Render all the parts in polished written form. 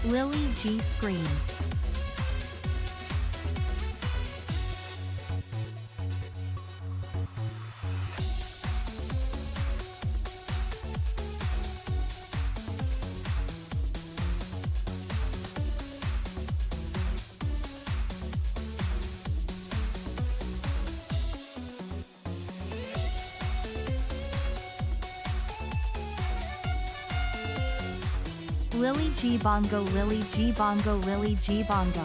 Lily G screams. Lily G bongo, Lily G bongo, Lily G bongo.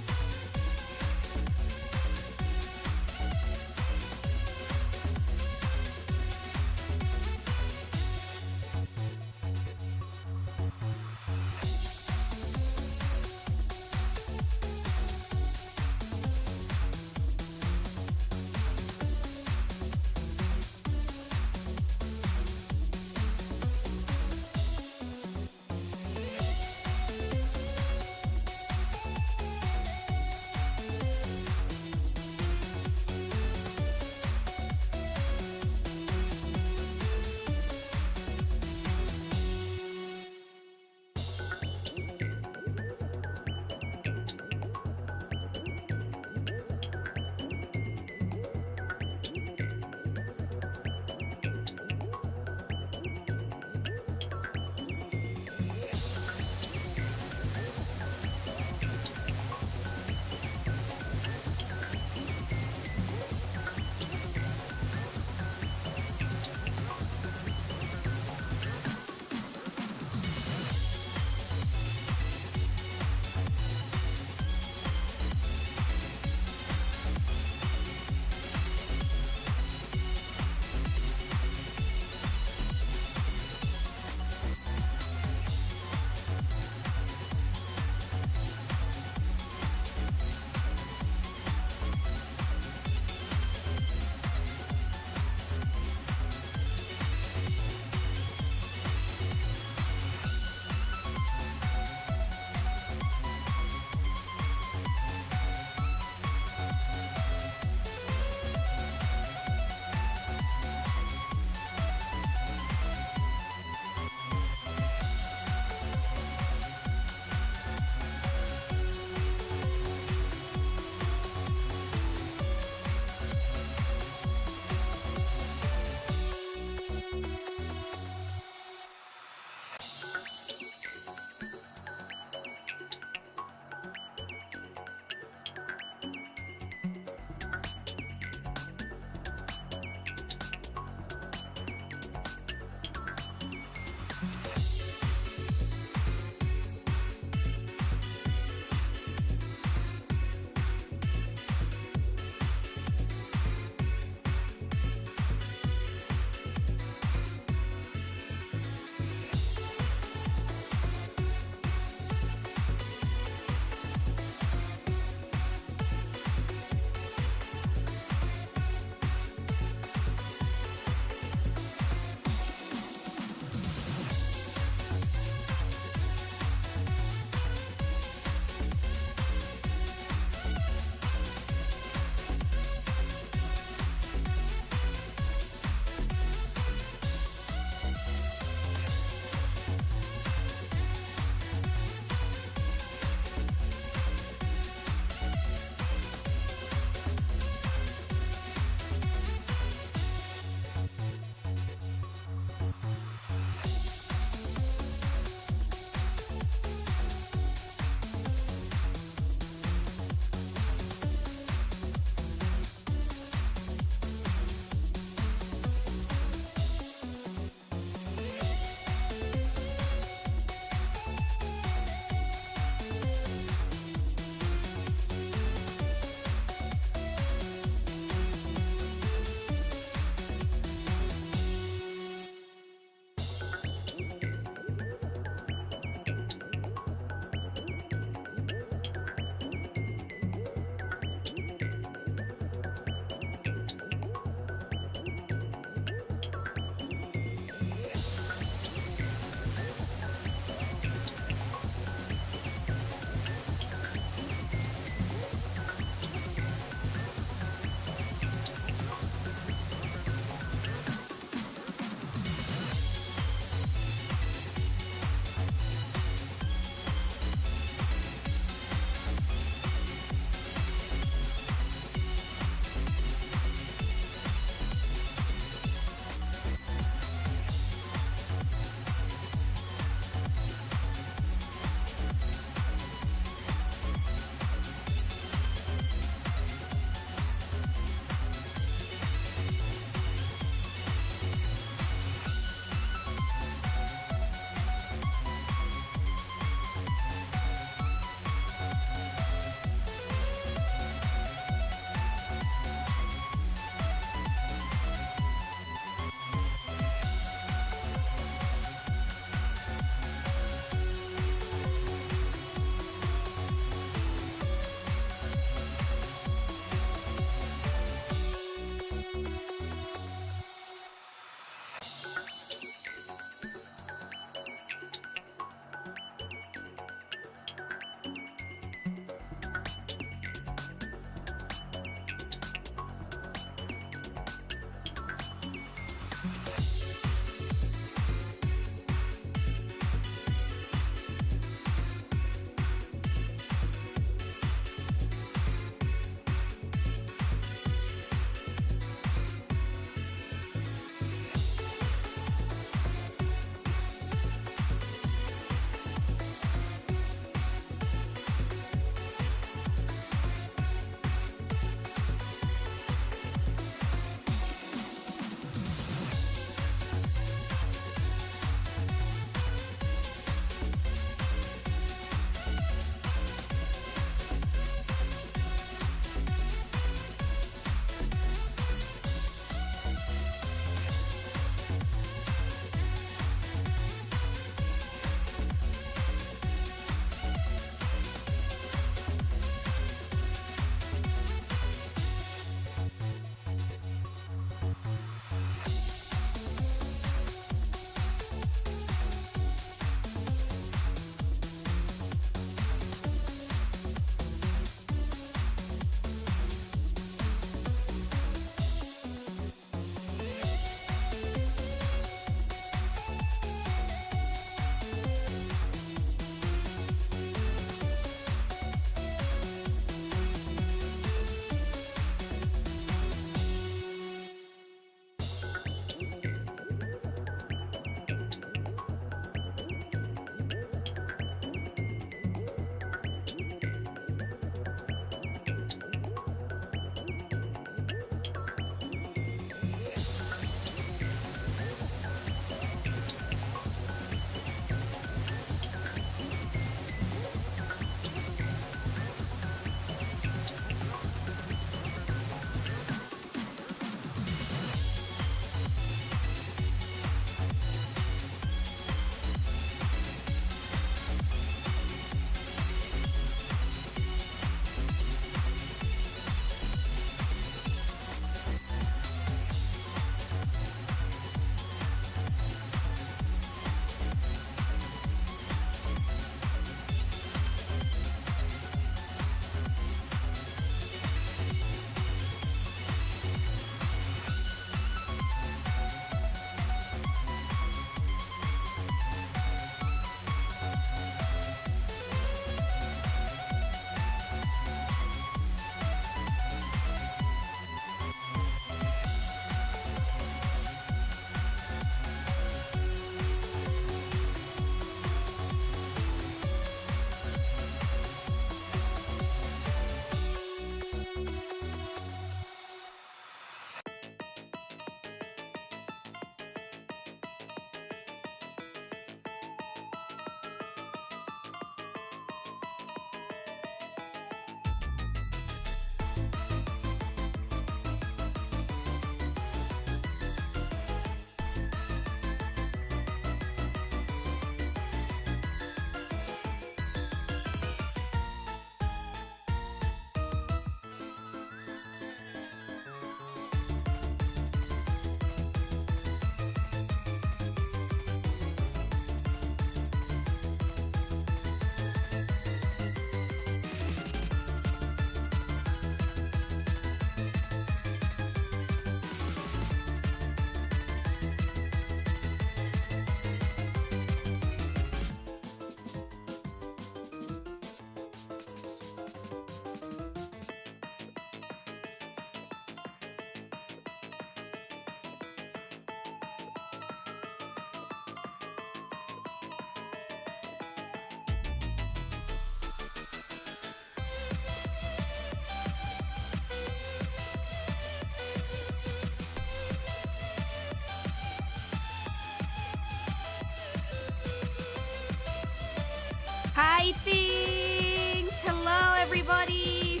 great things! Hello, everybody!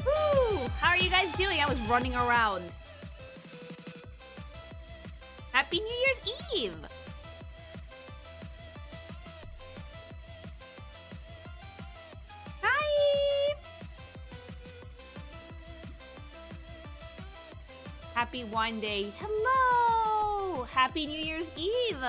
Woo! How are you guys doing? I was running around. Happy New Year's Eve! Hi! Happy Wine Day. Hello! Happy New Year's Eve!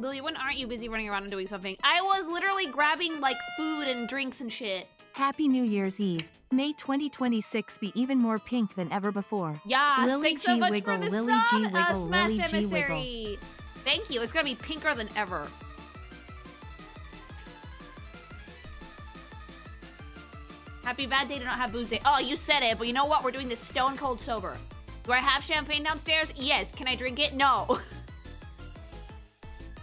Lily, when aren't you busy running around and doing something? I was literally grabbing, like, food and drinks and shit. Happy New Year's Eve. May 2026 be even more pink than ever before. Yes, Lily thanks G so much Wiggle, for the Lily sub, G Wiggle, Smash Lily G Emissary. Thank you. It's gonna be pinker than ever. Happy bad day to not have booze day. Oh, you said it, but you know what? We're doing this stone cold sober. Do I have champagne downstairs? Yes. Can I drink it? No.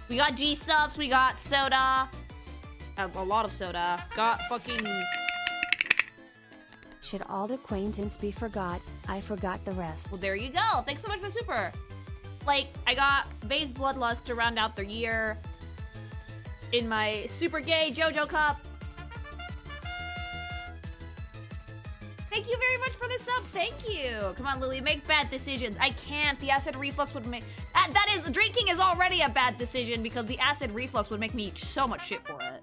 We got gsupps, we got soda. A lot of soda. Got fucking... Should old acquaintance be forgot, I forgot the rest. Well, there you go. Thanks so much for the super. Like, I got Bay's Bloodlust to round out the year in my super gay JoJo cup. Thank you very much for the sub. Thank you. Come on, Lily, make bad decisions. I can't. The acid reflux would make... that is... Drinking is already a bad decision because the acid reflux would make me eat so much shit for it.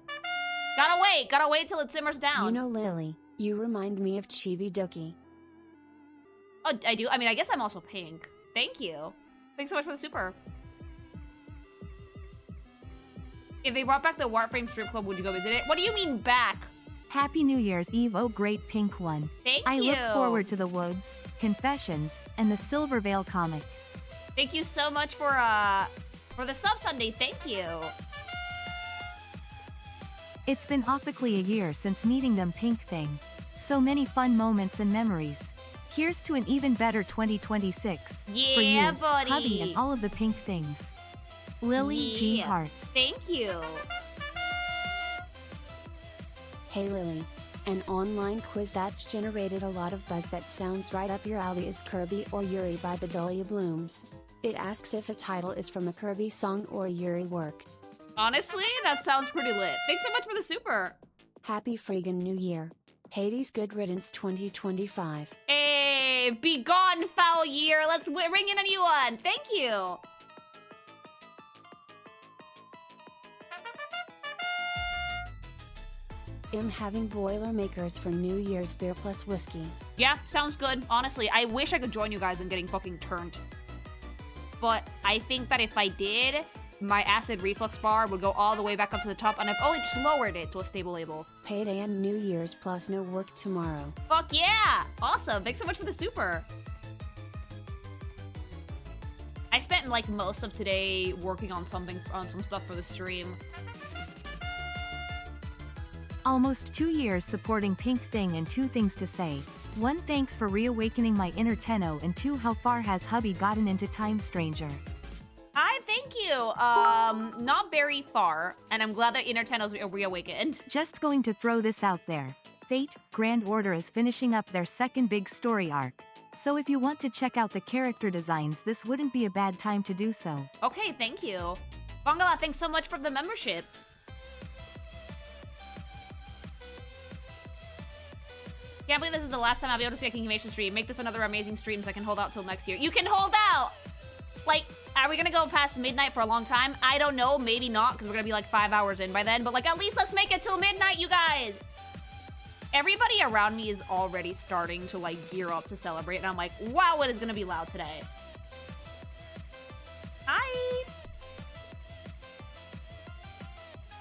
Gotta wait till it simmers down. You know, Lily, you remind me of Chibi Doki. Oh, I do? I mean, I guess I'm also pink. Thank you. Thanks so much for the super. If they brought back the Warframe Strip Club, would you go visit it? What do you mean back? Happy New Year's Eve, oh great pink one. Thank I you. look forward to the Woods, Confessions, and the Silver Veil comic. Thank you so much for the sub Sunday. Thank you. It's been awfully a year since meeting them pink thing. So many fun moments and memories. Here's to an even better 2026. Yeah, for you, buddy. hubby, and all of the pink things. Lily G. Yeah. Hart. Thank you. Hey Lily. An online quiz that's generated a lot of buzz that sounds right up your alley is Kirby or Yuri by Bedalia Blooms. It asks if a title is from a Kirby song or a Yuri work. Honestly, that sounds pretty lit. Thanks so much for the super. Happy friggin' New Year. Hades good riddance 2025. Hey, be gone, foul year. Let's ring in a new one. Thank you. I'm having Boilermakers for New Year's beer plus whiskey. Yeah, sounds good. Honestly, I wish I could join you guys in getting fucking turned. But I think that if I did, my acid reflux bar would go all the way back up to the top, and I've only just lowered it to a stable level. Payday and New Year's plus no work tomorrow. Fuck yeah! Awesome. Thanks so much for the super. I spent like most of today working on some stuff for the stream. Almost 2 years supporting Pink Thing and 2 things to say. 1, thanks for reawakening my inner Tenno, and 2, how far has hubby gotten into Time Stranger? Hi, thank you. Not very far, and I'm glad that inner Tenno's reawakened. Just going to throw this out there. Fate, Grand Order is finishing up their second big story arc. So if you want to check out the character designs, this wouldn't be a bad time to do so. Okay, thank you. Bangala, thanks so much for the membership. Can't believe this is the last time I'll be able to see a Kingmation stream. Make this another amazing stream so I can hold out till next year. You can hold out! Like, are we gonna go past midnight for a long time? I don't know, maybe not, because we're gonna be like 5 hours in by then, but like, at least let's make it till midnight, you guys! Everybody around me is already starting to like gear up to celebrate, and I'm like, wow, it is gonna be loud today. Hi!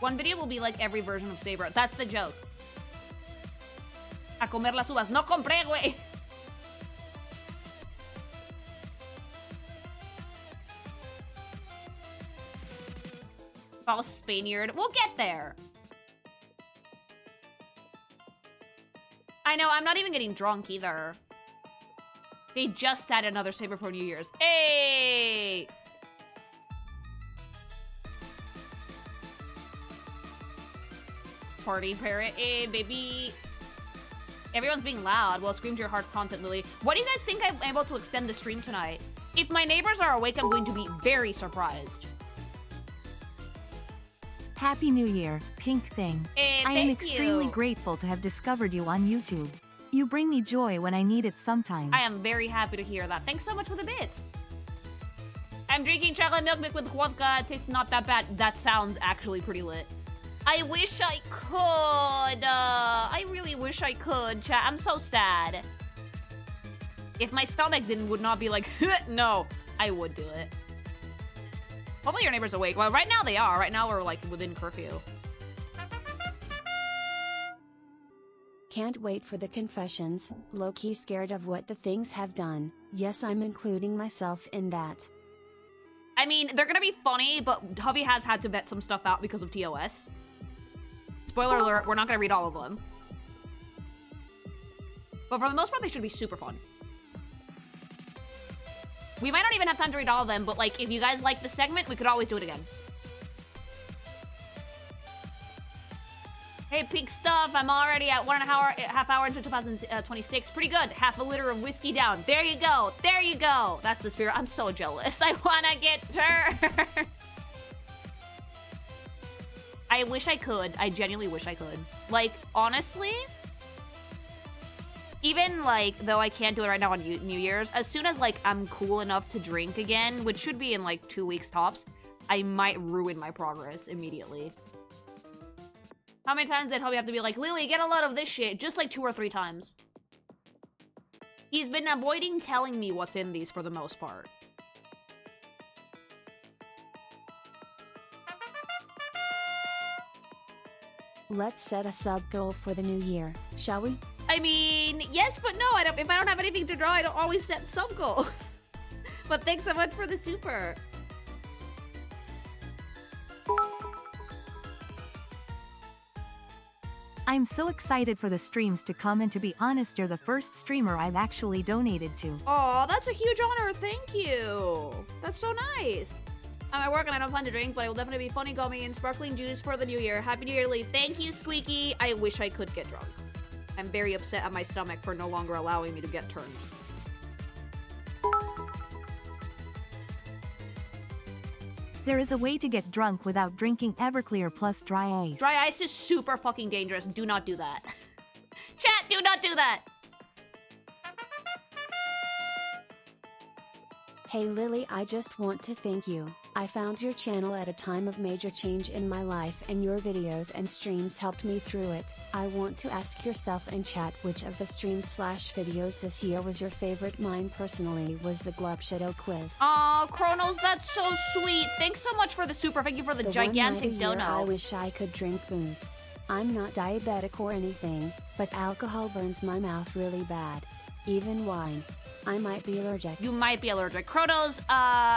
One video will be like every version of Saber. That's the joke. A comer las uvas. No compré, güey. False Spaniard. We'll get there. I know, I'm not even getting drunk either. They just added another Saber for New Year's. Hey! Party parrot. Hey, baby. Everyone's being loud. Well, scream to your heart's content, Lily. What do you guys think I'm able to extend the stream tonight? If my neighbors are awake, I'm going to be very surprised. Happy New Year, Pink Thing. Hey, I am extremely grateful to have discovered you on YouTube. You bring me joy when I need it sometimes. I am very happy to hear that. Thanks so much for the bits. I'm drinking chocolate milk mixed with vodka. It tastes not that bad. That sounds actually pretty lit. I wish I could. I really wish I could, chat. I'm so sad. If my stomach would not be like, no, I would do it. Hopefully your neighbor's awake. Well, right now they are. Right now we're like within curfew. Can't wait for the confessions, low-key scared of what the things have done. Yes, I'm including myself in that. I mean, they're gonna be funny, but hubby has had to vet some stuff out because of TOS. Spoiler alert, we're not gonna read all of them. But for the most part, they should be super fun. We might not even have time to read all of them, but like, if you guys like the segment, we could always do it again. Hey, pink stuff, I'm already at half hour into 2026. Pretty good. Half a liter of whiskey down. There you go. There you go. That's the spirit. I'm so jealous. I wanna get turned. I wish I could. I genuinely wish I could. Like, honestly, even like, though I can't do it right now on New Year's, as soon as like I'm cool enough to drink again, which should be in like 2 weeks tops, I might ruin my progress immediately. How many times did hubby have to be like, Lily, get a load of this shit? Just like 2 or 3 times. He's been avoiding telling me what's in these for the most part. Let's set a sub goal for the new year, shall we? I mean, yes, but no. If I don't have anything to draw, I don't always set sub goals. But thanks so much for the super. I'm so excited for the streams to come, and to be honest, you're the first streamer I've actually donated to. Oh, that's a huge honor. Thank you. That's so nice. I'm at work and I don't plan to drink, but I will definitely be funny, gummy, and sparkling juice for the new year. Happy New Year, Lee. Thank you, Squeaky. I wish I could get drunk. I'm very upset at my stomach for no longer allowing me to get turned. There is a way to get drunk without drinking Everclear plus dry ice. Dry ice is super fucking dangerous. Do not do that. Chat, do not do that. Hey Lily, I just want to thank you. I found your channel at a time of major change in my life, and your videos and streams helped me through it. I want to ask yourself and chat which of the streams/videos this year was your favorite. Mine personally was the Glupshadow quiz. Aw, Chronos, that's so sweet. Thanks so much for the super. Thank you for the gigantic dono. I wish I could drink booze. I'm not diabetic or anything, but alcohol burns my mouth really bad. Even wine. I might be allergic. You might be allergic. Chronos,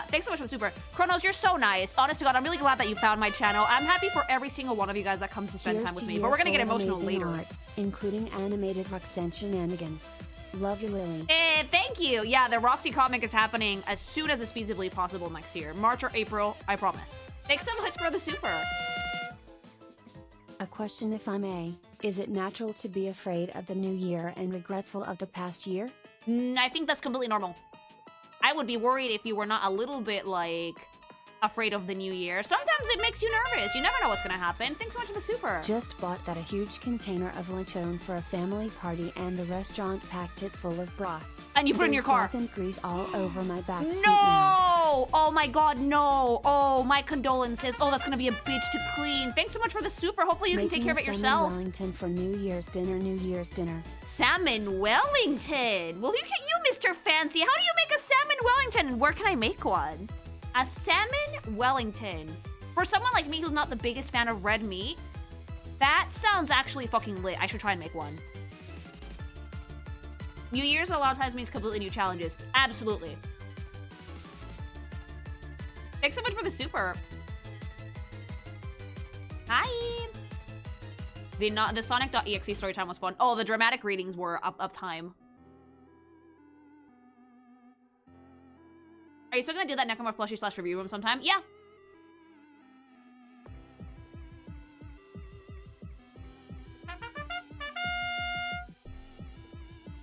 thanks so much for the super. Chronos, you're so nice. Honest to God, I'm really glad that you found my channel. I'm happy for every single one of you guys that comes to spend time with me, but we're gonna get emotional later. Art, including animated Roxanne shenanigans. Love you, Lily. Thank you. Yeah, the Roxy comic is happening as soon as it's feasibly possible next year. March or April, I promise. Thanks so much for the super. A question, if I may. Is it natural to be afraid of the new year and regretful of the past year? I think that's completely normal. I would be worried if you were not a little bit, like, afraid of the new year. Sometimes it makes you nervous. You never know what's gonna happen. Thanks so much for the super. Just bought that a huge container of lechon for a family party, and the restaurant packed it full of broth. And you put it in your car. There's broth and grease all over my back seat No! now. Oh my god, no. Oh, my condolences. Oh, that's gonna be a bitch to clean. Thanks so much for the super. Hopefully you can take care of it yourself. Salmon Wellington for New Year's dinner. Salmon Wellington? Well, you Mr. Fancy. How do you make a salmon Wellington? And where can I make one? A salmon Wellington. For someone like me who's not the biggest fan of red meat, that sounds actually fucking lit. I should try and make one. New Year's a lot of times means completely new challenges. Absolutely. Thanks so much for the super. Hi. The Sonic.exe story time was fun. Oh, the dramatic readings were up time. Are you still gonna do that Necromorph plushie / review room sometime? Yeah.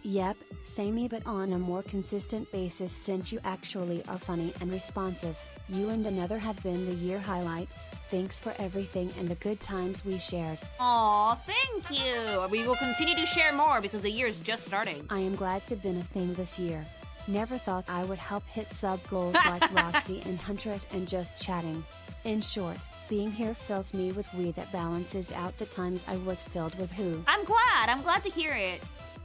Yep, samey but on a more consistent basis since you actually are funny and responsive. You and another have been the year highlights. Thanks for everything and the good times we shared. Aw, thank you. We will continue to share more because the year is just starting. I am glad to been a thing this year. Never thought I would help hit sub goals like Roxy and Huntress and just chatting. In short, being here fills me with we that balances out the times I was filled with who. I'm glad to hear it.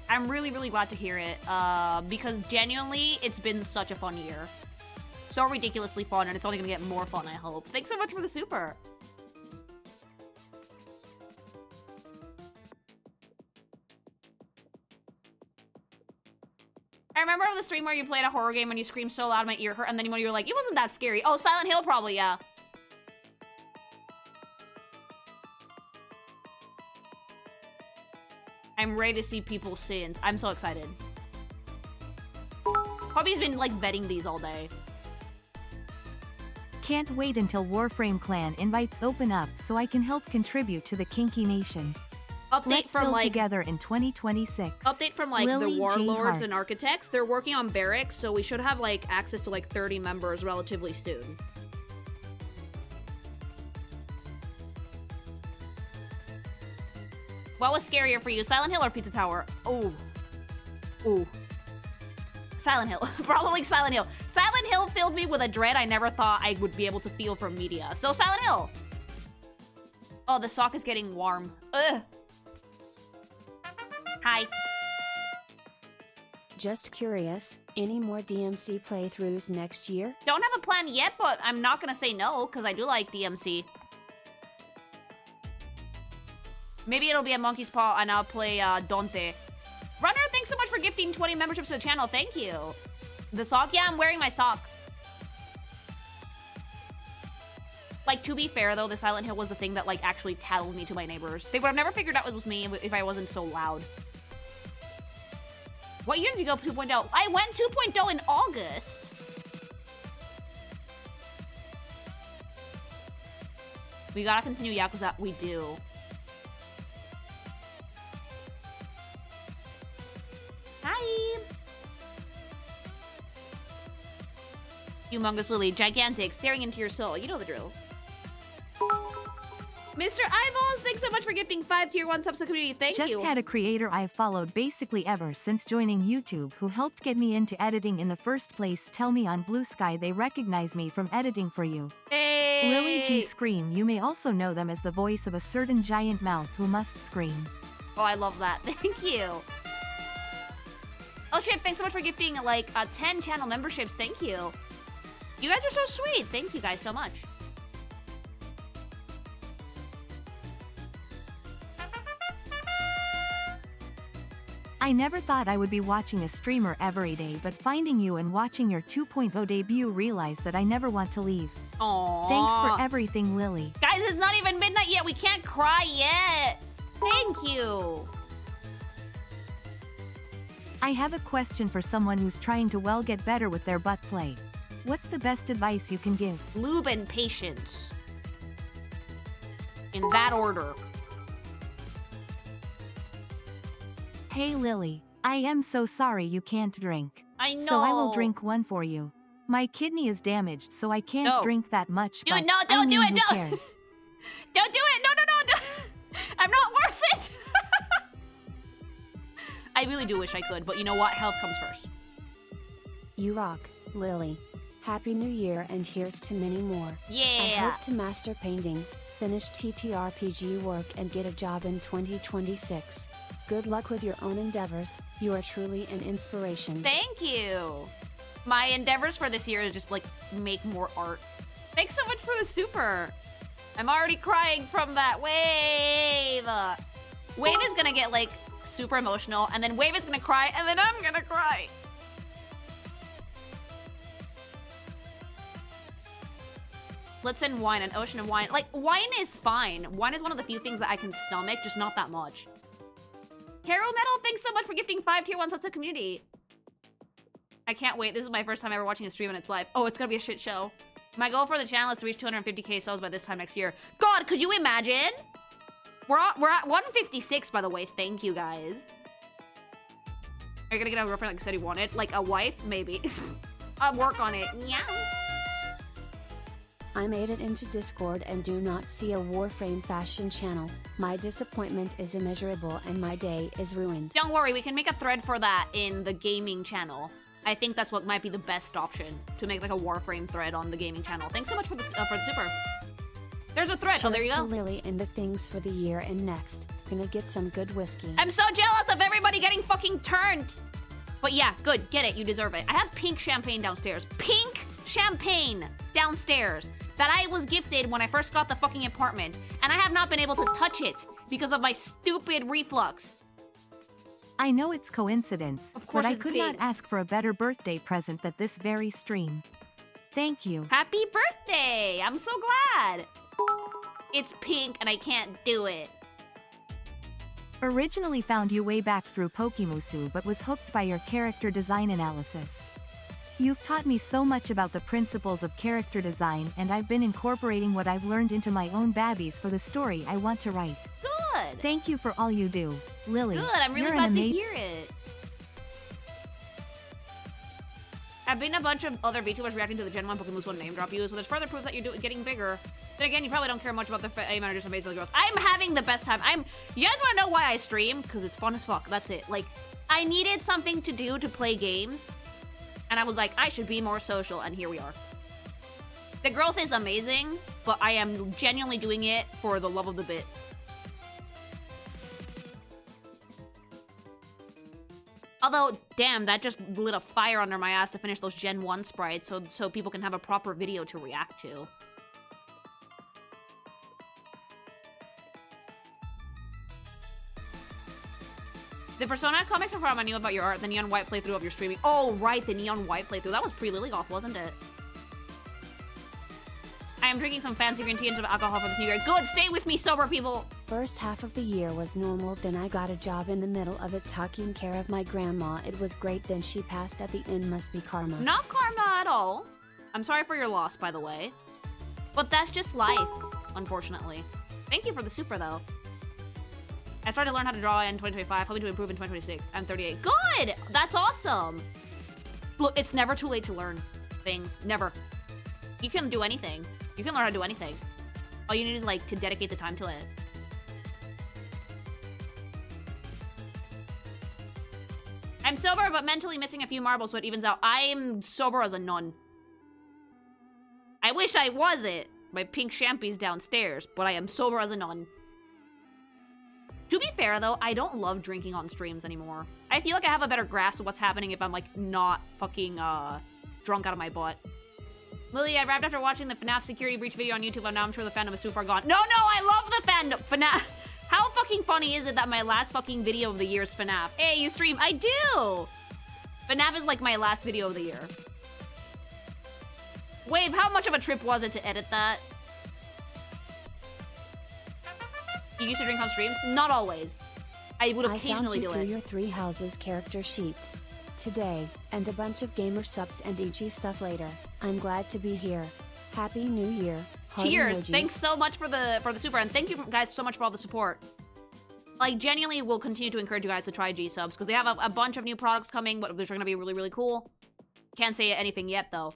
I'm really, really glad to hear it, because genuinely, it's been such a fun year. So ridiculously fun, and it's only gonna get more fun, I hope. Thanks so much for the super. I remember the stream where you played a horror game and you screamed so loud my ear hurt, and then when you were like, it wasn't that scary. Oh, Silent Hill probably, yeah. I'm ready to see people's sins. I'm so excited. Hobby's been, like, vetting these all day. Can't wait until Warframe Clan invites open up so I can help contribute to the Kinky Nation. Update Let's from, build like... together in 2026. Update from, like, Lily the G. warlords Hart. and architects. They're working on barracks, so we should have, like, access to, like, 30 members relatively soon. What was scarier for you, Silent Hill or Pizza Tower? Oh. Ooh. Silent Hill. Probably Silent Hill. Silent Hill filled me with a dread I never thought I would be able to feel from media. So Silent Hill. Oh, the sock is getting warm. Ugh. Hi. Just curious, any more DMC playthroughs next year? Don't have a plan yet, but I'm not gonna say no, because I do like DMC. Maybe it'll be a Monkey's Paw and I'll play Dante. Runner, thanks so much for gifting 20 memberships to the channel. Thank you. The sock? Yeah, I'm wearing my sock. Like, to be fair, though, the Silent Hill was the thing that, like, actually tattled me to my neighbors. They would have never figured out it was me if I wasn't so loud. What year did you go 2.0? I went 2.0 in August. We gotta continue Yakuza. We do. Hi. Humongous Lily, gigantic, staring into your soul. You know the drill. Mr. Eyeballs, thanks so much for gifting 5 tier 1 subs to the community. Thank you. Just had a creator I've followed basically ever since joining YouTube who helped get me into editing in the first place tell me on Blue Sky they recognize me from editing for you. Hey. Lily G Scream, you may also know them as the voice of a certain giant mouth who must scream. Oh, I love that. Thank you. Oh shit, thanks so much for gifting like 10 channel memberships. Thank you. You guys are so sweet. Thank you guys so much. I never thought I would be watching a streamer every day, but finding you and watching your 2.0 debut realized that I never want to leave. Aww. Thanks for everything, Lily. Guys, it's not even midnight yet. We can't cry yet. Thank you. I have a question for someone who's trying to get better with their butt play. What's the best advice you can give? Lube and patience. In that order. Hey Lily, I am so sorry you can't drink. I know. So I will drink one for you. My kidney is damaged, so I can't drink that much. Dude, but no, don't do it, who don't. cares? Don't do it. No, no, no. I'm not worth it. I really do wish I could, but you know what? Health comes first. You rock, Lily. Happy New Year and here's to many more. Yeah. I hope to master painting, finish TTRPG work and get a job in 2026. Good luck with your own endeavors. You are truly an inspiration. Thank you. My endeavors for this year is just like make more art. Thanks so much for the super. I'm already crying from that wave. Wave is gonna get like super emotional, and then Wave is gonna cry, and then I'm gonna cry. Let's send wine, an ocean of wine. Like, wine is fine. Wine is one of the few things that I can stomach, just not that much. Carol Metal, thanks so much for gifting 5 tier 1 subs to community. I can't wait. This is my first time ever watching a stream and it's live. Oh, it's gonna be a shit show. My goal for the channel is to reach 250k subs by this time next year. God, could you imagine? We're at 156, by the way. Thank you, guys. Are you gonna get a girlfriend like you said you wanted? Like a wife? Maybe. I'll work on it. Yeah. I made it into Discord and do not see a Warframe fashion channel. My disappointment is immeasurable and my day is ruined. Don't worry, we can make a thread for that in the gaming channel. I think that's what might be the best option, to make like a Warframe thread on the gaming channel. Thanks so much for the super. There's a thread. Oh, there you go. Cheers to Lily and the things for the year and next. Gonna get some good whiskey. I'm so jealous of everybody getting fucking turned. But yeah, good. Get it. You deserve it. I have pink champagne downstairs. Pink champagne downstairs that I was gifted when I first got the fucking apartment. And I have not been able to touch it because of my stupid reflux. I know it's coincidence, Of course but I it's could pink. not ask for a better birthday present than this very stream. Thank you. Happy birthday! I'm so glad. It's pink and I can't do it. Originally found you way back through Pokemusu but was hooked by your character design analysis. You've taught me so much about the principles of character design and I've been incorporating what I've learned into my own babbies for the story I want to write. Good. Thank you for all you do, Lily. Good. I'm really You're glad an to amazing. hear it. I've been a bunch of other VTubers reacting to the Gen 1 Pokemon one name drop you, so there's further proof that you're getting bigger. Then again, you probably don't care much about the aim or just amazing growth. I'm having the best time. You guys want to know why I stream? Because it's fun as fuck. That's it. Like, I needed something to do to play games, and I was like, I should be more social, and here we are. The growth is amazing, but I am genuinely doing it for the love of the bit. Although, damn, that just lit a fire under my ass to finish those Gen 1 sprites so people can have a proper video to react to. The Persona comics are from I knew about your art, the Neon White playthrough of your streaming. Oh, right, the Neon White playthrough. That was pre-Lilyggoth, wasn't it? I am drinking some fancy green tea and some alcohol for this new year. Good, stay with me, sober people! First half of the year was normal, then I got a job in the middle of it taking care of my grandma. It was great, then she passed at the end. Must be karma. Not karma at all. I'm sorry for your loss, by the way. But that's just life, unfortunately. Thank you for the super, though. I started to learn how to draw in 2025, hoping to improve in 2026. I'm 38. Good! That's awesome! Look, it's never too late to learn things. Never. You can do anything. You can learn how to do anything. All you need is, like, to dedicate the time to it. I'm sober, but mentally missing a few marbles, so it evens out. I'm sober as a nun. I wish I wasn't. My pink champy's downstairs, but I am sober as a nun. To be fair, though, I don't love drinking on streams anymore. I feel like I have a better grasp of what's happening if I'm, like, not fucking, drunk out of my butt. Lily, I wrapped after watching the FNAF security breach video on YouTube, and now I'm sure the fandom is too far gone. No, I love the fandom. FNAF. How fucking funny is it that my last fucking video of the year is FNAF? Hey, you stream. I do! FNAF is, like, my last video of the year. Wave, how much of a trip was it to edit that? You used to drink on streams? Not always. I would occasionally do it. I found you through your Three Houses character sheets today, and a bunch of gsupps and EG stuff later. I'm glad to be here. Happy New Year. Heart Cheers! emoji. Thanks so much for the super, and thank you guys so much for all the support. Like, genuinely, we'll continue to encourage you guys to try gsupps because they have a bunch of new products coming, but they're going to be really, really cool. Can't say anything yet, though.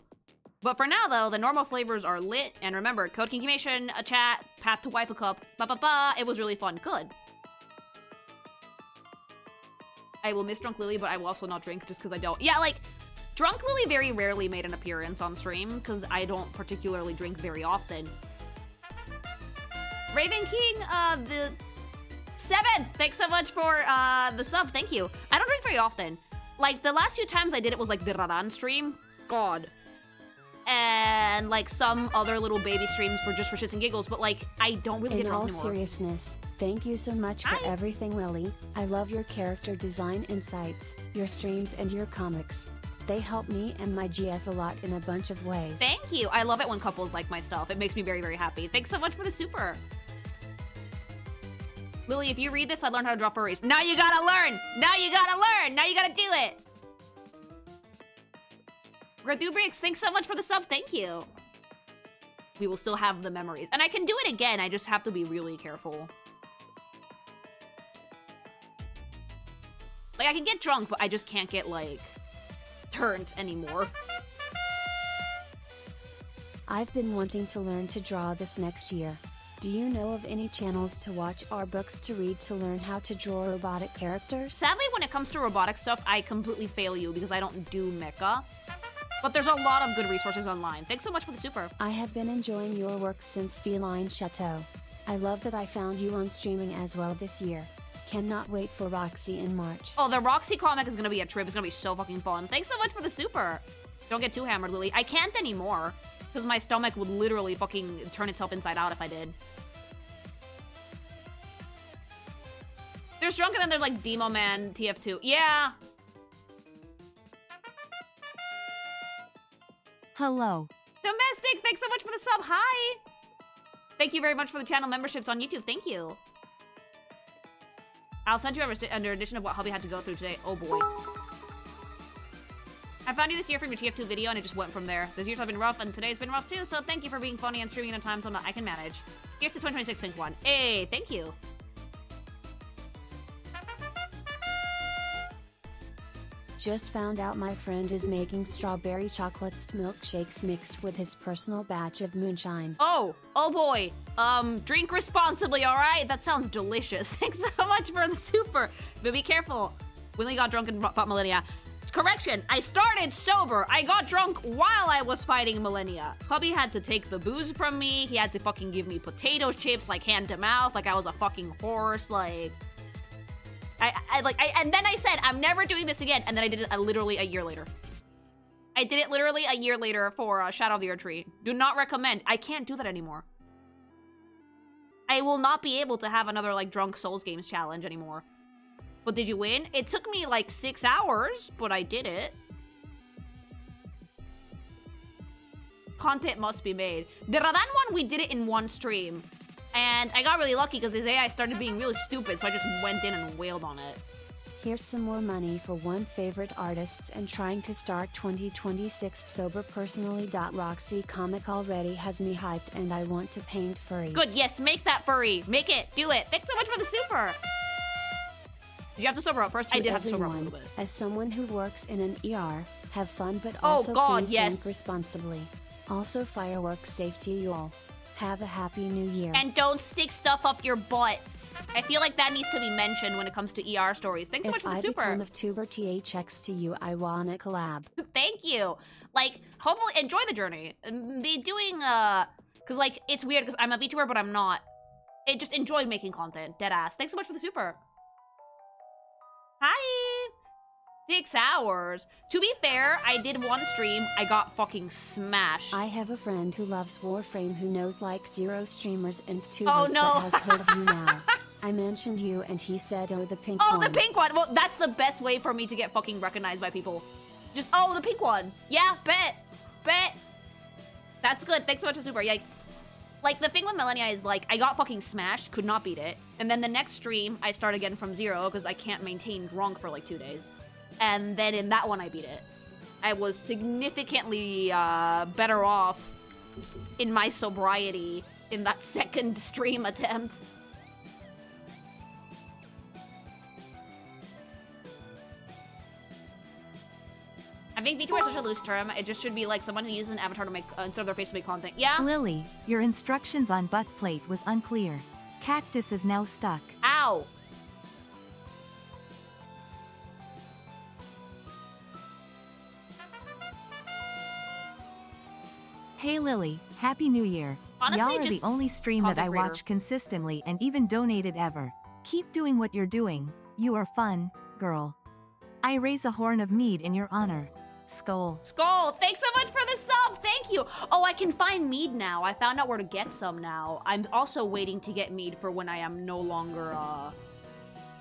But for now, though, the normal flavors are lit. And remember, code Kinkimation, a chat, path to waifu cup, ba-ba-ba. It was really fun. Good. I will miss Drunk Lily, but I will also not drink just because I don't. Yeah, like, Drunk Lily very rarely made an appearance on stream because I don't particularly drink very often. Raven King, the 7th. Thanks so much for the sub. Thank you. I don't drink very often. Like, the last few times I did it was, like, the Raran stream. God. And, like, some other little baby streams for just for shits and giggles, but, like, I don't really get In drunk all anymore. seriousness, thank you so much for everything, Lily. I love your character design insights, your streams, and your comics. They help me and my GF a lot in a bunch of ways. Thank you. I love it when couples like my stuff. It makes me very, very happy. Thanks so much for the super. Lily, if you read this, I learned how to draw furries. Now you gotta learn! Now you gotta learn! Now you gotta do it! Gradubrix, thanks so much for the sub. Thank you. We will still have the memories. And I can do it again. I just have to be really careful. Like, I can get drunk, but I just can't get, like, turned anymore. I've been wanting to learn to draw this next year. Do you know of any channels to watch or books to read to learn how to draw robotic characters? Sadly, when it comes to robotic stuff, I completely fail you because I don't do mecha. But there's a lot of good resources online. Thanks so much for the super. I have been enjoying your work since Feline Chateau. I love that I found you on streaming as well this year. Cannot wait for Roxy in March. Oh, the Roxy comic is gonna be a trip. It's gonna be so fucking fun. Thanks so much for the super. Don't get too hammered, Lily. I can't anymore. Because my stomach would literally fucking turn itself inside out if I did. There's drunk and then there's like Demo Man TF2. Yeah. Hello. Domestic, thanks so much for the sub. Hi. Thank you very much for the channel memberships on YouTube. Thank you. I'll send you under addition of what hubby had to go through today. Oh boy. I found you this year from your TF2 video and it just went from there. This year's have been rough and today's been rough too, so thank you for being funny and streaming in a time zone that I can manage. Here's to 2026 Pink One. Hey, thank you. Just found out my friend is making strawberry chocolate milkshakes mixed with his personal batch of moonshine. Oh boy. Drink responsibly, alright? That sounds delicious. Thanks so much for the super. But be careful. Willie got drunk and fought Millennia. Correction, I started sober. I got drunk while I was fighting Millennia. Hubby had to take the booze from me. He had to fucking give me potato chips, like hand to mouth, like I was a fucking horse, like... and then I said, I'm never doing this again, and then I did it literally a year later. I did it literally a year later for Shadow of the Erdtree. Do not recommend. I can't do that anymore. I will not be able to have another, like, Drunk Souls Games challenge anymore. But did you win? It took me, like, 6 hours, but I did it. Content must be made. The Radan one, we did it in one stream. And I got really lucky because his AI started being really stupid, so I just went in and wailed on it. Here's some more money for one favorite artists and trying to start 2026 sober personally. Roxy comic already has me hyped and I want to paint furries. Good, yes, make that furry. Make it, do it. Thanks so much for the super. Did you have to sober up first? I did have to sober up a little bit. As someone who works in an ER, have fun but also please drink responsibly. Also fireworks safety you all. Have a happy new year. And don't stick stuff up your butt. I feel like that needs to be mentioned when it comes to ER stories. Thanks so much for the super. If I become of Tuber THX to you, I wanna collab. Thank you. Like, hopefully, enjoy the journey. Be doing, cause like, it's weird because I'm a VTuber, but I'm not. It just enjoy making content. Deadass. Thanks so much for the super. Hi. 6 hours. To be fair, I did one stream. I got fucking smashed. I have a friend who loves Warframe who knows like 0 streamers and tubers but has heard of you now. I mentioned you and he said, oh, the pink one. Oh, the pink one. Well, that's the best way for me to get fucking recognized by people. Just, oh, the pink one. Yeah, bet. Bet. That's good. Thanks so much, Super. Like, the thing with Millennia is, like, I got fucking smashed, could not beat it. And then the next stream, I start again from 0 because I can't maintain drunk for, like, 2 days. And then in that one, I beat it. I was significantly better off in my sobriety in that second stream attempt. I think VTuber is such a loose term. It just should be like someone who uses an avatar to make, instead of their face to make content. Yeah? Lily, your instructions on butt plate was unclear. Cactus is now stuck. Ow! Hey Lily, Happy New Year. Honestly, y'all are the only stream that I creator. watch consistently and even donated ever. Keep doing what you're doing. You are fun, girl. I raise a horn of mead in your honor. Skull. Skull, thanks so much for the sub. Thank you. Oh, I can find mead now. I found out where to get some now. I'm also waiting to get mead for when I am no longer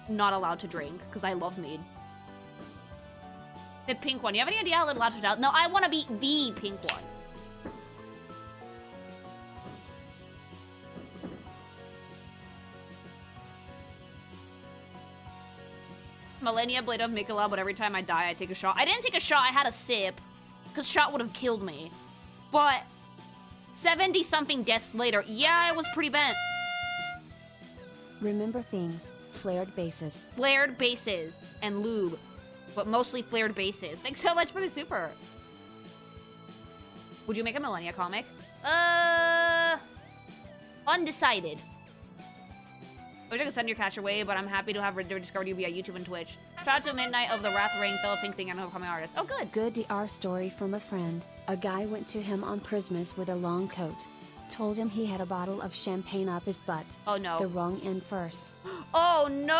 not allowed to drink because I love mead. The pink one. You have any idea how little lads out? No, I want to be the pink one. Millennia Blade of Mikola, but every time I die, I take a shot. I didn't take a shot, I had a sip. Because shot would have killed me. But 70-something deaths later, yeah, I was pretty bent. Remember things. Flared bases. Flared bases and lube, but mostly flared bases. Thanks so much for the super. Would you make a Millennia comic? Undecided. I wish I could send your catch away, but I'm happy to have rediscovered you via YouTube and Twitch. Shout out to Midnight of the Wrath Ring, fellow Pink Thing, and upcoming artist. Oh, good. Good DR story from a friend. A guy went to him on Christmas with a long coat. Told him he had a bottle of champagne up his butt. Oh, no. The wrong end first. Oh, no!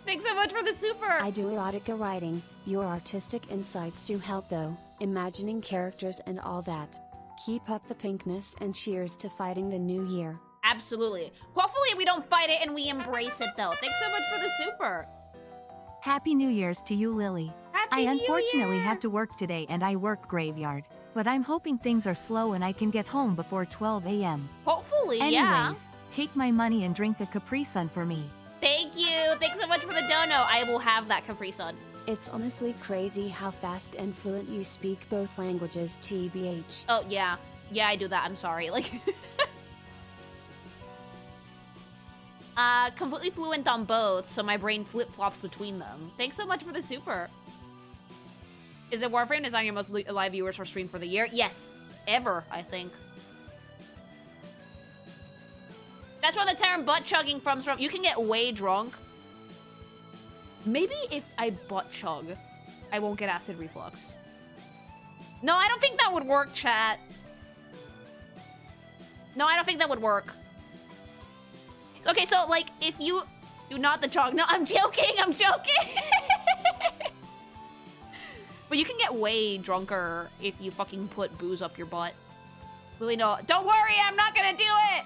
Thanks so much for the super! I do erotica writing. Your artistic insights do help though, imagining characters and all that. Keep up the pinkness and cheers to fighting the new year. Absolutely. Hopefully we don't fight it and we embrace it though. Thanks so much for the super. Happy New Year's to you, Lily. Happy I New unfortunately Year! have to work today and I work graveyard. But I'm hoping things are slow and I can get home before 12 a.m. Hopefully, Anyways, yeah. take my money and drink a Capri Sun for me. Thank you. Thanks so much for the dono. I will have that Capri Sun. It's honestly crazy how fast and fluent you speak both languages, TBH. Oh, yeah. Yeah, I do that. I'm sorry. Like, completely fluent on both, so my brain flip-flops between them. Thanks so much for the super. Is it Warframe design your most live viewers for stream for the year? Yes. Ever, I think. That's where the term butt chugging comes from. You can get way drunk. Maybe if I butt chug, I won't get acid reflux. No, I don't think that would work, chat. No, I don't think that would work. Okay, so, like, if you do not the chug... No, I'm joking, I'm joking! But you can get way drunker if you fucking put booze up your butt. Really, no. Don't worry, I'm not gonna do it!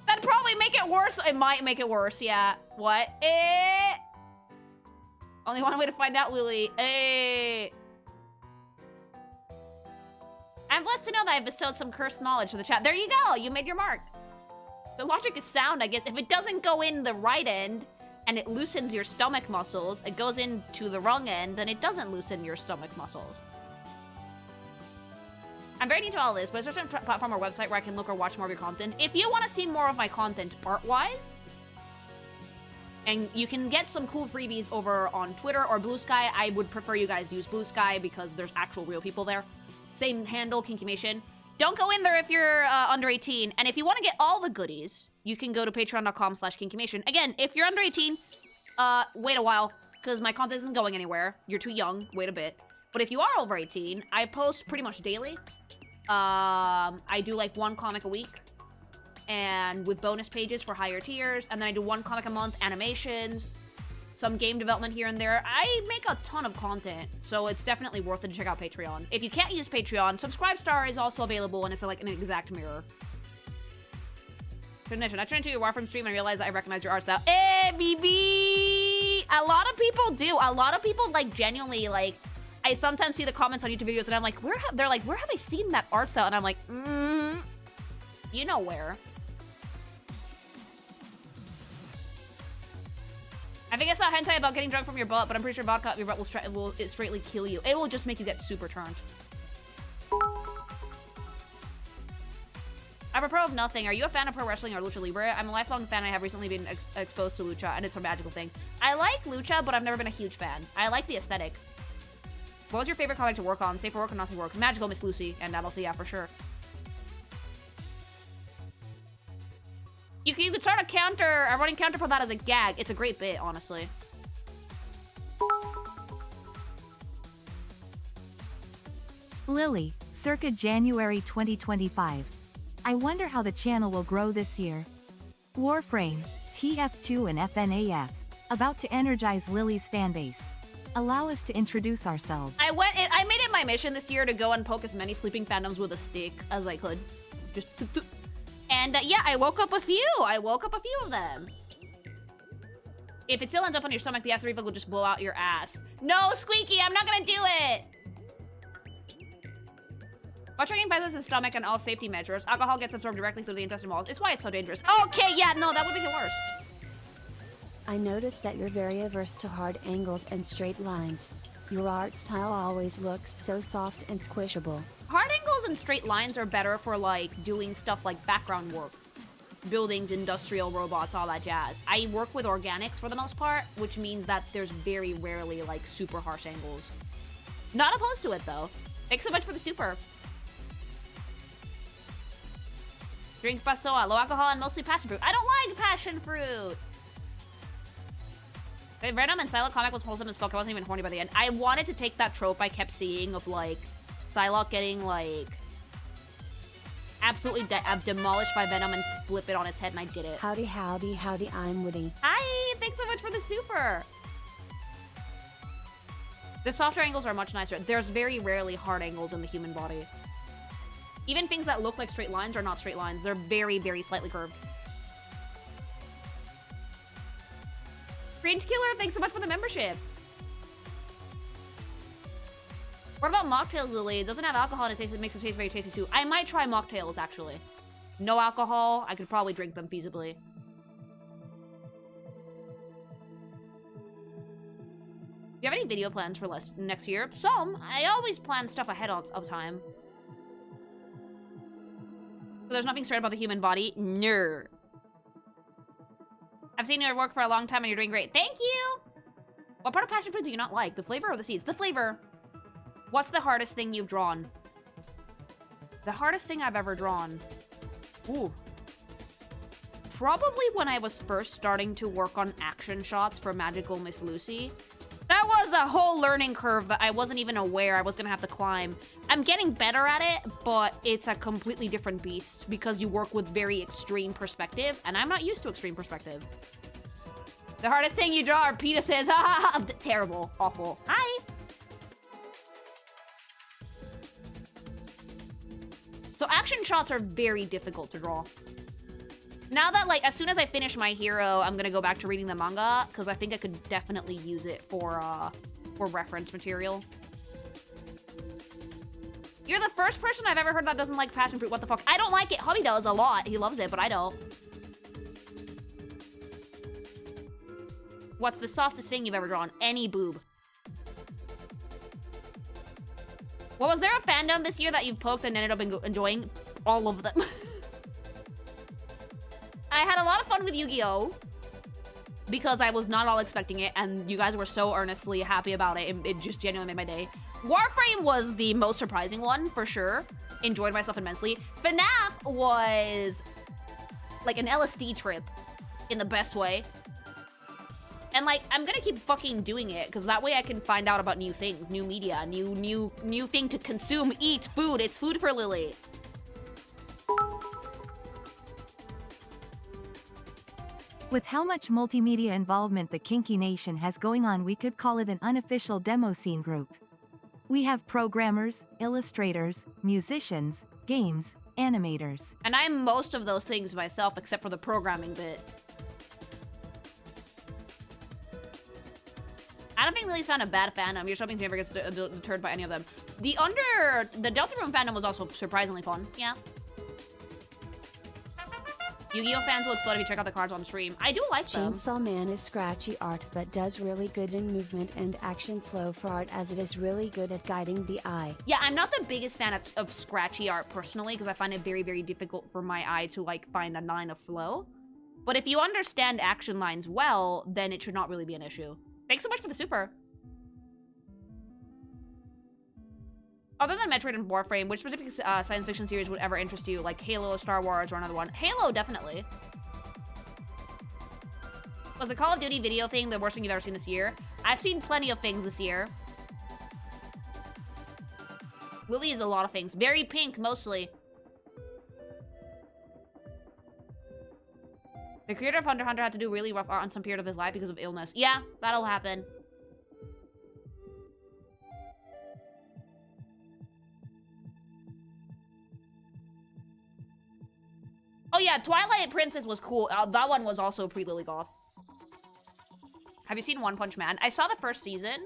That'd probably make it worse. It might make it worse, yeah. What? Only one way to find out, Lily. I'm blessed to know that I've bestowed some cursed knowledge to the chat. There you go. You made your mark. The logic is sound, I guess. If it doesn't go in the right end and it loosens your stomach muscles, it goes into the wrong end, then it doesn't loosen your stomach muscles. I'm very new to all this, but is there a certain platform or website where I can look or watch more of your content? If you want to see more of my content art-wise, and you can get some cool freebies over on Twitter or Blue Sky, I would prefer you guys use Blue Sky because there's actual real people there. Same handle, Kinkymation. Don't go in there if you're under 18. And if you want to get all the goodies, you can go to patreon.com/Kinkymation. Again, if you're under 18, wait a while, because my content isn't going anywhere. You're too young. Wait a bit. But if you are over 18, I post pretty much daily. I do like one comic a week. And with bonus pages for higher tiers. And then I do one comic a month, animations, some game development here and there. I make a ton of content, so it's definitely worth it to check out Patreon. If you can't use Patreon, Subscribestar is also available, and it's like an exact mirror. Definition. I turned into your Warframe stream and realized that I recognize your art style. BB! A lot of people do. A lot of people, like, genuinely, like, I sometimes see the comments on YouTube videos, and I'm like, they're like, where have I seen that art style? And I'm like, you know where. I think I saw hentai about getting drunk from your butt, but I'm pretty sure vodka up your butt will straightly kill you. It will just make you get super turned. I'm a pro of nothing. Are you a fan of pro wrestling or lucha libre? I'm a lifelong fan. I have recently been exposed to lucha, and it's a magical thing. I like lucha, but I've never been a huge fan. I like the aesthetic. What was your favorite comic to work on? Safe for work or not safe for work? Magical Miss Lucy and Adelthea, for sure. You could start a running counter for that as a gag. It's a great bit, honestly. Lily, circa January 2025. I wonder how the channel will grow this year. Warframe, TF2 and FNAF. About to energize Lily's fanbase. Allow us to introduce ourselves. I made it my mission this year to go and poke as many sleeping fandoms with a stick as I could. Just... And yeah, I woke up a few. I woke up a few of them. If it still ends up on your stomach, the acid reflux will just blow out your ass. No, Squeaky, I'm not gonna do it. While checking bites in the stomach and all safety measures, alcohol gets absorbed directly through the intestinal walls. It's why it's so dangerous. Okay, yeah, no, that would make it worse. I noticed that you're very averse to hard angles and straight lines. Your art style always looks so soft and squishable. Hard angles and straight lines are better for, like, doing stuff like background work. Buildings, industrial robots, all that jazz. I work with organics for the most part, which means that there's very rarely, like, super harsh angles. Not opposed to it, though. Thanks so much for the super. Drink Basoa, low alcohol and mostly passion fruit. I don't like passion fruit! The Venom and Psylocke comic was wholesome as fuck. I wasn't even horny by the end. I wanted to take that trope I kept seeing of, like, Psylocke getting, like, absolutely demolished by Venom and flip it on its head, and I did it. Howdy, howdy, howdy, I'm Woody. Hi! Thanks so much for the super! The softer angles are much nicer. There's very rarely hard angles in the human body. Even things that look like straight lines are not straight lines. They're very, very slightly curved. Range Killer, thanks so much for the membership. What about mocktails, Lily? It doesn't have alcohol and it makes it taste very tasty too. I might try mocktails, actually. No alcohol. I could probably drink them feasibly. Do you have any video plans for next year? Some. I always plan stuff ahead of time. So there's nothing straight about the human body? No. I've seen your work for a long time and you're doing great. Thank you! What part of passion fruit do you not like? The flavor or the seeds? The flavor. What's the hardest thing you've drawn? The hardest thing I've ever drawn. Ooh. Probably when I was first starting to work on action shots for Magical Miss Lucy. That was a whole learning curve that I wasn't even aware I was gonna have to climb. I'm getting better at it, but it's a completely different beast because you work with very extreme perspective, and I'm not used to extreme perspective. The hardest thing you draw are penises. Terrible. Awful. Hi! So action shots are very difficult to draw. Now that, like, as soon as I finish my hero, I'm gonna go back to reading the manga, because I think I could definitely use it for reference material. You're the first person I've ever heard that doesn't like passion fruit. What the fuck? I don't like it. Hubby does a lot. He loves it, but I don't. What's the softest thing you've ever drawn? Any boob. Well, was there a fandom this year that you've poked and ended up enjoying? All of them. I had a lot of fun with Yu-Gi-Oh! Because I was not all expecting it, and you guys were so earnestly happy about it. It just genuinely made my day. Warframe was the most surprising one, for sure. Enjoyed myself immensely. FNAF was like an LSD trip in the best way. And, like, I'm gonna keep fucking doing it, because that way I can find out about new things, new media, new thing to consume, eat, food. It's food for Lily. With how much multimedia involvement the Kinky Nation has going on, we could call it an unofficial demo scene group. We have programmers, illustrators, musicians, games, animators. And I'm most of those things myself, except for the programming bit. I don't think Lily's found a bad fandom. You're hoping she never gets deterred by any of them. The Deltarune fandom was also surprisingly fun. Yeah. Yu-Gi-Oh fans will explode if you check out the cards on stream. I do like them. Chainsaw Man is scratchy art but does really good in movement and action flow for art, as it is really good at guiding the eye. Yeah, I'm not the biggest fan of scratchy art personally, because I find it very, very difficult for my eye to, like, find a line of flow. But if you understand action lines well, then it should not really be an issue. Thanks so much for the super. Other than Metroid and Warframe, which specific science fiction series would ever interest you? Like Halo, Star Wars, or another one? Halo, definitely. Was the Call of Duty video thing the worst thing you've ever seen this year? I've seen plenty of things this year. Lily is a lot of things. Very pink, mostly. The creator of Hunter x Hunter had to do really rough art on some period of his life because of illness. Yeah, that'll happen. Oh yeah, Twilight Princess was cool. That one was also pre-Lilyggoth. Have you seen One Punch Man? I saw the first season,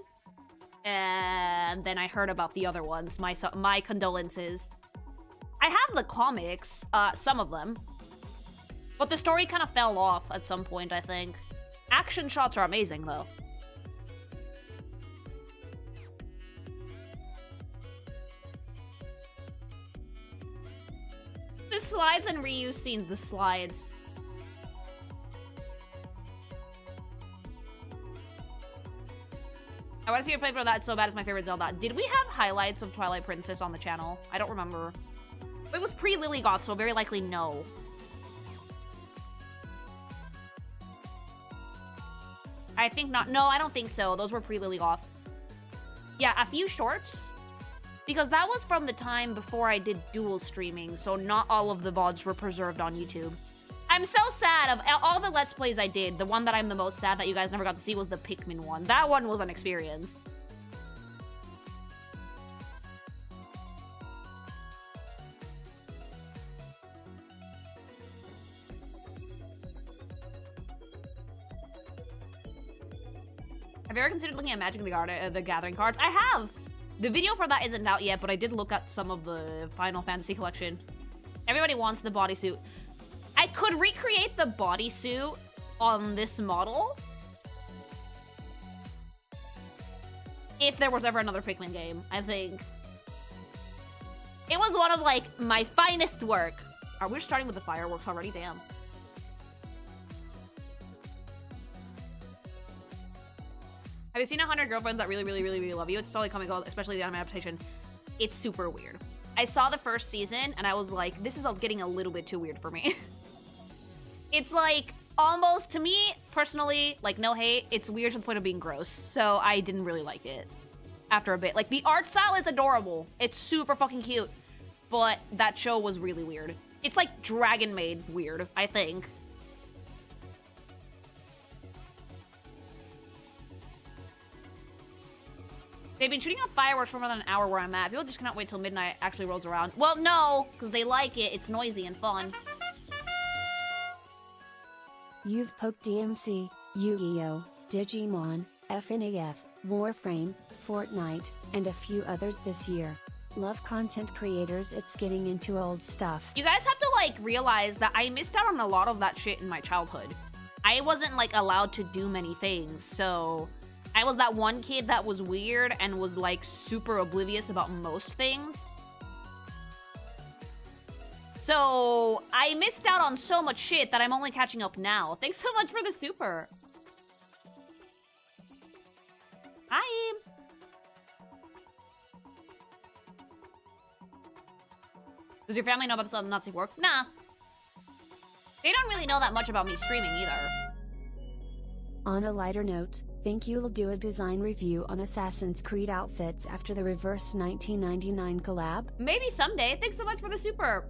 and then I heard about the other ones. My condolences. I have the comics, some of them, but the story kind of fell off at some point, I think. Action shots are amazing, though. The slides and reuse scenes. The slides. I want to see you play for that so bad. It's my favorite Zelda. Did we have highlights of Twilight Princess on the channel? I don't remember. It was pre-Lilyggoth, so very likely no. I think not. No, I don't think so. Those were pre-Lilyggoth. Yeah, a few shorts. Because that was from the time before I did dual streaming, so not all of the VODs were preserved on YouTube. I'm so sad. Of all the Let's Plays I did, the one that I'm the most sad that you guys never got to see was the Pikmin one. That one was an experience. Have you ever considered looking at Magic the Gathering cards? I have! The video for that isn't out yet, but I did look at some of the Final Fantasy collection. Everybody wants the bodysuit. I could recreate the bodysuit on this model if there was ever another Pikmin game, I think. It was one of, like, my finest work. Are we starting with the fireworks already? Damn. Have you seen 100 Girlfriends That Really Love You? It's totally coming out, especially the anime adaptation. It's super weird. I saw the first season, and I was like, this is getting a little bit too weird for me. It's like, almost, to me, personally, like, no hate, it's weird to the point of being gross. So I didn't really like it after a bit. Like, the art style is adorable. It's super fucking cute. But that show was really weird. It's like Dragon Maid weird, I think. They've been shooting off fireworks for more than an hour where I'm at. People just cannot wait till midnight actually rolls around. Well, no, because they like it. It's noisy and fun. You've poked DMC, Yu-Gi-Oh!, Digimon, FNAF, Warframe, Fortnite, and a few others this year. Love content creators, it's getting into old stuff. You guys have to, like, realize that I missed out on a lot of that shit in my childhood. I wasn't, like, allowed to do many things, so I was that one kid that was weird and was, like, super oblivious about most things. So I missed out on so much shit that I'm only catching up now. Thanks so much for the super. Hi. Does your family know about this not safe work? Nah. They don't really know that much about me streaming either. On a lighter note, think you'll do a design review on Assassin's Creed outfits after the Reverse 1999 collab? Maybe someday. Thanks so much for the super.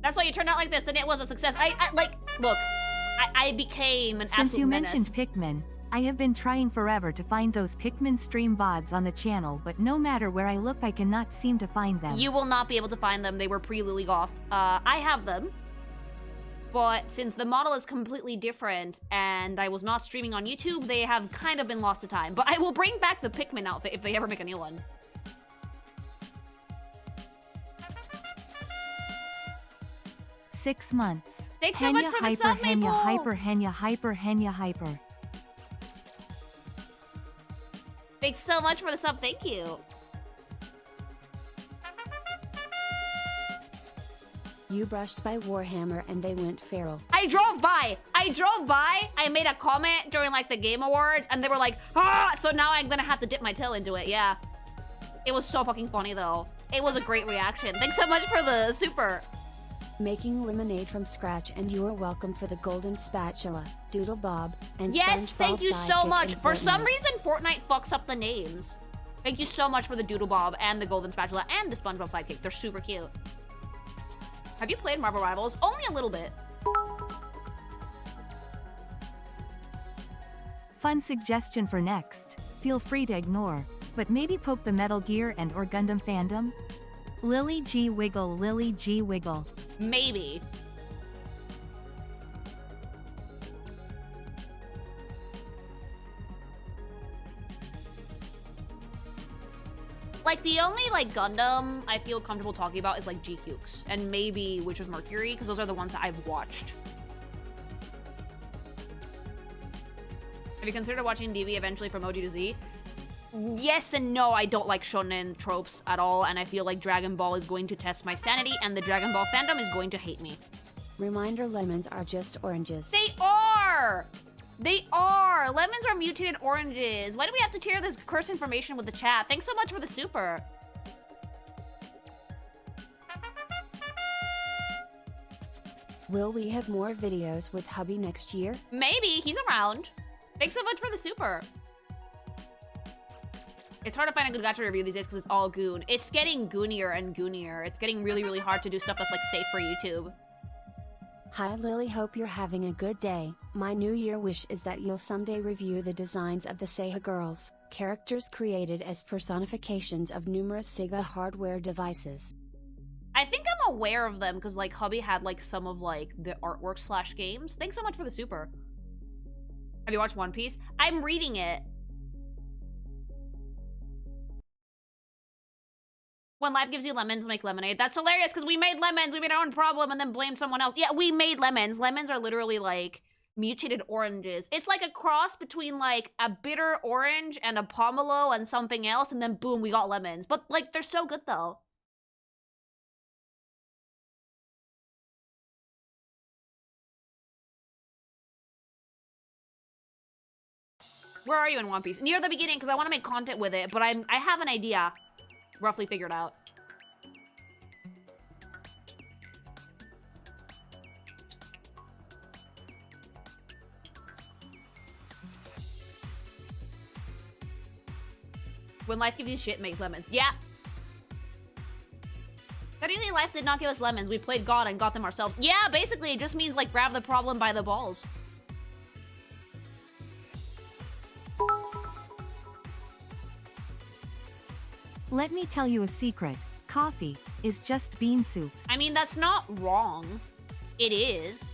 That's why you turned out like this, and it was a success. I became an absolute Since you menace. mentioned Pikmin, I have been trying forever to find those Pikmin stream VODs on the channel, but no matter where I look, I cannot seem to find them. You will not be able to find them. They were pre-Lilyggoth. I have them. But since the model is completely different and I was not streaming on YouTube, they have kind of been lost to time. But I will bring back the Pikmin outfit if they ever make a new one. Six months. Thanks so much for the sub, Maple. Hyper. Thanks so much for the sub. Thank you. You brushed by Warhammer and they went feral. I drove by. I made a comment during, like, the Game Awards, and they were like, ah! So now I'm gonna have to dip my toe into it, yeah. It was so fucking funny, though. It was a great reaction. Thanks so much for the super. Making lemonade from scratch, and you are welcome for the golden spatula, Doodle Bob, and Yes, thank you so much. For some Fortnite. reason, Fortnite fucks up the names. Thank you so much for the Doodle Bob and the golden spatula and the SpongeBob sidekick. They're super cute. Have you played Marvel Rivals? Only a little bit. Fun suggestion for next. Feel free to ignore, but maybe poke the Metal Gear and or Gundam fandom? Lily G Wiggle. Maybe. Like, the only, like, Gundam I feel comfortable talking about is, like, GQs. And maybe Witcher's Mercury, because those are the ones that I've watched. Have you considered watching DB eventually from OG to Z? yes and no, I don't like shonen tropes at all, and I feel like Dragon Ball is going to test my sanity, and the Dragon Ball fandom is going to hate me. Reminder, lemons are just oranges. They are! They are! Lemons are mutated oranges. Why do we have to share this cursed information with the chat? Thanks so much for the super. Will we have more videos with hubby next year? Maybe. He's around. Thanks so much for the super. It's hard to find a good gacha review these days because it's all goon. It's getting goonier and goonier. It's getting really, really hard to do stuff that's like safe for YouTube. Hi Lily, hope you're having a good day. My New Year wish is that you'll someday review the designs of the Seiha girls, characters created as personifications of numerous Sega hardware devices. I think I'm aware of them because like hubby had like some of like the artwork / games. Thanks so much for the super. Have you watched One Piece? I'm reading it. When life gives you lemons, make lemonade. That's hilarious because we made lemons, we made our own problem and then blamed someone else. Yeah, we made lemons. Lemons are literally like mutated oranges. It's like a cross between like a bitter orange and a pomelo and something else, and then boom, we got lemons. But like, they're so good though. Where are you in One Piece? Near the beginning because I want to make content with it, but I have an idea. Roughly figured out. When life gives you shit, make lemons. Yeah. Technically, life did not give us lemons. We played God and got them ourselves. Yeah, basically, it just means like grab the problem by the balls. Let me tell you a secret. Coffee is just bean soup. I mean, that's not wrong. It is.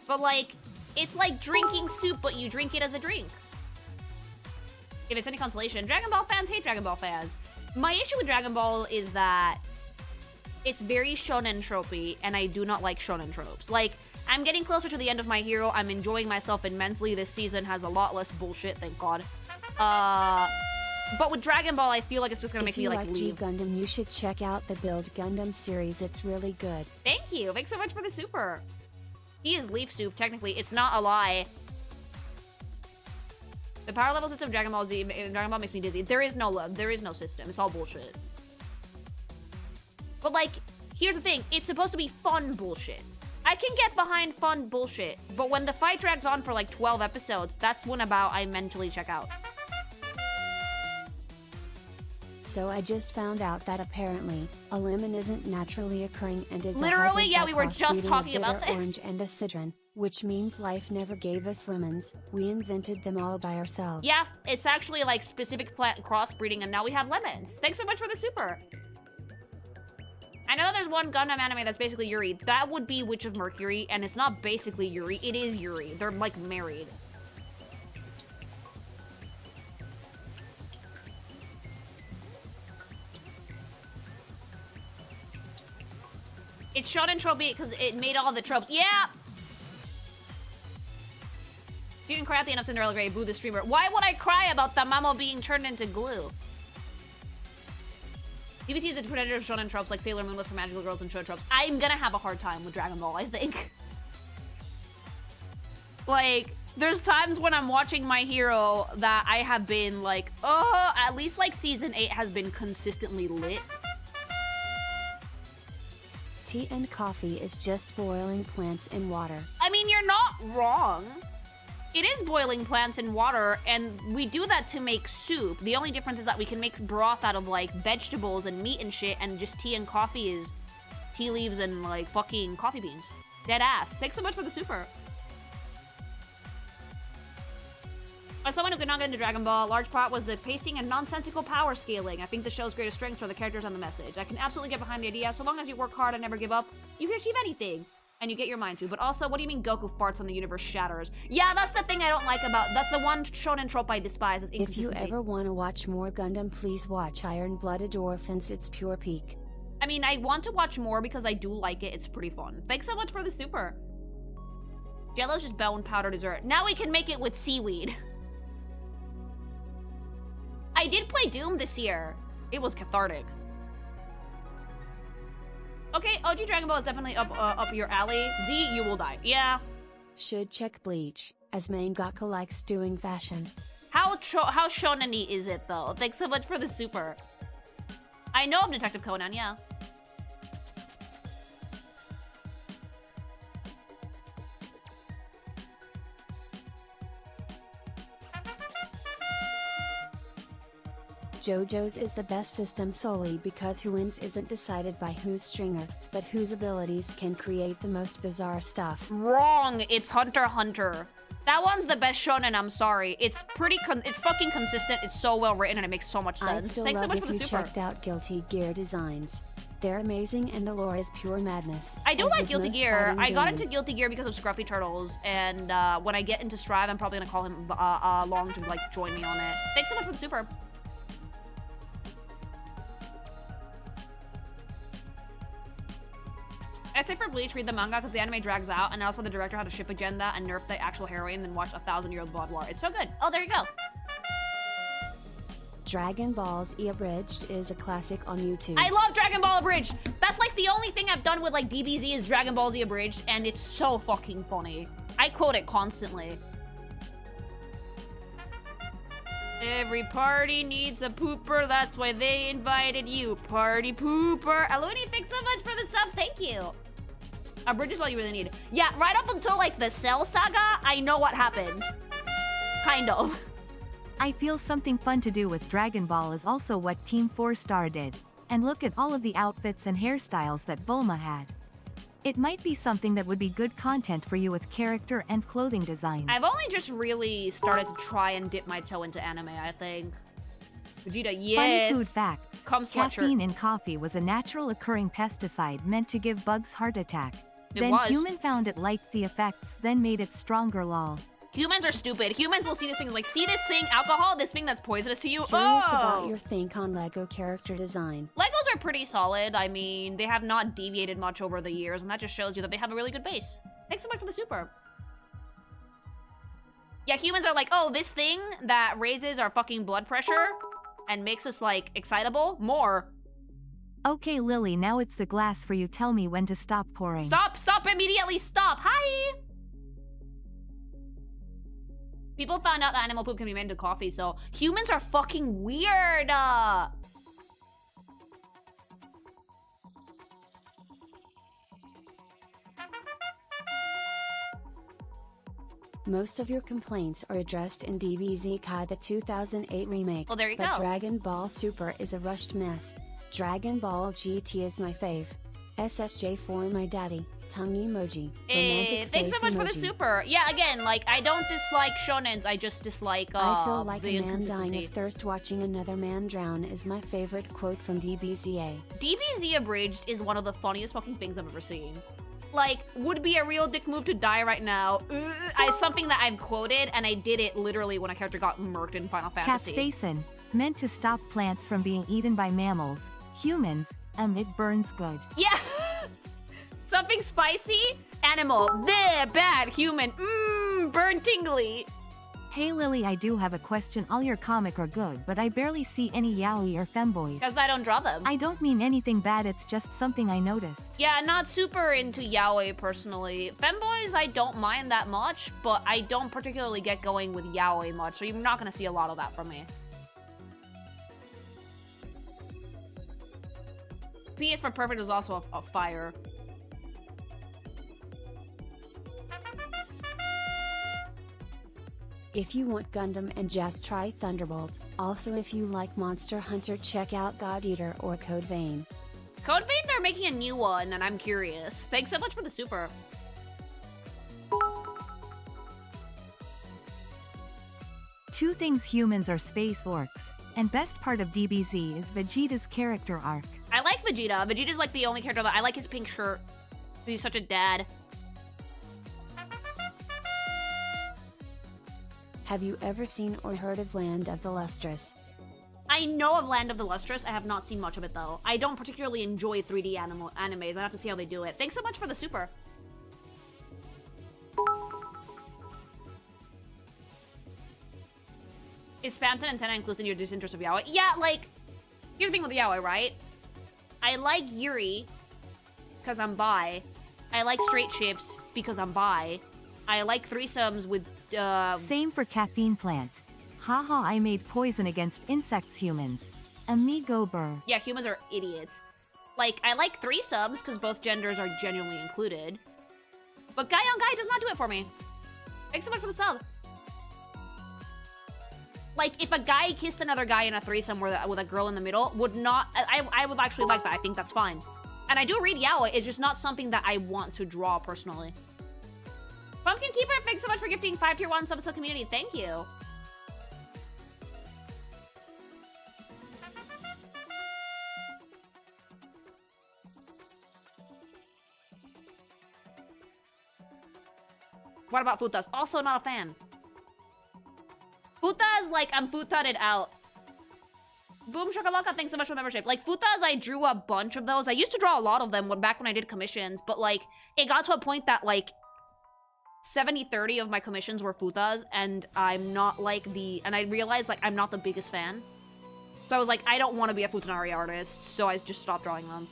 But like, it's like drinking soup, but you drink it as a drink. If it's any consolation, Dragon Ball fans hate Dragon Ball fans. My issue with Dragon Ball is that it's very shonen tropey, and I do not like shonen tropes. Like, I'm getting closer to the end of My Hero. I'm enjoying myself immensely. This season has a lot less bullshit, thank God. But with Dragon Ball, I feel like it's just gonna make me like leave. If you like G Gundam, you should check out the Build Gundam series. It's really good. Thank you. Thanks so much for the super. He is leaf soup, technically. It's not a lie. The power level system of Dragon Ball Z, Dragon Ball makes me dizzy. There is no love. There is no system. It's all bullshit. But like, here's the thing. It's supposed to be fun bullshit. I can get behind fun bullshit, but when the fight drags on for like 12 episodes, that's when about I mentally check out. So I just found out that apparently a lemon isn't naturally occurring and is literally, a yeah, we were just talking about this. Orange and a citron, which means life never gave us lemons. We invented them all by ourselves. Yeah, it's actually like specific plant crossbreeding, and now we have lemons. Thanks so much for the super. I know there's one Gundam anime that's basically Yuri. That would be Witch of Mercury, and it's not basically Yuri. It is Yuri. They're like married. It's shonen tropey because it made all the tropes. Yeah! You didn't cry at the end of Cinderella Grey, boo the streamer. Why would I cry about the Mamo being turned into glue? DBC is a predator of shonen tropes like Sailor Moon was for magical girls and show tropes. I'm gonna have a hard time with Dragon Ball, I think. Like, there's times when I'm watching My Hero that I have been like, oh, at least like season 8 has been consistently lit. Tea and coffee is just boiling plants in water. I mean, you're not wrong. It is boiling plants in water, and we do that to make soup. The only difference is that we can make broth out of, like, vegetables and meat and shit, and just tea and coffee is tea leaves and, like, fucking coffee beans. Dead ass. Thanks so much for the super. As someone who could not get into Dragon Ball, a large part was the pacing and nonsensical power scaling. I think the show's greatest strengths are the characters and the message. I can absolutely get behind the idea. So long as you work hard and never give up, you can achieve anything. And you get your mind to. But also, what do you mean Goku farts and the universe shatters? Yeah, that's the thing I don't like about... That's the one shonen trope I despise, is inconsistency. If you ever want to watch more Gundam, please watch Iron-Blooded Orphans. It's pure peak. I mean, I want to watch more because I do like it. It's pretty fun. Thanks so much for the super. Jello's just bone powder dessert. Now we can make it with seaweed. I did play Doom this year. It was cathartic. Okay, OG Dragon Ball is definitely up your alley. Z, you will die. Yeah. Should check Bleach, as mangaka likes doing fashion. How shonen-y is it, though? Thanks so much for the super. I know of Detective Conan, yeah. JoJo's is the best system solely because who wins isn't decided by who's stringer, but whose abilities can create the most bizarre stuff. Wrong! It's Hunter x Hunter. That one's the best shonen, I'm sorry. It's it's fucking consistent, it's so well written, and it makes so much sense. I'd still Thanks so love much for if the you super. checked out Guilty Gear designs. They're amazing and the lore is pure madness. I do as like with Guilty most Gear. fighting I got into games. Guilty Gear because of Scruffy Turtles, and when I get into Strive, I'm probably gonna call him along to like join me on it. Thanks so much for the super. I'd say for Bleach, read the manga because the anime drags out, and also the director had a ship agenda and nerfed the actual heroine, then watch 1,000-Year-Old Blood War. It's so good. Oh, there you go. Dragon Ball Z Abridged is a classic on YouTube. I love Dragon Ball Abridged. That's like the only thing I've done with like DBZ is Dragon Ball Z Abridged, and it's so fucking funny. I quote it constantly. Every party needs a pooper, that's why they invited you. Party pooper. Aluni, thanks so much for the sub, thank you. Abridged is all you really need. Yeah, right up until like the Cell Saga, I know what happened. Kind of. I feel something fun to do with Dragon Ball is also what Team 4 Star did. And look at all of the outfits and hairstyles that Bulma had. It might be something that would be good content for you with character and clothing designs. I've only just really started to try and dip my toe into anime, I think. Vegeta, yes. Funny food facts. Come sweatshirt. Caffeine in coffee was a natural occurring pesticide meant to give bugs heart attack. It Then was. human found it liked the effects, then made it stronger lol. Humans are stupid. Humans will see this thing like, see this thing, alcohol, this thing that's poisonous to you. Curious Oh! about your think on Lego character design. Legos are pretty solid. I mean, they have not deviated much over the years, and that just shows you that they have a really good base. Thanks so much for the super. Yeah, humans are like, oh, this thing that raises our fucking blood pressure and makes us, like, excitable? More. Okay Lily, now it's the glass for you. Tell me when to stop pouring. Stop immediately, stop. Hi! People found out that animal poop can be made into coffee, so humans are fucking weird. Most of your complaints are addressed in DBZ Kai the 2008 remake. Well, there you but go. Dragon Ball Super is a rushed mess. Dragon Ball GT is my fave. SSJ for my daddy. Tongue emoji. Romantic Thanks so face much for the emoji. super. Yeah, again, like, I don't dislike shonens, I just dislike, I feel like the a man dying inconsistency. of thirst watching another man drown is my favorite quote from DBZA. DBZ Abridged is one of the funniest fucking things I've ever seen. Like, would be a real dick move to die right now. Something that I've quoted, and I did it literally when a character got murked in Final Fantasy. Capsaicin, meant to stop plants from being eaten by mammals. Humans, it burns good. Yeah! Something spicy, animal, bleh, bad, human, burn tingly. Hey Lily, I do have a question. All your comic are good, but I barely see any yaoi or femboys. Because I don't draw them. I don't mean anything bad, it's just something I noticed. Yeah, not super into yaoi personally. Femboys, I don't mind that much, but I don't particularly get going with yaoi much, so you're not gonna see a lot of that from me. PS for Perfect is also a fire. If you want Gundam and just try Thunderbolt. Also if you like Monster Hunter check out God Eater or Code Vein. Code Vein, they're making a new one, and I'm curious. Thanks so much for the super. Two things: humans are space orcs. And best part of DBZ is Vegeta's character arc. I like Vegeta. Vegeta's like the only character that I like his pink shirt. He's such a dad. Have you ever seen or heard of Land of the Lustrous? I know of Land of the Lustrous. I have not seen much of it, though. I don't particularly enjoy 3D animes. I have to see how they do it. Thanks so much for the super. Is Phantom antenna inclusive in your disinterest of yaoi? Yeah, like, here's the thing with yaoi, right? I like Yuri because I'm bi. I like straight ships because I'm bi. I like threesomes with, Same for caffeine plant. Haha, I made poison against insects humans. Amigo burr. Yeah, humans are idiots. Like, I like threesomes because both genders are genuinely included. But guy on guy does not do it for me. Thanks so much for the sub. Like, if a guy kissed another guy in a threesome with a girl in the middle, would not... I would actually like that. I think that's fine. And I do read yaoi, it's just not something that I want to draw personally. Pumpkin Keeper, thanks so much for gifting 5 tier 1 subs to the community. Thank you. What about Futas? Also not a fan. Futas, like, I'm futaded out. Boom Shakalaka, thanks so much for membership. Like, Futas, I drew a bunch of those. I used to draw a lot of them back when I did commissions, but, like, it got to a point that, like, 70-30 of my commissions were Futas, and I'm not, like, and I realized, like, I'm not the biggest fan. So I was like, I don't want to be a Futanari artist, so I just stopped drawing them.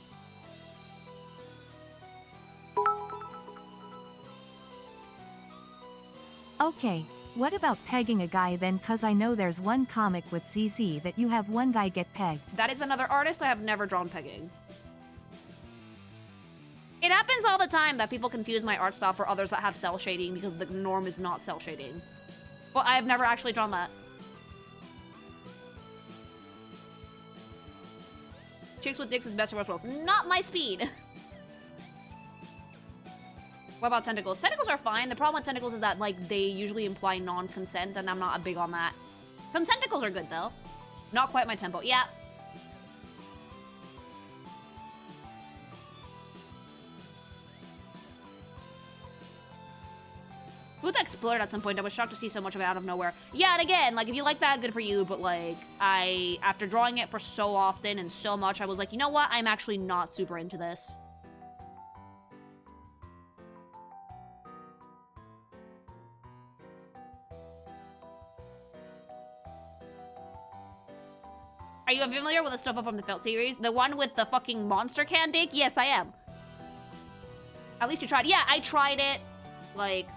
Okay, what about pegging a guy then, cause I know there's one comic with CC that you have one guy get pegged. That is another artist. I have never drawn pegging. It happens all the time that people confuse my art style for others that have cell shading because the norm is not cell shading. But I have never actually drawn that. Chicks with dicks is best for both worlds. Not my speed. What about tentacles? Tentacles are fine. The problem with tentacles is that, like, they usually imply non-consent, and I'm not big on that. Consentacles are good, though. Not quite my tempo. Yeah. Futa exploded at some point. I was shocked to see so much of it out of nowhere. Yeah, and again, like, if you like that, good for you, but, like, after drawing it for so often and so much, I was like, you know what? I'm actually not super into this. Are you familiar with the stuff from the Felt series? The one with the fucking monster can dick? Yes, I am. At least you tried. Yeah, I tried it. Like,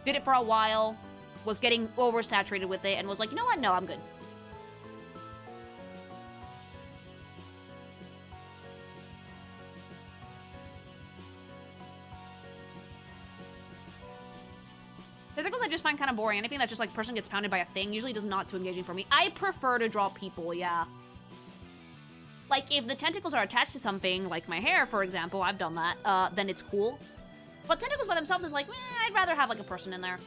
did it for a while. Was getting oversaturated with it and was like, you know what? No, I'm good. Tentacles I just find kind of boring. Anything that's just like person gets pounded by a thing usually does not too engaging for me. I prefer to draw people, yeah. Like, if the tentacles are attached to something, like my hair, for example, I've done that, then it's cool. But tentacles by themselves is like, I'd rather have like a person in there.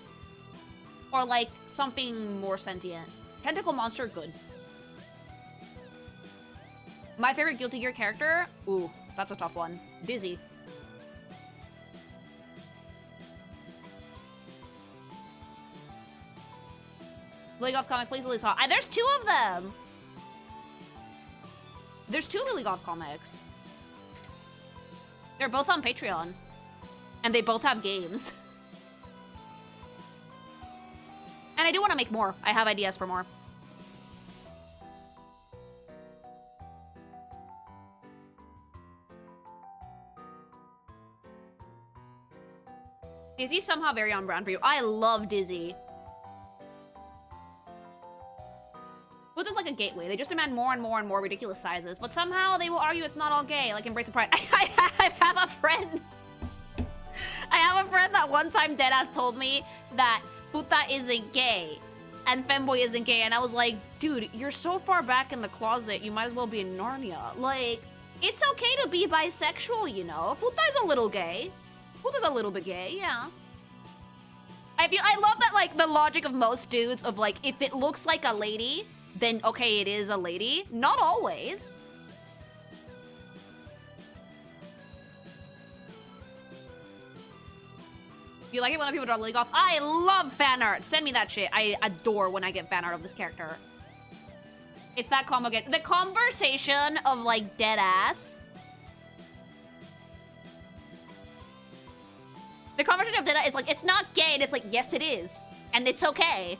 Or like something more sentient. Tentacle monster, good. My favorite Guilty Gear character? Ooh, that's a tough one. Dizzy. Lilyggoth comic, please, Lily's hot. There's 2 of them! There's 2 Lilyggoth comics. They're both on Patreon. And they both have games. And I do want to make more. I have ideas for more. Dizzy somehow very on brand for you. I love Dizzy. Futa's like a gateway. They just demand more and more and more ridiculous sizes, but somehow they will argue it's not all gay, like Embrace the Pride. I have a friend. I have a friend that one time deadass told me that Futa isn't gay and Femboy isn't gay, and I was like, dude, you're so far back in the closet, you might as well be in Narnia. Like, it's okay to be bisexual, you know? Futa's a little gay. Futa's a little bit gay, yeah. I love that, like, the logic of most dudes of, like, if it looks like a lady, then okay, it is a lady. Not always. You like it when people draw Lilyggoth? I love fan art. Send me that shit. I adore when I get fan art of this character. It's that combo again. The conversation of, like, dead ass. The conversation of dead ass is like, it's not gay, and it's like, yes, it is. And it's okay.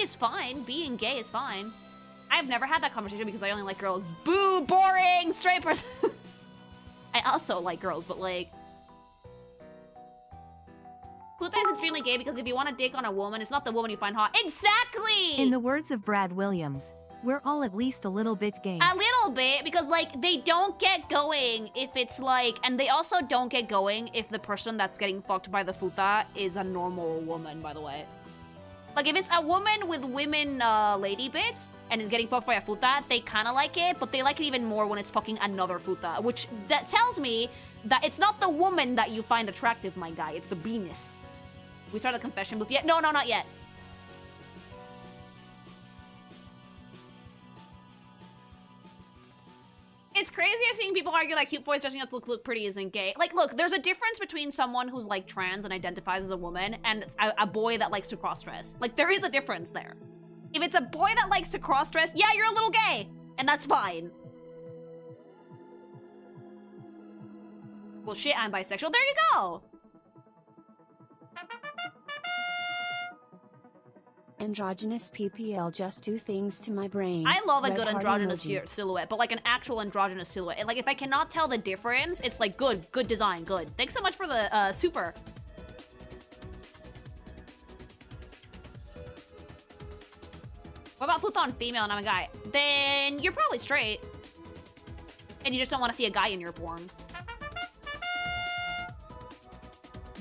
is fine. Being gay is fine. I've never had that conversation because I only like girls. Boo, boring, straight person. I also like girls, but like... Puta is extremely gay because if you want to dig on a woman, it's not the woman you find hot. Exactly! In the words of Brad Williams, we're all at least a little bit gay. A little bit, because like, they don't get going if it's like... And they also don't get going if the person that's getting fucked by the futa is a normal woman, by the way. Like, if it's a woman with women lady bits and is getting fucked by a futa, they kind of like it, but they like it even more when it's fucking another futa, which that tells me that it's not the woman that you find attractive, my guy. It's the penis. We started the confession booth yet? No, not yet. It's crazier seeing people argue that cute boys dressing up to look pretty isn't gay. Like, look, there's a difference between someone who's, like, trans and identifies as a woman and a boy that likes to cross-dress. Like, there is a difference there. If it's a boy that likes to cross-dress, yeah, you're a little gay. And that's fine. Well, shit, I'm bisexual. There you go. Androgynous PPL just do things to my brain. I love a Red good heart androgynous emoji. silhouette, but like an actual androgynous silhouette. And like if I cannot tell the difference, it's like good design, good. Thanks so much for the super. What about futon female and I'm a guy? Then you're probably straight. And you just don't want to see a guy in your porn.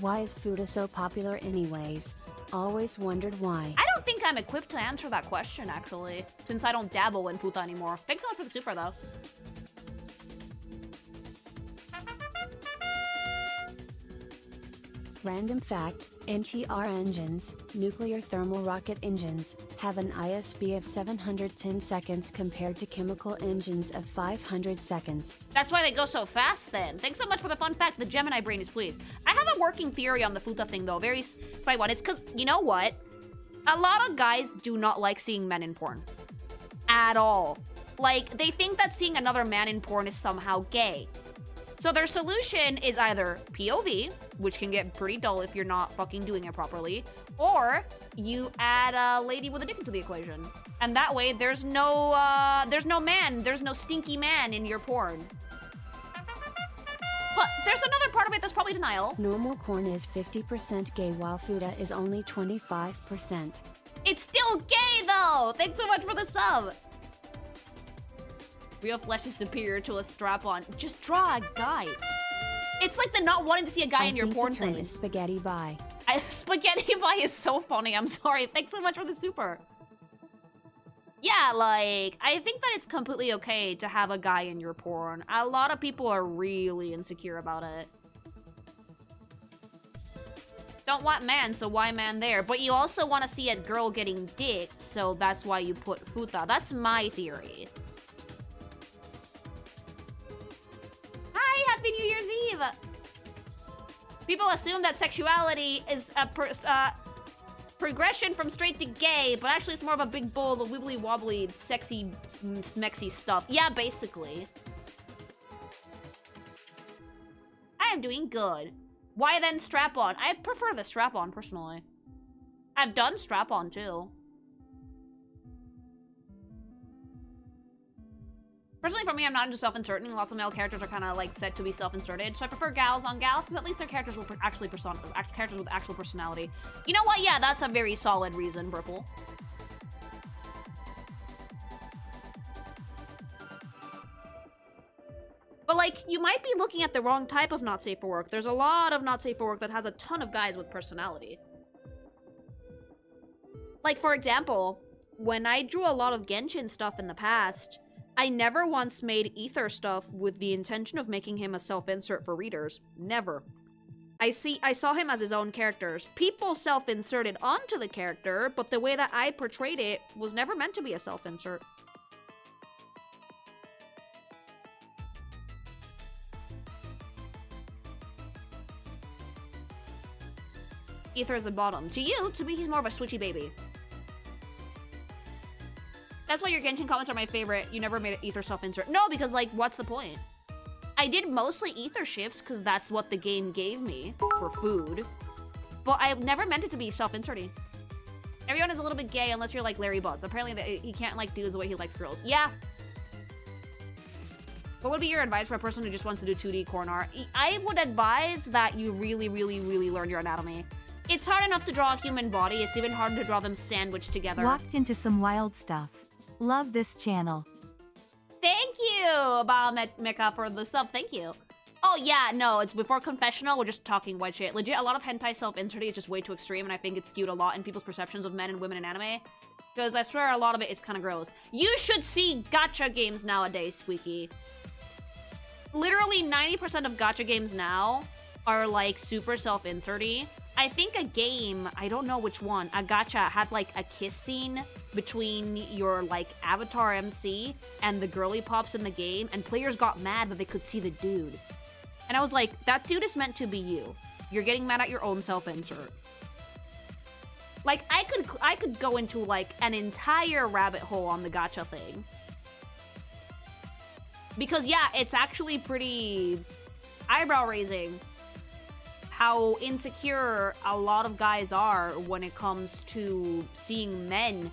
Why is Futa so popular anyways? Always wondered why. I don't think I'm equipped to answer that question, actually, since I don't dabble in futa anymore. Thanks so much for the super, though. Random fact, MTR engines, nuclear thermal rocket engines, have an ISB of 710 seconds compared to chemical engines of 500 seconds. That's why they go so fast, then. Thanks so much for the fun fact. The Gemini brain is pleased. I have a working theory on the futa thing, though. Very slight one. It's because, you know what? A lot of guys do not like seeing men in porn. At all. Like, they think that seeing another man in porn is somehow gay. So their solution is either POV, which can get pretty dull if you're not fucking doing it properly, or you add a lady with a dick into the equation. And that way, there's no stinky man in your porn. But there's another part of it that's probably denial. Normal corn is 50% gay while Futa is only 25%. It's still gay, though! Thanks so much for the sub! Real flesh is superior to a strap-on. Just draw a guy. It's like the not wanting to see a guy in your porn thing. Is spaghetti bye. Spaghetti bye is so funny. I'm sorry. Thanks so much for the super. Yeah, like, I think that it's completely okay to have a guy in your porn. A lot of people are really insecure about it. Don't want man, so why man there? But you also want to see a girl getting dicked, so that's why you put futa. That's my theory. Hi, Happy New Year's Eve! People assume that sexuality is a progression from straight to gay, but actually it's more of a big bowl of wibbly wobbly, sexy, smexy stuff. Yeah, basically. I am doing good. Why then strap-on? I prefer the strap-on, personally. I've done strap-on, too. Personally, for me, I'm not into self-inserting. Lots of male characters are kind of, like, said to be self-inserted. So I prefer gals on gals, because at least their characters will actually characters with actual personality. You know what? Yeah, that's a very solid reason, Purple. But, like, you might be looking at the wrong type of not safe for work. There's a lot of not safe for work that has a ton of guys with personality. Like, for example, when I drew a lot of Genshin stuff in the past, I never once made Ether stuff with the intention of making him a self-insert for readers. Never. I saw him as his own characters. People self-inserted onto the character, but the way that I portrayed it was never meant to be a self-insert. Ether is a bottom. To you, to me, he's more of a switchy baby. That's why your Genshin comments are my favorite. You never made an Ether self-insert. No, because, like, what's the point? I did mostly Ether shifts, because that's what the game gave me for food. But I've never meant it to be self-inserting. Everyone is a little bit gay unless you're like Larry Butts. Apparently he can't like dudes the way he likes girls. Yeah. What would be your advice for a person who just wants to do 2D corn art? I would advise that you really, really, really learn your anatomy. It's hard enough to draw a human body. It's even harder to draw them sandwiched together. Walked into some wild stuff. Love this channel. Thank you, Baomeka, for the sub. Thank you. Oh, yeah, no, it's before confessional. We're just talking white shit. Legit, a lot of hentai self-inserting is just way too extreme, and I think it's skewed a lot in people's perceptions of men and women in anime. Because I swear a lot of it is kind of gross. You should see gacha games nowadays, Squeaky. Literally 90% of gacha games now are, like, super self-inserting. I think a game, I don't know which one, a gacha had, like, a kiss scene between your, like, avatar MC and the girly pops in the game, and players got mad that they could see the dude. And I was like, that dude is meant to be you. You're getting mad at your own self-insert. Like, I could go into, like, an entire rabbit hole on the gacha thing. Because, yeah, it's actually pretty eyebrow-raising how insecure a lot of guys are when it comes to seeing men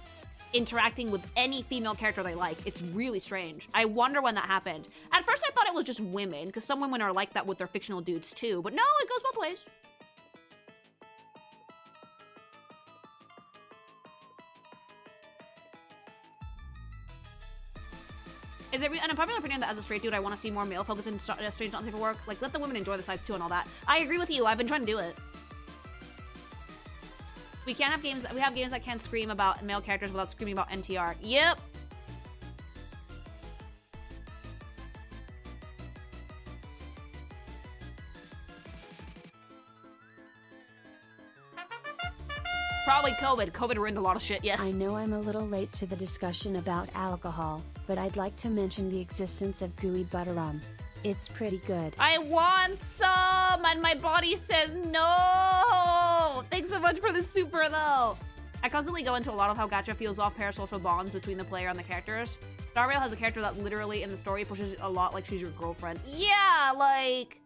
interacting with any female character they like. It's really strange. I wonder when that happened. At first I thought it was just women, because some women are like that with their fictional dudes too, but no, it goes both ways. Is it an unpopular opinion that as a straight dude I want to see more male focus in strange not safe work? Like, let the women enjoy the sides too and all that. I agree with you. I've been trying to do it. We can't have games. We have games that can't scream about male characters without screaming about NTR. Yep. Probably COVID. COVID ruined a lot of shit, yes. I know I'm a little late to the discussion about alcohol, but I'd like to mention the existence of gooey butter rum. It's pretty good. I want some, and my body says no! Thanks so much for the super, though. I constantly go into a lot of how gacha feels off parasocial bonds between the player and the characters. Star Rail has a character that literally in the story pushes a lot like she's your girlfriend. Yeah, like...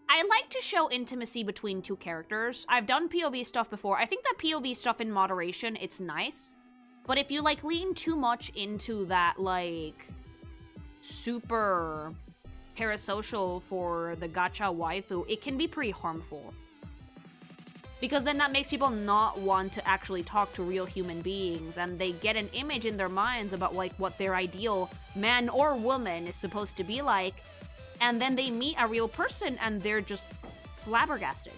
I like to show intimacy between two characters. I've done POV stuff before. I think that POV stuff in moderation, it's nice. But if you, like, lean too much into that, like, super parasocial for the gacha waifu, it can be pretty harmful. Because then that makes people not want to actually talk to real human beings, and they get an image in their minds about, like, what their ideal man or woman is supposed to be like, and then they meet a real person and they're just flabbergasted.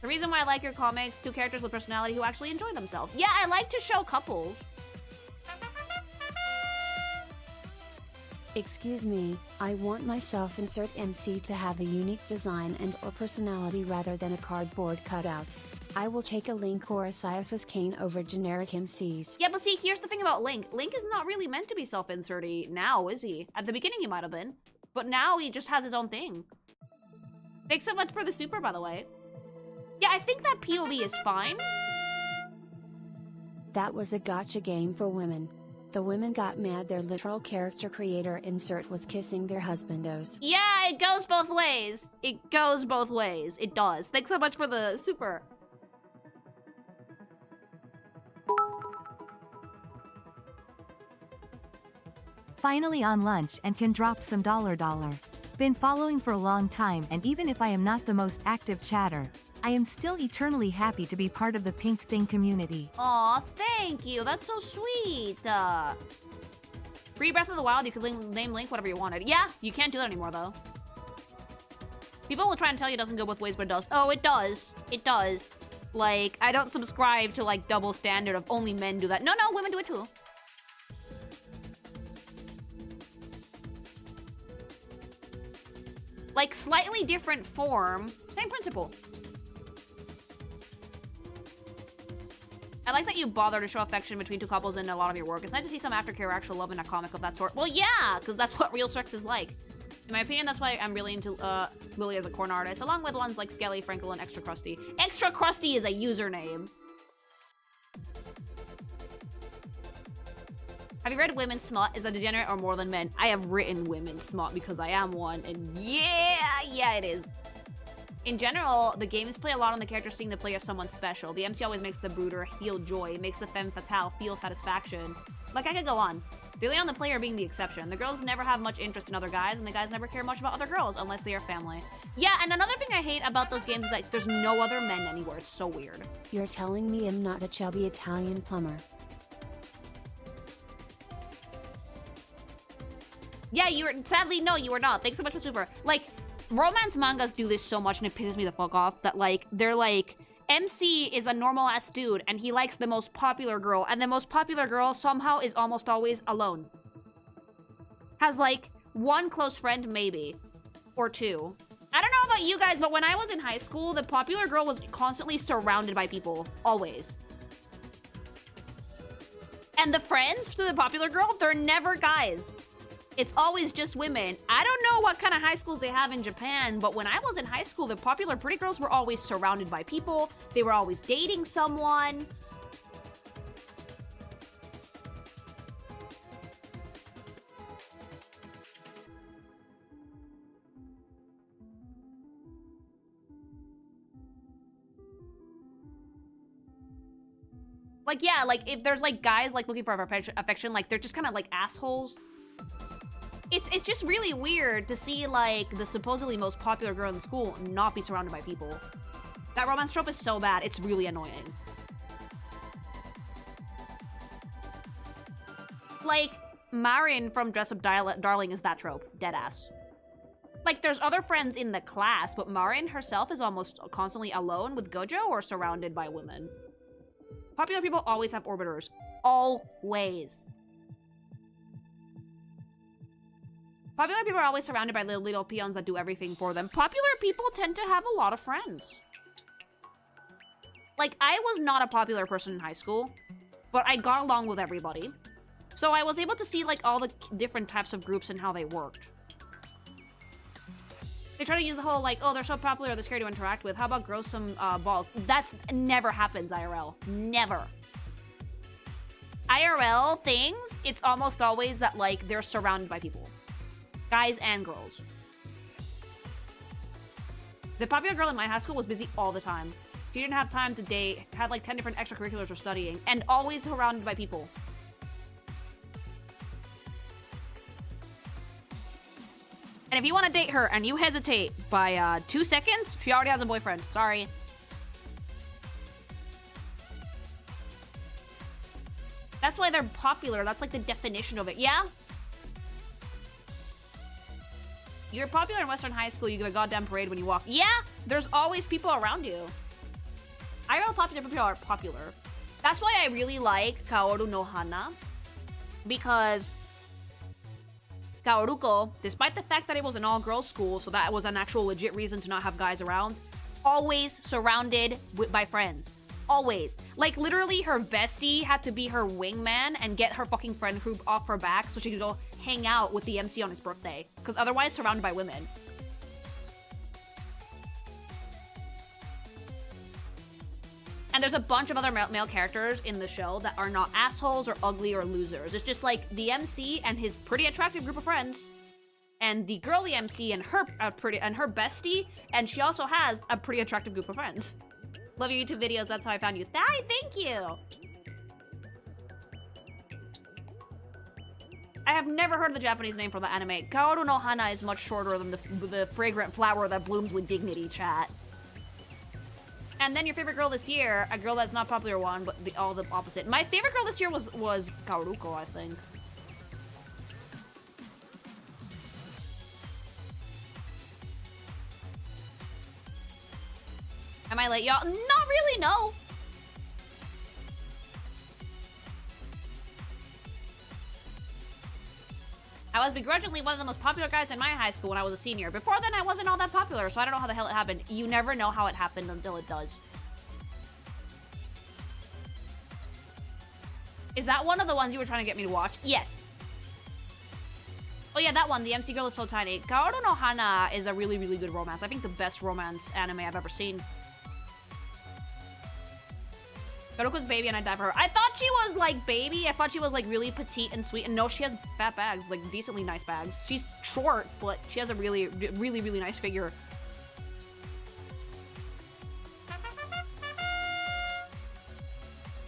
The reason why I like your comics, two characters with personality who actually enjoy themselves. Yeah, I like to show couples. Excuse me, I want my self-insert MC to have a unique design and or personality rather than a cardboard cutout. I will take a Link or a Caiaphas Cain over generic MCs. Yeah, but see, here's the thing about Link. Link is not really meant to be self-inserty now, is he? At the beginning he might have been. But now he just has his own thing. Thanks so much for the super, by the way. Yeah, I think that POV is fine. That was a gacha game for women. The women got mad their literal character creator insert was kissing their husbandos. Yeah, it goes both ways. It goes both ways. It does. Thanks so much for the super. Finally on lunch and can drop some $. Been following for a long time, and even if I am not the most active chatter, I am still eternally happy to be part of the Pink Thing community. Aw, thank you. That's so sweet. Free Breath of the Wild, you could name Link whatever you wanted. Yeah, you can't do that anymore, though. People will try and tell you it doesn't go both ways, but it does. Oh, it does. It does. Like, I don't subscribe to, like, double standard of only men do that. No, no, women do it too. Like, slightly different form, same principle. I like that you bother to show affection between two couples in a lot of your work. It's nice to see some aftercare or actual love in a comic of that sort. Well, yeah, because that's what real sex is like. In my opinion, that's why I'm really into Lily as a corn artist, along with ones like Skelly, Frankel, and Extra Krusty. Extra Krusty is a username. Have you read Women Smut? Is that degenerate or more than men? I have written Women Smut because I am one, and yeah, it is. In general, the games play a lot on the character seeing the player as someone special. The MC always makes the brooder feel joy, makes the femme fatale feel satisfaction. Like, I could go on. They lay on the player being the exception. The girls never have much interest in other guys, and the guys never care much about other girls unless they are family. Yeah, and another thing I hate about those games is that there's no other men anywhere. It's so weird. You're telling me I'm not a chubby Italian plumber. Yeah, sadly, no, you are not. Thanks so much for super. Like, romance mangas do this so much, and it pisses me the fuck off that, like, they're like, MC is a normal-ass dude, and he likes the most popular girl, and the most popular girl somehow is almost always alone. Has, like, one close friend, maybe. Or two. I don't know about you guys, but when I was in high school, the popular girl was constantly surrounded by people. Always. And the friends to the popular girl, they're never guys. It's always just women. I don't know what kind of high schools they have in Japan, but when I was in high school, the popular pretty girls were always surrounded by people. They were always dating someone. Like, yeah, like, if there's, like, guys, like, looking for affection, like, they're just kind of, like, assholes. It's just really weird to see, like, the supposedly most popular girl in the school not be surrounded by people. That romance trope is so bad, it's really annoying. Like, Marin from Dress Up Darling is that trope. Deadass. Like, there's other friends in the class, but Marin herself is almost constantly alone with Gojo or surrounded by women. Popular people always have orbiters. Always. Popular people are always surrounded by little peons that do everything for them. Popular people tend to have a lot of friends. Like, I was not a popular person in high school, but I got along with everybody. So I was able to see, like, all the different types of groups and how they worked. They try to use the whole, like, oh, they're so popular, they're scary to interact with. How about grow some balls? That's never happens, IRL. Never. IRL things, it's almost always that, like, they're surrounded by people. Guys and girls. The popular girl in my high school was busy all the time. She didn't have time to date, had like 10 different extracurriculars for studying, and always surrounded by people. And if you want to date her and you hesitate by 2 seconds, she already has a boyfriend. Sorry. That's why they're popular. That's like the definition of it. Yeah? You're popular in Western high school, you get a goddamn parade when you walk. Yeah, there's always people around you. IRL popular people are popular. That's why I really like Kaoru no Hana. Because Kaoruko, despite the fact that it was an all-girls school, so that was an actual legit reason to not have guys around, always surrounded by friends. Always. Like, literally, her bestie had to be her wingman and get her fucking friend group off her back so she could go hang out with the MC on his birthday. Because otherwise, surrounded by women. And there's a bunch of other male characters in the show that are not assholes or ugly or losers. It's just like the MC and his pretty attractive group of friends, and the girly MC and her bestie, and she also has a pretty attractive group of friends. Love your YouTube videos. That's how I found you. Thank you. I have never heard the Japanese name for the anime. Kaoru no Hana is much shorter than the fragrant flower that blooms with dignity, chat. And then your favorite girl this year, a girl that's not popular one, but all the opposite. My favorite girl this year was Kaoruko, I think. Am I late, y'all? Not really, no. I was begrudgingly one of the most popular guys in my high school when I was a senior. Before then, I wasn't all that popular, so I don't know how the hell it happened. You never know how it happened until it does. Is that one of the ones you were trying to get me to watch? Yes. Oh yeah, that one. The MC girl is so tiny. Kaoru no Hana is a really, really good romance. I think the best romance anime I've ever seen. Karuko's baby and I die for her. I thought she was like baby. I thought she was like really petite and sweet. And no, she has fat bags, like decently nice bags. She's short, but she has a really, really, really nice figure.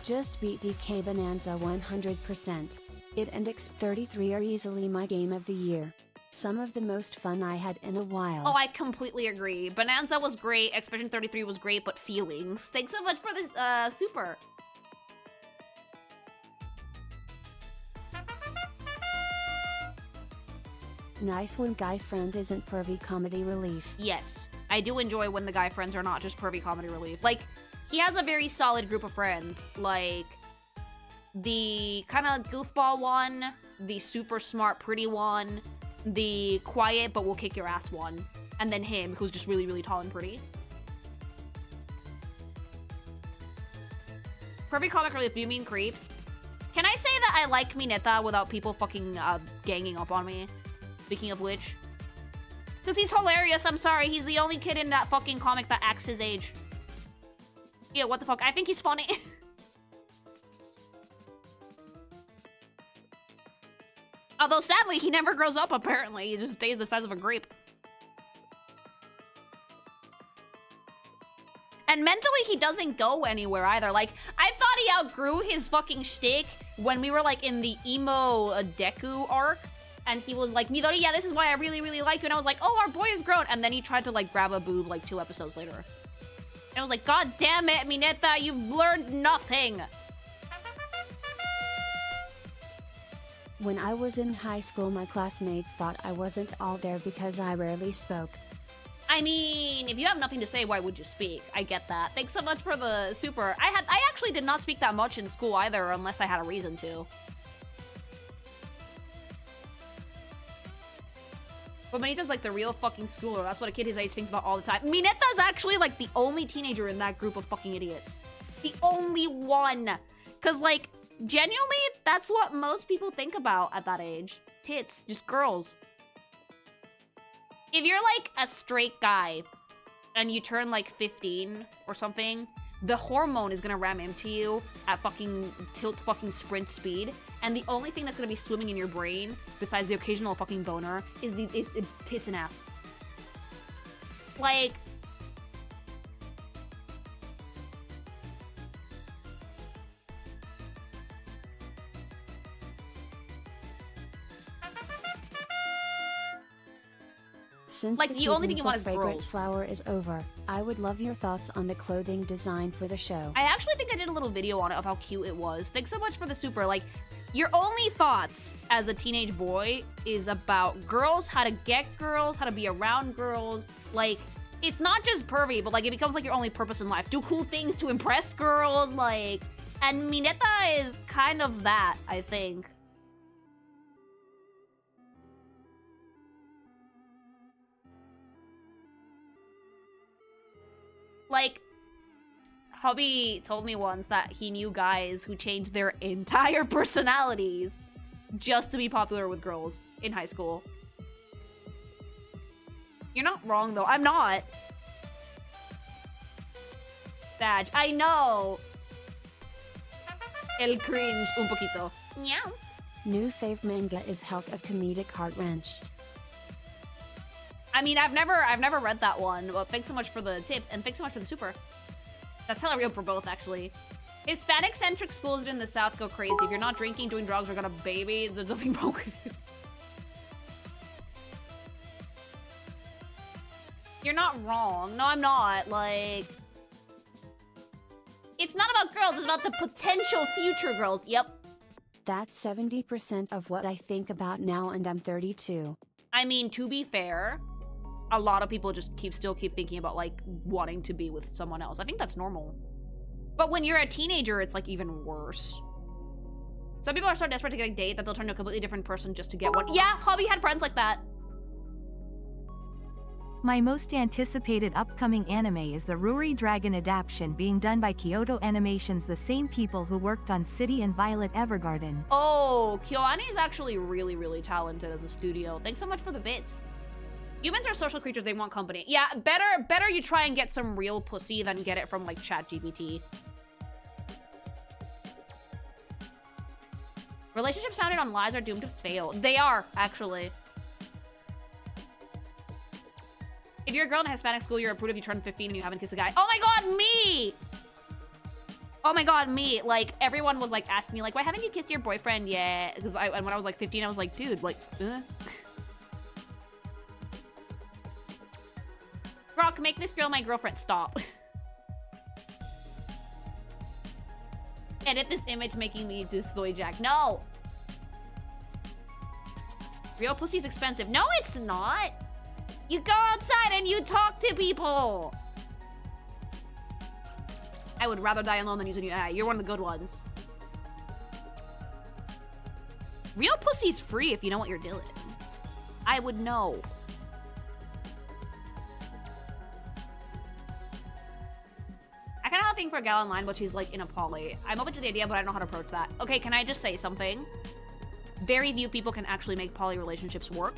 Just beat DK Bonanza 100%. It and X33 are easily my game of the year. Some of the most fun I had in a while. Oh, I completely agree. Bonanza was great, Expedition 33 was great, but feelings. Thanks so much for this, super. Nice when guy friend isn't pervy comedy relief. Yes, I do enjoy when the guy friends are not just pervy comedy relief. Like, he has a very solid group of friends. Like, the kind of goofball one, the super smart pretty one, the quiet but will kick your ass one, and then him, who's just really, really tall and pretty. Pervy comic relief, do you mean creeps? Can I say that I like Mineta without people fucking ganging up on me? Speaking of which. Because he's hilarious, I'm sorry. He's the only kid in that fucking comic that acts his age. Yeah, what the fuck? I think he's funny. Although, sadly, he never grows up, apparently. He just stays the size of a grape. And mentally, he doesn't go anywhere either. Like, I thought he outgrew his fucking shtick when we were, like, in the emo Deku arc. And he was like, Midori, yeah, this is why I really, really like you. And I was like, oh, our boy is grown. And then he tried to, like, grab a boob, like, 2 episodes later. And I was like, God damn it, Mineta, you've learned nothing. When I was in high school, my classmates thought I wasn't all there because I rarely spoke. I mean, if you have nothing to say, why would you speak? I get that. Thanks so much for the super. I actually did not speak that much in school either, unless I had a reason to. But Mineta's like the real fucking schooler. That's what a kid his age thinks about all the time. Mineta's actually like the only teenager in that group of fucking idiots. The only one. Cause like, genuinely, that's what most people think about at that age. Tits, just girls. If you're like a straight guy and you turn like 15 or something, the hormone is gonna ram into you at fucking tilt fucking sprint speed. And the only thing that's gonna be swimming in your brain, besides the occasional fucking boner, is tits and ass. Like, Since like the only thing you want is Fragrant girls. Flower is over, I would love your thoughts on the clothing design for the show. I actually think I did a little video on it of how cute it was. Thanks so much for the super. Like, your only thoughts as a teenage boy is about girls, how to get girls, how to be around girls. Like, it's not just pervy, but like it becomes like your only purpose in life. Do cool things to impress girls, like, and Mineta is kind of that, I think. Like, Hubby told me once that he knew guys who changed their entire personalities just to be popular with girls in high school. You're not wrong, though. I'm not. Badge. I know. El cringe un poquito. Meow. New fave manga is Hulk, a comedic heart-wrenched. I mean, I've never read that one, but thanks so much for the tip, and thanks so much for the super. That's hella real for both, actually. Hispanic-centric schools in the South go crazy. If you're not drinking, doing drugs, or got a baby, there's nothing wrong with you. You're not wrong. No, I'm not. Like, it's not about girls, it's about the potential future girls. Yep. That's 70% of what I think about now, and I'm 32. I mean, to be fair, a lot of people just still keep thinking about, like, wanting to be with someone else. I think that's normal. But when you're a teenager, it's, like, even worse. Some people are so desperate to get a date that they'll turn to a completely different person just to get one. Yeah, Hobby had friends like that. My most anticipated upcoming anime is the Ruri Dragon adaptation being done by Kyoto Animations, the same people who worked on City and Violet Evergarden. Oh, KyoAni is actually really, really talented as a studio. Thanks so much for the bits. Humans are social creatures, they want company. Yeah, better you try and get some real pussy than get it from, like, ChatGPT. Relationships founded on lies are doomed to fail. They are, actually. If you're a girl in a Hispanic school, you're a prude if you turn 15 and you haven't kissed a guy. Oh my god, me! Oh my god, me. Like, everyone was like asking me, like, why haven't you kissed your boyfriend yet? Because when I was like 15, I was like, dude, like, Brock, make this girl my girlfriend. Stop. Edit this image making me destroy Jack. No! Real pussy's expensive. No, it's not! You go outside and you talk to people! I would rather die alone than use a new AI. You're one of the good ones. Real pussy's free if you know what you're doing. I would know. I kind of have a thing for a gal online, but she's like in a poly. I'm open to the idea, but I don't know how to approach that. Okay, can I just say something? Very few people can actually make poly relationships work.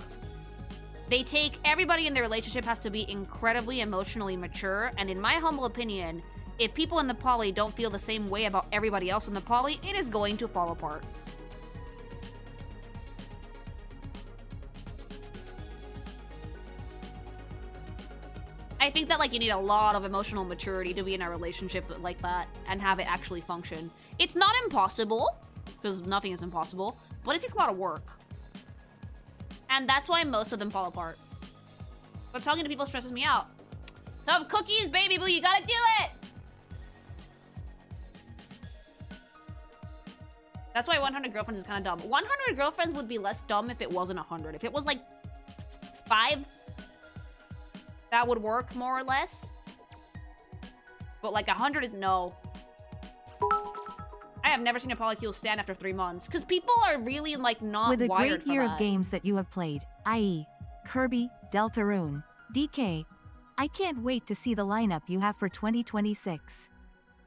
Everybody in their relationship has to be incredibly emotionally mature, and in my humble opinion, if people in the poly don't feel the same way about everybody else in the poly, it is going to fall apart. I think that, like, you need a lot of emotional maturity to be in a relationship like that and have it actually function. It's not impossible, because nothing is impossible, but it takes a lot of work. And that's why most of them fall apart. But talking to people stresses me out. Some cookies, baby boo, you gotta do it! That's why 100 girlfriends is kind of dumb. 100 girlfriends would be less dumb if it wasn't 100. If it was like 5, that would work more or less. But like 100 is no. I have never seen a polycule stand after 3 months because people are really like not wired for that. With a great year of games that you have played, i.e. Kirby, Deltarune, DK, I can't wait to see the lineup you have for 2026.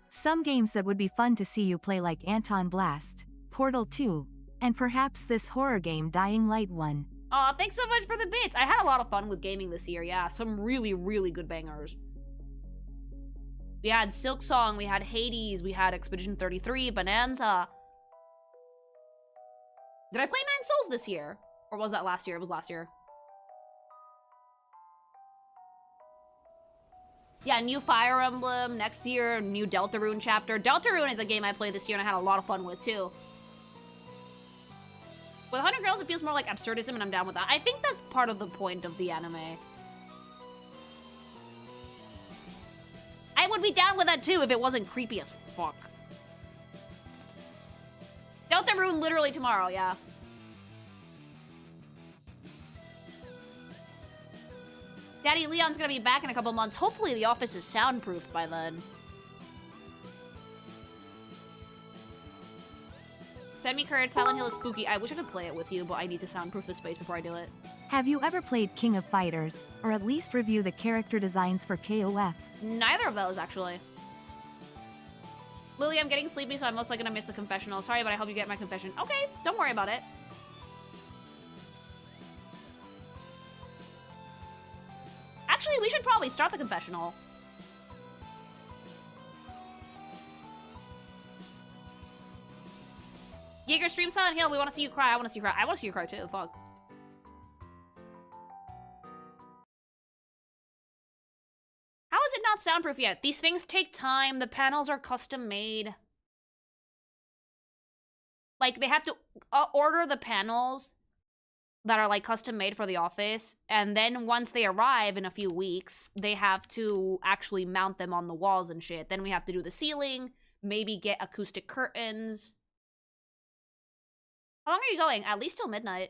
Some games that would be fun to see you play like Anton Blast, Portal 2, and perhaps this horror game Dying Light 1. Aw, thanks so much for the bits. I had a lot of fun with gaming this year, yeah. Some really, really good bangers. We had Silk Song, we had Hades, we had Expedition 33, Bonanza. Did I play Nine Souls this year? Or was that last year? It was last year. Yeah, new Fire Emblem next year, new Deltarune chapter. Deltarune is a game I played this year and I had a lot of fun with, too. With 100 Girls, it feels more like absurdism, and I'm down with that. I think that's part of the point of the anime. I would be down with that, too, if it wasn't creepy as fuck. Deltarune literally tomorrow, yeah. Daddy Leon's gonna be back in a couple months. Hopefully the office is soundproofed by then. Send me Courage, Silent Hill is spooky. I wish I could play it with you, but I need to soundproof the space before I do it. Have you ever played King of Fighters, or at least review the character designs for KOF? Neither of those, actually. Lily, I'm getting sleepy, so I'm most likely gonna miss a confessional. Sorry, but I hope you get my confession. Okay, don't worry about it. Actually, we should probably start the confessional. Jaeger, stream Silent Hill. We want to see you cry. I want to see you cry. I want to see you cry too. Fuck. How is it not soundproof yet? These things take time. The panels are custom made. Like, they have to order the panels that are, like, custom made for the office. And then once they arrive in a few weeks, they have to actually mount them on the walls and shit. Then we have to do the ceiling. Maybe get acoustic curtains. How long are you going? At least till midnight.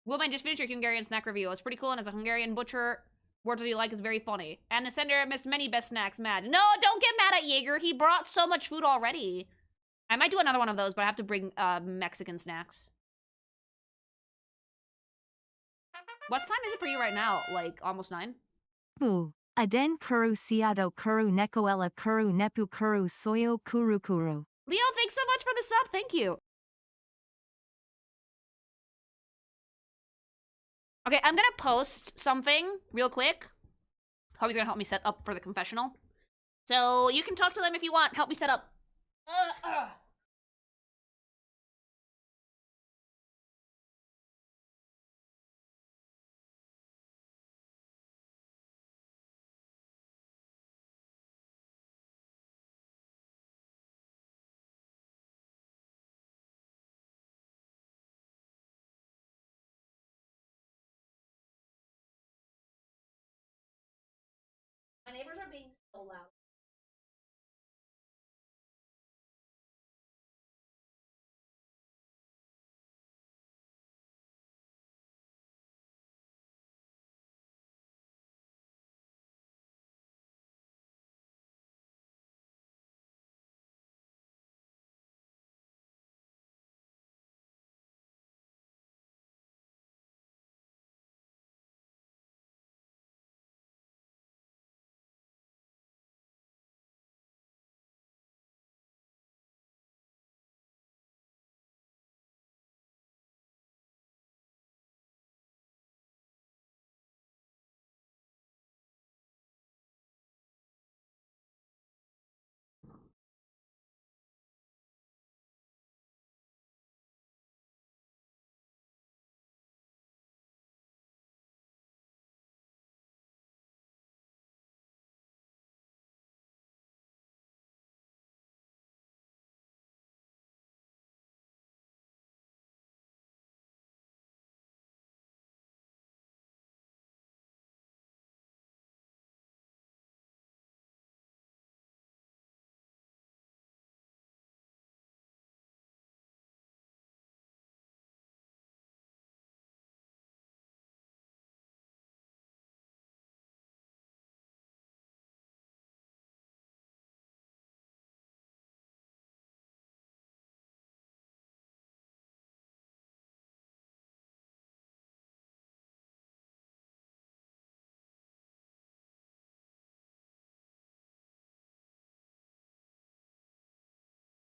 Woman, just finished your Hungarian snack review. It was pretty cool, and as a Hungarian butcher, words that you like is very funny. And the sender missed many best snacks. Mad. No, don't get mad at Jaeger. He brought so much food already. I might do another one of those, but I have to bring Mexican snacks. What time is it for you right now? Like, almost 9? Boo. Aden kuru siado kuru nekoela kuru nepu kuru soyo kuru kuru. Leo, thanks so much for the sub. Thank you. Okay, I'm gonna post something real quick. Hobby's gonna help me set up for the confessional. So you can talk to them if you want. Help me set up. neighbors are being so loud.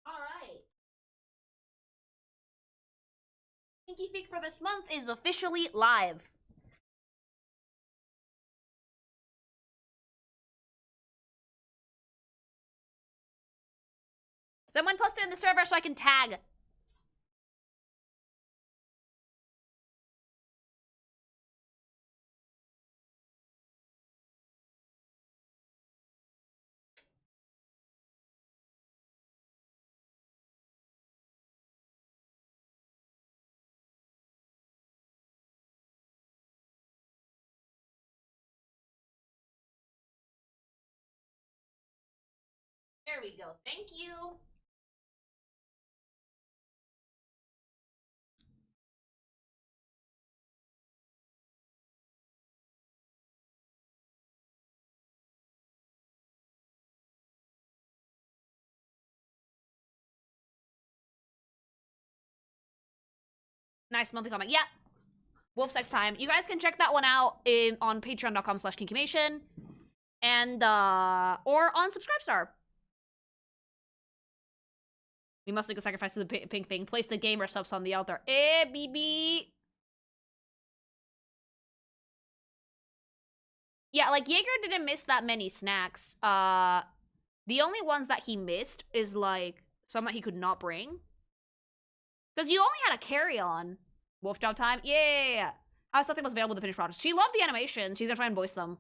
Alright. Stinky Feek for this month is officially live. Someone posted in the server so I can tag. There we go. Thank you. Nice monthly comment. Yeah. Wolf's Next Time. You guys can check that one out on patreon.com/kinkymation and or on Subscribestar. We must make a sacrifice to the pink thing. Place the gamer subs on the altar. Eh, BB. Yeah, like Jaeger didn't miss that many snacks. The only ones that he missed is like some that he could not bring. Because you only had a carry-on. Wolf Job Time? Yeah. Something was available to finish projects. She loved the animation. She's gonna try and voice them.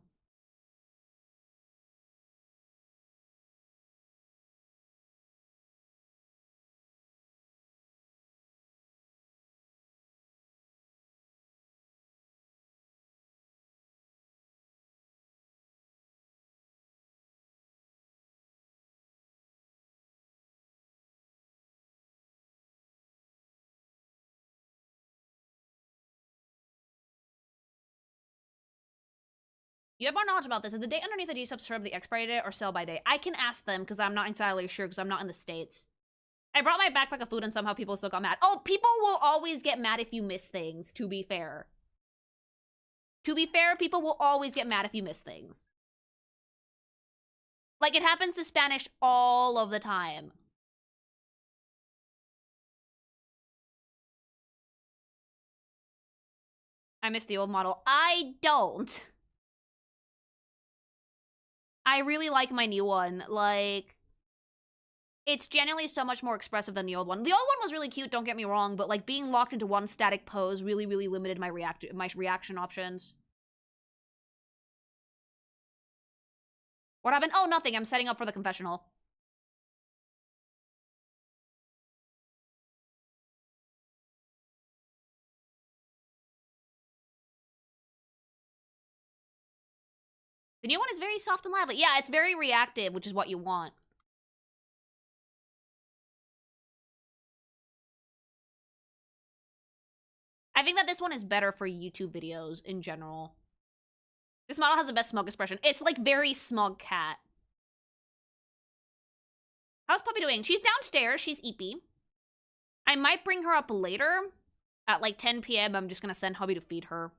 You have more knowledge about this. Is the date underneath the gsupps serve the expiry date or sell by date? I can ask them because I'm not entirely sure because I'm not in the States. I brought my backpack of food and somehow people still got mad. Oh, people will always get mad if you miss things, to be fair. To be fair, people will always get mad if you miss things. Like, it happens to Spanish all of the time. I miss the old model. I don't. I really like my new one. Like, it's genuinely so much more expressive than the old one. The old one was really cute, don't get me wrong, but like being locked into one static pose really, really limited my reaction options. What happened? Oh, nothing. I'm setting up for the confessional. The new one is very soft and lively. Yeah, it's very reactive, which is what you want. I think that this one is better for YouTube videos in general. This model has the best smug expression. It's like very smug cat. How's Puppy doing? She's downstairs. She's eepy. I might bring her up later. At like 10 p.m. I'm just gonna send Hubby to feed her.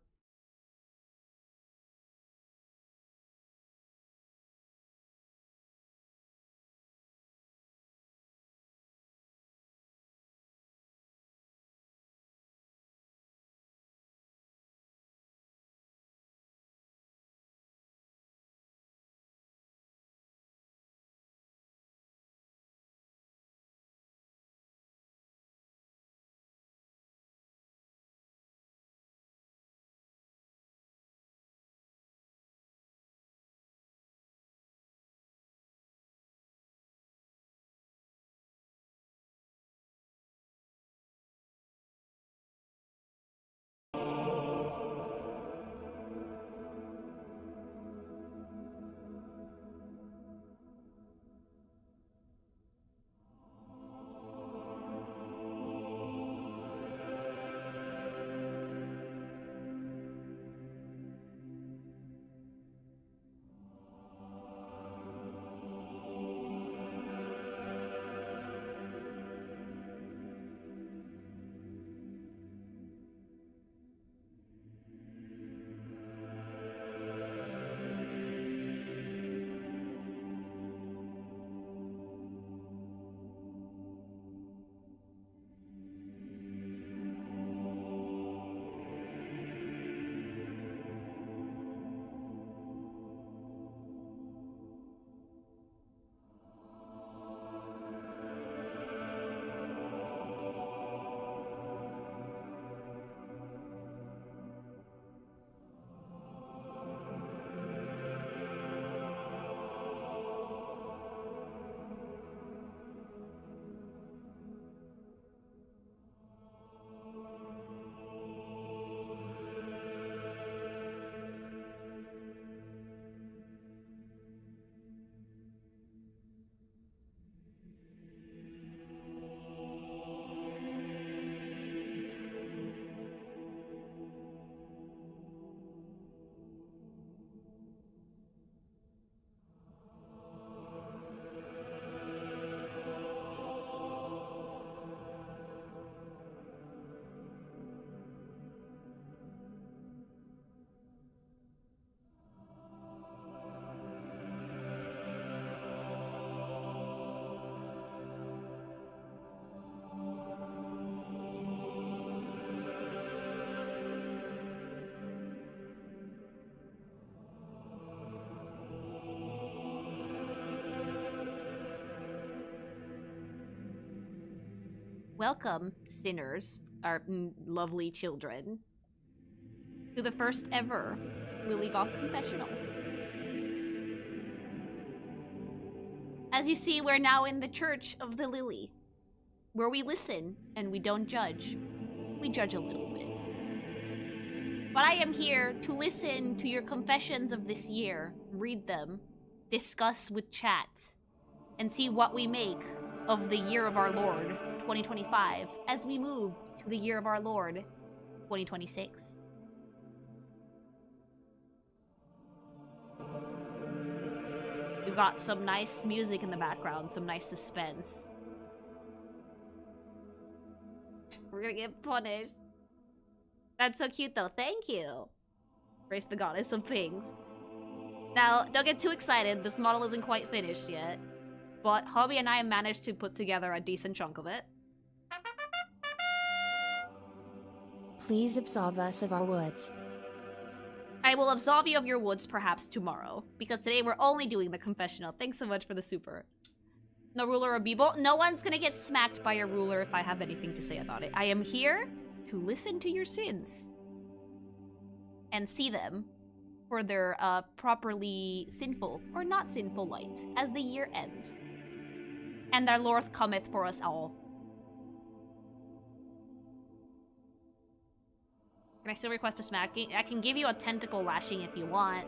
Welcome, sinners, our lovely children, to the first ever Lilyggoth confessional. As you see, we're now in the Church of the Lily, where we listen and we don't judge. We judge a little bit. But I am here to listen to your confessions of this year, read them, discuss with chat, and see what we make of the year of our Lord, 2025, as we move to the year of our Lord, 2026. We've got some nice music in the background, some nice suspense. We're gonna get punished. That's so cute though, thank you! Praise the goddess of things. Now, don't get too excited, this model isn't quite finished yet. But Hobby and I managed to put together a decent chunk of it. Please absolve us of our woods. I will absolve you of your woods perhaps tomorrow, because today we're only doing the confessional. Thanks so much for the super. No ruler or Beeble. No one's gonna get smacked by a ruler if I have anything to say about it. I am here to listen to your sins. And see them for their properly sinful or not sinful light as the year ends. And our Lord cometh for us all. Can I still request a smacking? I can give you a tentacle lashing if you want.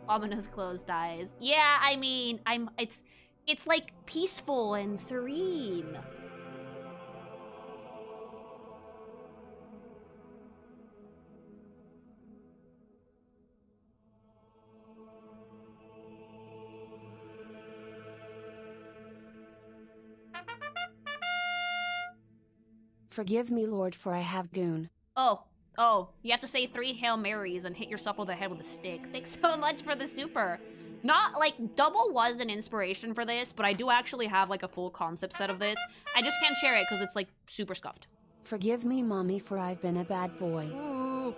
Ominous closed eyes. Yeah, I mean, it's like peaceful and serene. Forgive me, Lord, for I have goon. Oh, you have to say 3 Hail Marys and hit yourself with the head with a stick. Thanks so much for the super. Not, like, Double was an inspiration for this, but I do actually have, like, a full concept set of this. I just can't share it because it's, like, super scuffed. Forgive me, Mommy, for I've been a bad boy. Ooh.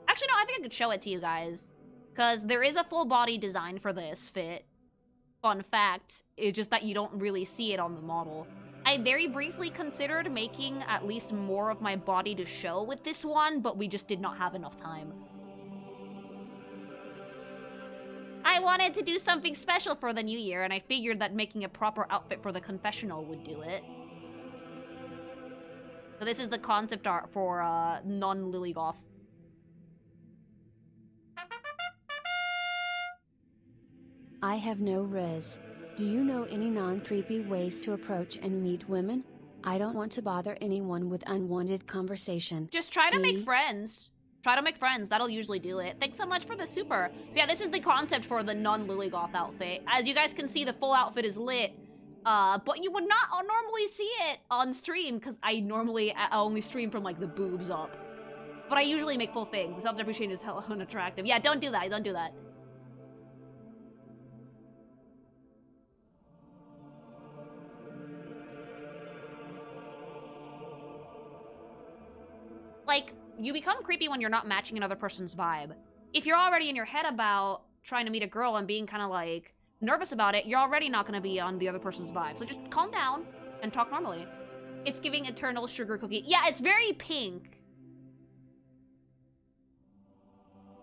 Actually, no, I think I could show it to you guys. Because there is a full body design for this fit. Fun fact, it's just that you don't really see it on the model. I very briefly considered making at least more of my body to show with this one, but we just did not have enough time. I wanted to do something special for the new year, and I figured that making a proper outfit for the confessional would do it. So this is the concept art for non-Lilyggoth. I have no riz. Do you know any non-creepy ways to approach and meet women? I don't want to bother anyone with unwanted conversation. Just try to make friends. Try to make friends. That'll usually do it. Thanks so much for the super. So yeah, this is the concept for the non-Lilyggoth outfit. As you guys can see, the full outfit is lit. But you would not normally see it on stream, because I only stream from, like, the boobs up. But I usually make full things. The self-depreciation is hella unattractive. Yeah, don't do that. Don't do that. Like, you become creepy when you're not matching another person's vibe. If you're already in your head about trying to meet a girl and being kind of, like, nervous about it, you're already not going to be on the other person's vibe. So just calm down and talk normally. It's giving eternal sugar cookie. Yeah, it's very pink.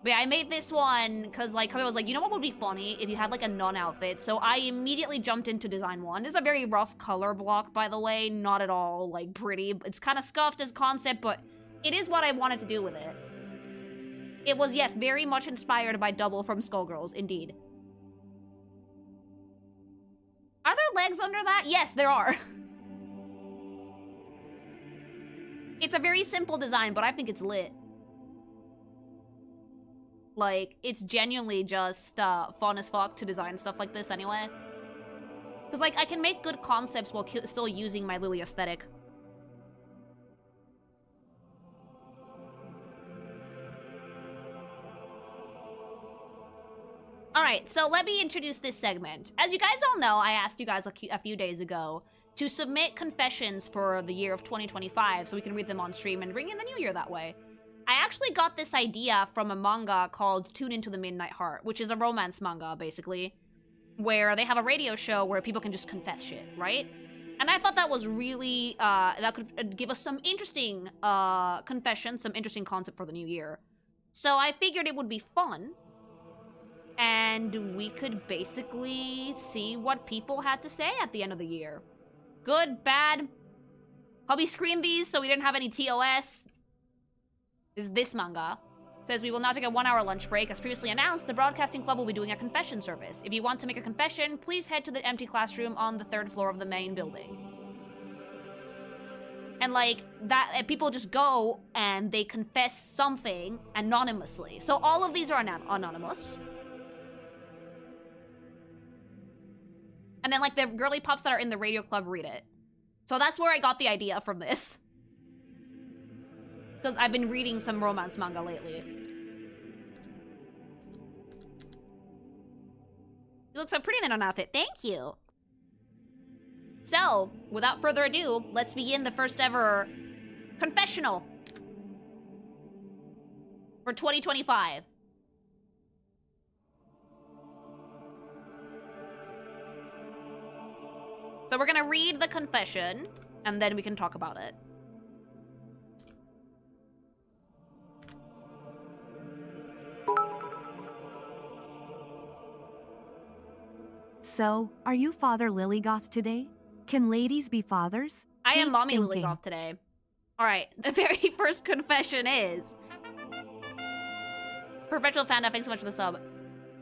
But yeah, I made this one because, like, Kobe was like, you know what would be funny if you had, like, a non-outfit? So I immediately jumped into design 1. This is a very rough color block, by the way. Not at all, like, pretty. It's kind of scuffed as concept, but it is what I wanted to do with it. It was, yes, very much inspired by Double from Skullgirls, indeed. Are there legs under that? Yes, there are. It's a very simple design, but I think it's lit. Like, it's genuinely just fun as fuck to design stuff like this anyway. Because, like, I can make good concepts while still using my Lily aesthetic. Alright, so let me introduce this segment. As you guys all know, I asked you guys a few days ago to submit confessions for the year of 2025 so we can read them on stream and bring in the new year that way. I actually got this idea from a manga called Tune Into the Midnight Heart, which is a romance manga, basically, where they have a radio show where people can just confess shit, right? And I thought that was really, that could give us some interesting confessions, some interesting concept for the new year. So I figured it would be fun, and we could basically see what people had to say at the end of the year. Good, bad. Hubby screened these so we didn't have any TOS. Is this manga. It says we will now take a 1-hour lunch break. As previously announced, the Broadcasting Club will be doing a confession service. If you want to make a confession, please head to the empty classroom on the 3rd floor of the main building. And like that, and people just go and they confess something anonymously. So all of these are anonymous. And then like the girly pops that are in the radio club read it. So that's where I got the idea from this. Because I've been reading some romance manga lately. You look so pretty in an outfit. Thank you. So, without further ado, let's begin the first ever confessional for 2025. So we're gonna read the confession, and then we can talk about it. So, are you Father Lilyggoth today? Can ladies be fathers? I am Deep Mommy thinking. Lilyggoth today. Alright, the very first confession is... Perpetual Panda, thanks so much for the sub.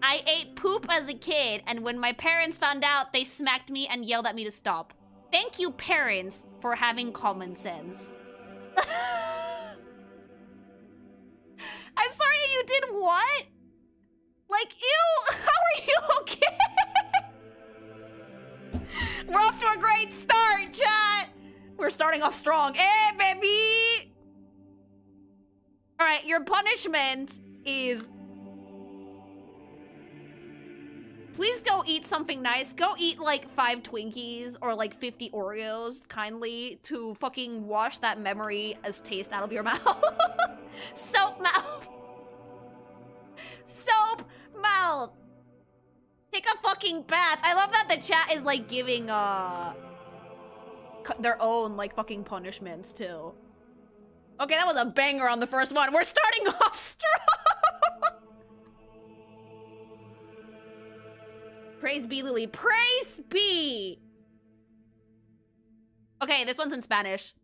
I ate poop as a kid, and when my parents found out, they smacked me and yelled at me to stop. Thank you, parents, for having common sense. I'm sorry, you did what? Like, ew, how are you okay? We're off to a great start, chat. We're starting off strong. Hey, baby! All right, your punishment is... Please go eat something nice. Go eat like 5 Twinkies or like 50 Oreos, kindly, to fucking wash that memory as taste out of your mouth. Soap mouth. Soap mouth. Take a fucking bath. I love that the chat is like giving their own like fucking punishments too. Okay, that was a banger on the first one. We're starting off strong. Praise be, Lily. Praise be! Okay, this one's in Spanish.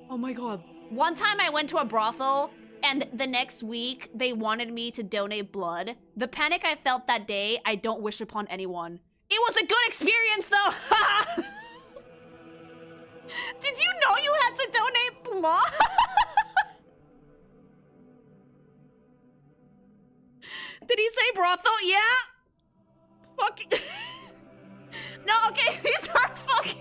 Oh my god. One time I went to a brothel, and the next week, they wanted me to donate blood. The panic I felt that day, I don't wish upon anyone. It was a good experience, though! Did you know you had to donate blood? Did he say brothel? Yeah. Fuck. No, okay, these are fucking.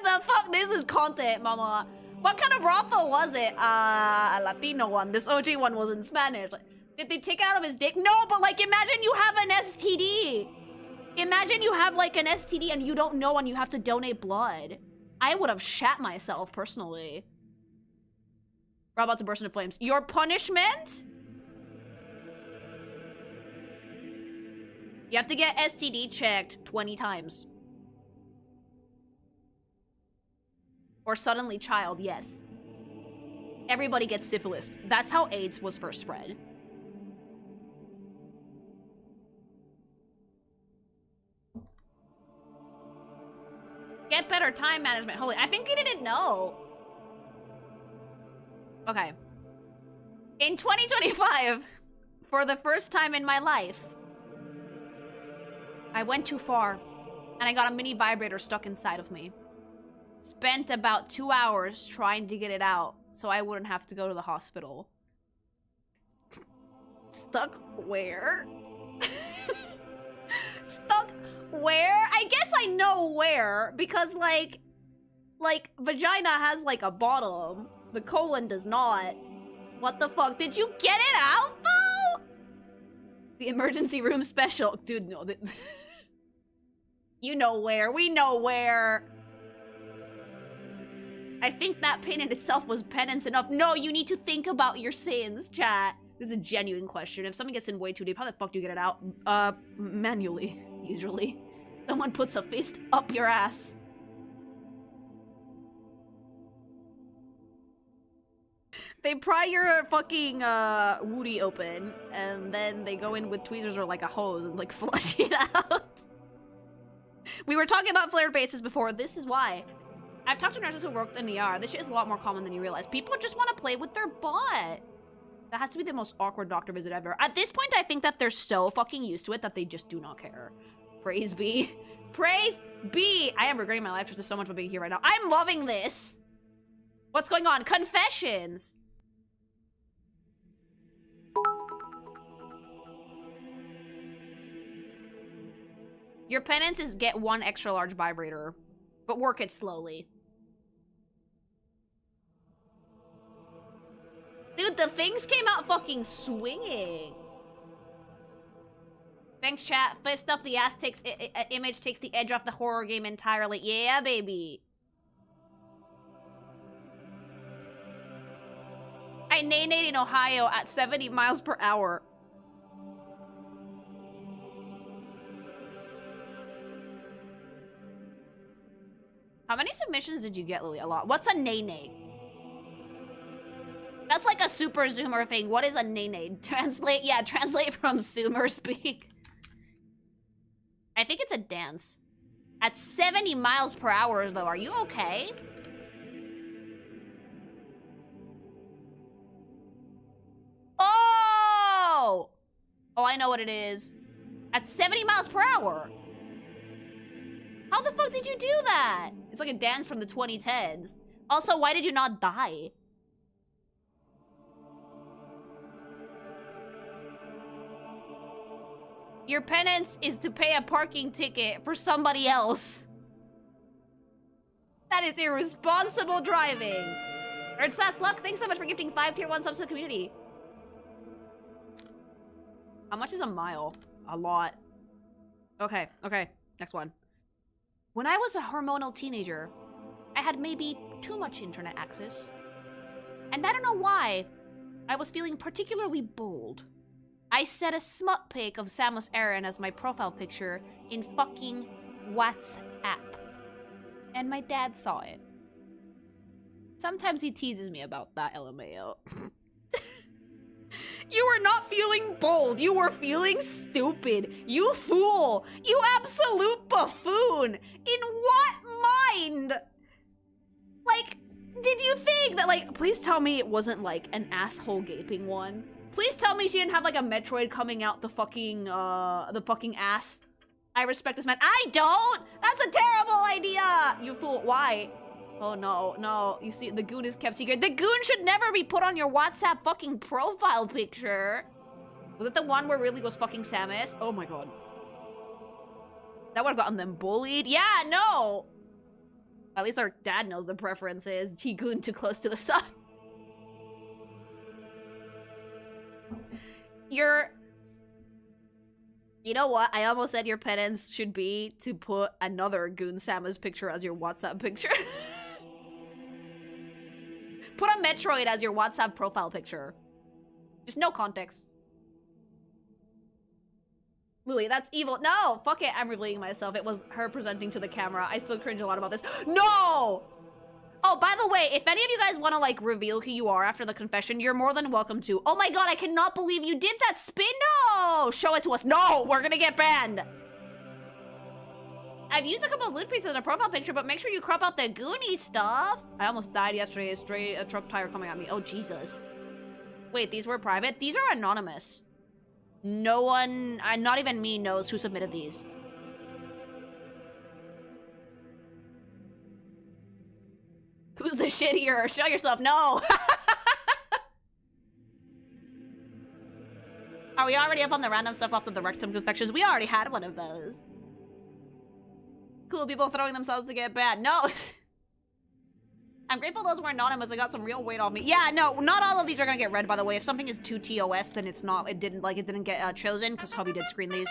The fuck. This is content, mama. What kind of brothel was it? A Latino one. This OG one was in Spanish. Did they take it out of his dick? No, but like, imagine you have an STD. Imagine you have like an STD and you don't know and you have to donate blood. I would have shat myself personally. We're about to burst into flames. Your punishment? You have to get STD checked 20 times. Or suddenly child, yes. Everybody gets syphilis. That's how AIDS was first spread. Get better time management. Holy, I think you didn't know. Okay. In 2025, for the first time in my life, I went too far, and I got a mini vibrator stuck inside of me. Spent about 2 hours trying to get it out, so I wouldn't have to go to the hospital. Stuck where? Stuck where? I guess I know where, because like vagina has like a bottom. The colon does not. What the fuck? Did you get it out, though? The emergency room special. Dude, no. You know where. We know where. I think that pain in itself was penance enough. No, you need to think about your sins, chat. This is a genuine question. If something gets in way too deep, how the fuck do you get it out? Manually, usually. Someone puts a fist up your ass. They pry your fucking woody open, and then they go in with tweezers or like a hose and like flush it out. We were talking about flared bases before. This is why. I've talked to nurses who worked in the ER. This shit is a lot more common than you realize. People just want to play with their butt. That has to be the most awkward doctor visit ever. At this point, I think that they're so fucking used to it that they just do not care. Praise be. Praise be. I am regretting my life just so much for being here right now. I'm loving this. What's going on? Confessions. Your penance is get 1 extra large vibrator, but work it slowly. Dude, the things came out fucking swinging. Thanks, chat. Fist up the ass takes image takes the edge off the horror game entirely. Yeah, baby. I nay-nayed in Ohio at 70 miles per hour. How many submissions did you get, Lily? A lot. What's a nay-nay? That's like a super zoomer thing. What is a nay-nay? Translate, yeah, translate from zoomer speak. I think it's a dance. At 70 miles per hour, though, are you okay? Oh, I know what it is. At 70 miles per hour. How the fuck did you do that? It's like a dance from the 2010s. Also, why did you not die? Your penance is to pay a parking ticket for somebody else. That is irresponsible driving. Erdsats Luck, thanks so much for gifting 5 tier 1 subs to the community. How much is a mile? A lot. Okay, okay. Next one. When I was a hormonal teenager, I had maybe too much internet access. And I don't know why, I was feeling particularly bold. I set a smut pic of Samus Aran as my profile picture in fucking WhatsApp. And my dad saw it. Sometimes he teases me about that, LMAO. You were not feeling bold. You were feeling stupid. You fool. You absolute buffoon. In what mind? Like, did you think that, like, please tell me it wasn't, like, an asshole gaping one? Please tell me she didn't have, like, a Metroid coming out the fucking ass. I respect this man. I don't! That's a terrible idea! You fool. Why? Oh, no, no. You see, the goon is kept secret. The goon should never be put on your WhatsApp fucking profile picture. Was it the one where really was fucking Samus? Oh my god. That would have gotten them bullied. Yeah, no! At least our dad knows the preferences. She goon too close to the sun. You know what? I almost said your penance should be to put another goon Samus picture as your WhatsApp picture. Put a Metroid as your WhatsApp profile picture. Just no context. Lily, that's evil. No! Fuck it, I'm revealing myself. It was her presenting to the camera. I still cringe a lot about this. No! Oh, by the way, if any of you guys want to, like, reveal who you are after the confession, you're more than welcome to. Oh my god, I cannot believe you did that spin! No! Show it to us. No! We're gonna get banned! I've used a couple of loot pieces in a profile picture, but make sure you crop out the Goonie stuff. I almost died yesterday. A truck tire coming at me. Oh, Jesus. Wait, these were private? These are anonymous. No one, not even me, knows who submitted these. Who's the shittier? Show yourself. No! Are we already up on the random stuff after the rectum confections? We already had one of those. Cool people throwing themselves to get banned. No! I'm grateful those were anonymous. I got some real weight off me. Yeah, no, not all of these are gonna get read, by the way. If something is too TOS, then it's not. It didn't get chosen, because hubby did screen these.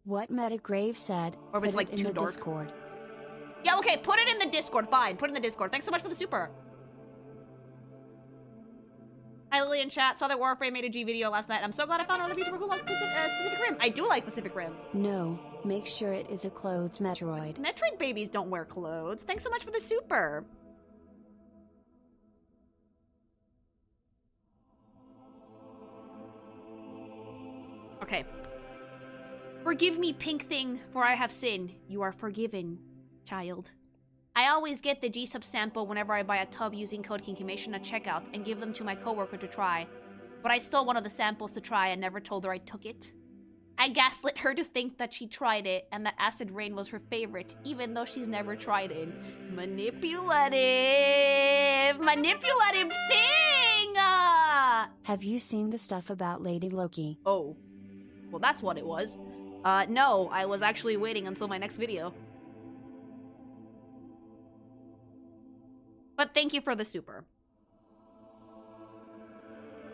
What Metagrave said, Or if it's, like, in too the dark. Discord. Yeah, okay, put it in the Discord. Fine, put it in the Discord. Thanks so much for the super. Hi, Lily in chat. Saw that Warframe made a G video last night. I'm so glad I found other people who love Pacific Rim. I do like Pacific Rim. No, make sure it is a clothed Metroid. Metroid babies don't wear clothes. Thanks so much for the super. Okay. Forgive me, pink thing, for I have sinned. You are forgiven, child. I always get the gsupps sample whenever I buy a tub using code KINKIMATION at checkout and give them to my coworker to try. But I stole one of the samples to try and never told her I took it. I gaslit her to think that she tried it and that acid rain was her favorite, even though she's never tried it. Manipulative! Manipulative thing! Have you seen the stuff about Lady Loki? Oh. Well, that's what it was. No, I was actually waiting until my next video. But thank you for the super.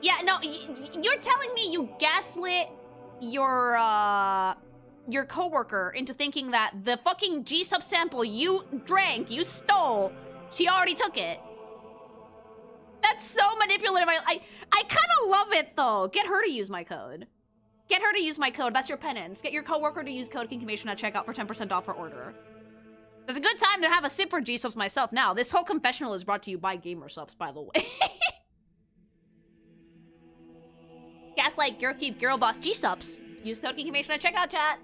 Yeah, no, you're telling me you gaslit your coworker into thinking that the fucking gsupps sample you drank, you stole, she already took it. That's so manipulative. I kind of love it, though. Get her to use my code. Get her to use my code. That's your penance. Get your coworker to use code KINKIMATION at checkout for 10% off her order. There's a good time to have a sip for gsupps myself now. This whole confessional is brought to you by GamerSupps, by the way. Gaslight, Girlkeep, Girl Boss, gsupps. Use code KINKIMATION at checkout, chat.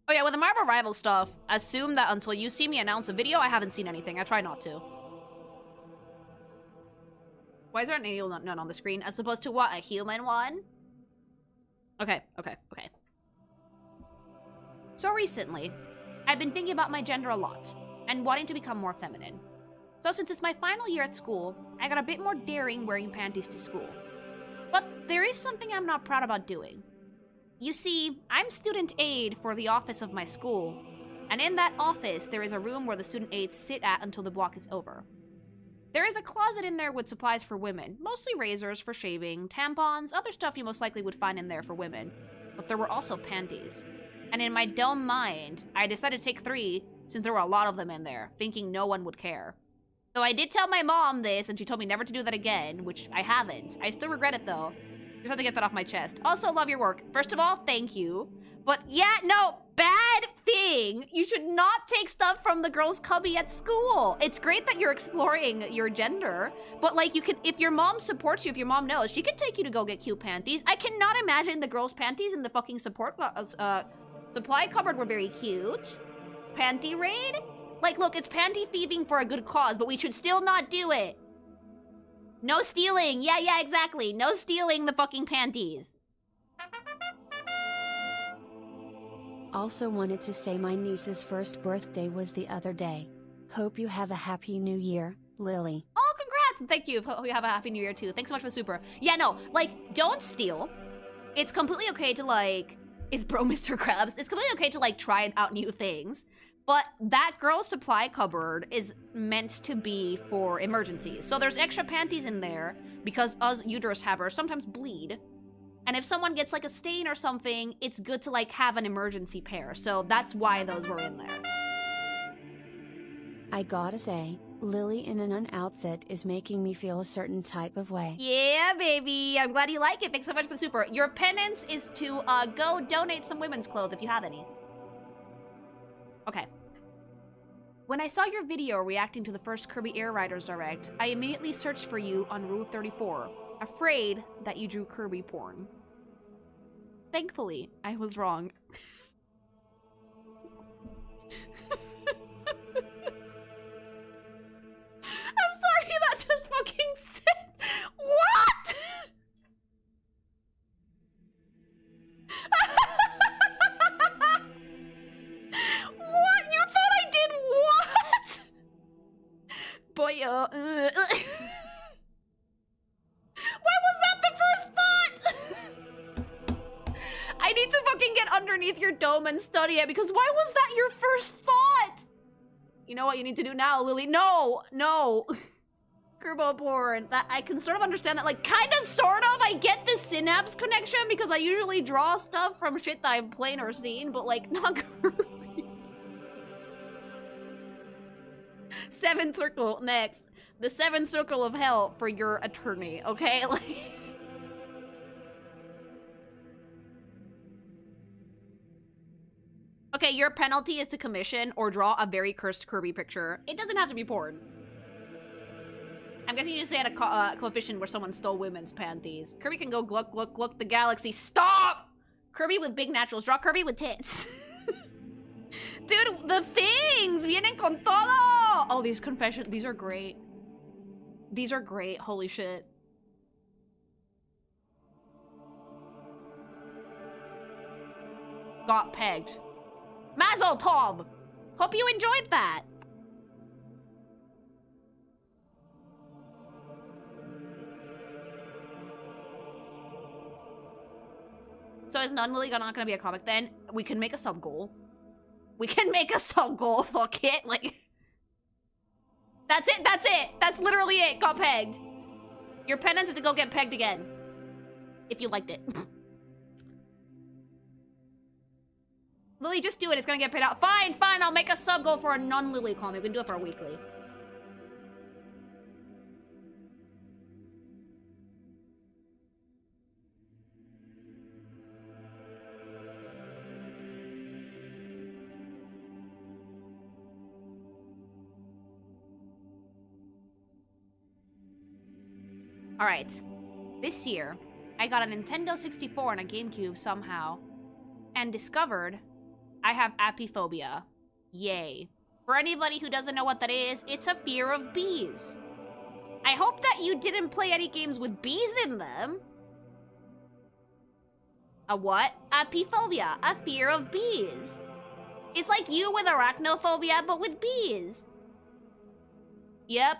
Oh yeah, with the Marvel Rival stuff, assume that until you see me announce a video, I haven't seen anything. I try not to. Why is there an alien none on the screen as opposed to what, a human one? Okay. So recently, I've been thinking about my gender a lot and wanting to become more feminine. So since it's my final year at school, I got a bit more daring wearing panties to school. But there is something I'm not proud about doing. You see, I'm student aide for the office of my school, and in that office there is a room where the student aides sit at until the block is over. There is a closet in there with supplies for women, mostly razors for shaving, tampons, other stuff you most likely would find in there for women. But there were also panties. And in my dumb mind, I decided to take 3, since there were a lot of them in there, thinking no one would care. So I did tell my mom this, and she told me never to do that again, which I haven't. I still regret it, though. Just have to get that off my chest. Also, love your work. First of all, thank you. But yeah, no, bad thing. You should not take stuff from the girls' cubby at school. It's great that you're exploring your gender, but like you can, if your mom supports you, if your mom knows, she can take you to go get cute panties. I cannot imagine the girls' panties in the fucking supply cupboard were very cute. Panty raid? Like, look, it's panty thieving for a good cause, but we should still not do it. No stealing. Yeah, exactly. No stealing the fucking panties. Also wanted to say my niece's first birthday was the other day. Hope you have a happy new year, Lily. Oh, congrats! And thank you. Hope you have a happy new year, too. Thanks so much for the super. Yeah, no, like, don't steal. It's completely okay to, like... It's bro Mr. Krabs. It's completely okay to, like, try out new things. But that girl's supply cupboard is meant to be for emergencies. So there's extra panties in there because us uterus havers sometimes bleed. And if someone gets like a stain or something, it's good to like have an emergency pair. So that's why those were in there. I gotta say, Lily in an outfit is making me feel a certain type of way. Yeah, baby. I'm glad you like it. Thanks so much for the super. Your penance is to go donate some women's clothes if you have any. Okay. When I saw your video reacting to the first Kirby Air Riders Direct, I immediately searched for you on Rule 34, afraid that you drew Kirby porn. Thankfully, I was wrong. I'm sorry that just fucking said. What? What? You thought I did what? Boy, Why was that the first thought? I need to fucking get underneath your dome and study it, because why was that your first thought? You know what you need to do now, Lily? No! Kerbo porn. That I can sort of understand that, like, kind of, sort of. I get the synapse connection because I usually draw stuff from shit that I've played or seen, but, like, not Kirby. 7th circle, next. The 7th circle of hell for your attorney, okay? Like... Okay, your penalty is to commission or draw a very cursed Kirby picture. It doesn't have to be porn. I'm guessing you just had a coefficient where someone stole women's panties. Kirby can go gluck, gluck, gluck the galaxy. Stop! Kirby with big naturals. Draw Kirby with tits. Dude, the things! Vienen con todo! Oh, these confessions. These are great. These are great. Holy shit. Got pegged. Mazel tov! Hope you enjoyed that. So is Nun-Lily not gonna be a comic then? We can make a sub-goal. We can make a sub-goal, fuck it, like... That's it, that's it! That's literally it, got pegged. Your penance is to go get pegged again. If you liked it. Lily, just do it, it's gonna get paid out. Fine, I'll make a sub-goal for a non-Lily comic. We can do it for a weekly. Alright, this year, I got a Nintendo 64 and a GameCube somehow, and discovered I have apiphobia. Yay. For anybody who doesn't know what that is, it's a fear of bees. I hope that you didn't play any games with bees in them. A what? Apiphobia, a fear of bees. It's like you with arachnophobia, but with bees. Yep.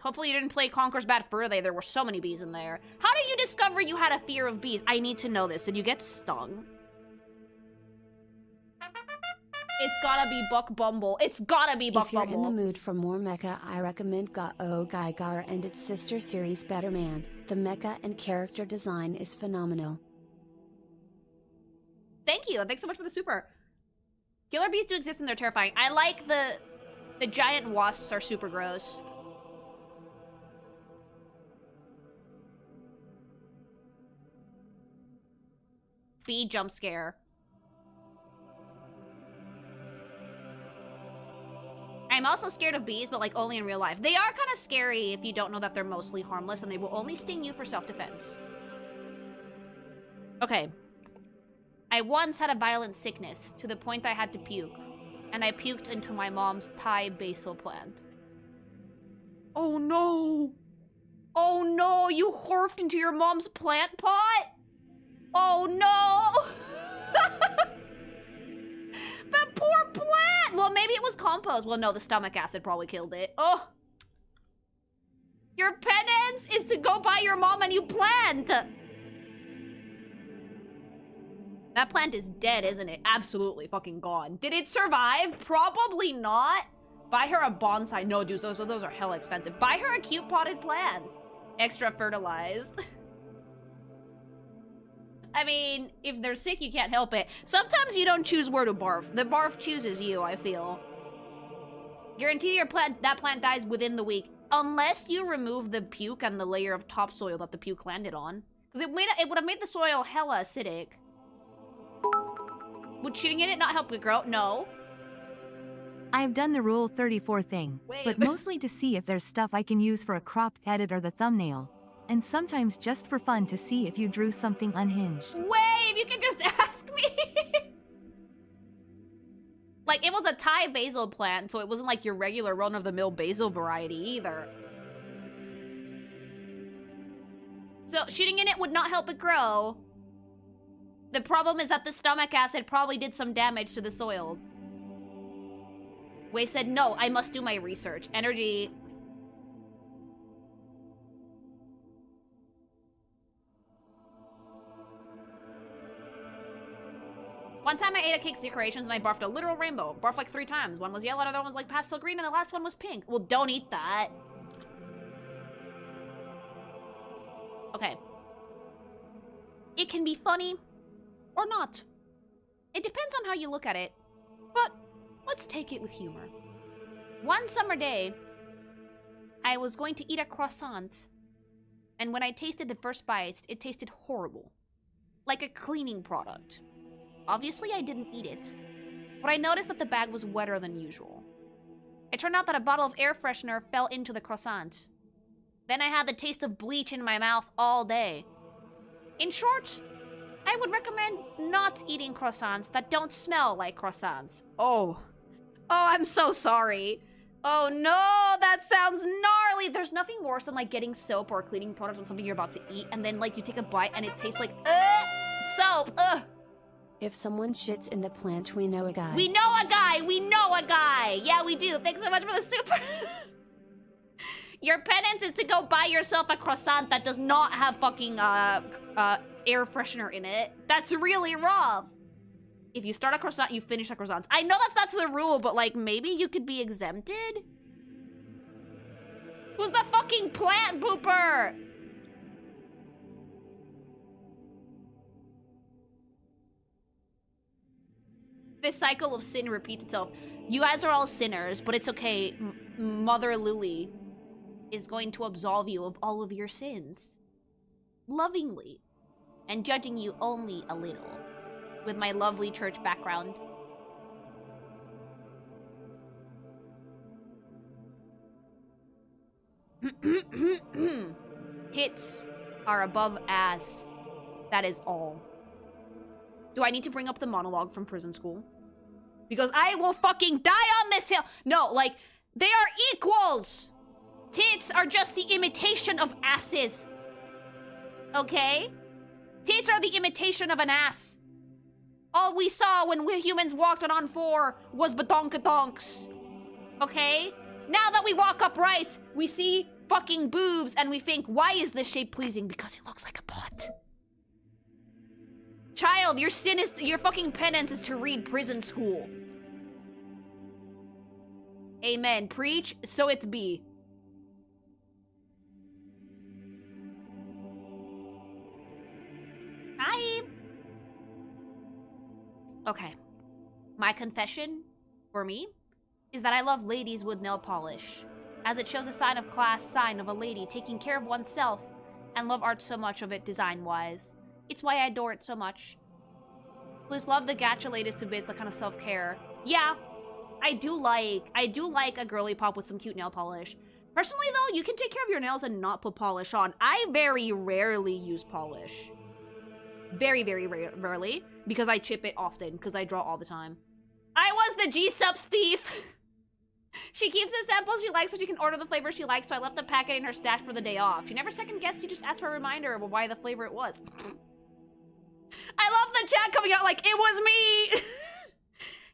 Hopefully you didn't play Conker's Bad Fur Day. There were so many bees in there. How did you discover you had a fear of bees? I need to know this. Did you get stung? It's gotta be Buck Bumble. It's gotta be Buck Bumble. If you're in the mood for more mecha, I recommend Ga-O Gaigar and its sister series Better Man. The mecha and character design is phenomenal. Thank you. Thanks so much for the super. Killer bees do exist and they're terrifying. I like the giant wasps are super gross. Bee jump scare. I'm also scared of bees, but like only in real life. They are kind of scary if you don't know that they're mostly harmless and they will only sting you for self-defense. Okay. I once had a violent sickness to the point I had to puke, and I puked into my mom's Thai basil plant. Oh no! Oh no, you horfed into your mom's plant pot? Oh no! That poor plant! Well, maybe it was compost. Well, no, the stomach acid probably killed it. Oh! Your penance is to go buy your mom a new plant! That plant is dead, isn't it? Absolutely fucking gone. Did it survive? Probably not. Buy her a bonsai. No, dudes, those are hella expensive. Buy her a cute potted plant. Extra fertilized. I mean, if they're sick, you can't help it. Sometimes you don't choose where to barf. The barf chooses you, I feel. Guarantee that plant dies within the week. Unless you remove the puke and the layer of topsoil that the puke landed on. Because it would have made the soil hella acidic. Would cheating in it not help it grow? No. I've done the Rule 34 thing, but mostly to see if there's stuff I can use for a cropped edit or the thumbnail. And sometimes just for fun to see if you drew something unhinged. Wave, you can just ask me. Like, it was a Thai basil plant, so it wasn't like your regular run-of-the-mill basil variety either. So, shooting in it would not help it grow. The problem is that the stomach acid probably did some damage to the soil. Wave said, no, I must do my research. Energy. One time I ate a cake's decorations and I barfed a literal rainbow. Barfed like 3 times. One was yellow, another one was like pastel green, and the last one was pink. Well, don't eat that. Okay. It can be funny or not. It depends on how you look at it. But let's take it with humor. One summer day, I was going to eat a croissant. And when I tasted the first bite, it tasted horrible. Like a cleaning product. Obviously, I didn't eat it, but I noticed that the bag was wetter than usual. It turned out that a bottle of air freshener fell into the croissant. Then I had the taste of bleach in my mouth all day. In short, I would recommend not eating croissants that don't smell like croissants. Oh, I'm so sorry. Oh no, that sounds gnarly. There's nothing worse than like getting soap or a cleaning product on something you're about to eat, and then like you take a bite and it tastes like soap. Ugh. If someone shits in the plant, we know a guy. We know a guy! We know a guy! Yeah, we do. Thanks so much for the super. Your penance is to go buy yourself a croissant that does not have fucking air freshener in it. That's really rough. If you start a croissant, you finish a croissant. I know that's the rule, but like maybe you could be exempted? Who's the fucking plant pooper? This cycle of sin repeats itself. You guys are all sinners, but it's okay. Mother Lily is going to absolve you of all of your sins. Lovingly. And judging you only a little. With my lovely church background. Tits are above ass. That is all. Do I need to bring up the monologue from prison school? Because I will fucking die on this hill! No, like, they are equals! Tits are just the imitation of asses. Okay? Tits are the imitation of an ass. All we saw when we humans walked on 4 was badonkadonks. Okay? Now that we walk upright, we see fucking boobs and we think, why is this shape pleasing? Because it looks like a butt. Child, your fucking penance is to read prison school. Amen. Preach, so it's be. Hi. Okay. My confession, for me, is that I love ladies with nail polish, as it shows a sign of class, sign of a lady taking care of oneself, and love art so much of it design-wise. It's why I adore it so much. Please love the gacha ladies to biz that kind of self-care. Yeah, I do like a girly pop with some cute nail polish. Personally, though, you can take care of your nails and not put polish on. I very rarely use polish. Very, very rarely, because I chip it often, because I draw all the time. I was the gsupps thief! She keeps the samples she likes so she can order the flavor she likes, so I left the packet in her stash for the day off. She never second-guessed, she just asked for a reminder of why the flavor it was. I love the chat coming out like, it was me!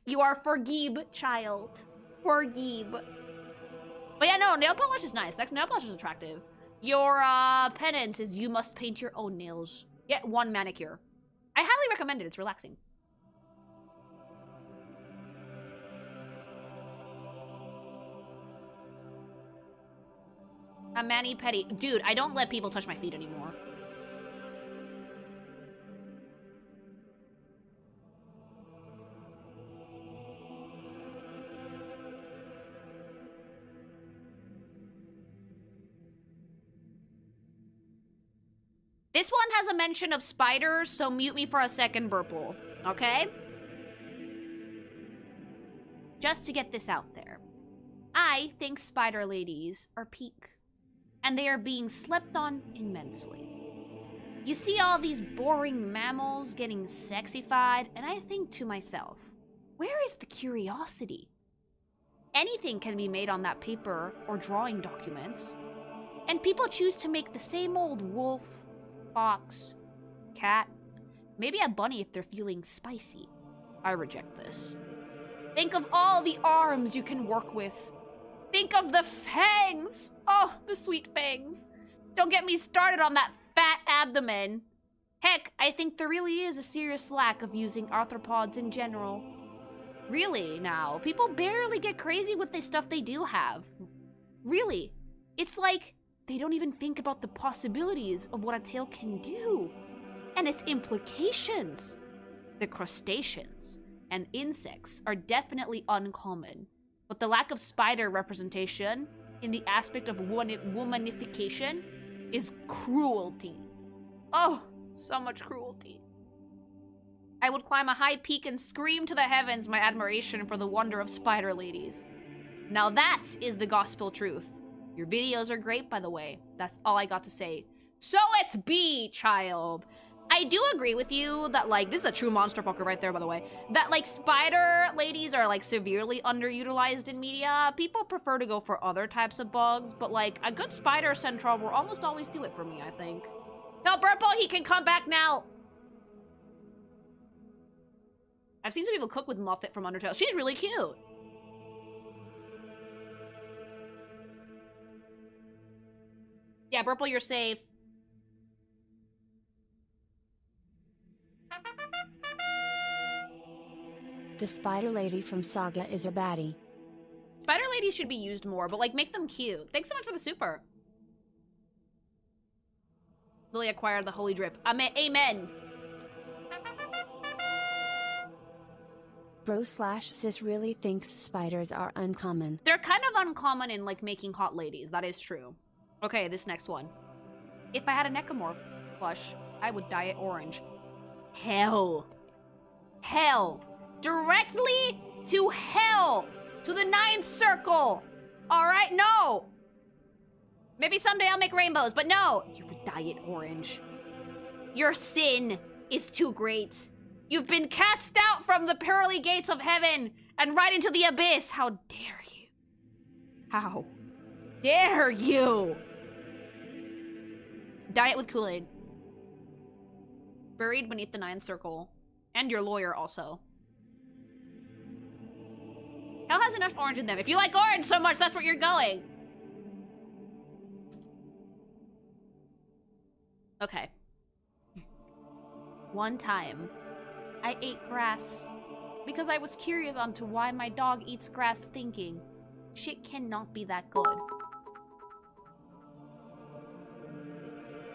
You are forgive, child. Forgive. But yeah, no, nail polish is nice. Nail polish is attractive. Your penance is you must paint your own nails. Get 1 manicure. I highly recommend it, it's relaxing. A mani-pedi. Dude, I don't let people touch my feet anymore. This one has a mention of spiders, so mute me for a second, Burple. Okay? Just to get this out there. I think spider ladies are peak. And they are being slept on immensely. You see all these boring mammals getting sexified, and I think to myself, where is the curiosity? Anything can be made on that paper or drawing documents. And people choose to make the same old wolf, fox, cat, maybe a bunny if they're feeling spicy. I reject this. Think of all the arms you can work with. Think of the fangs! Oh, the sweet fangs. Don't get me started on that fat abdomen. Heck, I think there really is a serious lack of using arthropods in general. Really, now, people barely get crazy with the stuff they do have. Really. It's like they don't even think about the possibilities of what a tail can do. And its implications. The crustaceans and insects are definitely uncommon. But the lack of spider representation in the aspect of womanification is cruelty. Oh, so much cruelty. I would climb a high peak and scream to the heavens my admiration for the wonder of spider ladies. Now that is the gospel truth. Your videos are great, by the way. That's all I got to say. So it's B, child. I do agree with you that, like, this is a true monster fucker right there, by the way, that, like, spider ladies are, like, severely underutilized in media. People prefer to go for other types of bugs, but, like, a good spider central will almost always do it for me, I think. Tell Burple he can come back now! I've seen some people cook with Muffet from Undertale. She's really cute! Yeah, Burple, you're safe. The spider lady from Saga is a baddie. Spider ladies should be used more, but, like, make them cute. Thanks so much for the super. Lily acquired the holy drip. Amen. Bro/sis really thinks spiders are uncommon. They're kind of uncommon in, like, making hot ladies. That is true. Okay, this next one. If I had a necromorph plush, I would dye it orange. Hell. Hell. Directly to hell. To the 9th circle. Alright, no. Maybe someday I'll make rainbows, but no. You would dye it orange. Your sin is too great. You've been cast out from the pearly gates of heaven and right into the abyss. How dare you? How dare you? Diet with Kool-Aid. Buried beneath the 9th circle. And your lawyer also. Hell has enough orange in them. If you like orange so much, that's where you're going. Okay. One time, I ate grass because I was curious onto why my dog eats grass thinking, shit cannot be that good.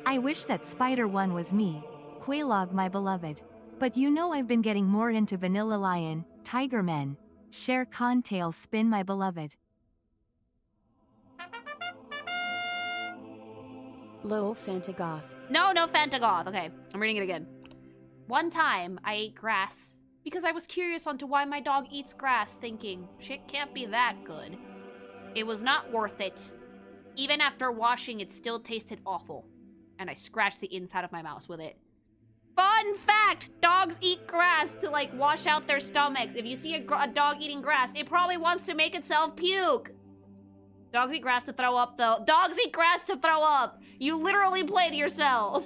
I wish that Spider One was me, Quelaag my beloved. But you know I've been getting more into Vanilla Lion, Tiger Men, Shere Khan Tailspin my beloved. Lol Fantagoth. No Fantagoth. Okay, I'm reading it again. One time, I ate grass because I was curious onto why my dog eats grass thinking, shit can't be that good. It was not worth it. Even after washing, it still tasted awful. And I scratched the inside of my mouth with it. Fun fact! Dogs eat grass to, like, wash out their stomachs. If you see a dog eating grass, it probably wants to make itself puke. Dogs eat grass to throw up, though. Dogs eat grass to throw up! You literally played yourself.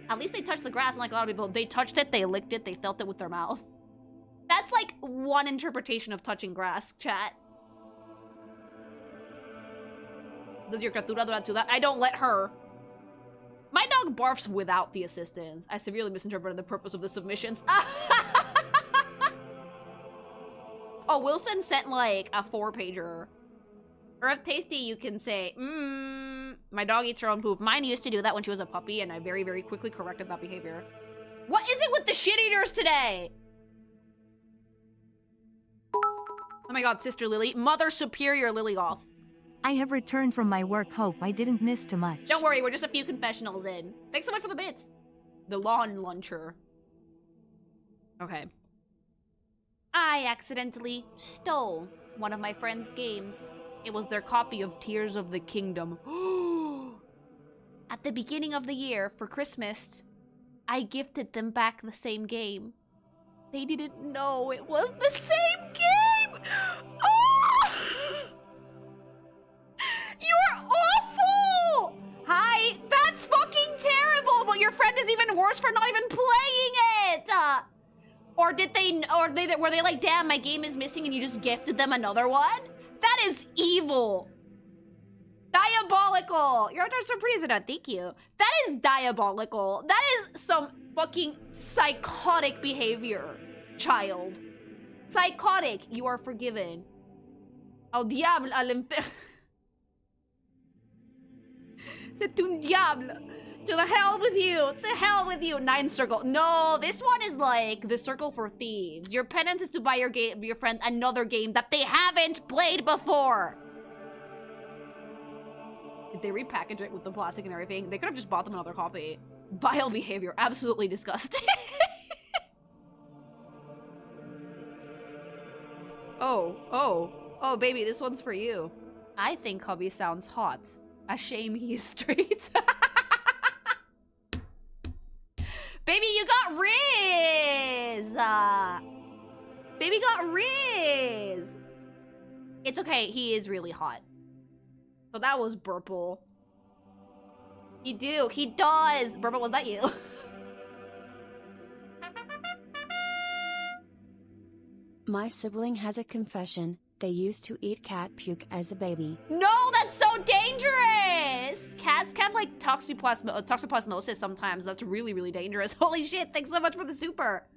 At least they touched the grass, unlike a lot of people. They touched it, they licked it, they felt it with their mouth. That's, like, one interpretation of touching grass, chat. Does your criatura do that? I don't let her. My dog barfs without the assistance. I severely misinterpreted the purpose of the submissions. Oh, Wilson sent like a 4-pager. Earth Tasty, you can say, my dog eats her own poop. Mine used to do that when she was a puppy, and I very, very quickly corrected that behavior. What is it with the shit eaters today? Oh my god, Sister Lily. Mother Superior Lilyggoth. I have returned from my work. Hope I didn't miss too much. Don't worry, we're just a few confessionals in. Thanks so much for the bits. The lawn luncher. Okay. I accidentally stole one of my friend's games. It was their copy of Tears of the Kingdom. At the beginning of the year, for Christmas, I gifted them back the same game. They didn't know it was the same game! Oh! You are awful! Hi, that's fucking terrible, but your friend is even worse for not even playing it! Were they like, damn, my game is missing and you just gifted them another one? That is evil. Diabolical. Your art is so pretty, Zidane. Thank you. That is diabolical. That is some fucking psychotic behavior, child. Psychotic. You are forgiven. Au diable, à l'enfer. C'est un diable. To the hell with you. To hell with you. 9th circle. No, this one is like the circle for thieves. Your penance is to buy your friend another game that they haven't played before. Did they repackage it with the plastic and everything? They could have just bought them another copy. Vile behavior. Absolutely disgusting. Oh, baby, this one's for you. I think hubby sounds hot. A shame he's straight. Baby, you got Riz! Baby got Riz! It's okay, he is really hot. So that was Burple. He does! Burple, was that you? My sibling has a confession. They used to eat cat puke as a baby. No, that's so dangerous! Cats have like toxoplasmosis sometimes. That's really, really dangerous. Holy shit, thanks so much for the super.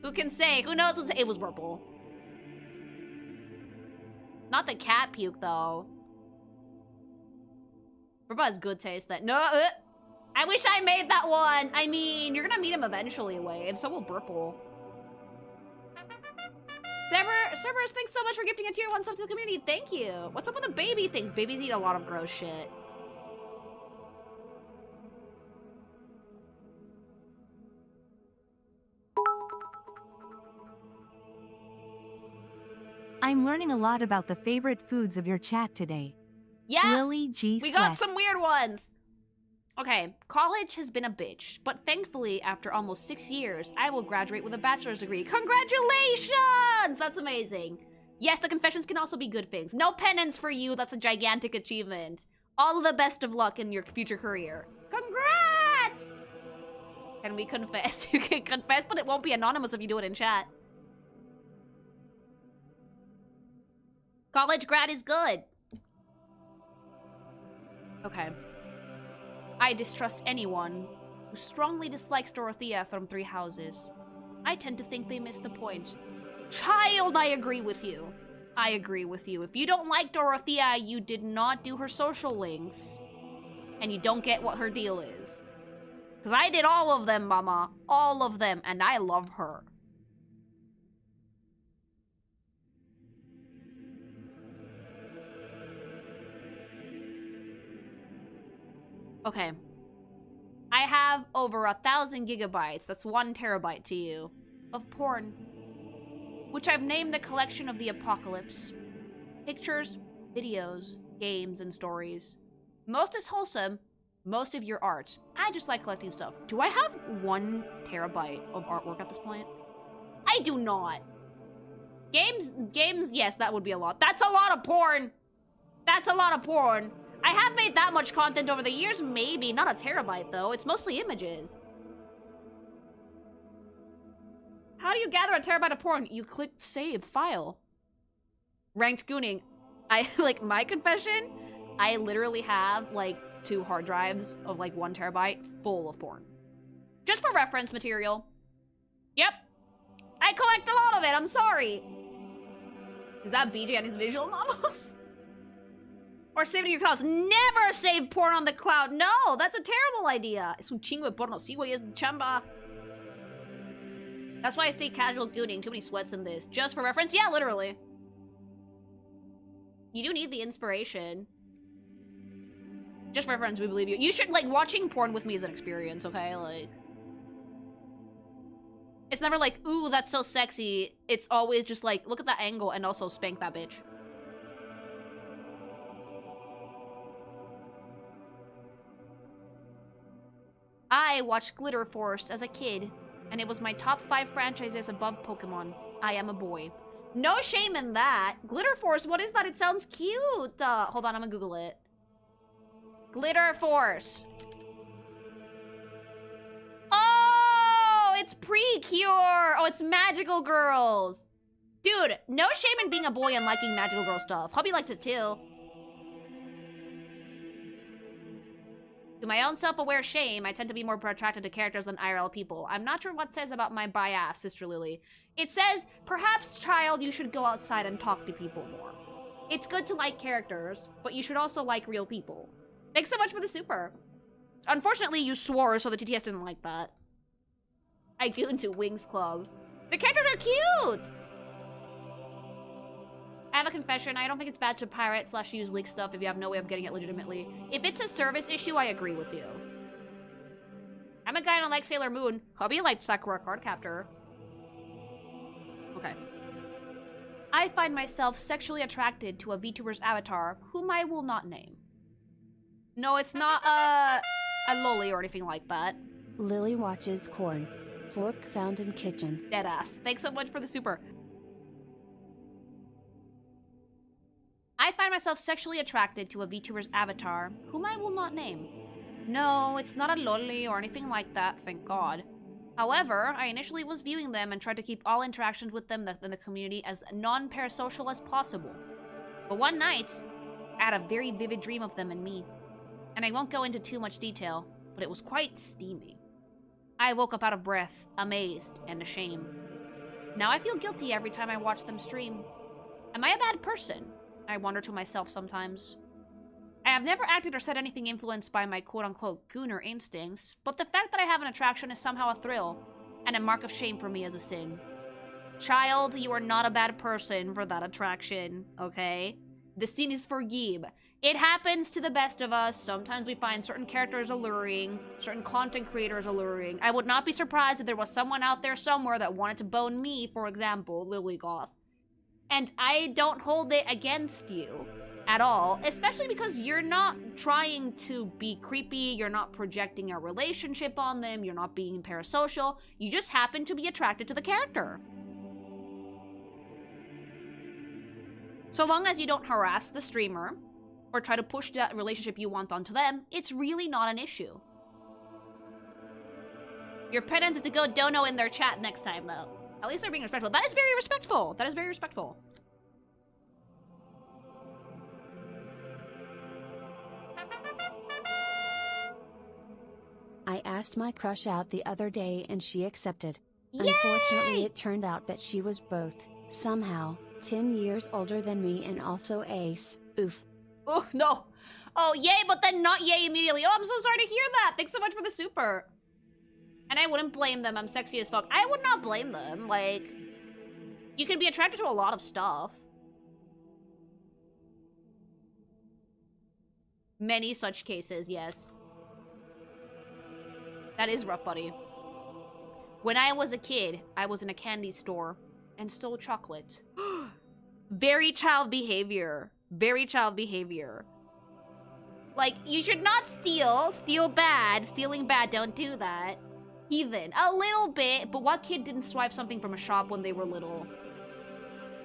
Who can say? Who knows what's— it was Burple. Not the cat puke, though. Burple has good taste. That— no, I wish I made that one. I mean, you're gonna meet him eventually, Wave. So will Burple. Cerberus, thanks so much for gifting a tier 1 sub to the community. Thank you. What's up with the baby things? Babies eat a lot of gross shit. I'm learning a lot about the favorite foods of your chat today. Yeah, Lily G. we got some weird ones. Okay, college has been a bitch, but thankfully, after almost 6 years, I will graduate with a bachelor's degree. Congratulations! That's amazing. Yes, the confessions can also be good things. No penance for you, that's a gigantic achievement. All the best of luck in your future career. Congrats! Can we confess? You can confess, but it won't be anonymous if you do it in chat. College grad is good. Okay. I distrust anyone who strongly dislikes Dorothea from Three Houses. I tend to think they miss the point. Child, I agree with you. I agree with you. If you don't like Dorothea, you did not do her social links. And you don't get what her deal is. Because I did all of them, mama. All of them. And I love her. Okay. I have over 1,000 gigabytes, that's 1 terabyte to you, of porn. Which I've named the collection of the apocalypse. Pictures, videos, games, and stories. Most is wholesome, most of your art. I just like collecting stuff. Do I have 1 terabyte of artwork at this point? I do not. Games, yes, that would be a lot. That's a lot of porn! That's a lot of porn. I have made that much content over the years, maybe. Not a terabyte, though. It's mostly images. How do you gather a terabyte of porn? You click save file. Ranked gooning. Like, my confession, I literally have, like, 2 hard drives of, like, 1 terabyte full of porn. Just for reference material. Yep. I collect a lot of it, I'm sorry. Is that BJ and his visual novels? Or save it to your clouds. Never save porn on the cloud. No, that's a terrible idea. Es un chingo de porno. Sí, güey, es chamba. That's why I stay casual gooning. Too many sweats in this. Just for reference? Yeah, literally. You do need the inspiration. Just for reference, we believe you. You should, like, watching porn with me is an experience, okay? Like... It's never like, ooh, that's so sexy. It's always just like, look at that angle and also spank that bitch. I watched Glitter Force as a kid, and it was my top 5 franchises above Pokemon. I am a boy. No shame in that. Glitter Force, what is that? It sounds cute. Hold on, I'm gonna Google it. Glitter Force. Oh, it's Precure. Oh, it's Magical Girls. Dude, no shame in being a boy and liking Magical Girl stuff. Hubby likes it too. To my own self-aware shame, I tend to be more attracted to characters than IRL people. I'm not sure what it says about my bias, Sister Lily. It says, perhaps, child, you should go outside and talk to people more. It's good to like characters, but you should also like real people. Thanks so much for the super. Unfortunately, you swore, so the TTS didn't like that. I go into Wings Club. The characters are cute! I have a confession. I don't think it's bad to pirate / use leak stuff if you have no way of getting it legitimately. If it's a service issue, I agree with you. I'm a guy and I like Sailor Moon. Hubby liked Sakura Cardcaptor. Okay. I find myself sexually attracted to a VTuber's avatar, whom I will not name. No, it's not a loli or anything like that. Lily watches corn. Fork found in kitchen. Deadass. Thanks so much for the super. I find myself sexually attracted to a VTuber's avatar, whom I will not name. No, it's not a loli or anything like that, thank God. However, I initially was viewing them and tried to keep all interactions with them in the community as non-parasocial as possible. But one night, I had a very vivid dream of them and me. And I won't go into too much detail, but it was quite steamy. I woke up out of breath, amazed, and ashamed. Now I feel guilty every time I watch them stream. Am I a bad person? I wonder to myself sometimes. I have never acted or said anything influenced by my quote-unquote gooner instincts, but the fact that I have an attraction is somehow a thrill, and a mark of shame for me as a sin. Child, you are not a bad person for that attraction, okay? The sin is forgive. It happens to the best of us. Sometimes we find certain characters alluring, certain content creators alluring. I would not be surprised if there was someone out there somewhere that wanted to bone me, for example, Lilyggoth. And I don't hold it against you at all, especially because you're not trying to be creepy, you're not projecting a relationship on them, you're not being parasocial, you just happen to be attracted to the character. So long as you don't harass the streamer or try to push that relationship you want onto them, it's really not an issue. Your penance is to go dono in their chat next time, though. At least they're being respectful. That is very respectful. That is very respectful. I asked my crush out the other day and she accepted. Yay! Unfortunately, it turned out that she was both, somehow, 10 years older than me and also ace. Oof. Oh, no. Oh, yay, but then not yay immediately. Oh, I'm so sorry to hear that. Thanks so much for the super. And I wouldn't blame them. I'm sexy as fuck. I would not blame them. Like, you can be attracted to a lot of stuff. Many such cases, yes. That is rough, buddy. When I was a kid, I was in a candy store and stole chocolate. Very child behavior. Very child behavior. Like, you should not steal. Steal bad. Stealing bad. Don't do that. Heathen. A little bit, but what kid didn't swipe something from a shop when they were little?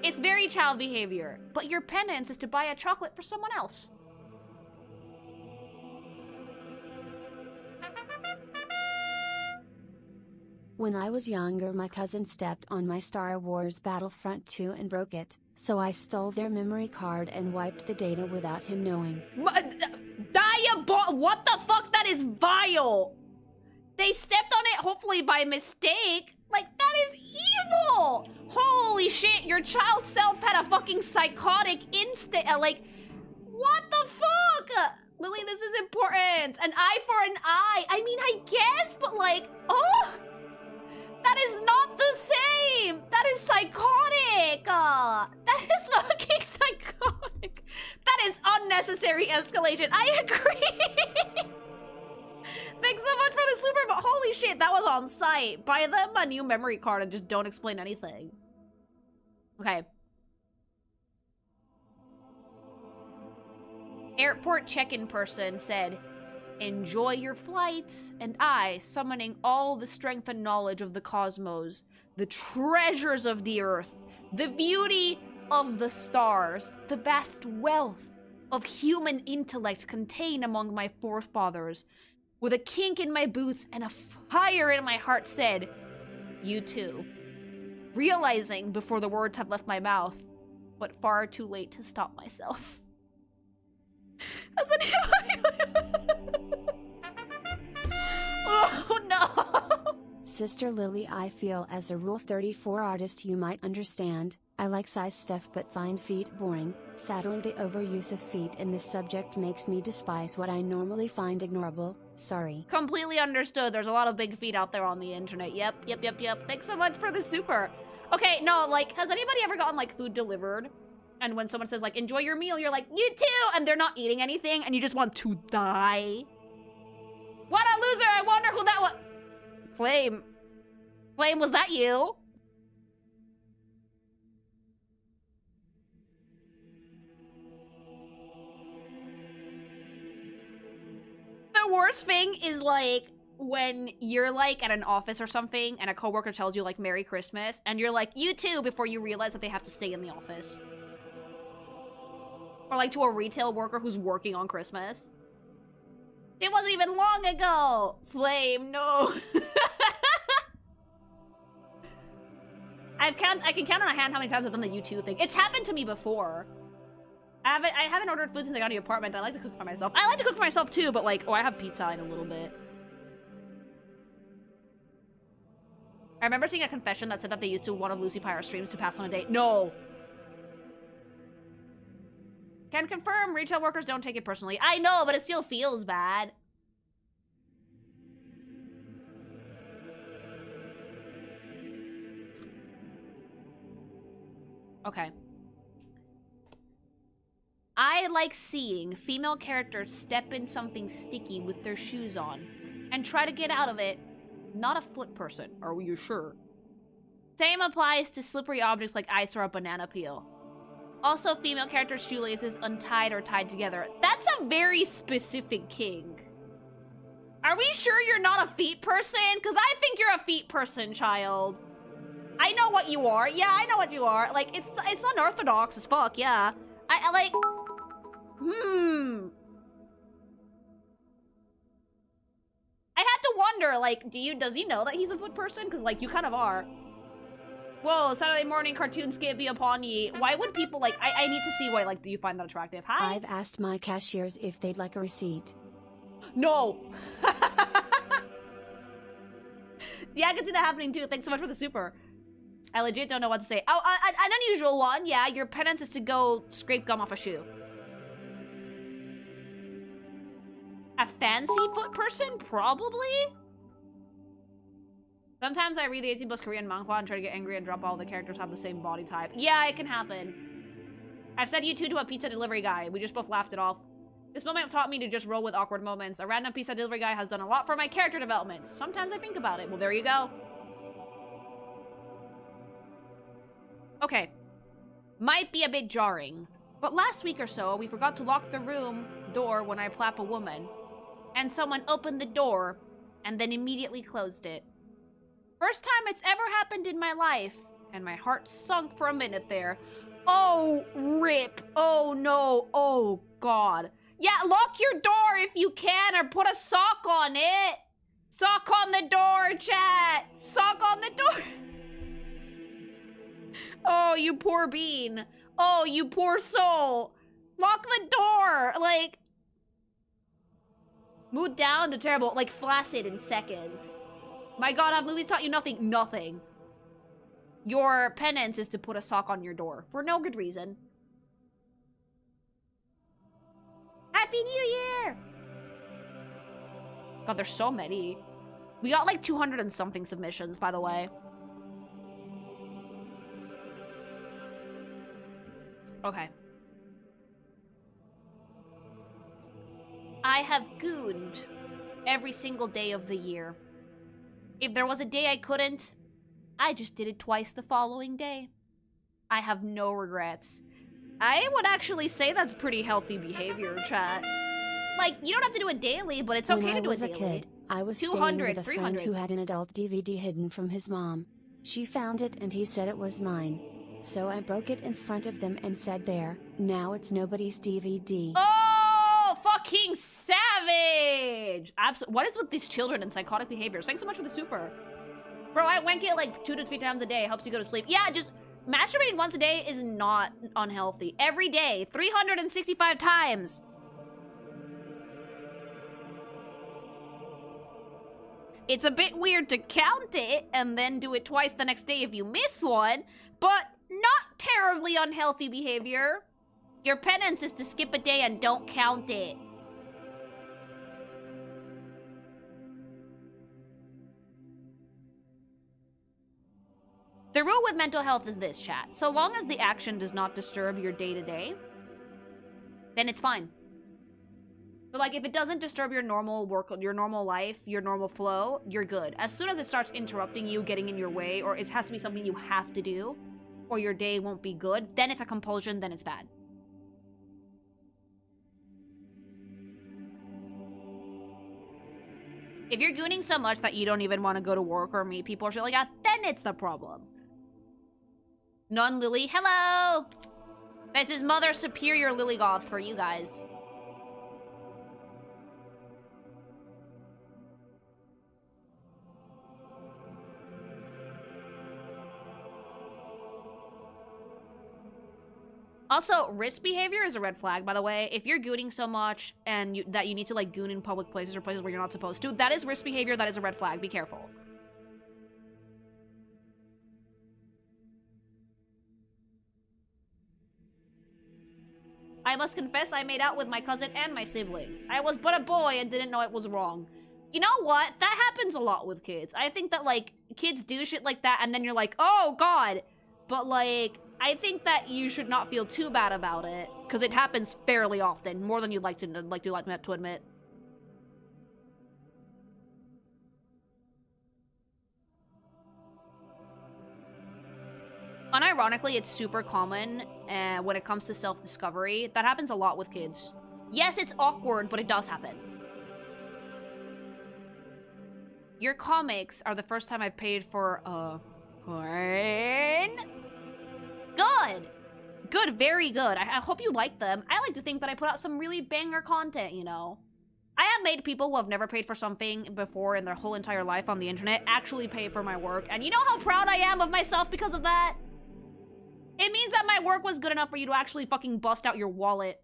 It's very child behavior. But your penance is to buy a chocolate for someone else. When I was younger, my cousin stepped on my Star Wars Battlefront 2 and broke it, so I stole their memory card and wiped the data without him knowing. What the fuck? That is vile! They stepped on it, hopefully by mistake. Like, that is evil! Holy shit, your child self had a fucking psychotic instinct. Like, what the fuck? Lily, this is important. An eye for an eye. I mean, I guess, but like, oh! That is not the same! That is psychotic! That is fucking psychotic! That is unnecessary escalation. I agree! Thanks so much for the super, but holy shit, that was on site. Buy them a new memory card and just don't explain anything. Okay. Airport check-in person said, "Enjoy your flight," and I, summoning all the strength and knowledge of the cosmos, the treasures of the earth, the beauty of the stars, the vast wealth of human intellect contained among my forefathers, with a kink in my boots and a fire in my heart said, "You too." Realizing before the words had left my mouth, but far too late to stop myself. As oh no! Sister Lily, I feel as a Rule 34 artist you might understand, I like size stuff but find feet boring. Sadly, the overuse of feet in this subject makes me despise what I normally find ignorable. Sorry. Completely understood. There's a lot of big feet out there on the internet. Yep. Thanks so much for the super. Okay, no, like, has anybody ever gotten, like, food delivered? And when someone says, like, enjoy your meal, you're like, you too! And they're not eating anything, and you just want to die? What a loser! I wonder who that was. Flame. Flame, was that you? The worst thing is, like, when you're, like, at an office or something, and a coworker tells you, like, Merry Christmas, and you're like, you too, before you realize that they have to stay in the office. Or, like, to a retail worker who's working on Christmas. It wasn't even long ago! Flame, no. I can count on a hand how many times I've done the you too thing. It's happened to me before. I haven't ordered food since I got to the apartment. I like to cook for myself. I like to cook for myself too, but like, oh, I have pizza in a little bit. I remember seeing a confession that said that they used to one of Lucy Pyre's streams to pass on a date. No! Can confirm, retail workers don't take it personally. I know, but it still feels bad. Okay. I like seeing female characters step in something sticky with their shoes on and try to get out of it. Not a foot person, are you sure? Same applies to slippery objects like ice or a banana peel. Also, female characters' shoelaces untied or tied together. That's a very specific kink. Are we sure you're not a feet person? Because I think you're a feet person, child. I know what you are. Yeah, I know what you are. Like, it's unorthodox as fuck, yeah. I like... I have to wonder, like, does he know that he's a foot person? Because, like, you kind of are. Whoa, Saturday morning cartoon skit be upon ye. Why would people, like, I need to see why, like, do you find that attractive? Hi? I've asked my cashiers if they'd like a receipt. No! Yeah, I can see that happening too. Thanks so much for the super. I legit don't know what to say. Oh, an unusual one. Yeah, your penance is to go scrape gum off a shoe. A fancy foot person? Probably? Sometimes I read the 18+ Korean manhwa and try to get angry and drop all the characters have the same body type. Yeah, it can happen. I've said you two to a pizza delivery guy. We just both laughed it off. This moment taught me to just roll with awkward moments. A random pizza delivery guy has done a lot for my character development. Sometimes I think about it. Well, there you go. Okay. Might be a bit jarring, but last week or so, we forgot to lock the room door when I plap a woman. And someone opened the door and then immediately closed it. First time it's ever happened in my life, and my heart sunk for a minute there. Oh, rip. Oh, no. Oh, God. Yeah, lock your door if you can, or put a sock on it. Sock on the door, chat. Sock on the door. Oh, you poor bean. Oh, you poor soul. Lock the door. Like, mood down to terrible. Like, flaccid in seconds. My God, have movies taught you nothing? Nothing. Your penance is to put a sock on your door. For no good reason. Happy New Year! God, there's so many. We got like 200 and something submissions, by the way. Okay. I have gooned every single day of the year. If there was a day I couldn't, I just did it twice the following day. I have no regrets. I would actually say that's pretty healthy behavior, chat. Like, you don't have to do it daily, but it's okay to do it daily. When I was a kid, I was 200, staying with a 300. friend who had an adult DVD hidden from his mom. She found it and he said it was mine. So I broke it in front of them and said there, now it's nobody's DVD. Oh, fucking savage! What is with these children and psychotic behaviors? Thanks so much for the super. Bro, I wank it like 2 to 3 times a day. Helps you go to sleep. Yeah, just masturbating once a day is not unhealthy. Every day, 365 times. It's a bit weird to count it and then do it twice the next day if you miss one, but not terribly unhealthy behavior. Your penance is to skip a day and don't count it. The rule with mental health is this, chat. So long as the action does not disturb your day-to-day, then it's fine. But like, if it doesn't disturb your normal work, your normal life, your normal flow, you're good. As soon as it starts interrupting you, getting in your way, or it has to be something you have to do, or your day won't be good, then it's a compulsion, then it's bad. If you're gooning so much that you don't even want to go to work or meet people or shit like that, then it's the problem. Non-Lily, hello! This is Mother Superior Lilyggoth for you guys. Also, risk behavior is a red flag, by the way. If you're gooning so much and that you need to like goon in public places or places where you're not supposed to, that is risk behavior, that is a red flag. Be careful. I must confess I made out with my cousin and my siblings. I was but a boy and didn't know it was wrong. You know what? That happens a lot with kids. I think that, like, kids do shit like that and then you're like, oh, God. But, like, I think that you should not feel too bad about it because it happens fairly often, more than you'd like to admit. Unironically, it's super common when it comes to self-discovery. That happens a lot with kids. Yes, it's awkward, but it does happen. Your comics are the first time I've paid for Corn. Good. Good, very good. I hope you like them. I like to think that I put out some really banger content, you know. I have made people who have never paid for something before in their whole entire life on the internet actually pay for my work. And you know how proud I am of myself because of that? It means that my work was good enough for you to actually fucking bust out your wallet.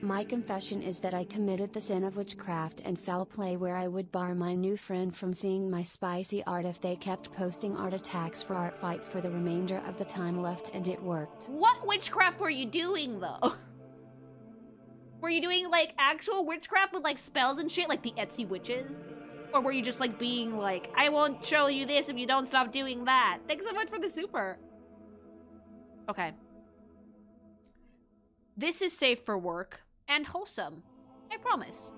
My confession is that I committed the sin of witchcraft and foul play where I would bar my new friend from seeing my spicy art if they kept posting art attacks for Art Fight for the remainder of the time left, and it worked. What witchcraft were you doing, though? Were you doing, like, actual witchcraft with, like, spells and shit, like the Etsy witches? Or were you just, like, being like, I won't show you this if you don't stop doing that? Thanks so much for the super. Okay. This is safe for work. And wholesome. I promise.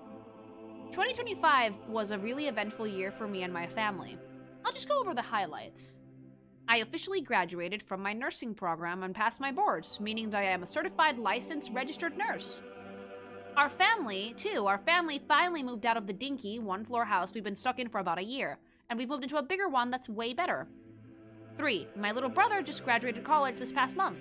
2025 was a really eventful year for me and my family. I'll just go over the highlights. I officially graduated from my nursing program and passed my boards, meaning that I am a certified licensed registered nurse. Our family finally moved out of the dinky one-floor house we've been stuck in for about a year, and we've moved into a bigger one that's way better. 3. My little brother just graduated college this past month.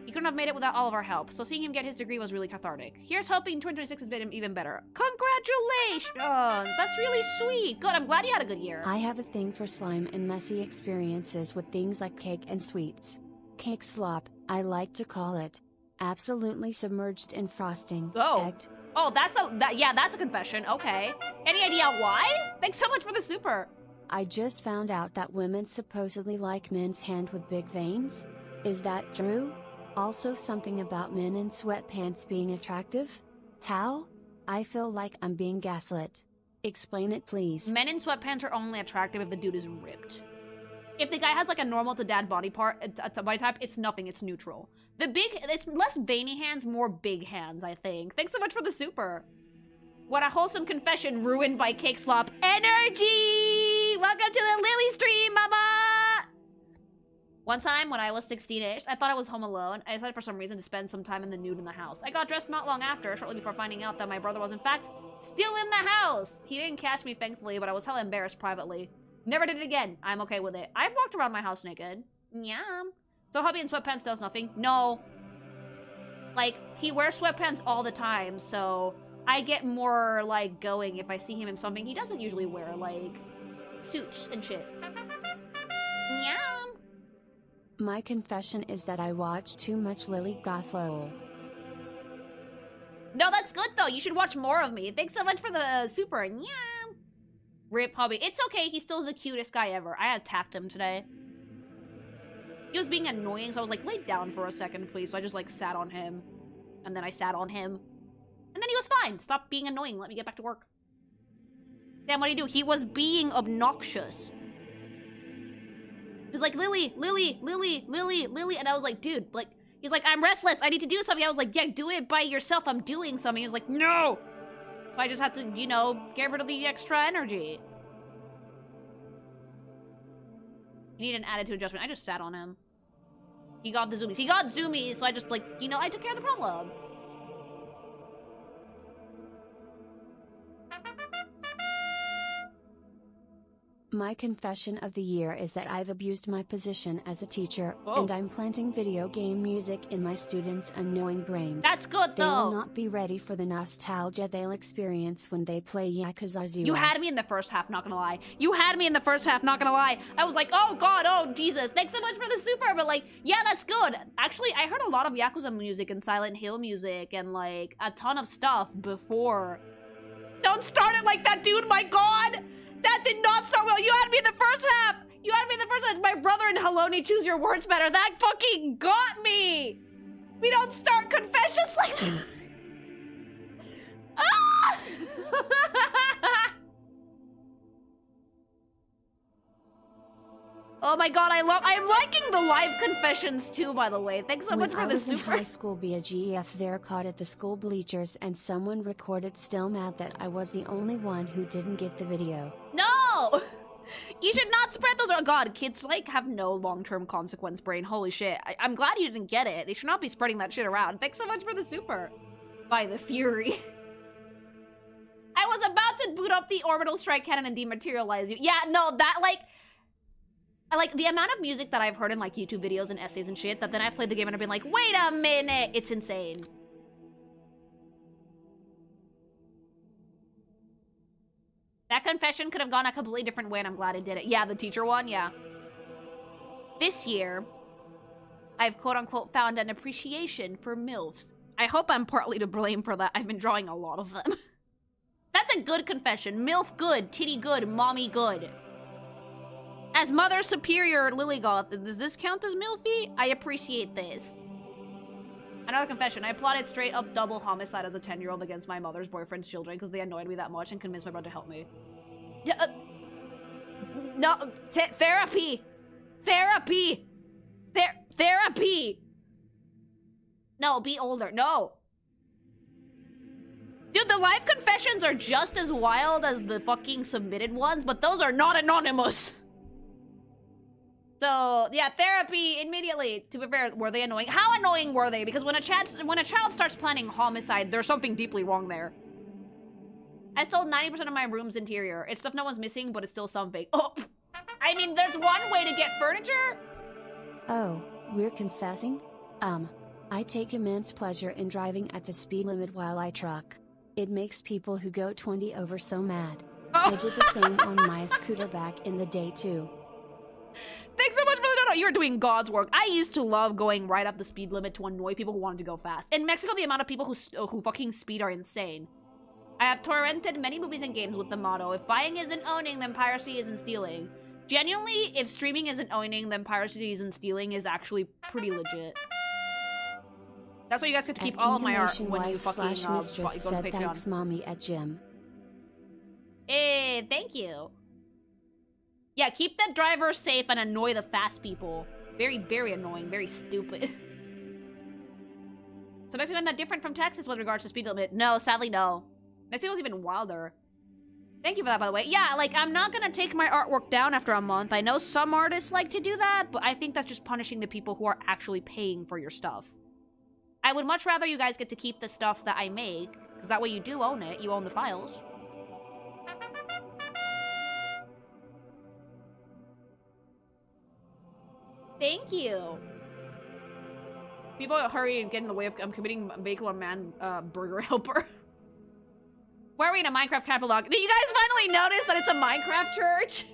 He couldn't have made it without all of our help, so seeing him get his degree was really cathartic. Here's hoping 2026 has been even better. Congratulations! That's really sweet. Good, I'm glad you had a good year. I have a thing for slime and messy experiences with things like cake and sweets. Cake slop, I like to call it. Absolutely submerged in frosting. Oh. Egged. Oh, that's a confession. Okay. Any idea why? Thanks so much for the super. I just found out that women supposedly like men's hand with big veins. Is that true? Also something about men in sweatpants being attractive? How? I feel like I'm being gaslit. Explain it, please. Men in sweatpants are only attractive if the dude is ripped. If the guy has like a normal to dad body type, it's nothing, it's neutral. It's less veiny hands, more big hands, I think. Thanks so much for the super. What a wholesome confession ruined by cake slop energy! Welcome to the Lily stream, mama! One time, when I was 16-ish, I thought I was home alone. I decided for some reason to spend some time in the nude in the house. I got dressed not long after, shortly before finding out that my brother was in fact still in the house. He didn't catch me, thankfully, but I was hella embarrassed privately. Never did it again. I'm okay with it. I've walked around my house naked. Yeah. So hubby in sweatpants does nothing? No. Like, he wears sweatpants all the time, so I get more, like, going if I see him in something he doesn't usually wear, like, suits and shit. Yeah. My confession is that I watch too much Lilyggoth lol. No, that's good though. You should watch more of me. Thanks so much for the super. Yeah. Rip hubby. It's okay. He's still the cutest guy ever. I attacked him today. He was being annoying, so I was like, lay down for a second, please. So I just like sat on him. And then I sat on him. And then he was fine. Stop being annoying. Let me get back to work. Damn, what did he do? He was being obnoxious. He was like, Lily, Lily, Lily, Lily, Lily. And I was like, dude, like, he's like, I'm restless. I need to do something. I was like, yeah, do it by yourself. I'm doing something. He was like, no. So I just had to, you know, get rid of the extra energy. You need an attitude adjustment. I just sat on him. He got the zoomies. He got zoomies. So I just, like, you know, I took care of the problem. My confession of the year is that I've abused my position as a teacher, and I'm planting video game music in my students' unknowing brains. That's good, though. They will not be ready for the nostalgia they'll experience when they play Yakuza 0. You had me in the first half, not gonna lie. You had me in the first half, not gonna lie. I was like, oh god, oh Jesus, thanks so much for the super, but like, yeah, that's good. Actually, I heard a lot of Yakuza music and Silent Hill music and like a ton of stuff before. Don't start it like that, dude, my god! That did not start well. You had me in the first half. You had me in the first half. My brother and Haloni choose your words better. That fucking got me. We don't start confessions like that. Ah! Oh my god, I'm liking the live confessions too, by the way. Thanks so much for the super. When I was in high school, be a GEF there caught at the school bleachers, and someone recorded still mad that I was the only one who didn't get the video. No! You should not spread those. Oh god, kids like have no long-term consequence brain. Holy shit. I'm glad you didn't get it. They should not be spreading that shit around. Thanks so much for the super. By the fury. I was about to boot up the orbital strike cannon and dematerialize you. Yeah, no, that, like... Like, the amount of music that I've heard in, like, YouTube videos and essays and shit, that then I've played the game and I've been like, wait a minute! It's insane. That confession could have gone a completely different way, and I'm glad I did it. Yeah, the teacher one, yeah. This year, I've quote-unquote found an appreciation for MILFs. I hope I'm partly to blame for that. I've been drawing a lot of them. That's a good confession. MILF good, titty good, mommy good. As Mother Superior Lilyggoth, does this count as MILFy? I appreciate this. Another confession. I plotted straight up double homicide as a 10-year-old against my mother's boyfriend's children because they annoyed me that much and convinced my brother to help me. No, therapy! Therapy! Therapy! No, be older. No! Dude, the live confessions are just as wild as the fucking submitted ones, but those are not anonymous! So, yeah, therapy immediately. To be fair, were they annoying? How annoying were they? Because when a child starts planning homicide, there's something deeply wrong there. I stole 90% of my room's interior. It's stuff no one's missing, but it's still something. Oh, I mean, there's one way to get furniture. Oh, we're confessing? I take immense pleasure in driving at the speed limit while I truck. It makes people who go 20 over so mad. Oh. I did the same on my scooter back in the day too. Thanks so much for the donut. You're doing God's work. I used to love going right up the speed limit to annoy people who wanted to go fast. In Mexico, the amount of people who fucking speed are insane. I have torrented many movies and games with the motto, if buying isn't owning, then piracy isn't stealing. Genuinely, if streaming isn't owning, then piracy isn't stealing is actually pretty legit. That's why you guys get to keep all of my art when you fucking go to Patreon. Thanks, mommy at gym. Hey, thank you. Yeah, keep the driver safe and annoy the fast people. Very, very annoying. Very stupid. So Mexico isn't that different from Texas with regards to speed limit? No, sadly no. Mexico's even wilder. Thank you for that, by the way. Yeah, like, I'm not gonna take my artwork down after a month. I know some artists like to do that, but I think that's just punishing the people who are actually paying for your stuff. I would much rather you guys get to keep the stuff that I make, because that way you do own it. You own the files. Thank you. People hurry and get in the way of I'm committing bagel and man burger helper. Why are we in a Minecraft catalog? Did you guys finally notice that it's a Minecraft church?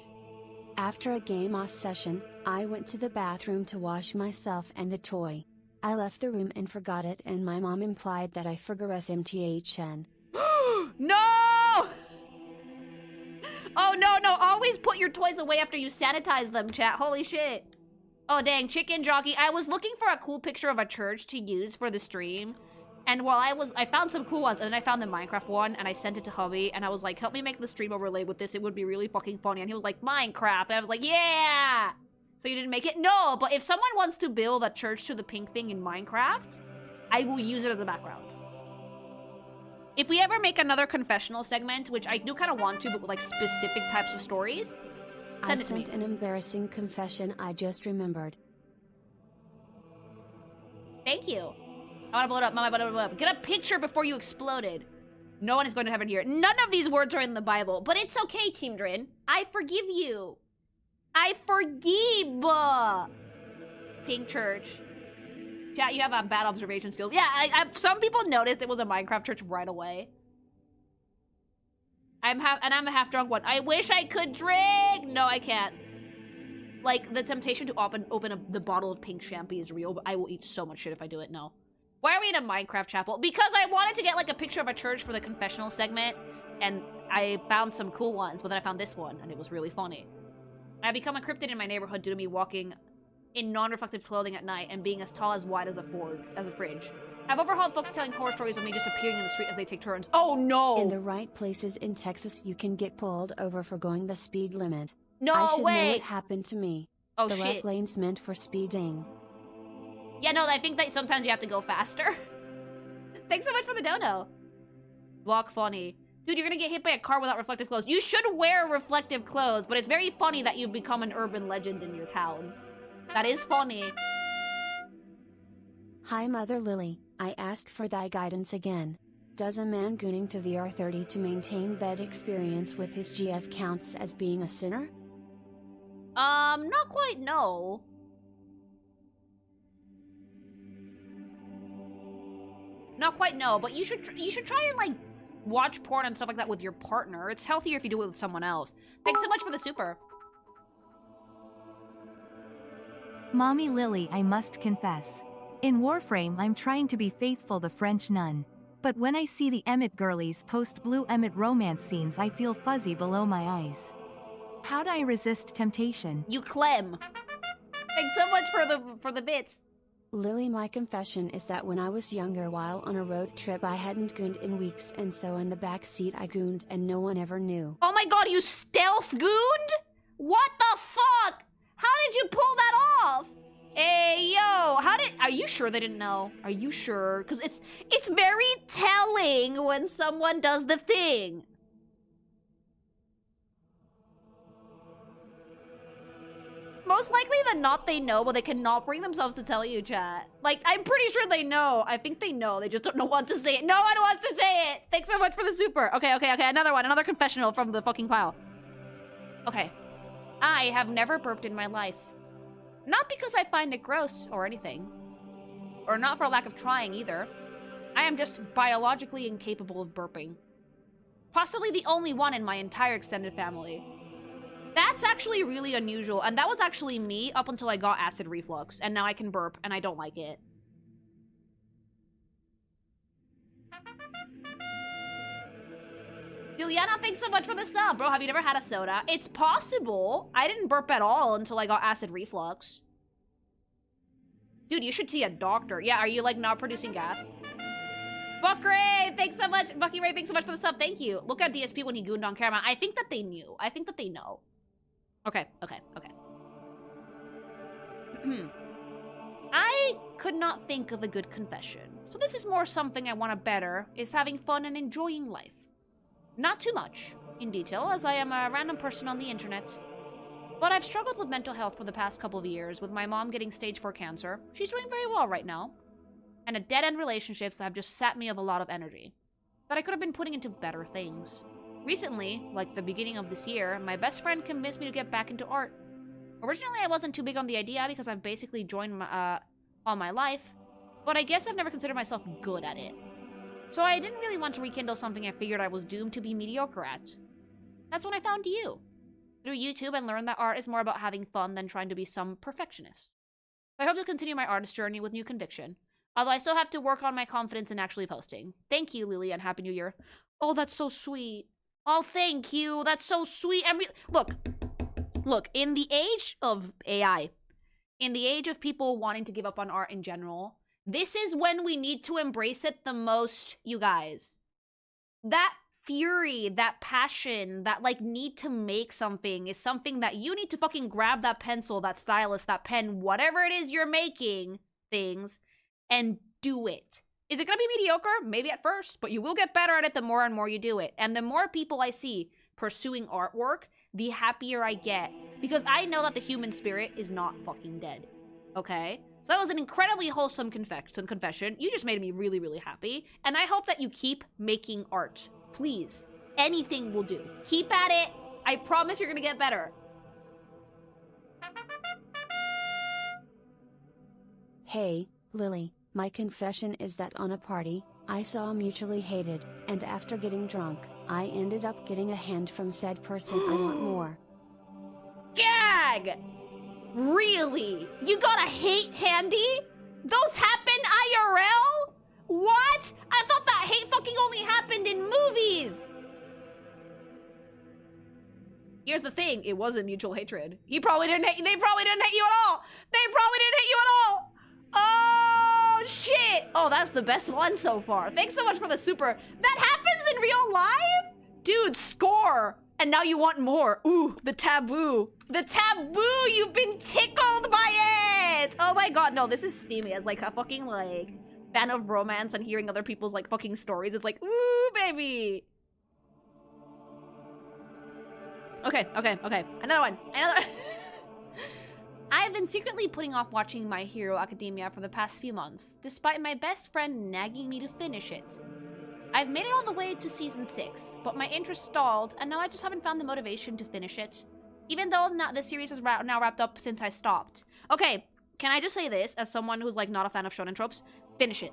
After a game off session, I went to the bathroom to wash myself and the toy. I left the room and forgot it, and my mom implied that I forgot SMTHN. No! Oh no, no, always put your toys away after you sanitize them, chat. Holy shit. Oh dang, chicken jockey. I was looking for a cool picture of a church to use for the stream. And while I found some cool ones, and then I found the Minecraft one, and I sent it to hubby, and I was like, help me make the stream overlay with this, it would be really fucking funny. And he was like, Minecraft. And I was like, yeah! So you didn't make it? No, but if someone wants to build a church to the pink thing in Minecraft, I will use it as a background. If we ever make another confessional segment, which I do kind of want to, but with like specific types of stories, send it to me. I sent an embarrassing confession I just remembered. Thank you. I want to blow it up. Mama, blow it up. Get a picture before you exploded. No one is going to heaven here. None of these words are in the Bible, but it's okay, Team Drin. I forgive you. I forgive. Pink Church. Chat, you have bad observation skills. Yeah, some people noticed it was a Minecraft church right away. I'm the half drunk one. I wish I could drink. No, I can't. Like, the temptation to open the bottle of pink champagne is real, but I will eat so much shit if I do it. No. Why are we in a Minecraft chapel? Because I wanted to get, like, a picture of a church for the confessional segment, and I found some cool ones, but then I found this one, and it was really funny. I've become a cryptid in my neighborhood due to me walking in non-reflective clothing at night and being as tall as wide as a fridge. I've overheard folks telling horror stories of me just appearing in the street as they take turns. Oh, no! In the right places in Texas, you can get pulled over for going the speed limit. No I should way! know it happened to me. Oh, the shit. left lane's meant for speeding. Yeah, no, I think that sometimes you have to go faster. Thanks so much for the dono. Vlog funny. Dude, you're gonna get hit by a car without reflective clothes. You should wear reflective clothes, but it's very funny that you've become an urban legend in your town. That is funny. Hi, Mother Lily. I ask for thy guidance again. Does a man gooning to VR30 to maintain bed experience with his GF counts as being a sinner? Not quite, no. Not quite, no, but you should try and, like, watch porn and stuff like that with your partner. It's healthier if you do it with someone else. Thanks so much for the super. Mommy Lily, I must confess. In Warframe I'm trying to be faithful the French nun. But when I see the Emmett girlies post blue Emmett romance scenes I feel fuzzy below my eyes. How do I resist temptation? You clem. Thanks so much for the bits. Lily, my confession is that when I was younger while on a road trip I hadn't gooned in weeks, and so in the back seat I gooned and no one ever knew. Oh my god, you stealth gooned? What the fuck? How did you pull that off? Hey, yo, are you sure they didn't know? Are you sure? Because it's very telling when someone does the thing. Most likely than not, they know, but they cannot bring themselves to tell you, chat. Like, I'm pretty sure they know. I think they know. They just don't know what to say it. No one wants to say it. Thanks so much for the super. Okay. Another one. Another confessional from the fucking pile. Okay. I have never burped in my life. Not because I find it gross or anything. Or not for lack of trying either. I am just biologically incapable of burping. Possibly the only one in my entire extended family. That's actually really unusual, and that was actually me up until I got acid reflux, and now I can burp, and I don't like it. Juliana, thanks so much for the sub. Bro, have you never had a soda? It's possible. I didn't burp at all until I got acid reflux. Dude, you should see a doctor. Yeah, are you, like, not producing gas? Buckray, thanks so much. Bucky Ray, thanks so much for the sub. Thank you. Look at DSP when he gooned on camera. I think that they knew. I think that they know. Okay. I could not think of a good confession. So this is more something I want to better, is having fun and enjoying life. Not too much in detail, as I am a random person on the internet. But I've struggled with mental health for the past couple of years, with my mom getting stage 4 cancer. She's doing very well right now. And a dead-end relationships have just sapped me of a lot of energy that I could have been putting into better things. Recently, like the beginning of this year, my best friend convinced me to get back into art. Originally, I wasn't too big on the idea because I've basically joined all my life, but I guess I've never considered myself good at it. So I didn't really want to rekindle something I figured I was doomed to be mediocre at. That's when I found you. Through YouTube, and learned that art is more about having fun than trying to be some perfectionist. I hope to continue my artist journey with new conviction, although I still have to work on my confidence in actually posting. Thank you, Lily, and Happy New Year. Oh, that's so sweet. Oh, thank you. That's so sweet. And look, in the age of AI, in the age of people wanting to give up on art in general, this is when we need to embrace it the most, you guys. That fury, that passion, that, like, need to make something is something that you need to fucking grab that pencil, that stylus, that pen, whatever it is you're making things, and do it. Is it gonna be mediocre? Maybe at first, but you will get better at it the more and more you do it. And the more people I see pursuing artwork, the happier I get. Because I know that the human spirit is not fucking dead. Okay? So that was an incredibly wholesome confession. You just made me really, really happy. And I hope that you keep making art. Please. Anything will do. Keep at it. I promise you're gonna get better. Hey, Lily. My confession is that on a party, I saw a mutually hated, and after getting drunk, I ended up getting a hand from said person. I want more. Gag! Really? You got a hate handy? Those happen IRL? What? I thought that hate fucking only happened in movies! Here's the thing, it wasn't mutual hatred. They probably didn't hate you at all! Oh, shit! Oh, that's the best one so far. Thanks so much for the super. That happens in real life? Dude, score! And now you want more. Ooh, the taboo. The taboo! You've been tickled by it! Oh my god, no, this is steamy. As, like, a fucking, like, fan of romance and hearing other people's, like, fucking stories. It's like, ooh, baby! Okay. Another one. I've been secretly putting off watching My Hero Academia for the past few months, despite my best friend nagging me to finish it. I've made it all the way to season 6, but my interest stalled, and now I just haven't found the motivation to finish it. Even though the series is now wrapped up since I stopped. Okay, can I just say this, as someone who's, like, not a fan of shonen tropes? Finish it.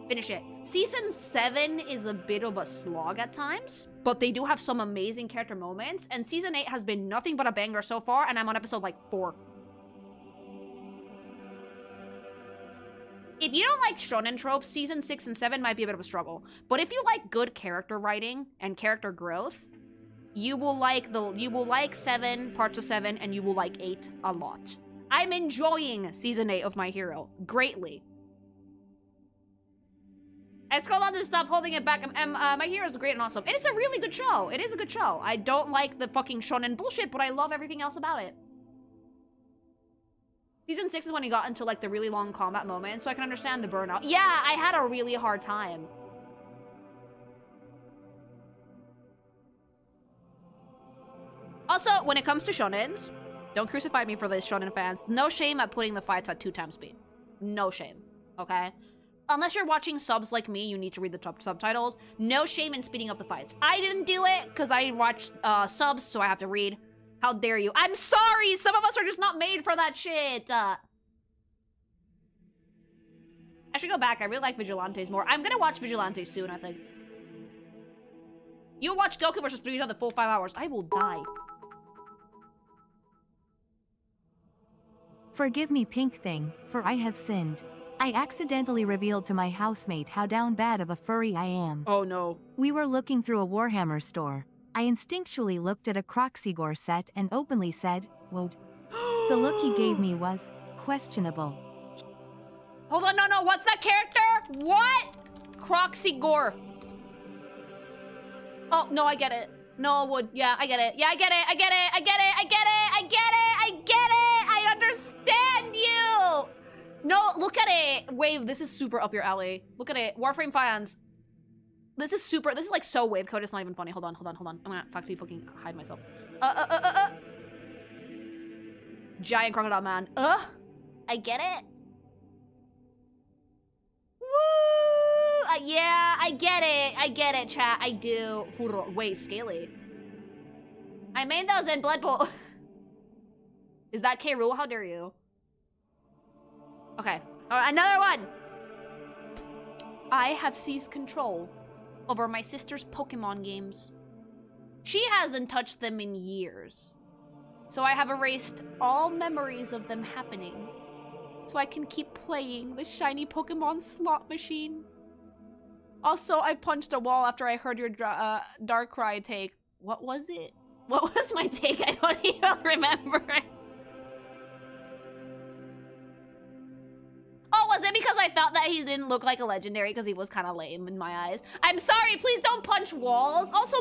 Finish it. Season 7 is a bit of a slog at times, but they do have some amazing character moments, and Season 8 has been nothing but a banger so far, and I'm on episode, like, 4. If you don't like shonen tropes, Season 6 and 7 might be a bit of a struggle. But if you like good character writing and character growth, you will like 7, parts of 7, and you will like 8 a lot. I'm enjoying Season 8 of My Hero greatly. I scrolled on to stop holding it back. My Hero is great and awesome. It is a really good show. It is a good show. I don't like the fucking shonen bullshit, but I love everything else about it. Season 6 is when he got into, like, the really long combat moments, so I can understand the burnout. Yeah, I had a really hard time. Also, when it comes to shonens, don't crucify me for this, shonen fans. No shame at putting the fights at 2x speed. No shame, okay? Unless you're watching subs like me, you need to read the subtitles. No shame in speeding up the fights. I didn't do it because I watched subs, so I have to read. How dare you? I'm sorry! Some of us are just not made for that shit! I should go back. I really like Vigilantes more. I'm gonna watch Vigilantes soon, I think. You watch Goku vs. Vegeta the full 5 hours. I will die. Forgive me, Pink Thing, for I have sinned. I accidentally revealed to my housemate how down bad of a furry I am. Oh no. We were looking through a Warhammer store. I instinctually looked at a Croxigore set and openly said, "Whoa." The look he gave me was questionable. Hold on, no, what's that character? What? Croxigore. Oh, no, I get it. No, Wood. Yeah, I get it. Yeah, I get it. I get it. I get it. I get it. I get it. I get it. I understand you. No, look at it. Wave, this is super up your alley. Look at it. Warframe fans. This is like so wave code, it's not even funny. Hold on. I'm gonna actually fucking hide myself. Giant crocodile man. I get it. Woo! Yeah, I get it. I get it, chat. I do. Wait, Scaly. I made those in Blood Bowl. Is that K. Rool? How dare you? Okay. Another one. I have seized control over my sister's Pokemon games. She hasn't touched them in years. So I have erased all memories of them happening. So I can keep playing the shiny Pokemon slot machine. Also, I punched a wall after I heard your Darkrai take. What was it? What was my take? I don't even remember. Oh, was it because I thought that he didn't look like a legendary because he was kind of lame in my eyes? I'm sorry, please don't punch walls. Also,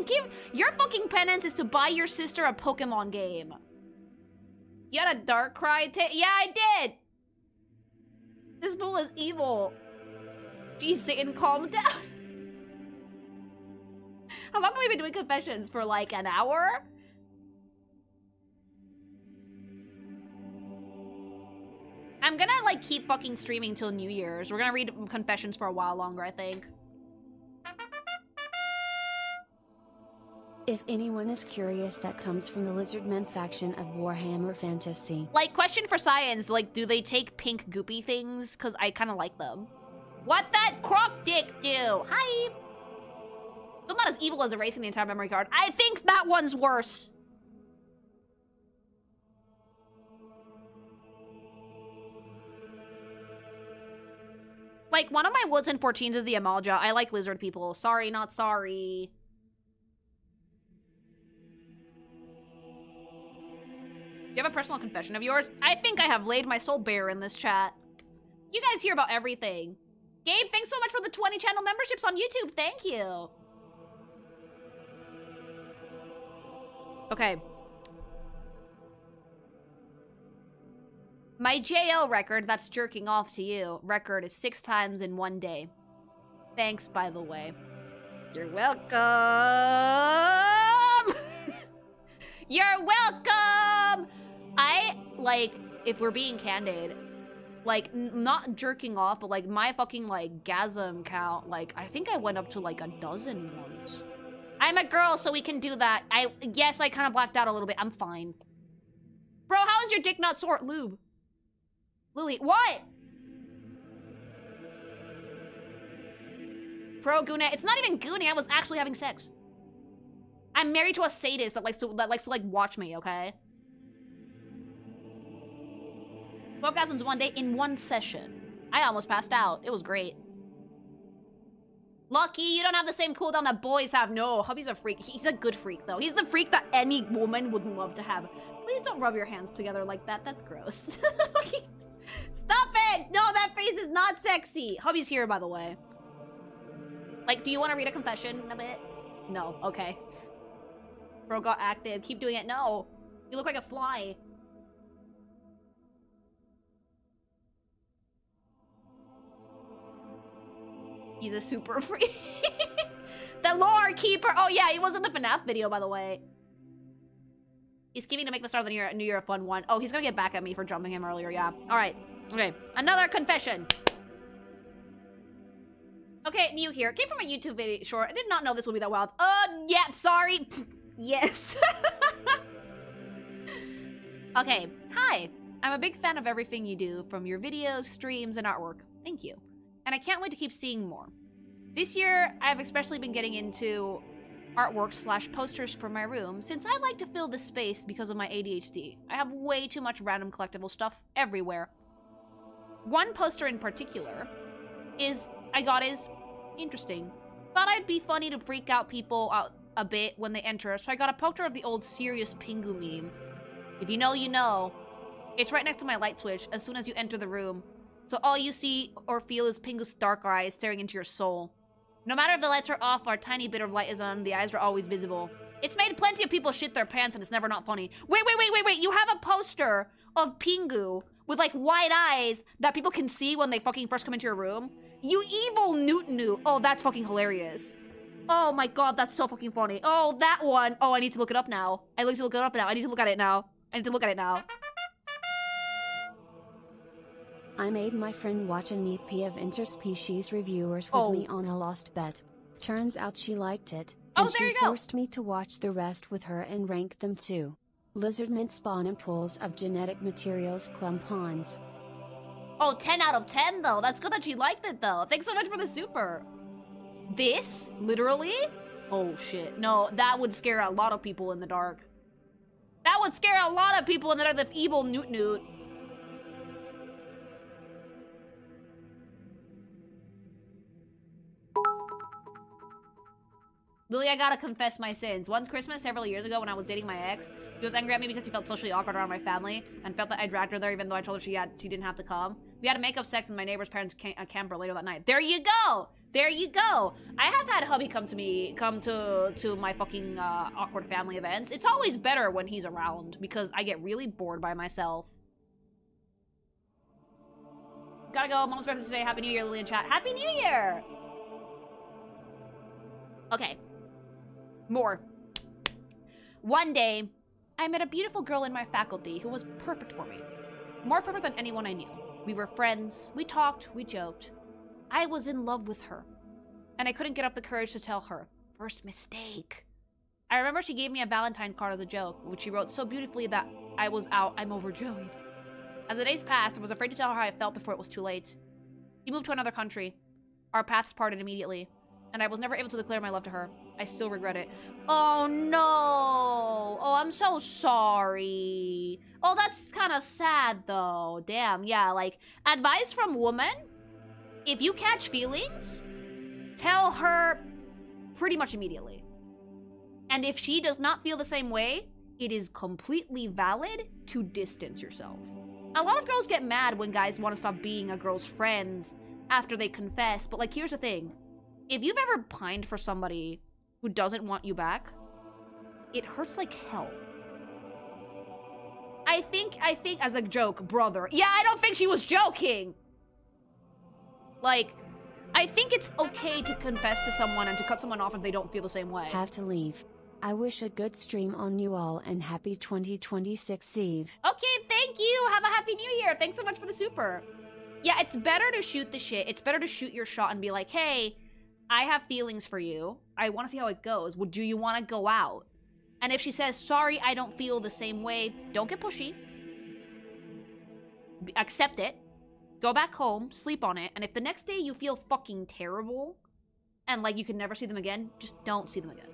your fucking penance is to buy your sister a Pokemon game. You had a Darkrai take? Yeah, I did. This fool is evil. Jeez, Satan, calm down. How long have we been doing confessions? For like an hour? I'm gonna like keep fucking streaming till New Year's. We're gonna read confessions for a while longer, I think. If anyone is curious, that comes from the Lizardmen faction of Warhammer Fantasy. Like, question for science, like, do they take pink goopy things? Because I kind of like them. What that croc dick do? Hi! Still not as evil as erasing the entire memory card. I think that one's worse. Like, one of my Woods and 14s is the Amalja. I like lizard people. Sorry, not sorry. Do you have a personal confession of yours? I think I have laid my soul bare in this chat. You guys hear about everything. Gabe, thanks so much for the 20 channel memberships on YouTube. Thank you. Okay. My JO record, that's jerking off to you, record is 6 times in 1 day. Thanks, by the way. You're welcome! You're welcome! Like, if we're being candid, Like, not jerking off, but like my fucking like gasm count, like I think I went up to like 12 once. I'm a girl, so we can do that. Yes, I kind of blacked out a little bit. I'm fine. Bro, how is your dick not sore? Lube. Lily, what? Bro, Goonie, it's not even Goonie. I was actually having sex. I'm married to a sadist that likes to like watch me, okay? 12 orgasms one day in one session. I almost passed out. It was great. Lucky, you don't have the same cooldown that boys have. No, hubby's a freak. He's a good freak, though. He's the freak that any woman would love to have. Please don't rub your hands together like that. That's gross. Stop it! No, that face is not sexy. Hubby's here, by the way. Like, do you want to read a confession a bit? No. Okay. Bro got active. Keep doing it. No. You look like a fly. He's a super freak. The lore keeper. Oh, yeah, he was in the FNAF video, by the way. He's scheming to make the start of the New Year a fun one. Oh, he's gonna get back at me for jumping him earlier, yeah. All right. Okay, another confession. Okay, new here. Came from a YouTube video short. I did not know this would be that wild. Yeah, sorry. Yes. Okay, hi. I'm a big fan of everything you do, from your videos, streams, and artwork. Thank you. And I can't wait to keep seeing more. This year, I've especially been getting into artwork / posters for my room, since I like to fill the space because of my ADHD. I have way too much random collectible stuff everywhere. One poster in particular is interesting. Thought I'd be funny to freak out people out a bit when they enter, so I got a poster of the old Serious Pingu meme. If you know, you know. It's right next to my light switch as soon as you enter the room. So all you see or feel is Pingu's dark eyes staring into your soul. No matter if the lights are off or a tiny bit of light is on, the eyes are always visible. It's made plenty of people shit their pants and it's never not funny. Wait. You have a poster of Pingu with like wide eyes that people can see when they fucking first come into your room? You evil newt. Oh, that's fucking hilarious. Oh my god, that's so fucking funny. Oh, that one. Oh, I need to look it up now. I need to look at it now. I made my friend watch an EP of interspecies reviewers with me on a lost bet. Turns out she liked it, and she forced me to watch the rest with her and rank them too. Lizardmen spawn in pools of genetic materials clumpons. Oh, 10 out of 10 though. That's good that she liked it though. Thanks so much for the super. This? Literally? Oh shit. No, that would scare a lot of people in the dark. That would scare a lot of people in the dark, the evil newt. Lily, I gotta confess my sins. Once Christmas, several years ago, when I was dating my ex, he was angry at me because he felt socially awkward around my family and felt that I dragged her there even though I told her she didn't have to come. We had to make up sex in my neighbor's parents' camper later that night. There you go! There you go! I have had hubby come to my fucking awkward family events. It's always better when he's around because I get really bored by myself. Gotta go. Mom's birthday today. Happy New Year, Lily in chat. Happy New Year! Okay. More. One day, I met a beautiful girl in my faculty who was perfect for me. More perfect than anyone I knew. We were friends, we talked, we joked. I was in love with her. And I couldn't get up the courage to tell her. First mistake. I remember she gave me a Valentine card as a joke, which she wrote so beautifully that I'm overjoyed. As the days passed, I was afraid to tell her how I felt before it was too late. She moved to another country. Our paths parted immediately. And I was never able to declare my love to her. I still regret it. Oh no! Oh, I'm so sorry. Oh, that's kind of sad though. Damn, yeah, like, advice from woman? If you catch feelings, tell her pretty much immediately. And if she does not feel the same way, it is completely valid to distance yourself. A lot of girls get mad when guys want to stop being a girl's friends after they confess, but like, here's the thing. If you've ever pined for somebody who doesn't want you back, it hurts like hell. I think as a joke, brother. Yeah, I don't think she was joking. Like, I think it's okay to confess to someone and to cut someone off if they don't feel the same way. Have to leave. I wish a good stream on you all and happy 2026 Eve. Okay, thank you. Have a happy new year. Thanks so much for the super. Yeah, it's better to shoot the shit. It's better to shoot your shot and be like, hey, I have feelings for you. I want to see how it goes. Well, do you want to go out? And if she says, sorry, I don't feel the same way, don't get pushy. Accept it. Go back home, sleep on it, and if the next day you feel fucking terrible, and, like, you can never see them again, just don't see them again.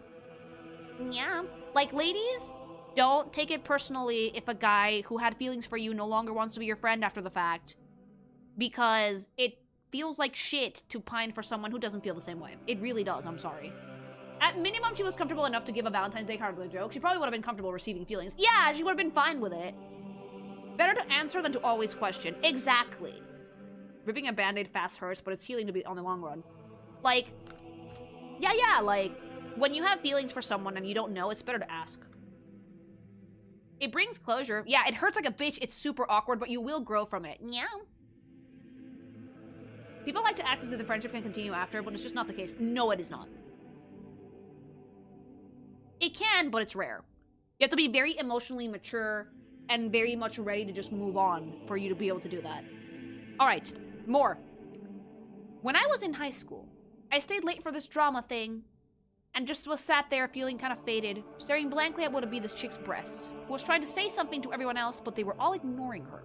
Yeah. Like, ladies, don't take it personally if a guy who had feelings for you no longer wants to be your friend after the fact, because it feels like shit to pine for someone who doesn't feel the same way. It really does, I'm sorry. At minimum, she was comfortable enough to give a Valentine's Day card with a joke. She probably would have been comfortable receiving feelings. Yeah, she would have been fine with it. Better to answer than to always question. Exactly. Ripping a Band-Aid fast hurts, but it's healing to be on the long run. Like, yeah, like, when you have feelings for someone and you don't know, it's better to ask. It brings closure. Yeah, it hurts like a bitch. It's super awkward, but you will grow from it. Yeah. People like to act as if the friendship can continue after, but it's just not the case. No, it is not. It can, but it's rare. You have to be very emotionally mature and very much ready to just move on for you to be able to do that. All right, more. When I was in high school, I stayed late for this drama thing and just was sat there feeling kind of faded, staring blankly at what would be this chick's breasts, who was trying to say something to everyone else, but they were all ignoring her.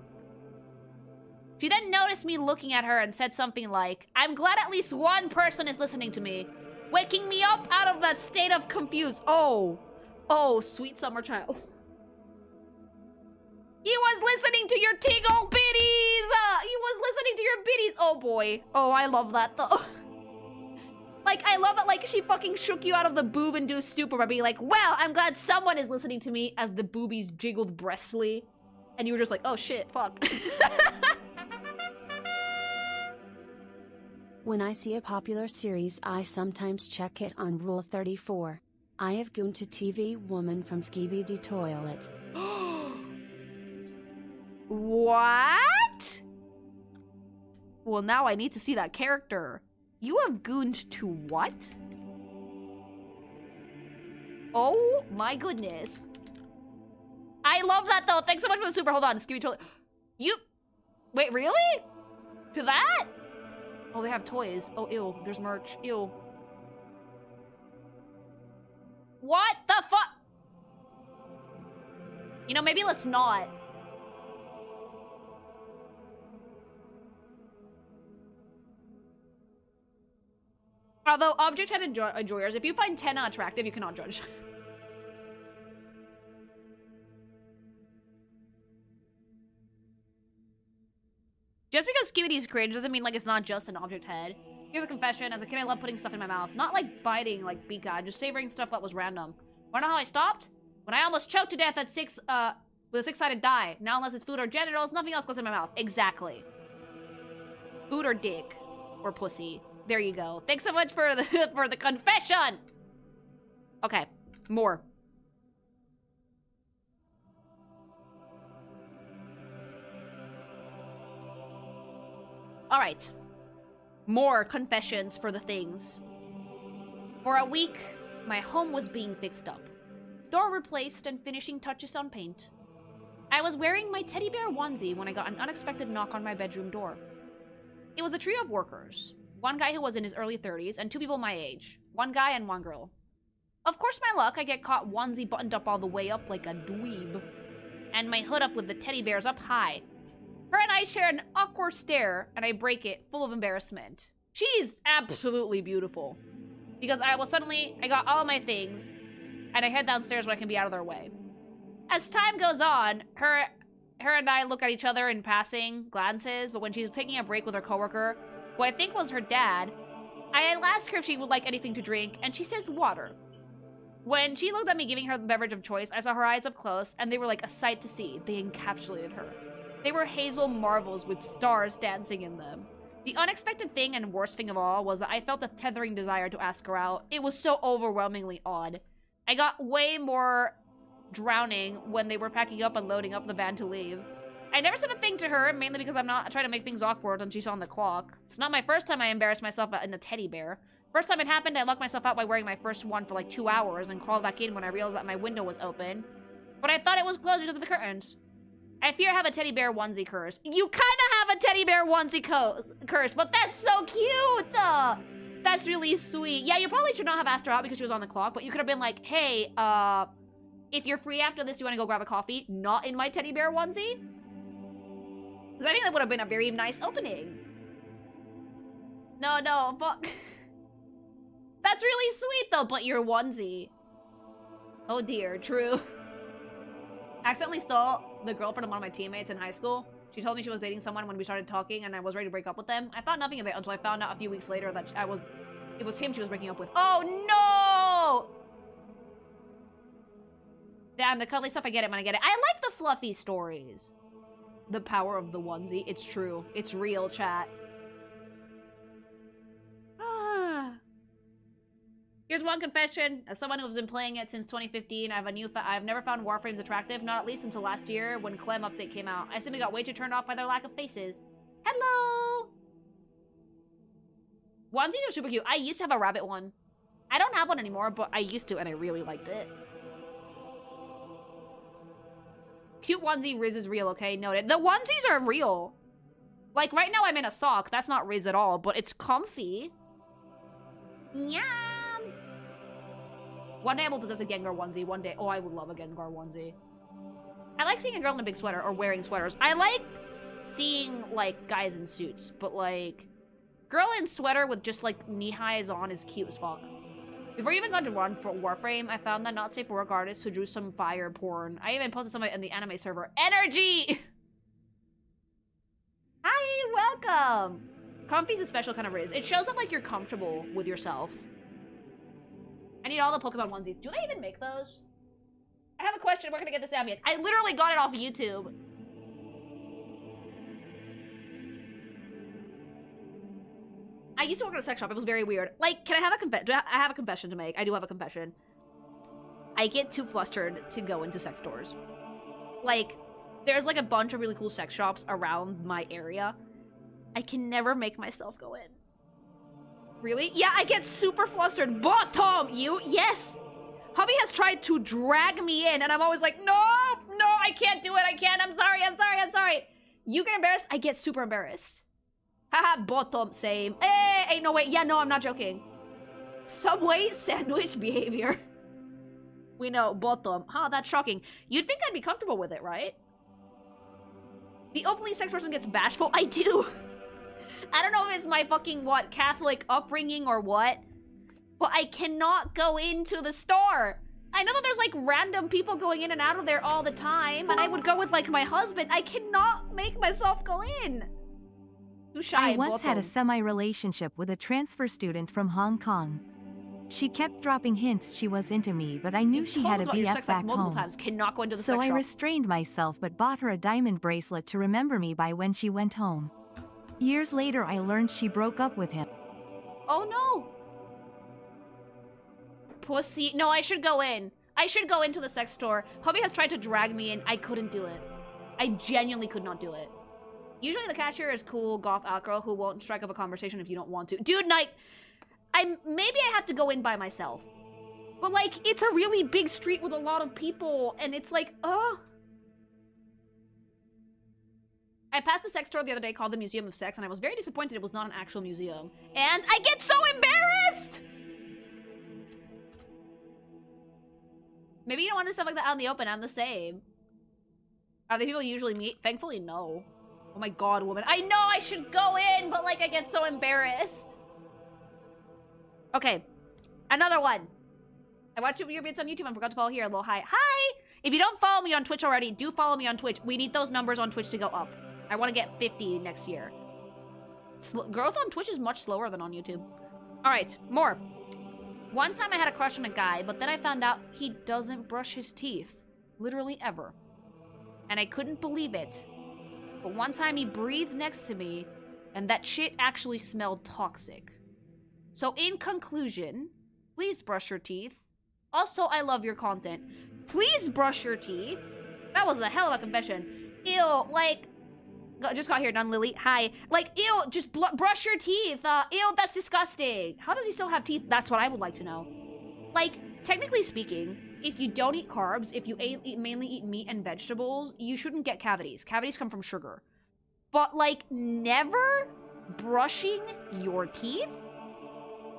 She then noticed me looking at her and said something like, I'm glad at least one person is listening to me, waking me up out of that state of confused. Oh, sweet summer child. He was listening to your tingle bitties! He was listening to your bitties! Oh boy. Oh, I love that though. Like, I love it, like, she fucking shook you out of the boob-induced stupor by being like, well, I'm glad someone is listening to me, as the boobies jiggled breastly. And you were just like, oh shit, fuck. When I see a popular series, I sometimes check it on Rule 34. I have gooned to TV woman from Skibidi Toilet. What? Well, now I need to see that character. You have gooned to what? Oh my goodness. I love that though. Thanks so much for the super. Hold on, Skibidi Toilet. Wait, really? To that? Oh, they have toys. Oh, ew. There's merch. Ew. What the fuck? You know, maybe let's not. Although, object head enjoyers, if you find Tenna attractive, you cannot judge. Just because Skibidi's cringe doesn't mean, like, it's not just an object head. Here's a confession. As a kid, I loved putting stuff in my mouth. Not, like, biting, like Bika, just savoring stuff that was random. Wanna know how I stopped? When I almost choked to death at with a six-sided die. Now, unless it's food or genitals, nothing else goes in my mouth. Exactly. Food or dick. Or pussy. There you go. Thanks so much for the for the confession! Okay. More. Alright. More confessions for the things. For a week, my home was being fixed up. Door replaced and finishing touches on paint. I was wearing my teddy bear onesie when I got an unexpected knock on my bedroom door. It was a trio of workers. One guy who was in his early 30s and two people my age. One guy and one girl. Of course, my luck, I get caught onesie buttoned up all the way up like a dweeb. And my hood up with the teddy bears up high. Her and I share an awkward stare, and I break it, full of embarrassment. She's absolutely beautiful. Because I got all of my things, and I head downstairs when I can be out of their way. As time goes on, her and I look at each other in passing glances, but when she's taking a break with her coworker, who I think was her dad, I asked her if she would like anything to drink, and she says water. When she looked at me giving her the beverage of choice, I saw her eyes up close, and they were like a sight to see. They encapsulated her. They were hazel marbles with stars dancing in them. The unexpected thing and worst thing of all was that I felt a tethering desire to ask her out. It was so overwhelmingly odd. I got way more drowning when they were packing up and loading up the van to leave. I never said a thing to her, mainly because I'm not trying to make things awkward when she's on the clock. It's not my first time I embarrassed myself in a teddy bear. First time it happened, I locked myself out by wearing my first one for like 2 hours and crawled back in when I realized that my window was open. But I thought it was closed because of the curtains. I fear I have a teddy bear onesie curse. You kind of have a teddy bear onesie curse, but that's so cute. That's really sweet. Yeah, you probably should not have asked her out because she was on the clock, but you could have been like, hey, if you're free after this, do you want to go grab a coffee? Not in my teddy bear onesie? Because I think that would have been a very nice opening. No, but... That's really sweet, though, but your onesie. Oh, dear, true. Accidentally stole the girlfriend of one of my teammates in high school. She told me she was dating someone when we started talking, and I was ready to break up with them. I thought nothing of it until I found out a few weeks later that it was him she was breaking up with. Oh, no! Damn, the cuddly stuff, I get it, man, I get it. I like the fluffy stories. The power of the onesie. It's true. It's real, chat. Here's one confession. As someone who's been playing it since 2015, I've never found Warframes attractive, not at least until last year when Clem update came out. I simply got way too turned off by their lack of faces. Hello! Onesies are super cute. I used to have a rabbit one. I don't have one anymore, but I used to, and I really liked it. Cute onesie, Riz is real, okay? Noted. The onesies are real. Like, right now I'm in a sock. That's not Riz at all, but it's comfy. Yum! One day I will possess a Gengar onesie. One day... Oh, I would love a Gengar onesie. I like seeing a girl in a big sweater or wearing sweaters. I like seeing, like, guys in suits. But, like, girl in sweater with just, like, knee-highs on is cute as fuck. Before you even got to run for Warframe, I found that not safe for work artist who drew some fire porn. I even posted some of it in the anime server. Energy! Hi, welcome! Comfy's a special kind of Riz. It shows up like you're comfortable with yourself. I need all the Pokemon onesies. Do they even make those? I have a question. Where can I get this ambient? I literally got it off YouTube. I used to work at a sex shop. It was very weird. Like, can I have a confession? I have a confession to make. I do have a confession. I get too flustered to go into sex stores. Like, there's like a bunch of really cool sex shops around my area. I can never make myself go in. Really? Yeah, I get super flustered. But Tom, yes! Hubby has tried to drag me in, and I'm always like, no, I can't do it. I can't. I'm sorry. You get embarrassed? I get super embarrassed. Haha, bottom, same. Hey, no, wait. Yeah, no, I'm not joking. Subway sandwich behavior. We know, bottom. Huh, that's shocking. You'd think I'd be comfortable with it, right? The openly sex person gets bashful. I do. I don't know if it's my fucking, what, Catholic upbringing or what, but I cannot go into the store. I know that there's, like, random people going in and out of there all the time, and I would go with, like, my husband. I cannot make myself go in. Too shy. I once had a semi-relationship with a transfer student from Hong Kong. She kept dropping hints she was into me, but I knew she had a BF back home. Cannot go into the so sex I shop. restrained myself but bought her a diamond bracelet to remember me by when she went home. Years later, I learned she broke up with him. Oh no! Pussy. No, I should go in. I should go into the sex store. Hubby has tried to drag me in. I couldn't do it. I genuinely could not do it. Usually the cashier is cool, goth out girl who won't strike up a conversation if you don't want to. Dude, like, maybe I have to go in by myself. But, like, it's a really big street with a lot of people, and it's like, I passed a sex store the other day called the Museum of Sex, and I was very disappointed it was not an actual museum. And I get so embarrassed! Maybe you don't want to do stuff like that out in the open. I'm the same. Are the people you usually meet? Thankfully, no. Oh my god, woman. I know I should go in, but, like, I get so embarrassed. Okay. Another one. I watched your bits on YouTube and forgot to follow here. A little hi. Hi! If you don't follow me on Twitch already, do follow me on Twitch. We need those numbers on Twitch to go up. I want to get 50 next year. Growth on Twitch is much slower than on YouTube. Alright, more. One time I had a crush on a guy, but then I found out he doesn't brush his teeth. Literally ever. And I couldn't believe it. But one time he breathed next to me, and that shit actually smelled toxic. So in conclusion, please brush your teeth. Also, I love your content. Please brush your teeth. That was a hell of a confession. Ew, like... Just got here, done, Lily. Hi. Like, ew, just brush your teeth. Ew, that's disgusting. How does he still have teeth? That's what I would like to know. Like, technically speaking, if you don't eat carbs, if you mainly eat meat and vegetables, you shouldn't get cavities. Cavities come from sugar. But, like, never brushing your teeth?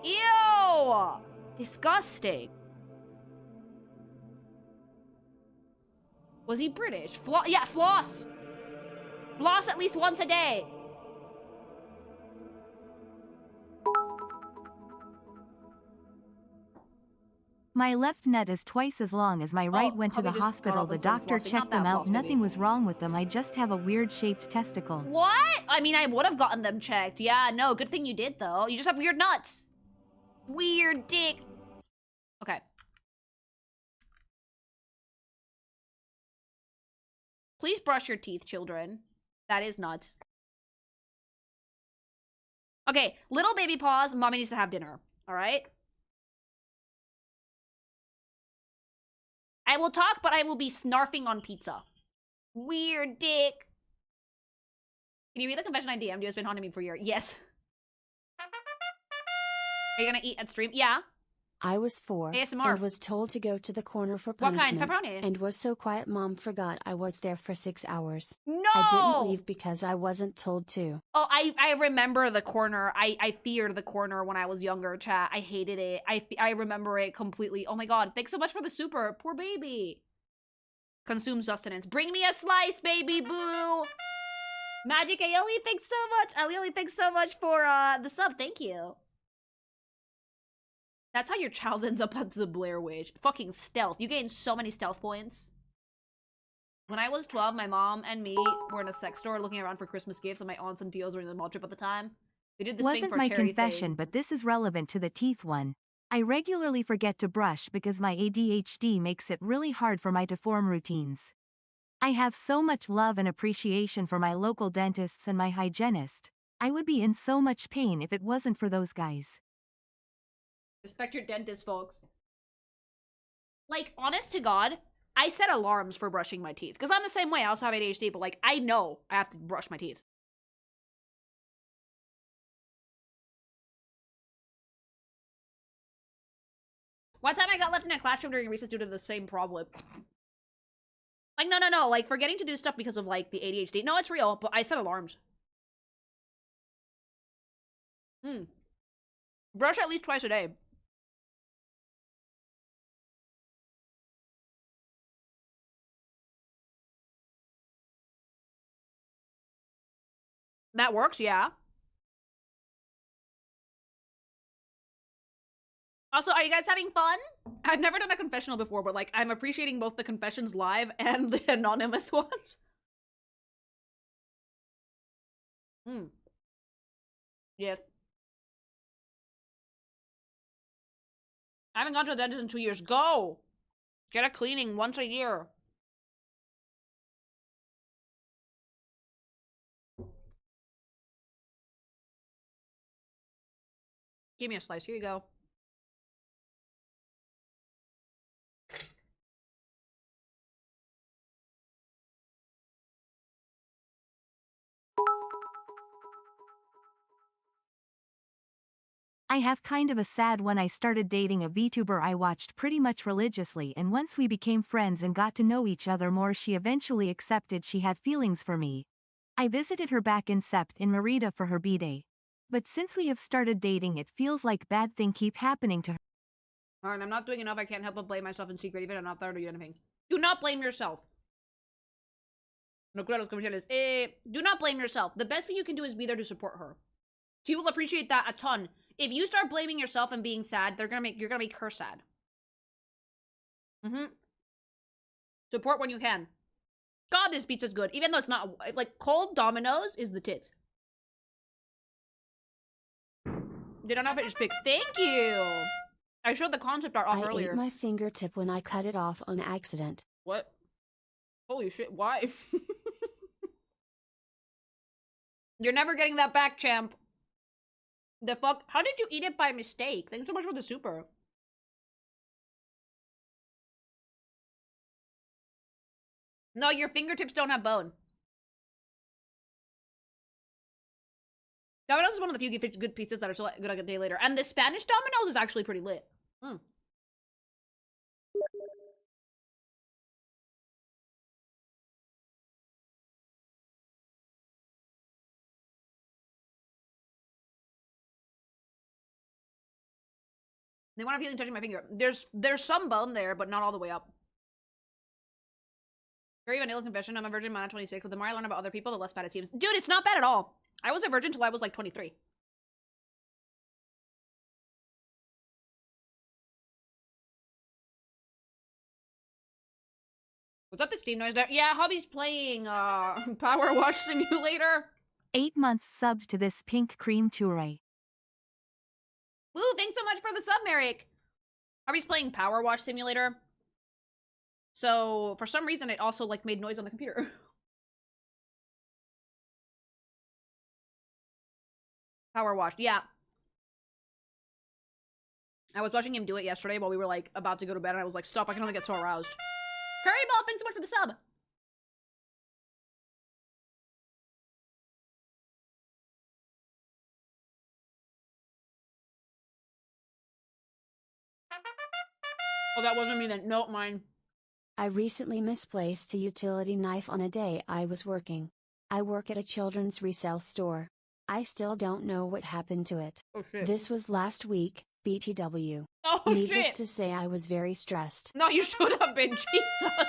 Ew! Disgusting. Was he British? Yeah, floss! Floss at least once a day. My left nut is twice as long as my right. Went to the hospital. The doctor checked them out. Nothing was wrong with them. I just have a weird shaped testicle. What? I mean, I would have gotten them checked. Yeah, no, good thing you did, though. You just have weird nuts. Weird dick. Okay. Please brush your teeth, children. That is nuts. Okay, little baby paws. Mommy needs to have dinner. All right? I will talk, but I will be snarfing on pizza. Weird dick. Can you read the confession ID? MD has been haunting me for a year. Yes. Are you gonna eat at stream? Yeah. I was 4 ASMR. and was told to go to the corner for What kind? punishment. Pepperoni? And was so quiet mom forgot I was there for 6 hours. No! I didn't leave because I wasn't told to. Oh, I remember the corner. I feared the corner when I was younger, chat. I hated it. I remember it completely. Oh my god, thanks so much for the super. Poor baby. Consume sustenance. Bring me a slice, baby boo! Magic Aioli, thanks so much. Aioli, thanks so much for the sub. Thank you. That's how your child ends up as the Blair Witch. Fucking stealth. You gain so many stealth points. When I was 12, my mom and me were in a sex store looking around for Christmas gifts, and my aunts and tios were in the mall trip at the time. They did this thing Wasn't for my a charity confession, thing. but this is relevant to the teeth one. I regularly forget to brush because my ADHD makes it really hard for my to form routines. I have so much love and appreciation for my local dentists and my hygienist. I would be in so much pain if it wasn't for those guys. Respect your dentist, folks. Like, honest to God, I set alarms for brushing my teeth. Because I'm the same way. I also have ADHD, but, like, I know I have to brush my teeth. One time I got left in a classroom during recess due to the same problem. Like, no. Like, forgetting to do stuff because of, like, the ADHD. No, it's real, but I set alarms. Brush at least twice a day. That works, yeah. Also, are you guys having fun? I've never done a confessional before, but, like, I'm appreciating both the confessions live and the anonymous ones. Yes. I haven't gone to the dentist in 2 years. Go! Get a cleaning once a year. Give me a slice. Here you go. I have kind of a sad one. I started dating a VTuber I watched pretty much religiously, and once we became friends and got to know each other more, she eventually accepted she had feelings for me. I visited her back in Sept in Merida for her B-day. But since we have started dating, it feels like bad things keep happening to her. Alright, I'm not doing enough. I can't help but blame myself in secret, even if I'm not there to do anything. Do not blame yourself. No, do not blame yourself. The best thing you can do is be there to support her. She will appreciate that a ton. If you start blaming yourself and being sad, you're gonna make her sad. Support when you can. God, this pizza's good. Even though it's not, like, cold Domino's is the tits. They don't have it, just pick. Thank you! I showed the concept art off earlier. I ate my fingertip when I cut it off on accident. What? Holy shit, why? You're never getting that back, champ. The fuck? How did you eat it by mistake? Thanks so much for the super. No, your fingertips don't have bone. Domino's is one of the few good pizzas that are so good like a day later. And the Spanish Domino's is actually pretty lit. They want to feel touching my finger. There's some bone there, but not all the way up. Very vanilla confession. I'm a virgin, man at 26. But the more I learn about other people, the less bad it seems. Dude, it's not bad at all. I was a virgin until I was like 23. Was that the Steam noise there? Yeah, Hobby's playing Power Wash Simulator. 8 months subbed to this pink cream touré. Woo, thanks so much for the sub, Merrick. Hobby's playing Power Wash Simulator. So, for some reason, it also, like, made noise on the computer. Power Wash, yeah. I was watching him do it yesterday while we were, like, about to go to bed, and I was like, stop, I can only get so aroused. Curry Ball, thanks so much for the sub. Oh, that wasn't me then. Nope, mine. I recently misplaced a utility knife on a day I was working. I work at a children's resale store. I still don't know what happened to it. Oh, shit. This was last week, BTW. Oh, Needless shit. to say, I was very stressed. No, you should have been. Jesus.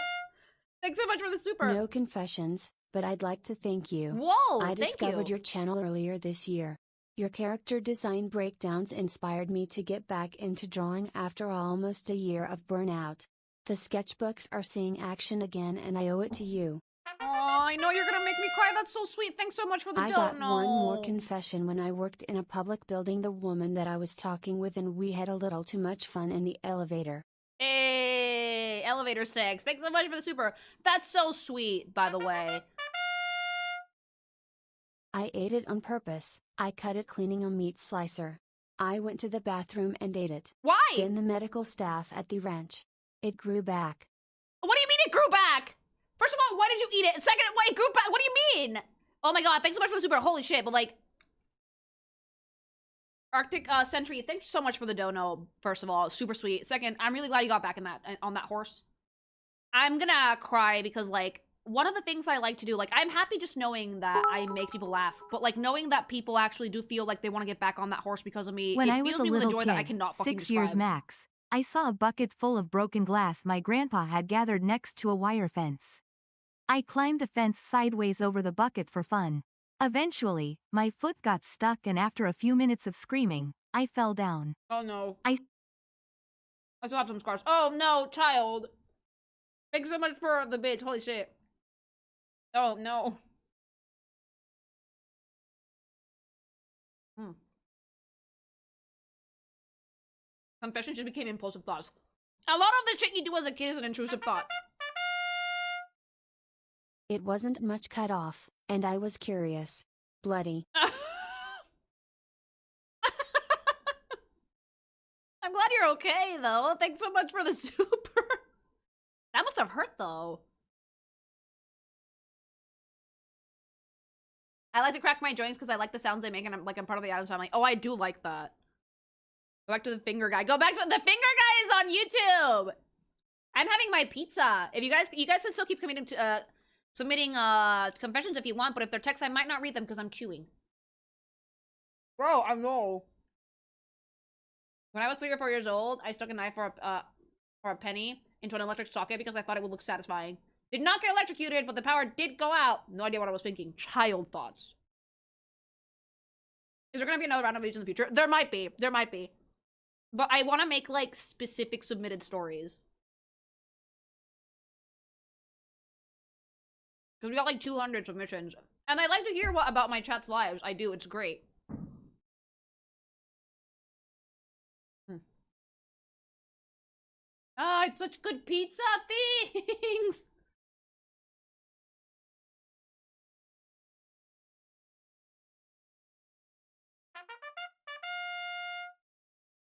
Thanks so much for the super. No confessions, but I'd like to thank you. Whoa, I discovered thank you. your channel earlier this year. Your character design breakdowns inspired me to get back into drawing after almost a year of burnout. The sketchbooks are seeing action again and I owe it to you. Oh, I know you're gonna make me cry. That's so sweet. Thanks so much for the I got one more confession when I worked in a public building. The woman that I was talking with and we had a little too much fun in the elevator. Hey, elevator sex. Thanks so much for the super. That's so sweet, by the way. I ate it on purpose. I cut it cleaning a meat slicer. I went to the bathroom and ate it. Why? Then the medical staff at the ranch. It grew back. What do you mean it grew back? First of all, why did you eat it? Second, why it grew back? What do you mean? Oh my god, thanks so much for the super. Holy shit, but like... Arctic Sentry, thanks so much for the dono, first of all. Super sweet. Second, I'm really glad you got back in that on that horse. I'm gonna cry because, like, one of the things I like to do, like, I'm happy just knowing that I make people laugh, but, like, knowing that people actually do feel like they want to get back on that horse because of me, When it I was fills a me with a little joy kid, that I cannot fucking 6 describe. years max, I saw a bucket full of broken glass my grandpa had gathered next to a wire fence. I climbed the fence sideways over the bucket for fun. Eventually, my foot got stuck and after a few minutes of screaming, I fell down. Oh no. I still have some scars. Oh no, child. Thanks so much for the bitch. Holy shit. Oh no. Confession just became impulsive thoughts. A lot of the shit you do as a kid is an intrusive thought. It wasn't much cut off, and I was curious. Bloody. I'm glad you're okay, though. Thanks so much for the super. That must have hurt, though. I like to crack my joints because I like the sounds they make, and I'm part of the Addams family. Oh, I do like that. Go back to the finger guy. Go back to the finger guy is on YouTube. I'm having my pizza. If you guys can still keep committing to submitting confessions if you want, but if they're texts, I might not read them because I'm chewing. Bro, I know. When I was 3 or 4 years old, I stuck a knife for a penny into an electric socket because I thought it would look satisfying. Did not get electrocuted, but the power did go out. No idea what I was thinking. Child thoughts. Is there gonna be another round of these in the future? There might be. There might be. But I want to make, like, specific submitted stories. Because we got, like, 200 submissions. And I like to hear about my chat's lives. I do. It's great. Ah, it's such good pizza things!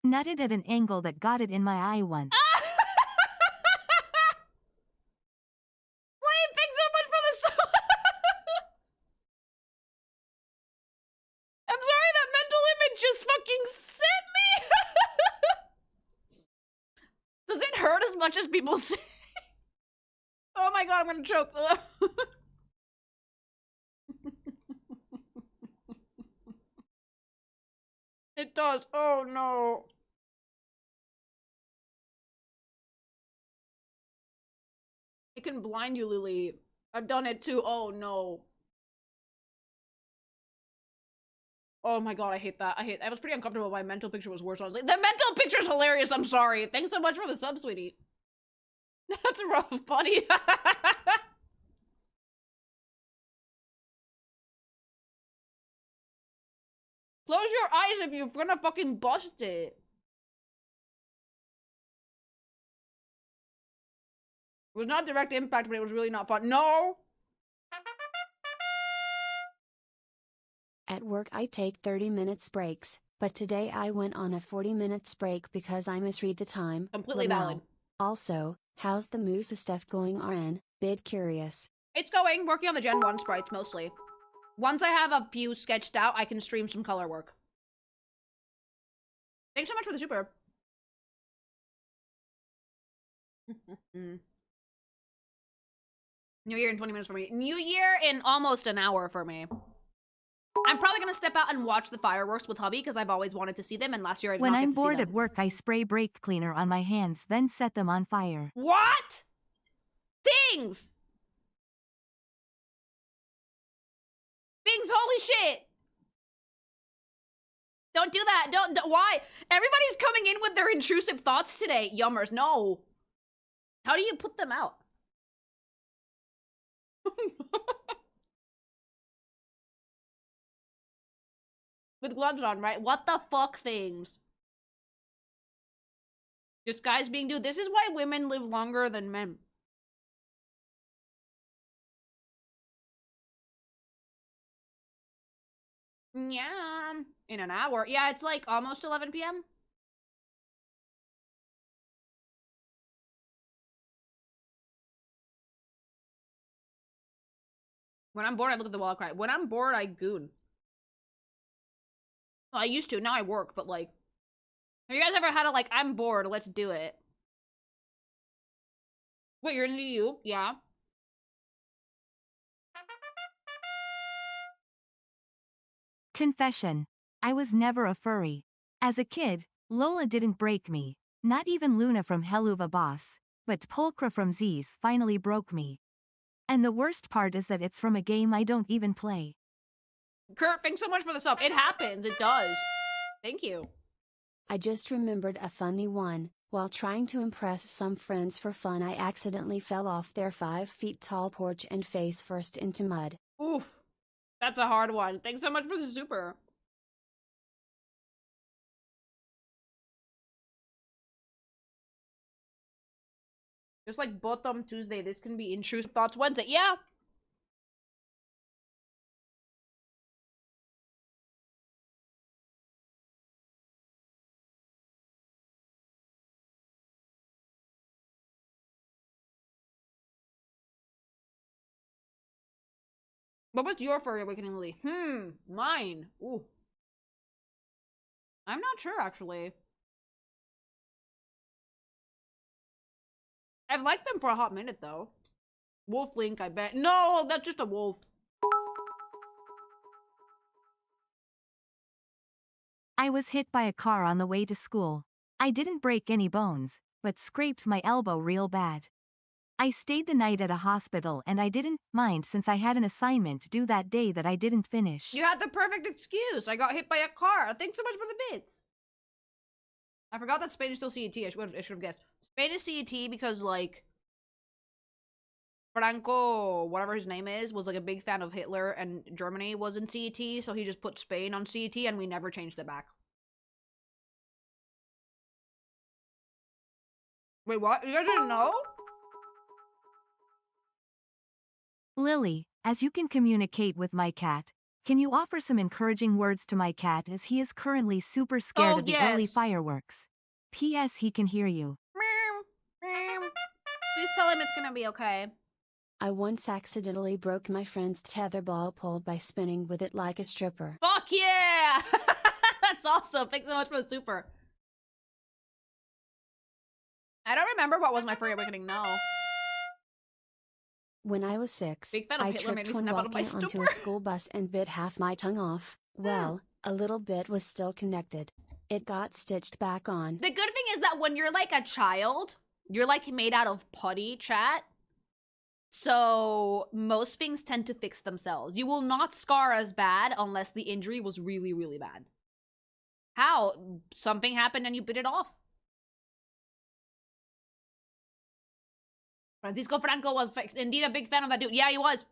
nutted at an angle that got it in my eye once. Wait, thanks so much for the I'm sorry, that mental image just fucking sent me! Does it hurt as much as people say? Oh my god, I'm gonna choke. It does. Oh no. It can blind you, Lily. I've done it too. Oh no. Oh my god, I hate that. I was pretty uncomfortable. My mental picture was worse. I was like, the mental picture's hilarious. I'm sorry. Thanks so much for the sub, sweetie. That's rough, buddy. Close your eyes if you're gonna fucking bust it. It was not direct impact, but it was really not fun. No! At work I take 30 minutes breaks, but today I went on a 40 minutes break because I misread the time. Completely Lol. valid. Also, how's the Musa stuff going RN? Bit curious. It's going. Working on the Gen 1 sprites, mostly. Once I have a few sketched out, I can stream some color work. Thanks so much for the super. New Year in 20 minutes for me. New Year in almost an hour for me. I'm probably gonna step out and watch the fireworks with hubby because I've always wanted to see them, and last year I did When not get I'm to see bored them. at work, I spray brake cleaner on my hands, then set them on fire. What? Things! Things, holy shit! Don't do that. Don't why? Everybody's coming in with their intrusive thoughts today. Yummers, no. How do you put them out? With gloves on, right? What the fuck things? Just guys being dude. This is why women live longer than men. Yeah. In an hour. Yeah, it's like almost 11 p.m. When I'm bored, I look at the wall and cry. When I'm bored, I goon. Well, I used to. Now I work, but like... Have you guys ever had a, like, I'm bored, let's do it? Wait, you're into you? Yeah. Confession. I was never a furry. As a kid, Lola didn't break me. Not even Luna from Helluva Boss. But Pulchra from Z's finally broke me. And the worst part is that it's from a game I don't even play. Kurt, thanks so much for the sub. It happens. It does. Thank you. I just remembered a funny one. While trying to impress some friends for fun, I accidentally fell off their 5 feet tall porch and face first into mud. Oof. That's a hard one. Thanks so much for the super. Just like Bottom Tuesday, this can be intrusive thoughts Wednesday. Yeah. What was your furry awakening, Lily? Mine. Ooh. I'm not sure, actually. I've liked them for a hot minute, though. Wolf Link, I bet. No, that's just a wolf. I was hit by a car on the way to school. I didn't break any bones, but scraped my elbow real bad. I stayed the night at a hospital and I didn't mind since I had an assignment due that day that I didn't finish. You had the perfect excuse. I got hit by a car. Thanks so much for the bits. I forgot that Spain is still CET. I should have guessed. Spain is CET because, like, Franco, whatever his name is, was like a big fan of Hitler, and Germany was in CET, so he just put Spain on CET and we never changed it back. Wait, what? You guys didn't know? Lily, as you can communicate with my cat, can you offer some encouraging words to my cat as he is currently super scared of the early fireworks? P.S. He can hear you. Please tell him it's gonna be okay. I once accidentally broke my friend's tetherball pole by spinning with it like a stripper. Fuck yeah! That's awesome. Thanks so much for the super. I don't remember what was my furry awakening, no. When I was 6, Big fan of I Hitler made tripped me when snap out of my walking onto stupor. a school bus and bit half my tongue off. Well, a little bit was still connected. It got stitched back on. The good thing is that when you're like a child, you're like made out of putty, chat. So most things tend to fix themselves. You will not scar as bad unless the injury was really, really bad. How? Something happened and you bit it off. Francisco Franco was indeed a big fan of that dude. Yeah, he was.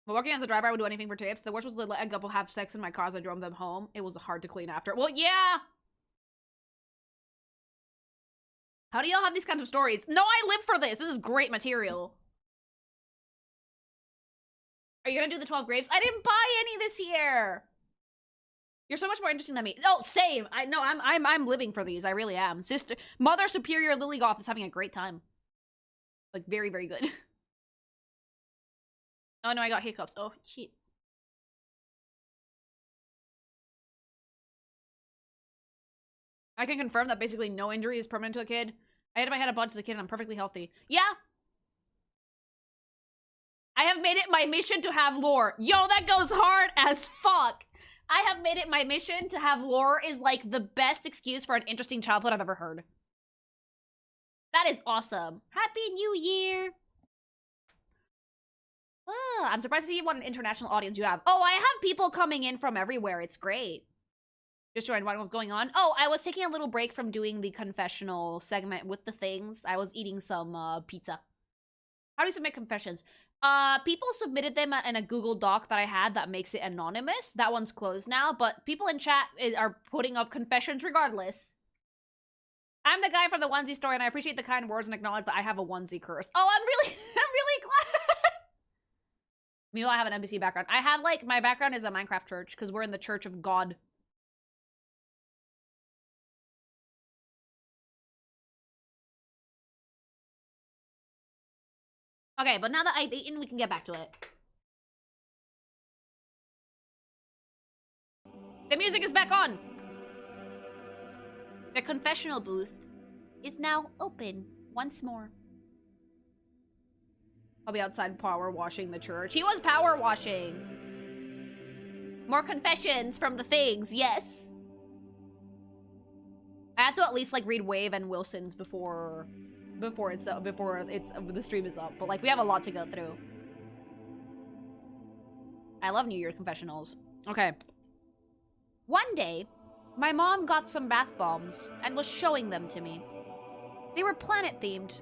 But working as a driver, I would do anything for tips. The worst was to let a couple have sex in my car as I drove them home. It was hard to clean after. Well, yeah. How do y'all have these kinds of stories? No, I live for this. This is great material. Are you gonna do the 12 graves? I didn't buy any this year. You're so much more interesting than me. Oh, same. I'm living for these. I really am. Sister, Mother Superior Lilyggoth is having a great time. Like, very, very good. Oh no, I got hiccups. Oh, shit. I can confirm that basically no injury is permanent to a kid. I hit my head a bunch as a kid and I'm perfectly healthy. Yeah. I have made it my mission to have lore. Yo, that goes hard as fuck. I have made it my mission to have lore is like the best excuse for an interesting childhood I've ever heard. That is awesome. Happy New Year. Oh, I'm surprised to see what an international audience you have. Oh, I have people coming in from everywhere. It's great. Just joined, what's going on? Oh, I was taking a little break from doing the confessional segment with the things. I was eating some pizza. How do you submit confessions? People submitted them in a Google Doc that I had that makes it anonymous. That one's closed now, but people in chat are putting up confessions regardless. I'm the guy from the onesie story, and I appreciate the kind words and acknowledge that I have a onesie curse. Oh, I'm really glad. Meanwhile, I have an NBC background. I have, like, my background is a Minecraft church, because we're in the Church of God. Okay, but now that I've eaten, we can get back to it. The music is back on! The confessional booth is now open once more. I'll be outside power washing the church. He was power washing! More confessions from the things, yes! I have to at least, like, read Wave and Wilson's before the stream is up, but like we have a lot to go through. I love New Year's confessionals. Okay. One day, my mom got some bath bombs and was showing them to me. They were planet themed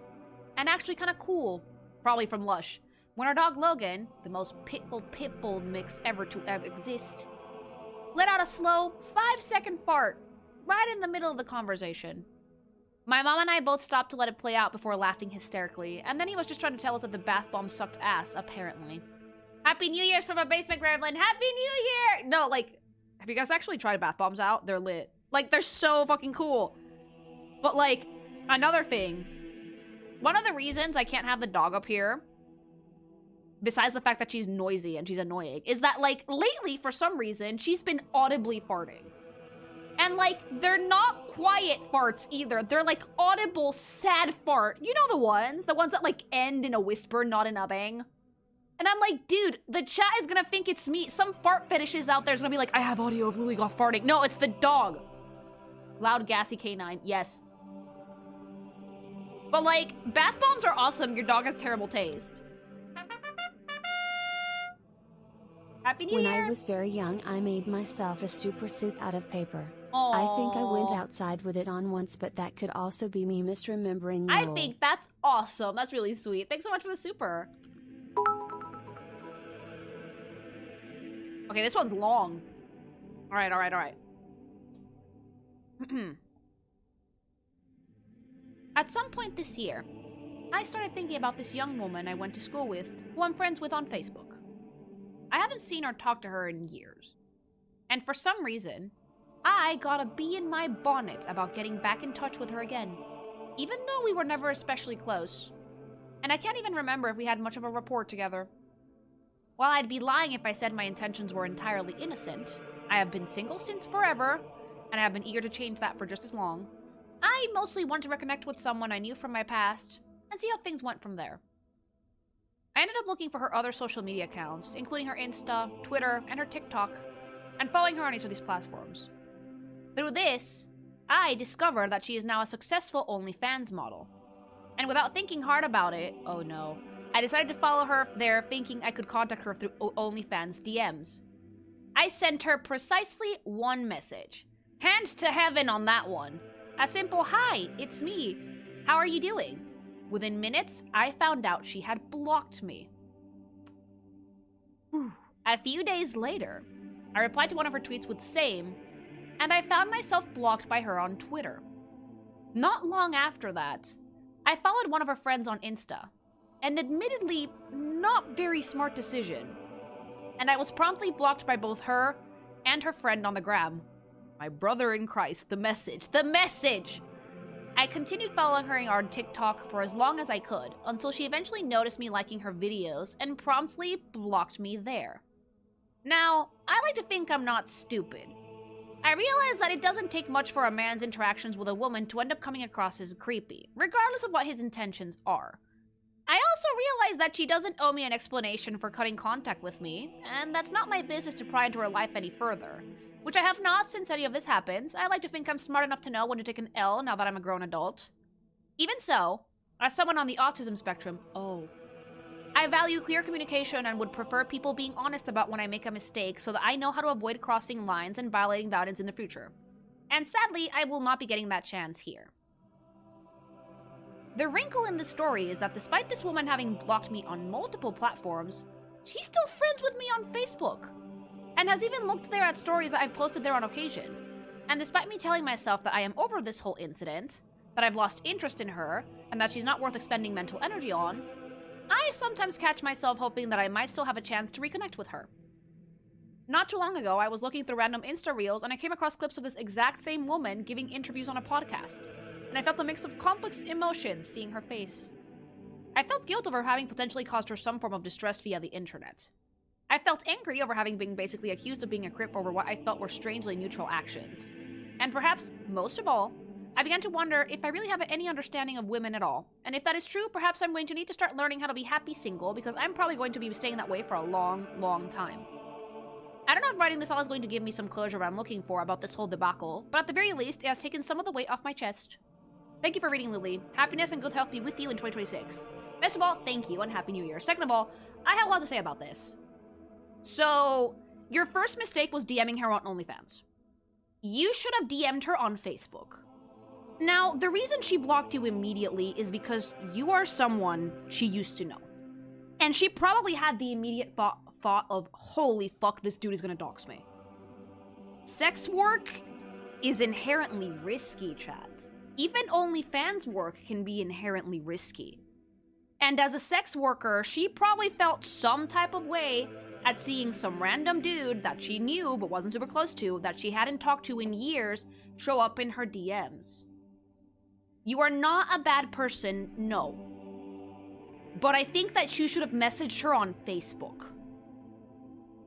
and actually kind of cool, probably from Lush. When our dog Logan, the most pitbull pitbull mix ever to ever exist, let out a slow 5-second fart right in the middle of the conversation. My mom and I both stopped to let it play out before laughing hysterically, and then he was just trying to tell us that the bath bomb sucked ass, apparently. Happy New Year's from a basement gremlin! Happy New Year! No, like, have you guys actually tried bath bombs out? They're lit. Like, they're so fucking cool. But, like, another thing. One of the reasons I can't have the dog up here, besides the fact that she's noisy and she's annoying, is that, like, lately, for some reason, she's been audibly farting. And, like, they're not quiet farts either. They're, like, audible, sad fart. You know the ones? The ones that, like, end in a whisper, not in a bang. And I'm like, dude, the chat is gonna think it's me. Some fart fetishes out there is gonna be like, I have audio of Lilyggoth farting. No, it's the dog. Loud, gassy canine. Yes. But, like, bath bombs are awesome. Your dog has terrible taste. Happy New Year! When I was very young, I made myself a super suit out of paper. Aww. I think I went outside with it on once, but that could also be me misremembering. I think that's awesome. That's really sweet. Thanks so much for the super. Okay, this one's long. Alright, alright, alright. At some point this year, I started thinking about this young woman I went to school with, who I'm friends with on Facebook. I haven't seen or talked to her in years. And for some reason, I got a bee in my bonnet about getting back in touch with her again, even though we were never especially close. And I can't even remember if we had much of a rapport together. While I'd be lying if I said my intentions were entirely innocent, I have been single since forever, and I have been eager to change that for just as long. I mostly want to reconnect with someone I knew from my past, and see how things went from there. I ended up looking for her other social media accounts, including her Insta, Twitter, and her TikTok, and following her on each of these platforms. Through this, I discovered that she is now a successful OnlyFans model. And without thinking hard about it, oh no, I decided to follow her there thinking I could contact her through OnlyFans DMs. I sent her precisely one message. Hands to heaven on that one. A simple, "Hi, it's me. How are you doing?" Within minutes, I found out she had blocked me. A few days later, I replied to one of her tweets with "same," and I found myself blocked by her on Twitter. Not long after that, I followed one of her friends on Insta, an admittedly not very smart decision, and I was promptly blocked by both her and her friend on the gram. My brother in Christ, the message. The message! I continued following her on TikTok for as long as I could, until she eventually noticed me liking her videos and promptly blocked me there. Now, I like to think I'm not stupid. I realize that it doesn't take much for a man's interactions with a woman to end up coming across as creepy, regardless of what his intentions are. I also realize that she doesn't owe me an explanation for cutting contact with me, and that's not my business to pry into her life any further. Which I have not since any of this happens. I like to think I'm smart enough to know when to take an L now that I'm a grown adult. Even so, as someone on the autism spectrum, I value clear communication and would prefer people being honest about when I make a mistake so that I know how to avoid crossing lines and violating boundaries in the future. And sadly, I will not be getting that chance here. The wrinkle in the story is that despite this woman having blocked me on multiple platforms, she's still friends with me on Facebook, and has even looked there at stories that I've posted there on occasion. And despite me telling myself that I am over this whole incident, that I've lost interest in her, and that she's not worth expending mental energy on, I sometimes catch myself hoping that I might still have a chance to reconnect with her. Not too long ago, I was looking through random Insta reels and I came across clips of this exact same woman giving interviews on a podcast, and I felt a mix of complex emotions seeing her face. I felt guilt over having potentially caused her some form of distress via the internet. I felt angry over having been basically accused of being a crip over what I felt were strangely neutral actions. And perhaps, most of all, I began to wonder if I really have any understanding of women at all. And if that is true, perhaps I'm going to need to start learning how to be happy single, because I'm probably going to be staying that way for a long, long time. I don't know if writing this all is going to give me some closure I'm looking for about this whole debacle, but at the very least, it has taken some of the weight off my chest. Thank you for reading, Lily. Happiness and good health be with you in 2026. First of all, thank you and Happy New Year. Second of all, I have a lot to say about this. So, your first mistake was DMing her on OnlyFans. You should have DM'd her on Facebook. Now, the reason she blocked you immediately is because you are someone she used to know. And she probably had the immediate thought of, holy fuck, this dude is gonna dox me. Sex work is inherently risky, chat. Even OnlyFans work can be inherently risky. And as a sex worker, she probably felt some type of way at seeing some random dude that she knew but wasn't super close to, that she hadn't talked to in years, show up in her DMs. You are not a bad person, no. But I think that you should have messaged her on Facebook.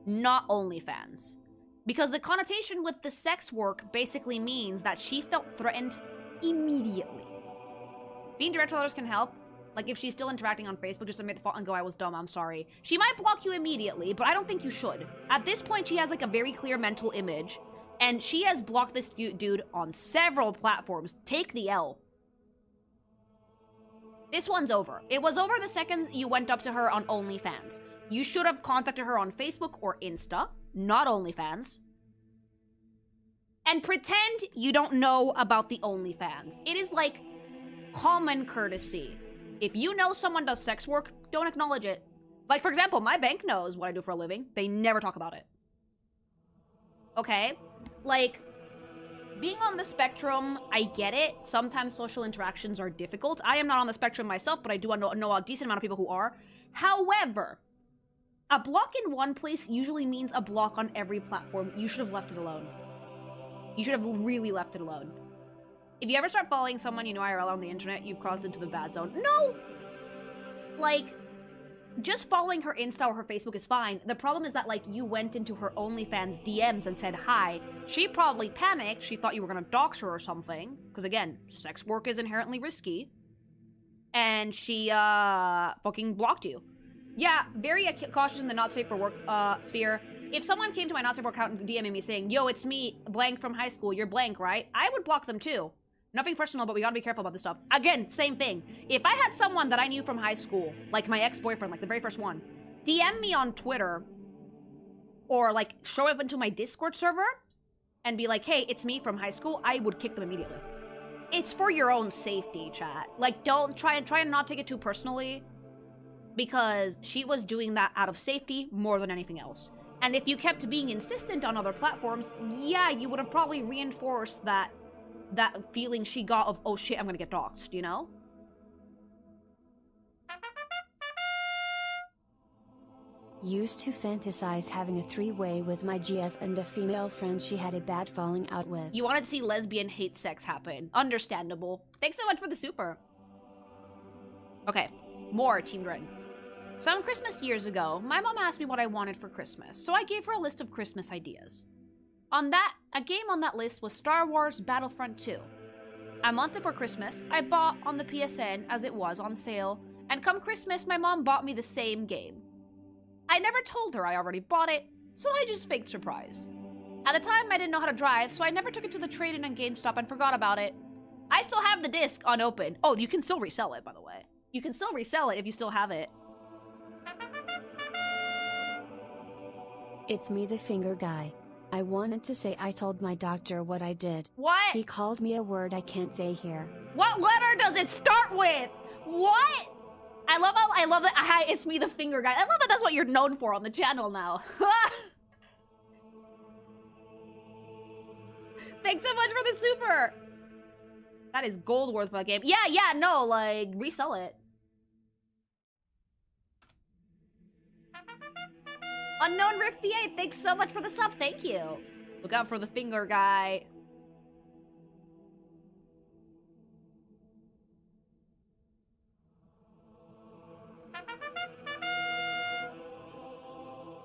Not OnlyFans. Because the connotation with the sex work basically means that she felt threatened immediately. Being direct with others can help. Like, if she's still interacting on Facebook, just admit the fault and go, I was dumb, I'm sorry. She might block you immediately, but I don't think you should. At this point, she has, like, a very clear mental image, and she has blocked this dude on several platforms. Take the L. This one's over. It was over the second you went up to her on OnlyFans. You should have contacted her on Facebook or Insta, not OnlyFans. And pretend you don't know about the OnlyFans. It is, like, common courtesy. If you know someone does sex work, don't acknowledge it. Like, for example, my bank knows what I do for a living. They never talk about it. Okay? Like, being on the spectrum, I get it. Sometimes social interactions are difficult. I am not on the spectrum myself, but I do know a decent amount of people who are. However, a block in one place usually means a block on every platform. You should have left it alone. You should have really left it alone. If you ever start following someone you know IRL on the internet, you've crossed into the bad zone. No! Like, just following her Insta or her Facebook is fine. The problem is that, like, you went into her OnlyFans DMs and said hi. She probably panicked. She thought you were gonna dox her or something. Because, again, sex work is inherently risky. And she, fucking blocked you. Yeah, very cautious in the not safe for work, sphere. If someone came to my not safe for work account and DMing me saying, yo, it's me, blank from high school, you're blank, right? I would block them too. Nothing personal, but we gotta be careful about this stuff. Again, same thing. If I had someone that I knew from high school, like my ex-boyfriend, like the very first one, DM me on Twitter, or like show up into my Discord server, and be like, hey, it's me from high school, I would kick them immediately. It's for your own safety, chat. Like, don't try and not take it too personally, because she was doing that out of safety more than anything else. And if you kept being insistent on other platforms, yeah, you would have probably reinforced that feeling she got of, oh shit, I'm gonna get doxxed, you know? Used to fantasize having a three-way with my GF and a female friend she had a bad falling out with. You wanted to see lesbian hate sex happen. Understandable. Thanks so much for the super. Okay, more Team Dread. Some Christmas years ago, my mom asked me what I wanted for Christmas, so I gave her a list of Christmas ideas. A game on that list was Star Wars Battlefront 2. A month before Christmas, I bought on the PSN as it was on sale, and come Christmas, my mom bought me the same game. I never told her I already bought it, so I just faked surprise. At the time, I didn't know how to drive, so I never took it to the trade-in and GameStop and forgot about it. I still have the disc unopened. Oh, you can still resell it, by the way. You can still resell it if you still have it. It's me, the finger guy. I wanted to say I told my doctor what I did. What? He called me a word I can't say here. What letter does it start with? What? I love that. Hi, it's me, the finger guy. I love that that's what you're known for on the channel now. Thanks so much for the super. That is gold worth for that game. Yeah, no, like, resell it. Unknown Rift V8, thanks so much for the sub, thank you. Look out for the finger guy.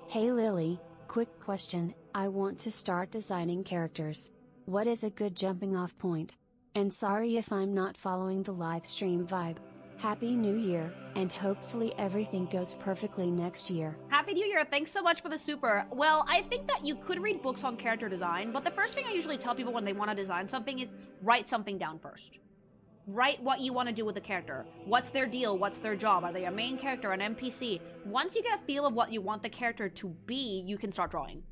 Hey Lily, quick question, I want to start designing characters. What is a good jumping off point? And sorry if I'm not following the live stream vibe. Happy New Year, and hopefully everything goes perfectly next year. Happy New Year, thanks so much for the super. Well, I think that you could read books on character design, but the first thing I usually tell people when they want to design something is write something down first. Write what you want to do with the character. What's their deal? What's their job? Are they a main character, an NPC? Once you get a feel of what you want the character to be, you can start drawing.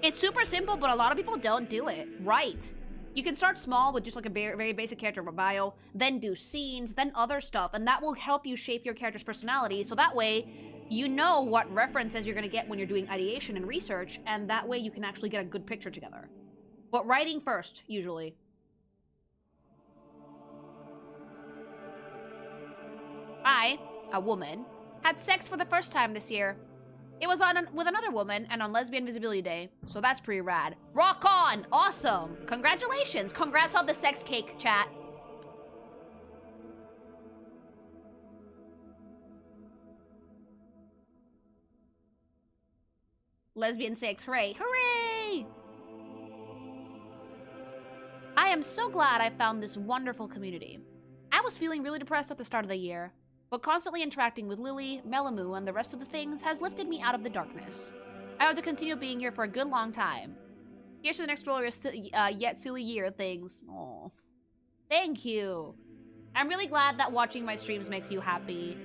It's super simple, but a lot of people don't do it. Right. You can start small with just like a very basic character bio, then do scenes, then other stuff, and that will help you shape your character's personality, so that way you know what references you're going to get when you're doing ideation and research, and that way you can actually get a good picture together. But writing first, usually. I, a woman, had sex for the first time this year. It was with another woman and on Lesbian Visibility Day, so that's pretty rad. Rock on! Awesome! Congratulations! Congrats on the sex cake, chat. Lesbian sex, hooray! Hooray! I am so glad I found this wonderful community. I was feeling really depressed at the start of the year, but constantly interacting with Lily, Melamu, and the rest of the things has lifted me out of the darkness. I hope to continue being here for a good long time. Here's to the next glorious yet silly year things. Aw. Thank you. I'm really glad that watching my streams makes you happy.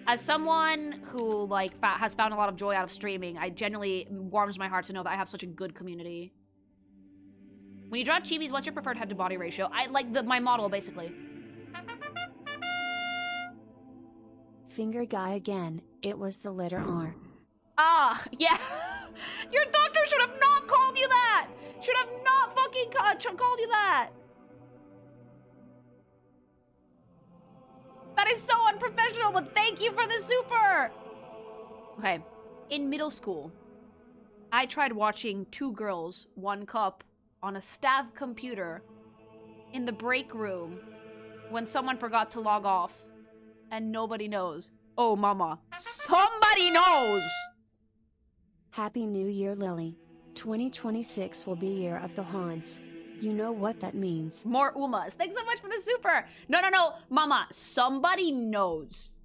As someone who like has found a lot of joy out of streaming, I genuinely warms my heart to know that I have such a good community. When you draw chibis, what's your preferred head to body ratio? I like my model basically. Finger guy again, it was the letter R. Ah, yeah. Your doctor should have not called you that! Should have not fucking called you that! That is so unprofessional, but thank you for the super! Okay, in middle school, I tried watching 2 Girls, 1 Cup on a staff computer in the break room when someone forgot to log off. And nobody knows. Oh, mama. Somebody knows! Happy New Year, Lily. 2026 will be year of the haunts. You know what that means. More Umas. Thanks so much for the super. No, mama. Somebody knows.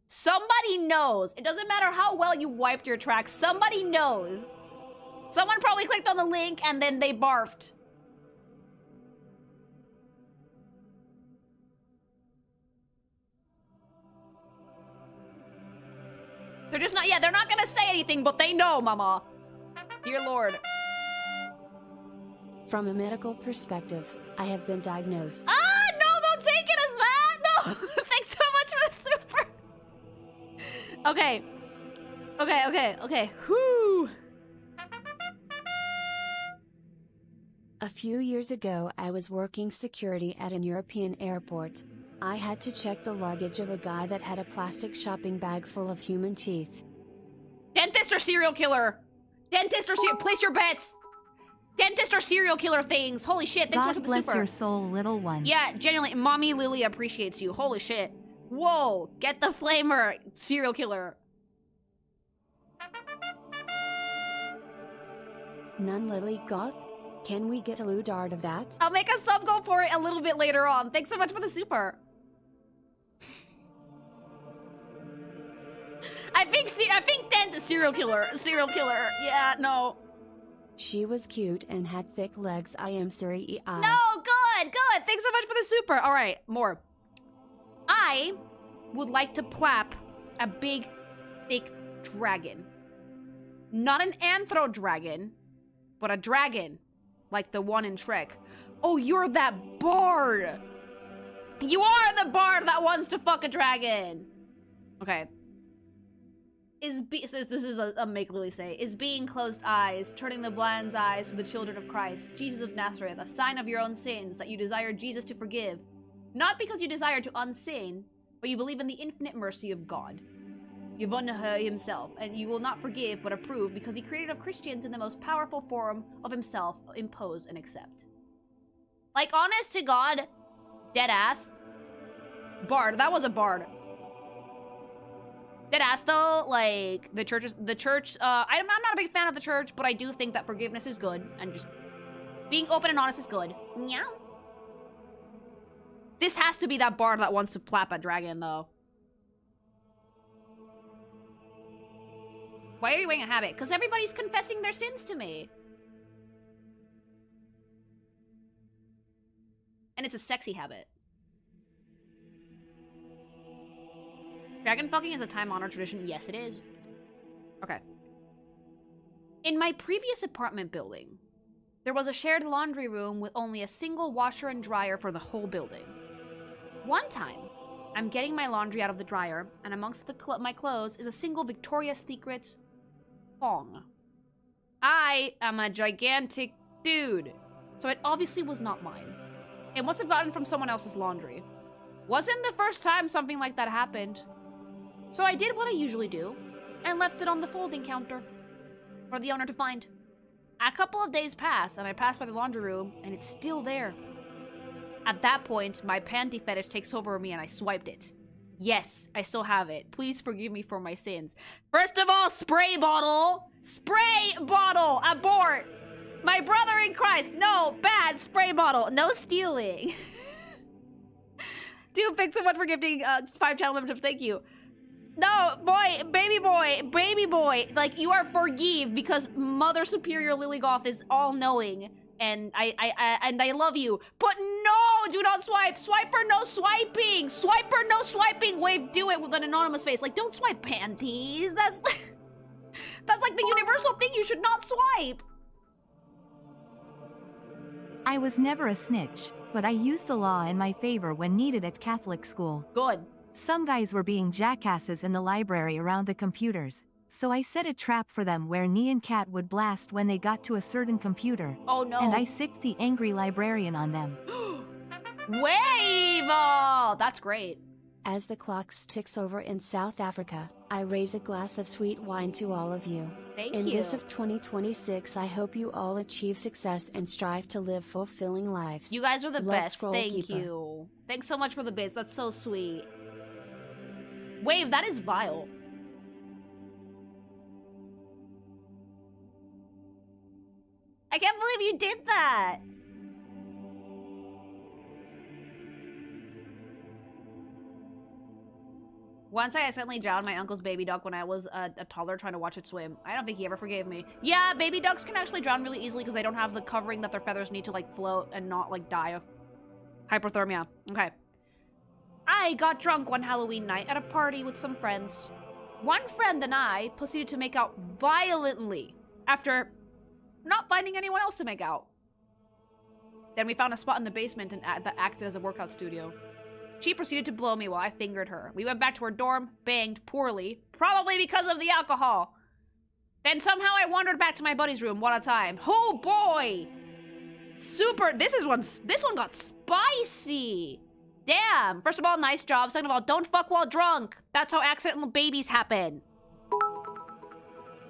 Somebody knows. It doesn't matter how well you wiped your tracks. Somebody knows. Someone probably clicked on the link and then they barfed. They're just not, yeah, they're not gonna say anything, but they know, mama. Dear Lord. From a medical perspective, I have been diagnosed. Ah, no, don't take it as that! No! Thanks so much for the super! Okay. Okay. Whew. A few years ago, I was working security at an European airport. I had to check the luggage of a guy that had a plastic shopping bag full of human teeth. Dentist or serial killer? Dentist or place your bets! Dentist or serial killer things. Holy shit, thanks so much for God the bless super. your soul, little one. Yeah, genuinely, Mommy Lily appreciates you. Holy shit. Whoa, get the flamer, serial killer. None Lilyggoth? Can we get a lewd art of that? I'll make a sub goal for it a little bit later on. Thanks so much for the super. I think dentist, serial killer. Yeah, no. She was cute and had thick legs. I am sorry. No, good. Thanks so much for the super. All right, more. I would like to plap a big, thick dragon. Not an anthro dragon, but a dragon, like the one in Shrek. Oh, you're that bard. You are the bard that wants to fuck a dragon. Okay. This is a make Lily say. Is being closed eyes, turning the blind eyes to the children of Christ, Jesus of Nazareth, a sign of your own sins, that you desire Jesus to forgive. Not because you desire to unsin, but you believe in the infinite mercy of God. Yvonne himself, and you will not forgive but approve, because he created of Christians in the most powerful form of himself, impose and accept. Like, honest to God, dead ass. Bard, that was a bard. Dead ass though, like, the church, I'm not a big fan of the church, but I do think that forgiveness is good, and just being open and honest is good. Yeah. This has to be that bard that wants to plap a dragon, though. Why are you wearing a habit? Because everybody's confessing their sins to me. And it's a sexy habit. Dragon fucking is a time-honored tradition. Yes, it is. Okay. In my previous apartment building, there was a shared laundry room with only a single washer and dryer for the whole building. One time, I'm getting my laundry out of the dryer, and amongst my clothes is a single Victoria's Secret thong. I am a gigantic dude, so it obviously was not mine. It must have gotten from someone else's laundry. Wasn't the first time something like that happened. So I did what I usually do, and left it on the folding counter for the owner to find. A couple of days pass, and I pass by the laundry room, and it's still there. At that point, my panty fetish takes over me, and I swiped it. Yes, I still have it. Please forgive me for my sins. First of all, spray bottle! Spray bottle! Abort! My brother in Christ! No, bad spray bottle! No stealing! Dude, thanks so much for gifting 5 channel memberships. Thank you. No, baby boy. Like, you are forgive because Mother Superior Lilyggoth is all-knowing. And I love you. But no, do not swipe. Swiper, no swiping. Swiper, no swiping. Wave, do it with an anonymous face. Like, don't swipe panties. That's like the universal thing. You should not swipe. I was never a snitch, but I used the law in my favor when needed at Catholic school. Good. Some guys were being jackasses in the library around the computers, so I set a trap for them where Nyan Cat would blast when they got to a certain computer. Oh no. And I sicked the angry librarian on them. Wave! Oh, that's great. As the clock ticks over in South Africa, I raise a glass of sweet wine to all of you. Thank In you. this of 2026, I hope you all achieve success and strive to live fulfilling lives. You guys are the Love best. Scroll Thank Keeper. you. Thanks so much for the bits. That's so sweet. Wave, that is vile. I can't believe you did that. Once I accidentally drowned my uncle's baby duck when I was a toddler trying to watch it swim. I don't think he ever forgave me. Yeah, baby ducks can actually drown really easily because they don't have the covering that their feathers need to, like, float and not, like, die of hypothermia. Okay. I got drunk one Halloween night at a party with some friends. One friend and I proceeded to make out violently after not finding anyone else to make out. Then we found a spot in the basement and that acted as a workout studio. She proceeded to blow me while I fingered her. We went back to her dorm, banged poorly, probably because of the alcohol. Then somehow I wandered back to my buddy's room one at a time. Oh boy! This one got spicy! Damn! First of all, nice job. Second of all, don't fuck while drunk. That's how accidental babies happen.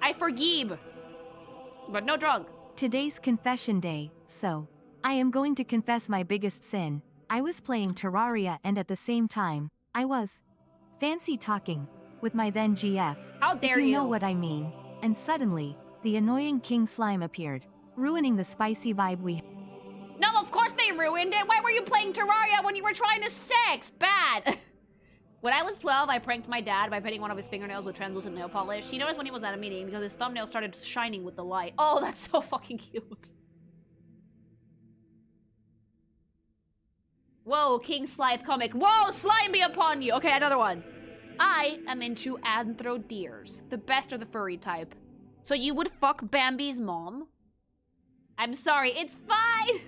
I forgive. But no drunk. Today's confession day, so I am going to confess my biggest sin. I was playing Terraria and at the same time, I was fancy talking with my then GF. How dare you know what I mean. And suddenly, the annoying King Slime appeared, ruining the spicy vibe we... No, of course they ruined it! Why were you playing Terraria when you were trying to sex? Bad! When I was 12, I pranked my dad by painting one of his fingernails with translucent nail polish. He noticed when he was at a meeting because his thumbnail started shining with the light. Oh, that's so fucking cute. Whoa, King Slime comic. Whoa, slime be upon you! Okay, another one. I am into anthro deers. The best are the furry type. So you would fuck Bambi's mom? I'm sorry, it's fine!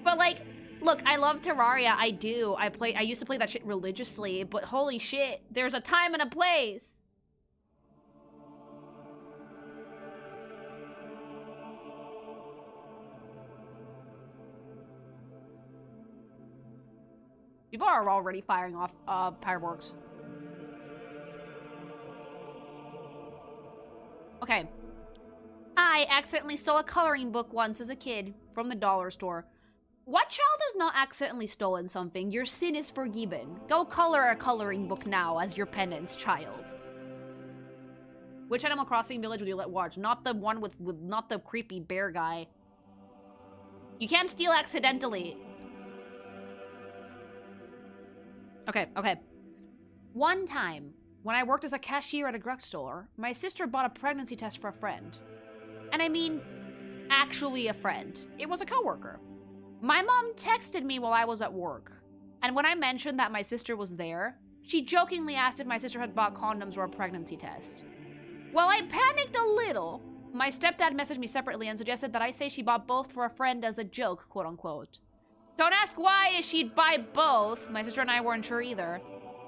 But like, look, I love Terraria, I do. I used to play that shit religiously, but holy shit, there's a time and a place. People are already firing off fireworks. Okay. I accidentally stole a coloring book once as a kid from the dollar store. What child has not accidentally stolen something? Your sin is forgiven. Go color a coloring book now as your penance, child. Which Animal Crossing village would you let watch? Not the one with not the creepy bear guy. You can't steal accidentally. Okay, okay. One time, when I worked as a cashier at a drugstore, my sister bought a pregnancy test for a friend. And I mean, actually a friend. It was a coworker. My mom texted me while I was at work. And when I mentioned that my sister was there, she jokingly asked if my sister had bought condoms or a pregnancy test. Well, I panicked a little. My stepdad messaged me separately and suggested that I say she bought both for a friend as a joke, quote unquote. Don't ask why she'd buy both. My sister and I weren't sure either.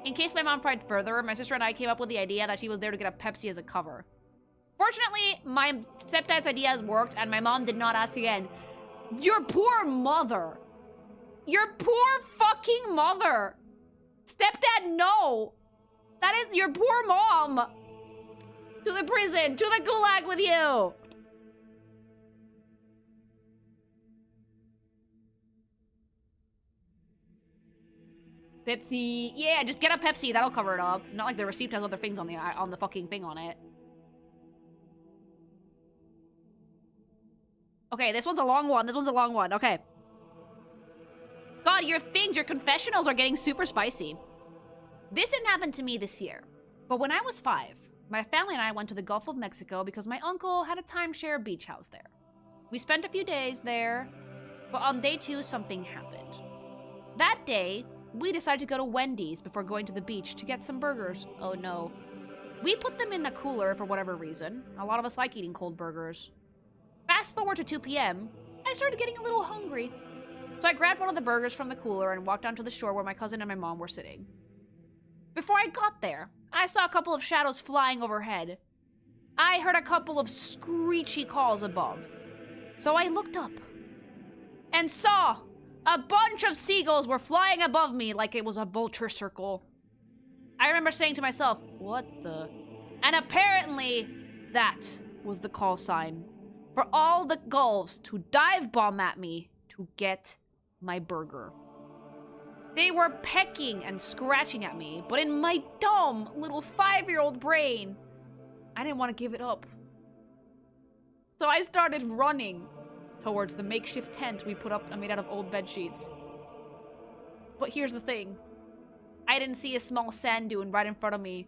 In case my mom tried further, my sister and I came up with the idea that she was there to get a Pepsi as a cover. Fortunately, my stepdad's idea has worked and my mom did not ask again. Your poor mother. Your poor fucking mother. Stepdad, no. That is your poor mom. To the prison, to the gulag with you. Pepsi. Yeah, just get a Pepsi. That'll cover it up. Not like the receipt has other things on the fucking thing on it. Okay, this one's a long one. This one's a long one. Okay. God, your things, your confessionals are getting super spicy. This didn't happen to me this year. But when I was 5, my family and I went to the Gulf of Mexico because my uncle had a timeshare beach house there. We spent a few days there, but on day 2, something happened. That day, we decided to go to Wendy's before going to the beach to get some burgers. Oh no. We put them in a cooler for whatever reason. A lot of us like eating cold burgers. Fast forward to 2 p.m., I started getting a little hungry. So I grabbed one of the burgers from the cooler and walked down to the shore where my cousin and my mom were sitting. Before I got there, I saw a couple of shadows flying overhead. I heard a couple of screechy calls above. So I looked up and saw a bunch of seagulls were flying above me like it was a vulture circle. I remember saying to myself, what the? And apparently, that was the call sign for all the gulls to dive bomb at me to get my burger. They were pecking and scratching at me, but in my dumb little 5-year-old brain, I didn't want to give it up. So I started running towards the makeshift tent we put up made out of old bed sheets. But here's the thing. I didn't see a small sand dune right in front of me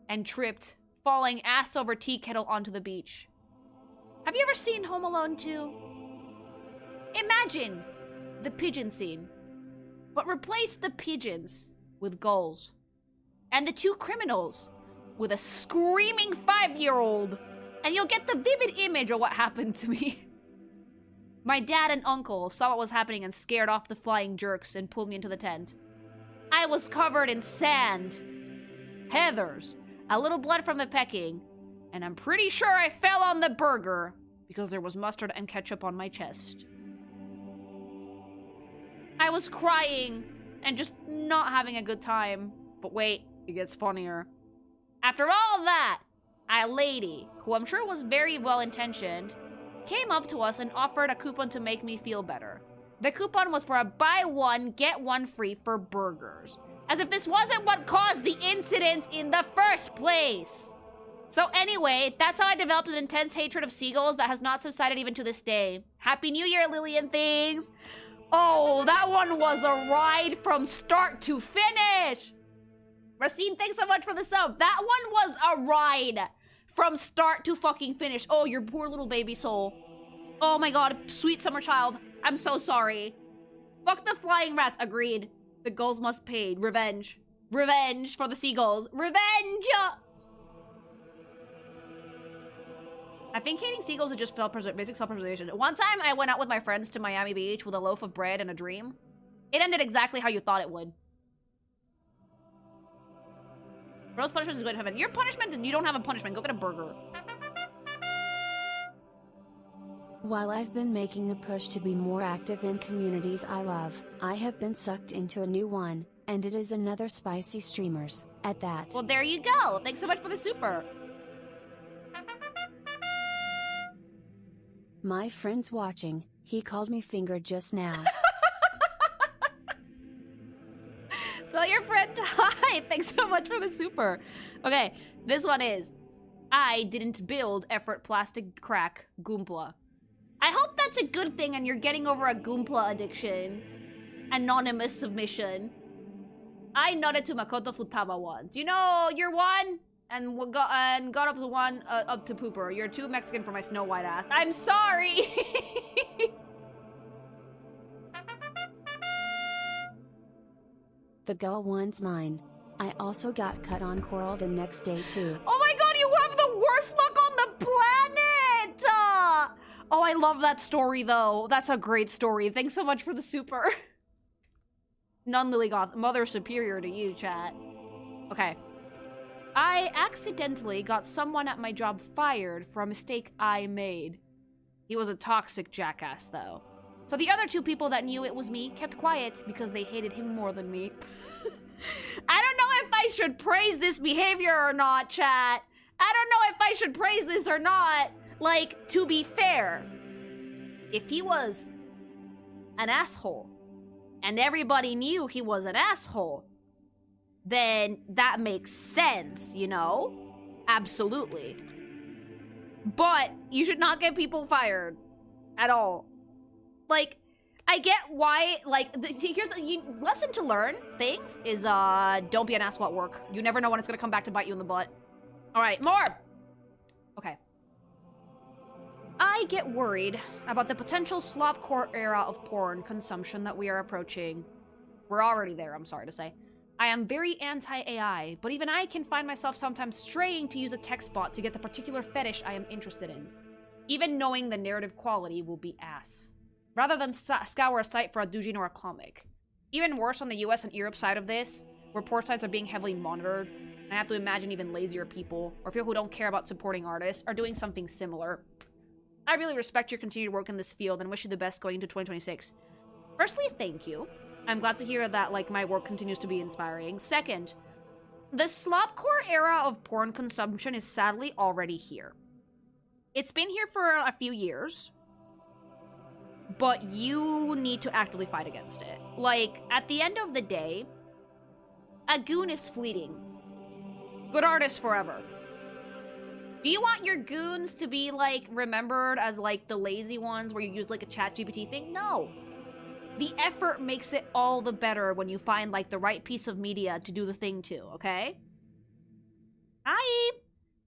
and tripped, falling ass over tea kettle onto the beach. Have you ever seen Home Alone 2? Imagine the pigeon scene, but replace the pigeons with gulls and the two criminals with a screaming 5-year-old, and you'll get the vivid image of what happened to me. My dad and uncle saw what was happening and scared off the flying jerks and pulled me into the tent. I was covered in sand, heathers, a little blood from the pecking, and I'm pretty sure I fell on the burger because there was mustard and ketchup on my chest. I was crying and just not having a good time. But wait, it gets funnier. After all that, a lady, who I'm sure was very well-intentioned, came up to us and offered a coupon to make me feel better. The coupon was for a buy one, get one free for burgers. As if this wasn't what caused the incident in the first place. So anyway, that's how I developed an intense hatred of seagulls that has not subsided even to this day. Happy New Year, Lily and things! Oh, that one was a ride from start to finish! Racine, thanks so much for the sub. That one was a ride from start to fucking finish. Oh, your poor little baby soul. Oh my god, sweet summer child. I'm so sorry. Fuck the flying rats, agreed. The gulls must pay. Revenge. Revenge for the seagulls. Revenge! I think hating seagulls is just basic self-preservation. One time, I went out with my friends to Miami Beach with a loaf of bread and a dream. It ended exactly how you thought it would. Bro's punishment is going to heaven. Your punishment, you don't have a punishment. Go get a burger. While I've been making a push to be more active in communities I love, I have been sucked into a new one, and it is another spicy streamers, at that. Well, there you go. Thanks so much for the super. My friend's watching. He called me finger just now. Tell your friend hi. Thanks so much for the super. Okay, this one is, I didn't build effort plastic crack Goompla. I hope that's a good thing and you're getting over a Goompla addiction. Anonymous submission. I nodded to Makoto Futaba once. You know, you're one and got up to one up to Pooper. You're too Mexican for my Snow White ass. I'm sorry. The gull one's mine. I also got cut on coral the next day too. Oh my god, you have the worst luck on the planet! Oh, I love that story though. That's a great story. Thanks so much for the super. None Lilyggoth. Mother superior to you, chat. Okay. I accidentally got someone at my job fired for a mistake I made. He was a toxic jackass though. So the other two people that knew it was me kept quiet because they hated him more than me. I don't know if I should praise this behavior or not, chat. I don't know if I should praise this or not. Like, to be fair, if he was an asshole and everybody knew he was an asshole, then that makes sense, you know? Absolutely. But you should not get people fired at all. Like, I get why, like, here's the lesson to learn things is, don't be an asshole at work. You never know when it's gonna come back to bite you in the butt. All right, more. Okay. I get worried about the potential slopcore era of porn consumption that we are approaching. We're already there, I'm sorry to say. I am very anti-AI, but even I can find myself sometimes straying to use a text bot to get the particular fetish I am interested in. Even knowing the narrative quality will be ass. Rather than scour a site for a doujin or a comic. Even worse on the US and Europe side of this, where porn sites are being heavily monitored, I have to imagine even lazier people, or people who don't care about supporting artists, are doing something similar. I really respect your continued work in this field and wish you the best going into 2026. Firstly, thank you. I'm glad to hear that, like, my work continues to be inspiring. Second, the slopcore era of porn consumption is sadly already here. It's been here for a few years, but you need to actively fight against it. Like, at the end of the day, a goon is fleeting. Good artists forever. Do you want your goons to be, like, remembered as, like, the lazy ones where you use, like, a chat GPT thing? No. the effort makes it all the better when you find, like, the right piece of media to do the thing too, okay?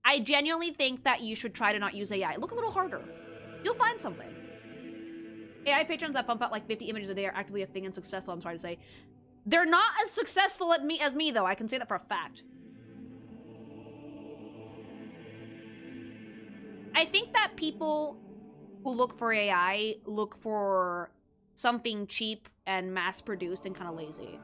I genuinely think that you should try to not use AI. Look a little harder. You'll find something. AI patrons that pump out like 50 images a day are actively a thing and successful, I'm sorry to say. They're not as successful as me, though. I can say that for a fact. I think that people who look for AI look for something cheap and mass-produced and kind of lazy.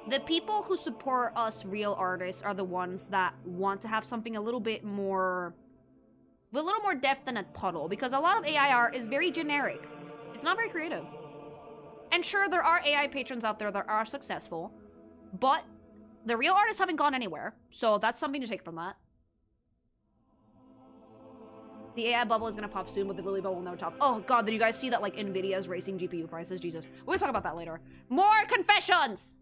The people who support us real artists are the ones that want to have something a little bit more... with a little more depth than a puddle, because a lot of AI art is very generic. It's not very creative. And sure, there are AI patrons out there that are successful, but the real artists haven't gone anywhere, so that's something to take from that. The AI bubble is gonna pop soon, but the Lily bubble will never top. Oh god, did you guys see that, like, Nvidia's racing GPU prices? Jesus. We'll talk about that later. More confessions!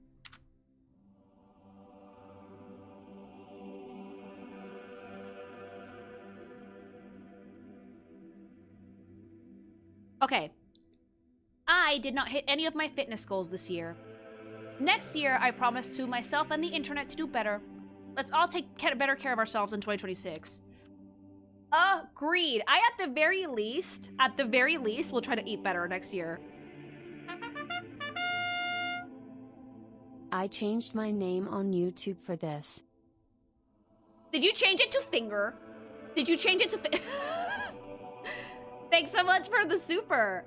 Okay. I did not hit any of my fitness goals this year. Next year, I promise to myself and the internet to do better. Let's all take better care of ourselves in 2026. Agreed. At the very least, will try to eat better next year. I changed my name on YouTube for this. Did you change it to finger? Did you change it to Thanks so much for the super.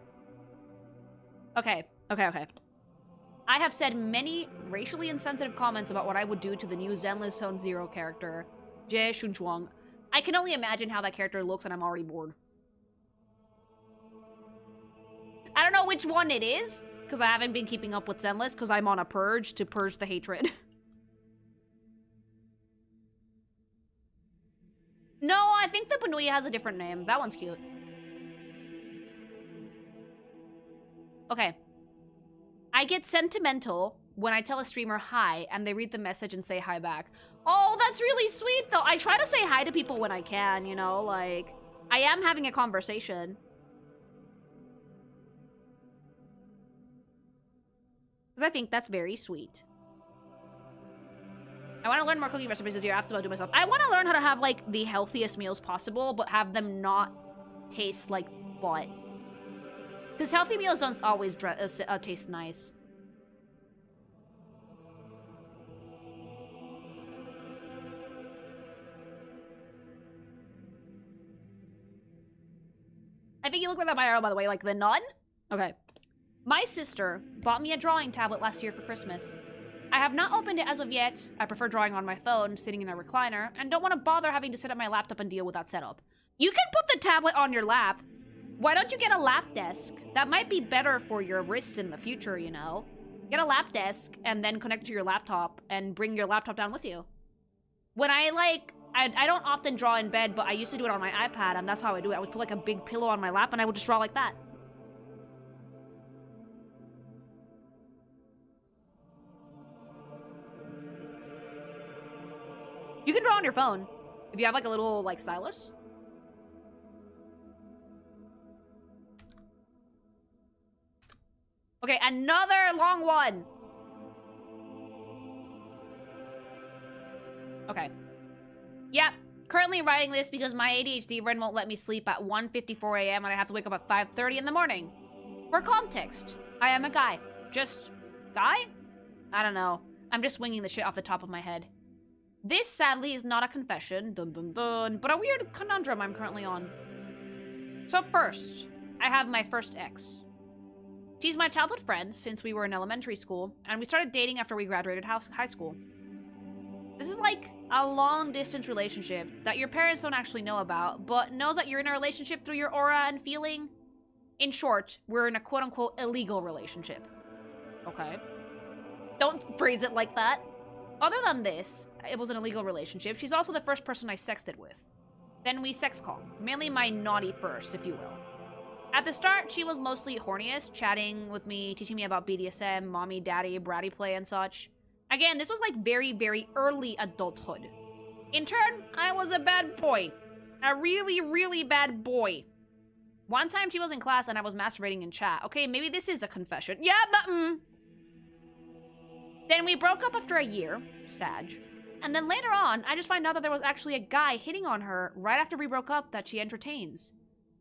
Okay. I have said many racially insensitive comments about what I would do to the new Zenless Zone Zero character, Jie Shunchuang. I can only imagine how that character looks and I'm already bored. I don't know which one it is, because I haven't been keeping up with Zenless, because I'm on a purge to purge the hatred. No, I think the Benuia has a different name. That one's cute. Okay. I get sentimental when I tell a streamer hi and they read the message and say hi back. Oh, that's really sweet, though. I try to say hi to people when I can, you know, like, I am having a conversation. Because I think that's very sweet. I want to learn more cooking recipes this year. I have to do myself. I want to learn how to have, like, the healthiest meals possible, but have them not taste like butt. Because healthy meals don't always taste nice. I think you look like that IRL, by the way, like the nun? Okay. My sister bought me a drawing tablet last year for Christmas. I have not opened it as of yet. I prefer drawing on my phone, sitting in a recliner, and don't want to bother having to sit at my laptop and deal with that setup. You can put the tablet on your lap. Why don't you get a lap desk? That might be better for your wrists in the future, you know? Get a lap desk and then connect to your laptop and bring your laptop down with you. When I don't often draw in bed, but I used to do it on my iPad, and that's how I do it. I would put like a big pillow on my lap, and I would just draw like that. You can draw on your phone if you have like a little like stylus. Okay, another long one. Okay. Yep, currently writing this because my ADHD brain won't let me sleep at 1:54 a.m. and I have to wake up at 5:30 in the morning. For context, I am a guy. Just... guy? I don't know. I'm just winging the shit off the top of my head. This, sadly, is not a confession, dun dun dun, but a weird conundrum I'm currently on. So first, I have my first ex. She's my childhood friend since we were in elementary school, and we started dating after we graduated high school. This is like a long-distance relationship that your parents don't actually know about, but knows that you're in a relationship through your aura and feeling. In short, we're in a quote-unquote illegal relationship. Okay. Don't phrase it like that. Other than this, it was an illegal relationship. She's also the first person I sexted with. Then we sex call, mainly my naughty first, if you will. At the start, she was mostly horniest, chatting with me, teaching me about BDSM, mommy, daddy, bratty play, and such. Again, this was like very, very early adulthood. In turn, I was a bad boy. A really, really bad boy. One time she was in class and I was masturbating in chat. Okay, maybe this is a confession. Yeah, but Then we broke up after a year. Sag. And then later on, I just find out that there was actually a guy hitting on her right after we broke up that she entertains.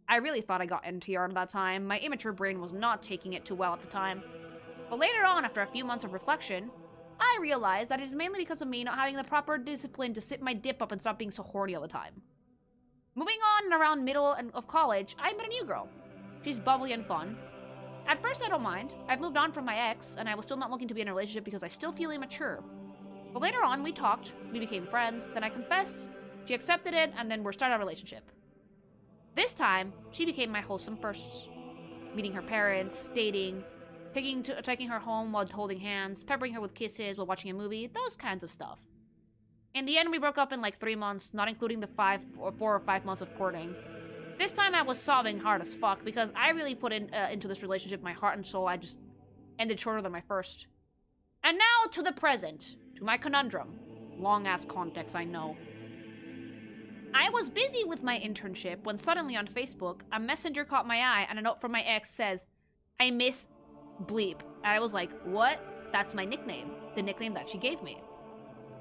I really thought I got NTR at that time. My immature brain was not taking it too well at the time. But later on, after a few months of reflection, I realized that it is mainly because of me not having the proper discipline to sit my dip up and stop being so horny all the time. Moving on and around middle and of college, I met a new girl. She's bubbly and fun. At first, I don't mind. I've moved on from my ex, and I was still not looking to be in a relationship because I still feel immature. But later on, we talked, we became friends, then I confessed, she accepted it, and then we're starting a relationship. This time, she became my wholesome firsts. Meeting her parents, dating, taking her home while holding hands, peppering her with kisses while watching a movie, those kinds of stuff. In the end, we broke up in like 3 months, not including the 4 or 5 months of courting. This time I was sobbing hard as fuck because I really put into this relationship my heart and soul. I just ended shorter than my first. And now to the present, to my conundrum. Long ass context, I know. I was busy with my internship when suddenly on Facebook, a messenger caught my eye and a note from my ex says, "I miss bleep." And I was like, what? That's my nickname. The nickname that she gave me.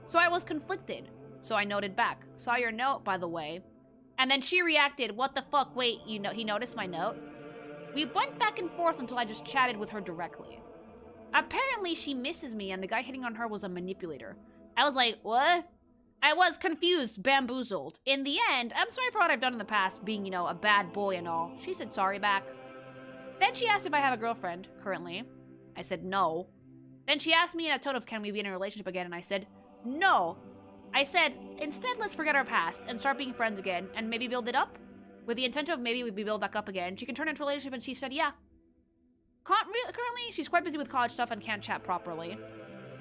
So I was conflicted. So I noted back, "Saw your note, by the way." And then she reacted, "What the fuck? Wait, he noticed my note?" We went back and forth until I just chatted with her directly. Apparently she misses me and the guy hitting on her was a manipulator. I was like, what? I was confused, bamboozled. In the end, I'm sorry for what I've done in the past, being, a bad boy and all. She said sorry back. Then she asked if I have a girlfriend, currently. I said no. Then she asked me in a tone of, can we be in a relationship again? And I said, no. I said, instead, let's forget our past and start being friends again and maybe build it up. With the intent of maybe we build back up again. She can turn into a relationship and she said, yeah. Currently, she's quite busy with college stuff and can't chat properly.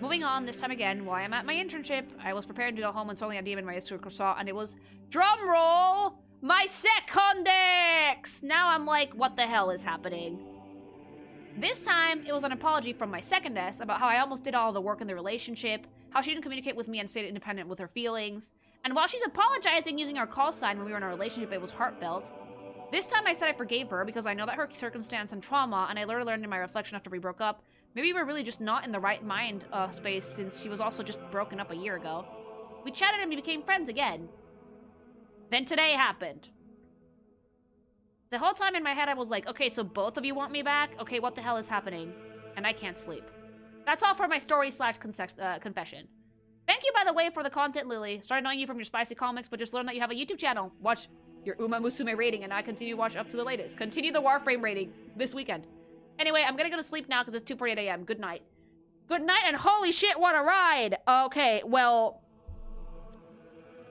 Moving on, this time again, while I'm at my internship, I was preparing to go home when suddenly a demon in my circle saw, and it was, drum roll, my secondix! Now I'm like, what the hell is happening? This time, it was an apology from my secondess about how I almost did all the work in the relationship, how she didn't communicate with me and stayed independent with her feelings, and while she's apologizing using our call sign when we were in a relationship, it was heartfelt. This time I said I forgave her because I know that her circumstance and trauma, and I learned in my reflection after we broke up, maybe we were really just not in the right mind space since she was also just broken up a year ago. We chatted and we became friends again. Then today happened. The whole time in my head I was like, okay, so both of you want me back? Okay, what the hell is happening? And I can't sleep. That's all for my story / confession. Thank you, by the way, for the content, Lily. Started knowing you from your spicy comics, but just learned that you have a YouTube channel. Watch your Uma Musume rating, and I continue to watch up to the latest. Continue the Warframe rating this weekend. Anyway, I'm gonna go to sleep now because it's 2:48 a.m. Good night. Good night, and holy shit, what a ride! Okay, well,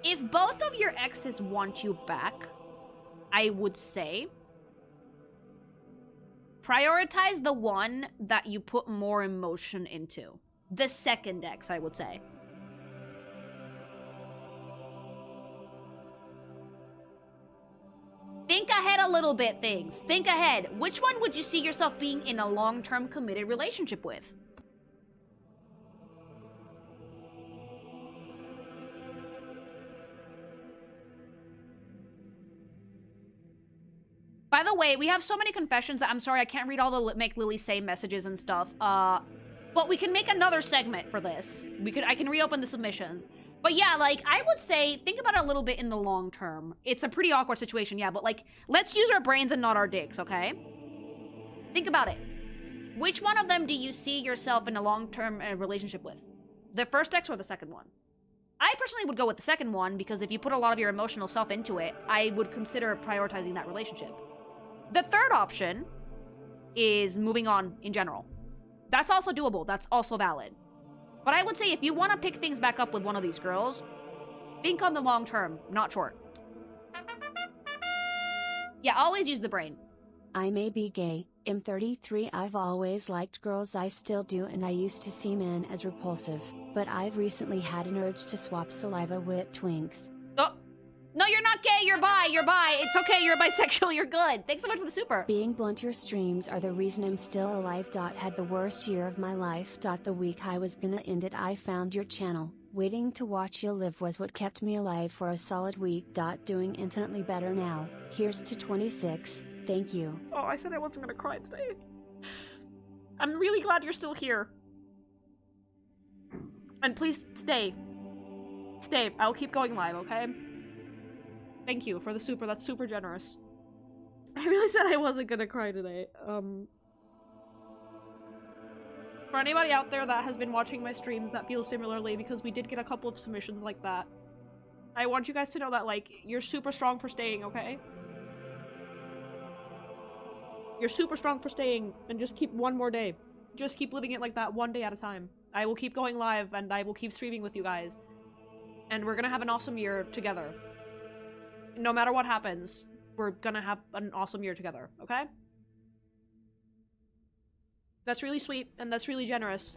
if both of your exes want you back, I would say prioritize the one that you put more emotion into. The second ex, I would say. Think ahead a little bit, things. Think ahead. Which one would you see yourself being in a long-term committed relationship with? By the way, we have so many confessions that I'm sorry I can't read all the make Lily say messages and stuff. But we can make another segment for this. I can reopen the submissions. But yeah, like, I would say, think about it a little bit in the long term. It's a pretty awkward situation, yeah, but like, let's use our brains and not our dicks, okay? Think about it. Which one of them do you see yourself in a long-term relationship with? The first ex or the second one? I personally would go with the second one, because if you put a lot of your emotional self into it, I would consider prioritizing that relationship. The third option is moving on in general. That's also doable. That's also valid. But I would say if you want to pick things back up with one of these girls, think on the long term, not short. Yeah, always use the brain. I may be gay, am 33. I've always liked girls, I still do, and I used to see men as repulsive, but I've recently had an urge to swap saliva with twinks. Oh, no, you're not gay, you're bi, it's okay, you're bisexual, you're good. Thanks so much for the super. Being blunt, your streams are the reason I'm still alive. Had the worst year of my life. The week I was gonna end it, I found your channel. Waiting to watch you live was what kept me alive for a solid week. Doing infinitely better now. Here's to 26, Thank you. Oh, I said I wasn't gonna cry today. I'm really glad you're still here. And please stay. Stay. I'll keep going live, okay? Thank you for the super. That's super generous. I really said I wasn't gonna cry today. For anybody out there that has been watching my streams that feels similarly, because we did get a couple of submissions like that, I want you guys to know that, like, you're super strong for staying, okay? You're super strong for staying, and just keep one more day. Just keep living it like that, one day at a time. I will keep going live, and I will keep streaming with you guys. And we're gonna have an awesome year together. No matter what happens, we're gonna have an awesome year together, okay? That's really sweet, and that's really generous.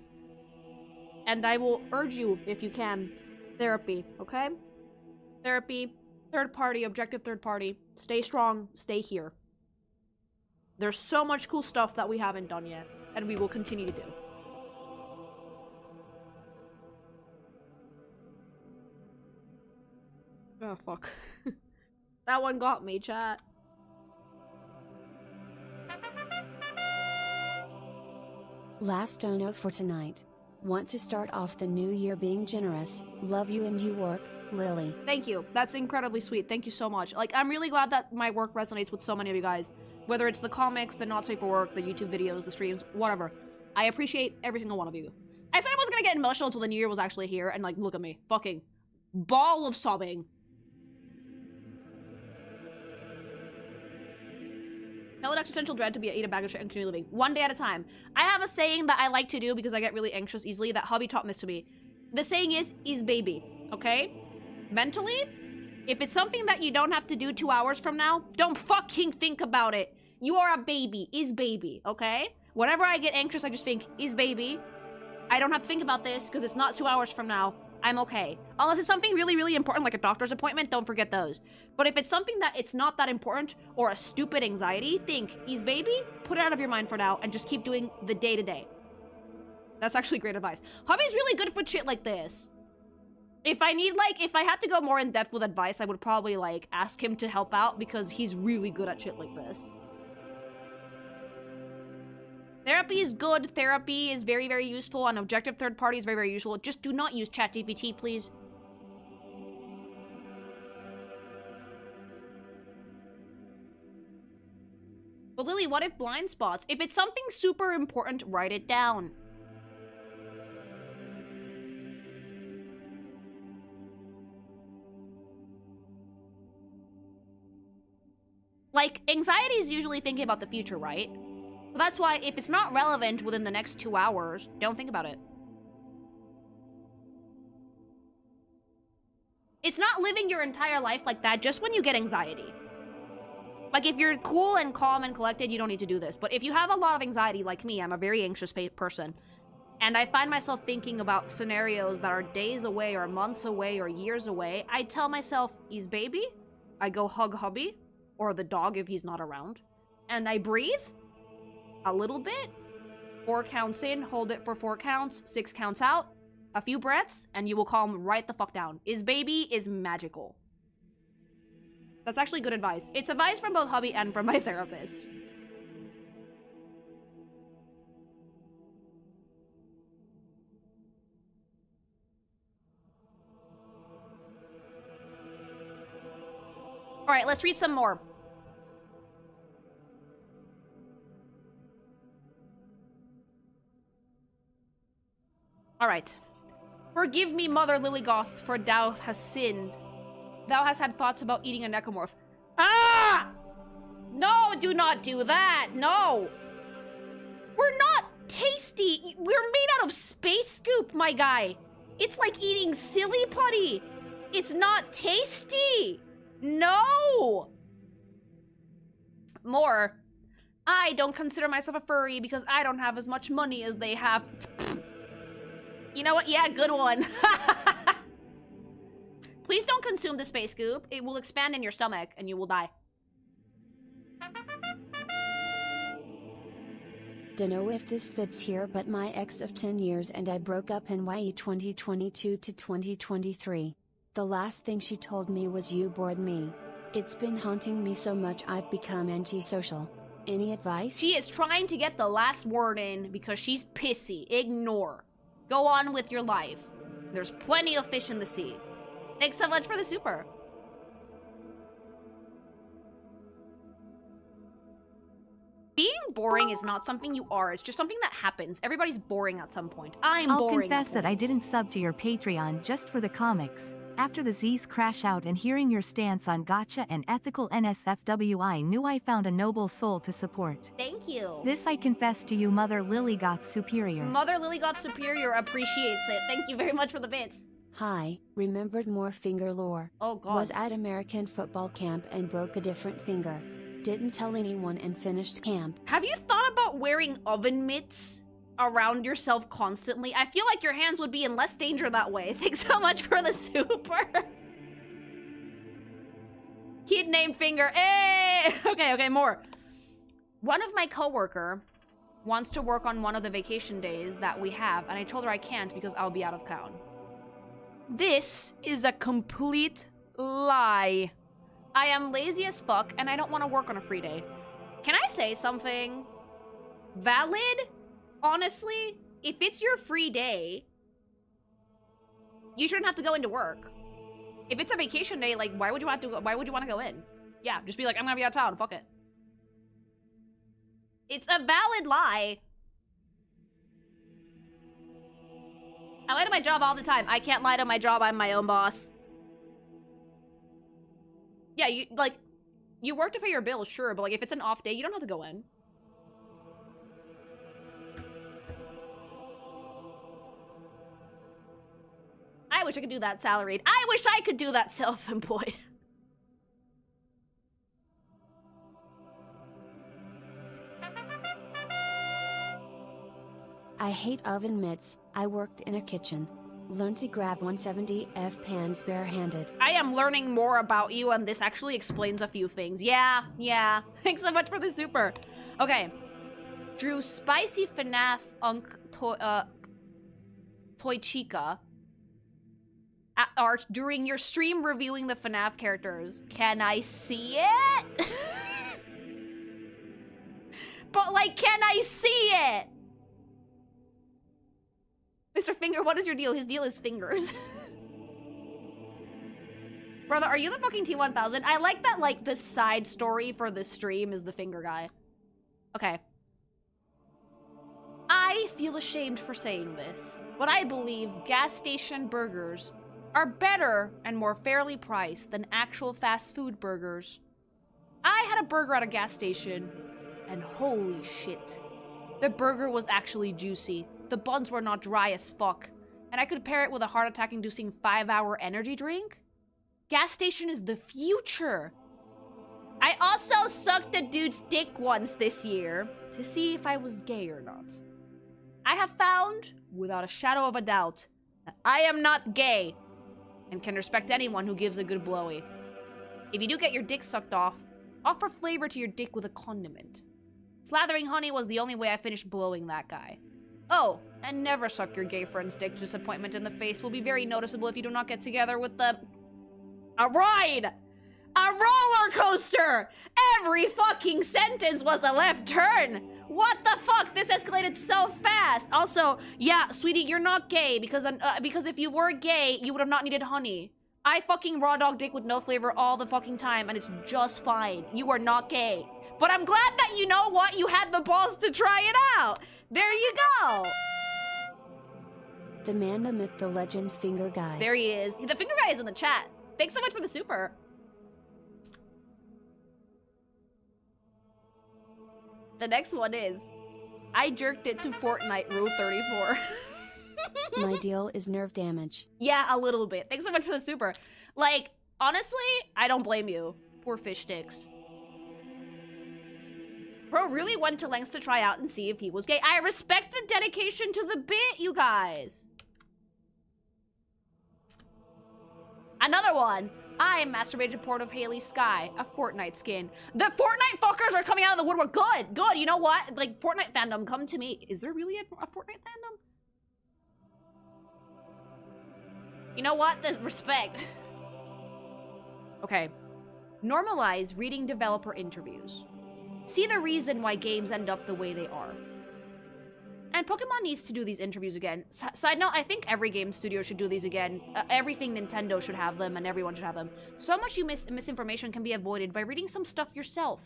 And I will urge you, if you can, therapy, okay? Therapy, third party, objective third party. Stay strong, stay here. There's so much cool stuff that we haven't done yet, and we will continue to do. Oh, fuck. That one got me, chat. Last dono for tonight. Want to start off the new year being generous. Love you and you work, Lily. Thank you. That's incredibly sweet. Thank you so much. Like, I'm really glad that my work resonates with so many of you guys. Whether it's the comics, the not safe for work, the YouTube videos, the streams, whatever. I appreciate every single one of you. I said I wasn't gonna get emotional until the new year was actually here, and like, look at me. Fucking ball of sobbing. Tell it existential dread to be eat a bag of shit and continue living. One day at a time. I have a saying that I like to do because I get really anxious easily that hubby taught this to me. The saying is baby, okay? Mentally, if it's something that you don't have to do 2 hours from now, don't fucking think about it. You are a baby, is baby, okay? Whenever I get anxious, I just think, is baby. I don't have to think about this because it's not 2 hours from now. I'm okay. Unless it's something really, really important like a doctor's appointment, don't forget those. But if it's something that it's not that important or a stupid anxiety, think, is baby? Put it out of your mind for now and just keep doing the day-to-day. That's actually great advice. Hubby's really good for shit like this. If I need, like, if I had to go more in depth with advice, I would probably, like, ask him to help out because he's really good at shit like this. Therapy is good. Therapy is very, very useful. And objective third party is very, very useful. Just do not use ChatGPT, please. But Lily, what if blind spots? If it's something super important, write it down. Like, anxiety is usually thinking about the future, right? So that's why if it's not relevant within the next 2 hours, don't think about it. It's not living your entire life like that just when you get anxiety. Like, if you're cool and calm and collected, you don't need to do this. But if you have a lot of anxiety, like me, I'm a very anxious person. And I find myself thinking about scenarios that are days away or months away or years away. I tell myself, is baby? I go hug hubby. Or the dog if he's not around. And I breathe a little bit. 4 counts in, hold it for 4 counts, 6 counts out. A few breaths, and you will calm right the fuck down. Is baby is magical. That's actually good advice. It's advice from both hubby and from my therapist. Alright, let's read some more. Alright. Forgive me, Mother Lilyggoth, for thou hast sinned. Thou hast had thoughts about eating a necromorph. Ah! No, do not do that! No! We're not tasty! We're made out of space scoop, my guy! It's like eating silly putty! It's not tasty! No! More. I don't consider myself a furry because I don't have as much money as they have. You know what? Yeah, good one. Please don't consume the space goop. It will expand in your stomach and you will die. Dunno if this fits here, but my ex of 10 years and I broke up in YE 2022 to 2023. The last thing she told me was you bored me. It's been haunting me so much I've become antisocial. Any advice? She is trying to get the last word in because she's pissy. Ignore. Go on with your life. There's plenty of fish in the sea. Thanks so much for the super. Being boring is not something you are. It's just something that happens. Everybody's boring at some point. I'm I'll boring. confess that I didn't sub to your Patreon just for the comics. After the Z's crash out and hearing your stance on gotcha and ethical NSFW, I knew I found a noble soul to support. Thank you. This I confess to you, Mother Lilyggoth Superior. Mother Lilyggoth Superior appreciates it. Thank you very much for the bits. Hi, remembered more finger lore. Oh god. Was at American football camp and broke a different finger. Didn't tell anyone and finished camp. Have you thought about wearing oven mitts around yourself constantly? I feel like your hands would be in less danger that way. Thanks so much for the super. Kid named Finger. Hey! Okay, more. One of my coworker wants to work on one of the vacation days that we have, and I told her I can't because I'll be out of town. This is a complete lie. I am lazy as fuck, and I don't want to work on a free day. Can I say something valid? Honestly, if it's your free day, you shouldn't have to go into work. If it's a vacation day, like, why would you want to go in? Yeah, just be like, I'm gonna be out of town, fuck it. It's a valid lie. I lie to my job all the time. I can't lie to my job, I'm my own boss. Yeah, you work to pay your bills, sure, but like if it's an off day, you don't have to go in. I wish I could do that salaried. I wish I could do that self-employed. I hate oven mitts. I worked in a kitchen. Learned to grab 170F pans barehanded. I am learning more about you, and this actually explains a few things. Yeah. Thanks so much for the super. Okay. Drew spicy FNAF Toy Chica art during your stream reviewing the FNAF characters. Can I see it? But, like, can I see it? Mr. Finger, what is your deal? His deal is fingers. Brother, are you the fucking T-1000? I like that, like, the side story for the stream is the finger guy. Okay. I feel ashamed for saying this, but I believe gas station burgers are better and more fairly priced than actual fast food burgers. I had a burger at a gas station, and holy shit. The burger was actually juicy. The buns were not dry as fuck. And I could pair it with a heart-attack-inducing 5-hour energy drink? Gas station is the future. I also sucked a dude's dick once this year to see if I was gay or not. I have found, without a shadow of a doubt, that I am not gay and can respect anyone who gives a good blowy. If you do get your dick sucked off, offer flavor to your dick with a condiment. Slathering honey was the only way I finished blowing that guy. Oh, and never suck your gay friend's dick. Disappointment in the face will be very noticeable if you do not get together with the... A ride! A roller coaster! Every fucking sentence was a left turn! What the fuck? This escalated so fast! Also, yeah, sweetie, you're not gay, because if you were gay, you would have not needed honey. I fucking raw dog dick with no flavor all the fucking time, and it's just fine. You are not gay. But I'm glad that you know what? You had the balls to try it out! There you go! The man, the myth, the legend, finger guy. There he is. The finger guy is in the chat. Thanks so much for the super. The next one is, I jerked it to Fortnite Rule 34. My deal is nerve damage. Yeah, a little bit. Thanks so much for the super. Like, honestly, I don't blame you. Poor fish sticks. Bro really went to lengths to try out and see if he was gay. I respect the dedication to the bit, you guys. Another one. I masturbated to Port of Haley Sky, a Fortnite skin. The Fortnite fuckers are coming out of the woodwork. Good, good. You know what? Like, Fortnite fandom, come to me. Is there really a Fortnite fandom? You know what? The respect. Okay. Normalize reading developer interviews. See the reason why games end up the way they are. And Pokemon needs to do these interviews again. Side note, I think every game studio should do these again. Everything Nintendo should have them, and everyone should have them. So much misinformation can be avoided by reading some stuff yourself.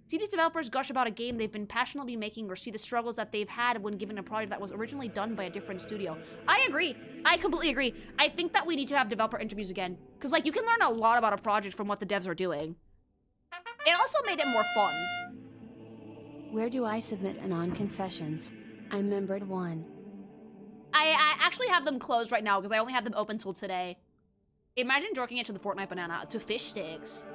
See these developers gush about a game they've been passionately making, or see the struggles that they've had when given a project that was originally done by a different studio. I agree. I completely agree. I think that we need to have developer interviews again. Because, like, you can learn a lot about a project from what the devs are doing. It also made it more fun. Where do I submit Anon confessions? I membered one. I actually have them closed right now because I only have them open till today. Imagine jerking it to the Fortnite banana, to fish sticks.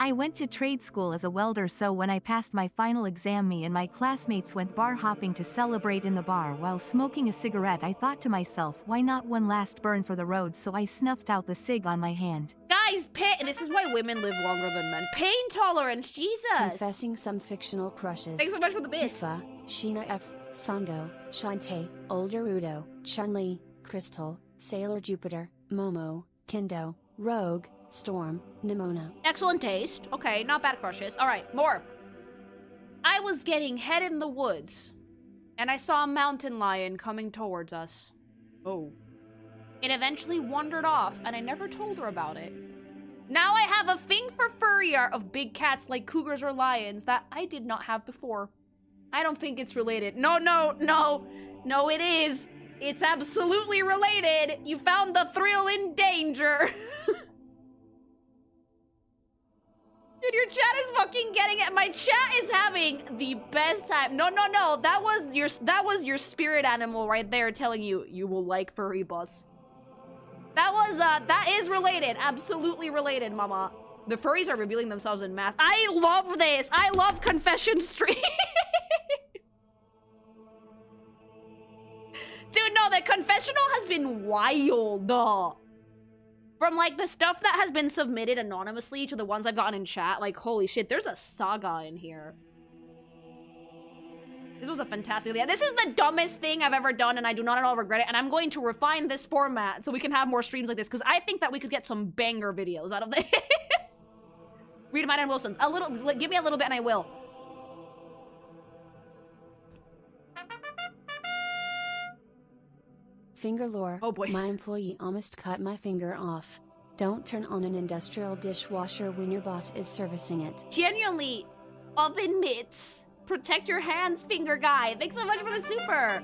I went to trade school as a welder, so when I passed my final exam, me and my classmates went bar hopping to celebrate in the bar while smoking a cigarette. I thought to myself, why not one last burn for the road, so I snuffed out the cig on my hand. Guys, this is why women live longer than men. Pain tolerance, Jesus! Confessing some fictional crushes. Thanks so much for the bits. Tifa, Sheena F, Sango, Shantae, Old Gerudo, Chun-Li, Crystal, Sailor Jupiter, Momo, Kendo, Rogue, Storm, Nimona. Excellent taste. Okay, not bad crushes. Alright, more. I was getting head in the woods, and I saw a mountain lion coming towards us. Oh. It eventually wandered off, and I never told her about it. Now I have a thing for furry art of big cats like cougars or lions that I did not have before. I don't think it's related. No, it is. It's absolutely related. You found the thrill in danger. Dude, your chat is fucking getting it. My chat is having the best time. No. That was your spirit animal right there telling you you will like furry bus. That is related. Absolutely related, mama. The furries are revealing themselves in mass. I love this. I love confession stream. Dude, no, the confessional has been wild. From, like, the stuff that has been submitted anonymously to the ones I've gotten in chat, like, holy shit, there's a saga in here. This was a fantastic idea. This is the dumbest thing I've ever done, and I do not at all regret it, and I'm going to refine this format so we can have more streams like this, because I think that we could get some banger videos out of this. Read mine and Wilson's. A little, give me a little bit and I will. Finger lore. Oh boy. My employee almost cut my finger off. Don't turn on an industrial dishwasher when your boss is servicing it. Genuinely, oven mitts. Protect your hands, finger guy. Thanks so much for the super.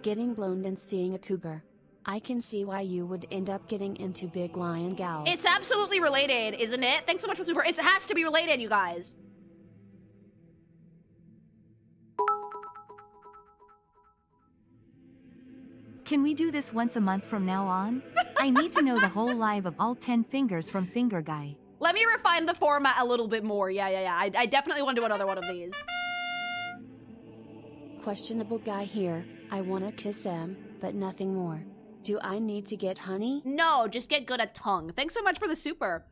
Getting blown and seeing a cougar. I can see why you would end up getting into big lion gals. It's absolutely related, isn't it? Thanks so much for the super. It has to be related, you guys. Can we do this once a month from now on? I need to know the whole live of all 10 fingers from Finger Guy. Let me refine the format a little bit more. Yeah. I definitely want to do another one of these. Questionable guy here. I want to kiss him, but nothing more. Do I need to get honey? No, just get good at tongue. Thanks so much for the super.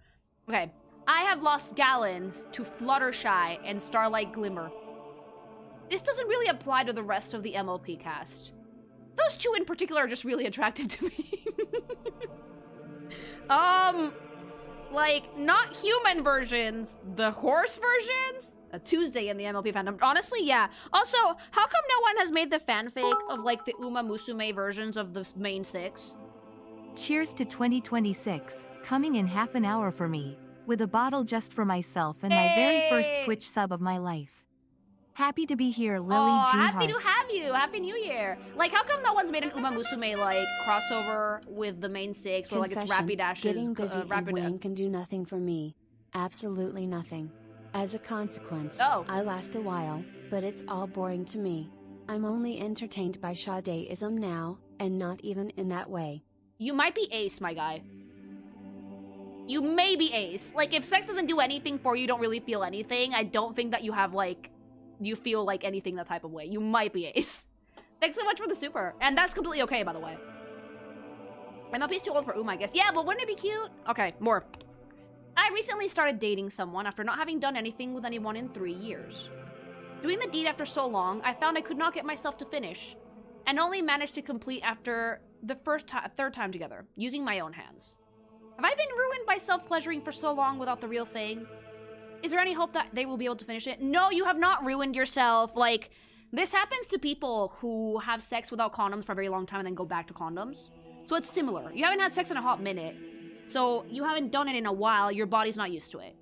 Okay. I have lost gallons to Fluttershy and Starlight Glimmer. This doesn't really apply to the rest of the MLP cast. Those two in particular are just really attractive to me. Like, not human versions, the horse versions? A Tuesday in the MLP fandom. Honestly, yeah. Also, how come no one has made the fanfic of, like, the Uma Musume versions of the main six? Cheers to 2026, coming in half an hour for me, with a bottle just for myself and my very first Twitch sub of my life. Happy to be here, Lily G. Happy to have you. Happy New Year. Like, how come no one's made an Uma Musume, like, crossover with the main six, where, like, it's Rapidash's, getting busy and Wayne can do nothing for me. Absolutely nothing. As a consequence, I last a while, but it's all boring to me. I'm only entertained by Sadeism now, and not even in that way. You might be ace, my guy. You may be ace. Like, if sex doesn't do anything for you, you don't really feel anything, I don't think that you have, like, you feel like anything that type of way. You might be ace. Thanks so much for the super. And that's completely okay, by the way. MLP's too old for Uma, I guess. Yeah, but wouldn't it be cute? Okay, more. I recently started dating someone after not having done anything with anyone in 3 years. Doing the deed after so long, I found I could not get myself to finish, and only managed to complete after the third time together, using my own hands. Have I been ruined by self-pleasuring for so long without the real thing? Is there any hope that they will be able to finish it? No, you have not ruined yourself. Like, this happens to people who have sex without condoms for a very long time and then go back to condoms. So it's similar. You haven't had sex in a hot minute, so you haven't done it in a while. Your body's not used to it.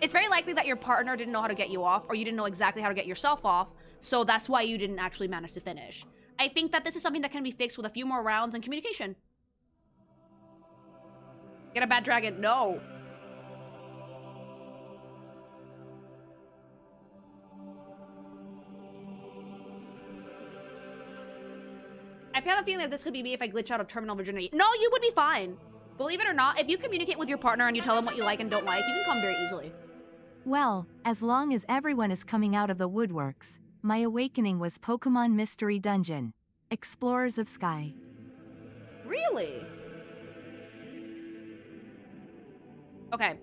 It's very likely that your partner didn't know how to get you off, or you didn't know exactly how to get yourself off, so that's why you didn't actually manage to finish. I think that this is something that can be fixed with a few more rounds and communication. Get a bad dragon? No. I have a feeling that this could be me if I glitch out of terminal virginity. No, you would be fine. Believe it or not, if you communicate with your partner and you tell them what you like and don't like, you can come very easily. Well, as long as everyone is coming out of the woodworks, my awakening was Pokemon Mystery Dungeon. Explorers of Sky. Really? Okay.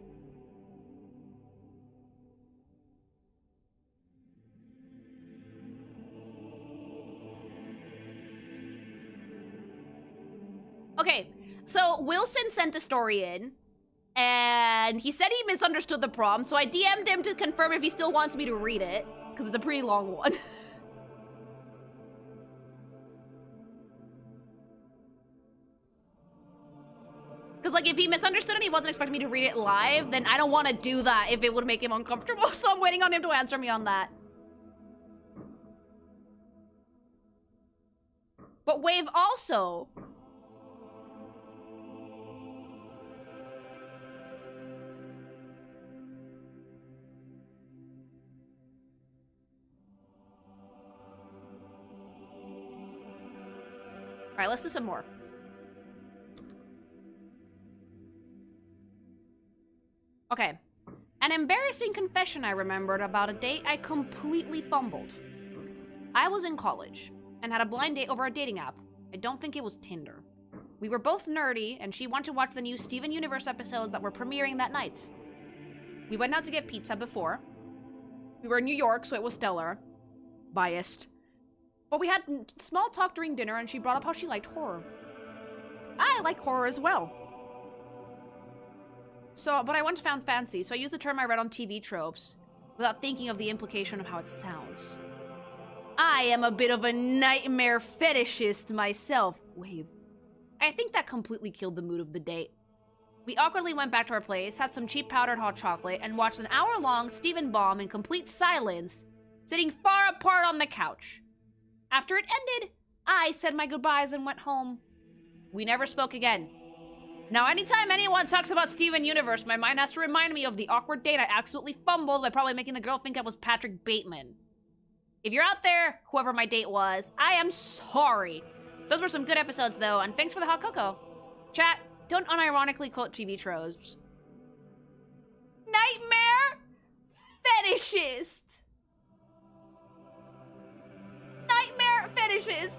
Okay, so Wilson sent a story in, and he said he misunderstood the prompt, so I DM'd him to confirm if he still wants me to read it, because it's a pretty long one. Because, like, if he misunderstood and he wasn't expecting me to read it live, then I don't want to do that if it would make him uncomfortable, so I'm waiting on him to answer me on that. But Wave also... Alright, let's do some more. Okay. An embarrassing confession I remembered about a date I completely fumbled. I was in college, and had a blind date over a dating app. I don't think it was Tinder. We were both nerdy, and she wanted to watch the new Steven Universe episodes that were premiering that night. We went out to get pizza before. We were in New York, so it was stellar. Biased. But we had small talk during dinner, and she brought up how she liked horror. I like horror as well. But I once found fancy, so I used the term I read on TV tropes, without thinking of the implication of how it sounds. I am a bit of a nightmare fetishist myself. Wave. I think that completely killed the mood of the date. We awkwardly went back to our place, had some cheap powdered hot chocolate, and watched an hour-long Steven Bomb in complete silence, sitting far apart on the couch. After it ended, I said my goodbyes and went home. We never spoke again. Now, anytime anyone talks about Steven Universe, my mind has to remind me of the awkward date I absolutely fumbled by probably making the girl think I was Patrick Bateman. If you're out there, whoever my date was, I am sorry. Those were some good episodes, though, and thanks for the hot cocoa. Chat, don't unironically quote TV tropes. Nightmare fetishist. Nightmare fetishes.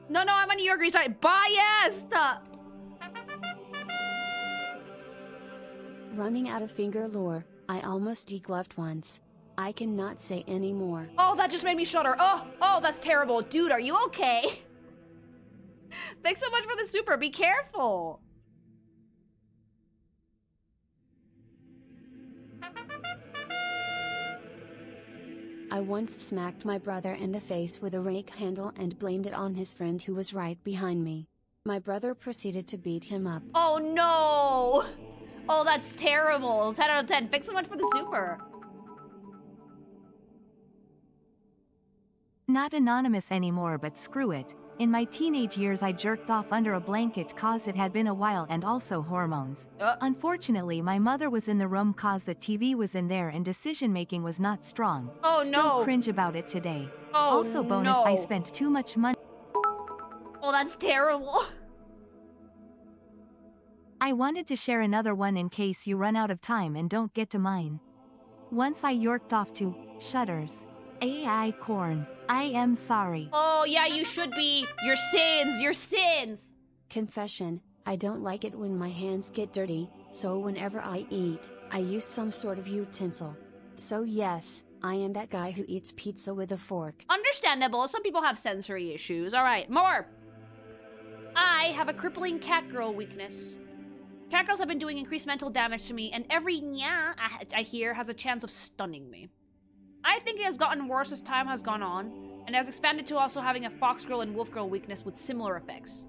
No, I'm on New York restart. Biased! Running out of finger lore, I almost degloved once. I cannot say any more. Oh, that just made me shudder. Oh, that's terrible. Dude, are you okay? Thanks so much for the super. Be careful. I once smacked my brother in the face with a rake handle and blamed it on his friend who was right behind me. My brother proceeded to beat him up. Oh no! Oh, that's terrible. 10 out of 10. Thanks so much for the super. Not anonymous anymore, but screw it. In my teenage years I jerked off under a blanket cause it had been a while and also hormones. Unfortunately my mother was in the room cause the TV was in there and decision making was not strong. Oh Still no! Cringe about it today. Oh also bonus no. I spent too much money. Oh, that's terrible. I wanted to share another one in case you run out of time and don't get to mine. Once I yorked off to Shudders. AI corn. I am sorry. Oh yeah, you should be. Your sins. Confession, I don't like it when my hands get dirty, so whenever I eat, I use some sort of utensil. So yes, I am that guy who eats pizza with a fork. Understandable. Some people have sensory issues. All right, more. I have a crippling cat girl weakness. Cat girls have been doing increased mental damage to me, and every nya I hear has a chance of stunning me. I think it has gotten worse as time has gone on, and has expanded to also having a fox girl and wolf girl weakness with similar effects.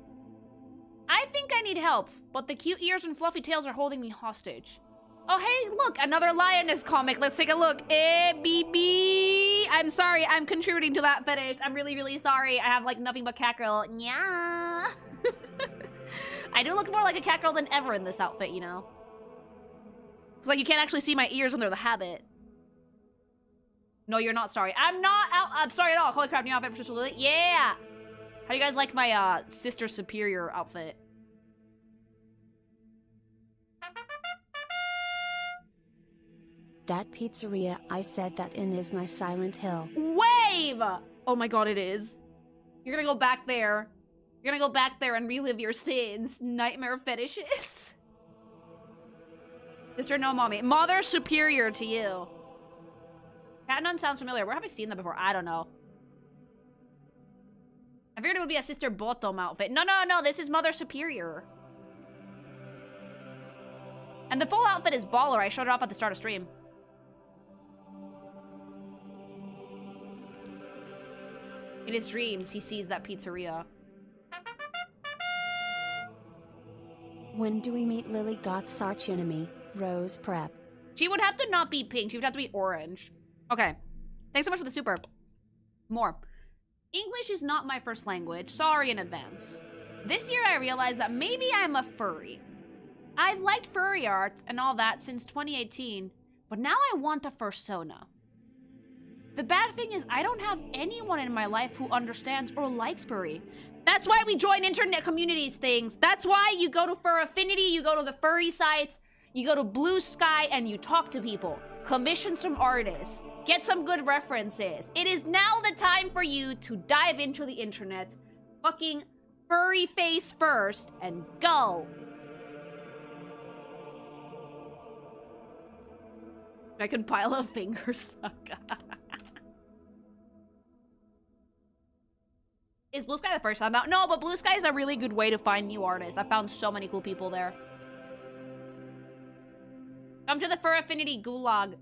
I think I need help, but the cute ears and fluffy tails are holding me hostage. Oh, hey, look, another lioness comic. Let's take a look. BB. I'm sorry, I'm contributing to that fetish. I'm really, really sorry. I have, like, nothing but cat girl. Yeah. I do look more like a cat girl than ever in this outfit, you know? It's like you can't actually see my ears under the habit. No, you're not sorry. I'm sorry at all. Holy crap, new outfit for Sister Lily. Yeah. How do you guys like my, Sister Superior outfit? That pizzeria I said that in is my Silent Hill. Wave! Oh my god, it is. You're gonna go back there. You're gonna go back there and relive your sins. Nightmare fetishes. Sister, no, mommy. Mother superior to you. Cat Nun sounds familiar. Where have I seen that before? I don't know. I figured it would be a Sister Bottom outfit. No, no, no. This is Mother Superior. And the full outfit is baller. I showed it off at the start of stream. In his dreams, he sees that pizzeria. When do we meet Lilyggoth's archenemy, Rose Prep? She would have to not be pink. She would have to be orange. Okay. Thanks so much for the super. More. English is not my first language. Sorry in advance. This year I realized that maybe I'm a furry. I've liked furry art and all that since 2018, but now I want a fursona. The bad thing is I don't have anyone in my life who understands or likes furry. That's why we join internet communities things. That's why you go to Fur Affinity, you go to the furry sites, you go to Blue Sky, and you talk to people. Commission some artists. Get some good references. It is now the time for you to dive into the internet. Fucking furry face first, and go. I could pile a finger suck. Is Blue Sky the first time out? No, but Blue Sky is a really good way to find new artists. I found so many cool people there. Come to the Fur Affinity Gulag.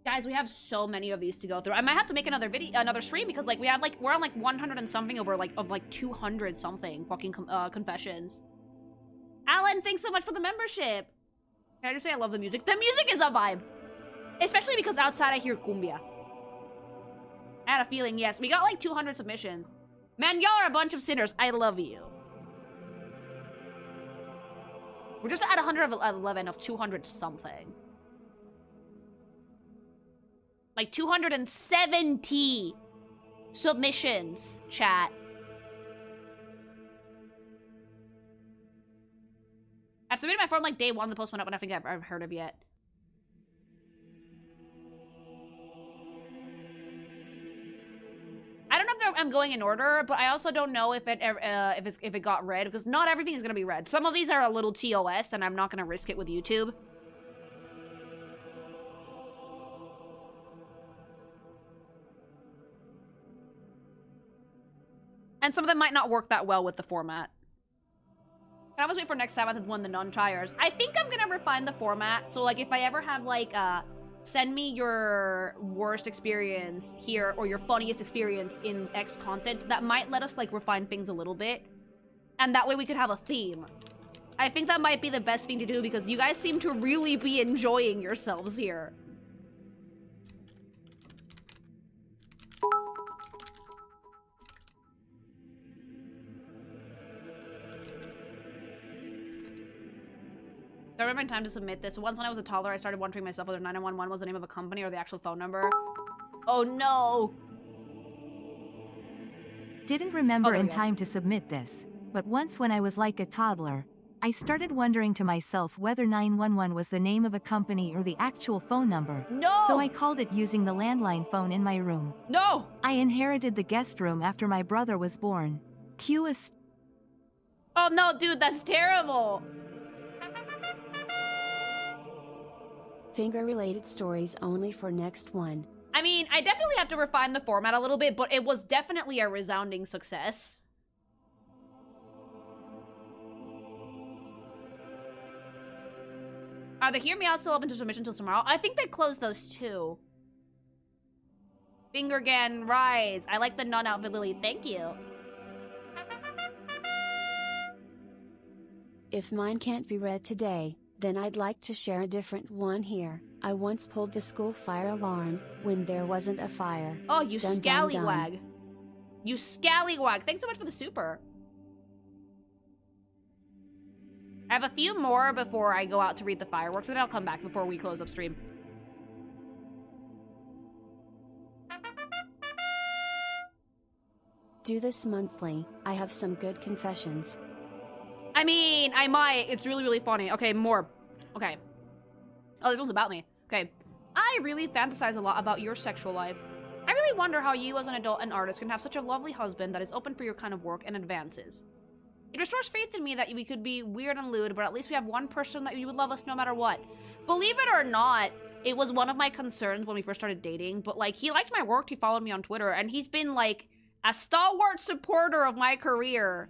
Guys, we have so many of these to go through. I might have to make another stream because like we're on like 100 and something over like 200 something fucking confessions. Alan, thanks so much for the membership. Can I just say I love the music? The music is a vibe, especially because outside I hear cumbia. I had a feeling. Yes, we got like 200 submissions. Man, y'all are a bunch of sinners. I love you. We're just at 111 of 200 something. Like 270 submissions, chat. I've submitted my form like day one. The post went up, and I think I've heard of yet. I don't know if I'm going in order, but I also don't know if it got read, because not everything is gonna be read. Some of these are a little TOS, and I'm not gonna risk it with YouTube. And some of them might not work that well with the format. I always wait for next Sabbath when the nun tires. I think I'm gonna refine the format. So like if I ever have like send me your worst experience here or your funniest experience in X content, that might let us like refine things a little bit. And that way we could have a theme. I think that might be the best thing to do because you guys seem to really be enjoying yourselves here. I remember in time to submit this. Once when I was a toddler, I started wondering myself whether 911 was the name of a company or the actual phone number. Oh no. Didn't remember there in we go. time to submit this, but once when I was like a toddler, I started wondering to myself whether 911 was the name of a company or the actual phone number. No! So I called it using the landline phone in my room. No! I inherited the guest room after my brother was born. Cue a Oh no, dude, that's terrible. Finger-related stories only for next one. I mean, I definitely have to refine the format a little bit, but it was definitely a resounding success. Are the Hear Me Out still open to submission until tomorrow? I think they closed those too. Finger again, rise. I like the non-outfit, Lily. Thank you. If mine can't be read today, then I'd like to share a different one here. I once pulled the school fire alarm when there wasn't a fire. Oh, you Dun, dun, scallywag. dun. You scallywag. Thanks so much for the super. I have a few more before I go out to read the fireworks, and then I'll come back before we close up stream. Do this monthly. I have some good confessions. I mean, I might. It's really, really funny. Okay, more. Okay. Oh, this one's about me. Okay. I really fantasize a lot about your sexual life. I really wonder how you as an adult and artist can have such a lovely husband that is open for your kind of work and advances. It restores faith in me that we could be weird and lewd, but at least we have one person that you would love us no matter what. Believe it or not, it was one of my concerns when we first started dating, but like, he liked my work, he followed me on Twitter, and he's been like a stalwart supporter of my career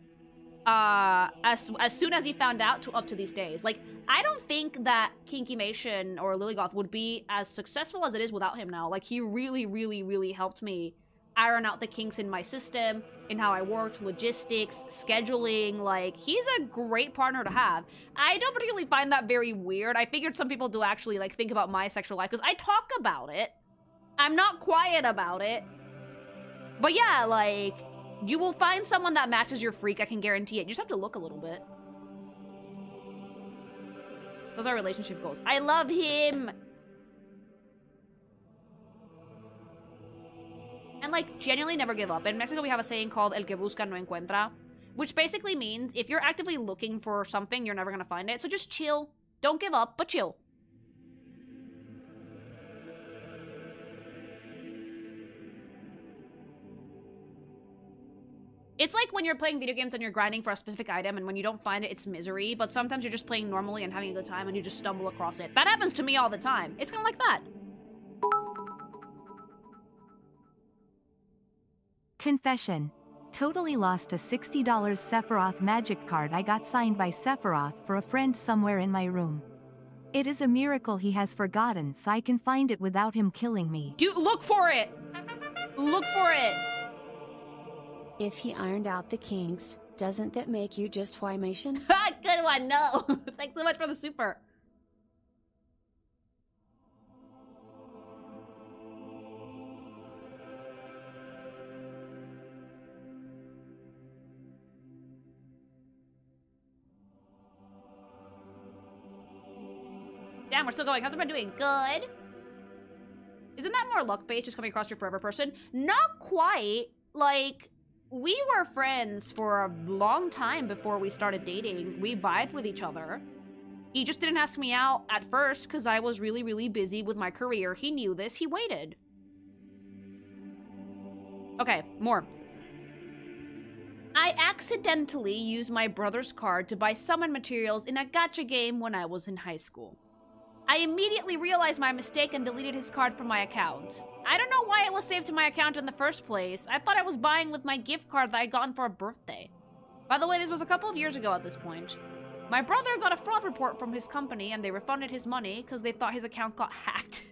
as soon as he found out to up to these days. Like, I don't think that Kinkymation or Lilyggoth would be as successful as it is without him now. Like, he really, really, really helped me iron out the kinks in my system, in how I worked, logistics, scheduling. Like, he's a great partner to have. I don't particularly find that very weird. I figured some people do actually, like, think about my sexual life, because I talk about it. I'm not quiet about it. But yeah, like, you will find someone that matches your freak, I can guarantee it. You just have to look a little bit. Those are relationship goals. I love him! And, like, genuinely never give up. In Mexico, we have a saying called El que busca no encuentra, which basically means if you're actively looking for something, you're never gonna find it. So just chill. Don't give up, but chill. It's like when you're playing video games and you're grinding for a specific item, and when you don't find it, it's misery. But sometimes you're just playing normally and having a good time, and you just stumble across it. That happens to me all the time. It's kind of like that. Confession. Totally lost a $60 Sephiroth magic card I got signed by Sephiroth for a friend somewhere in my room. It is a miracle he has forgotten so I can find it without him killing me. Dude, look for it! Look for it! If he ironed out the kinks, doesn't that make you just Wymation? Ha! Good one, no! Thanks so much for the super. Damn, we're still going. How's everyone doing? Good. Isn't that more luck-based, just coming across your forever person? Not quite. Like, we were friends for a long time before we started dating. We vibed with each other. He just didn't ask me out at first because I was really, really busy with my career. He knew this. He waited. Okay, more. I accidentally used my brother's card to buy summon materials in a gacha game when I was in high school. I immediately realized my mistake and deleted his card from my account. I don't know why it was saved to my account in the first place. I thought I was buying with my gift card that I'd gotten for a birthday. By the way, this was a couple of years ago at this point. My brother got a fraud report from his company and they refunded his money because they thought his account got hacked.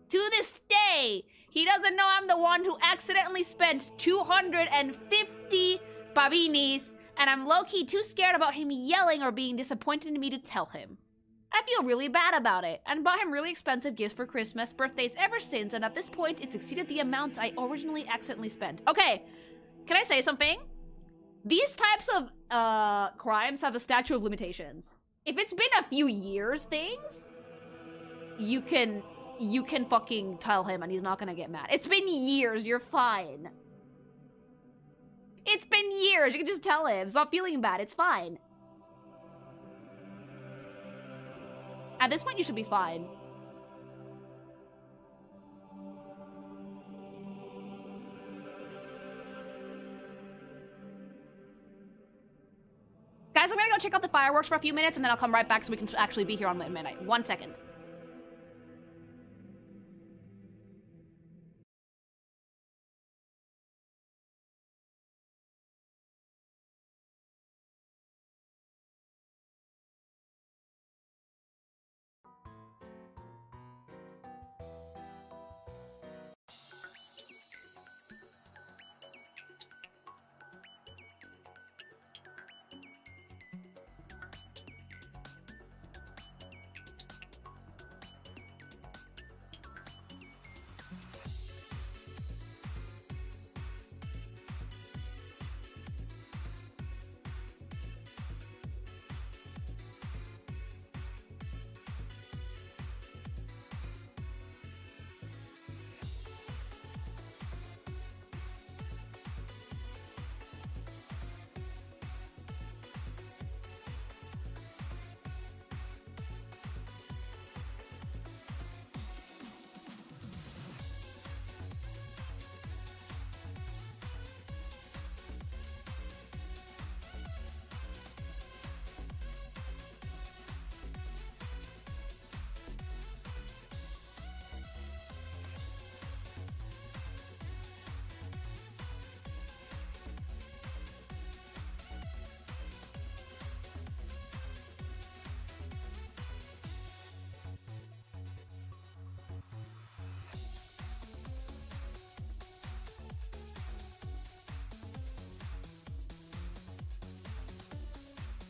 To this day, he doesn't know I'm the one who accidentally spent 250 pavinis, and I'm low-key too scared about him yelling or being disappointed in me to tell him. I feel really bad about it, and bought him really expensive gifts for Christmas, birthdays ever since, and at this point, it's exceeded the amount I originally accidentally spent. Okay, can I say something? These types of crimes have a statute of limitations. If it's been a few years things, you can you can fucking tell him and he's not gonna get mad. It's been years, you're fine. It's been years, you can just tell him. Stop feeling bad, it's fine. At this point, you should be fine. Guys, I'm gonna go check out the fireworks for a few minutes and then I'll come right back so we can actually be here on midnight. 1 second.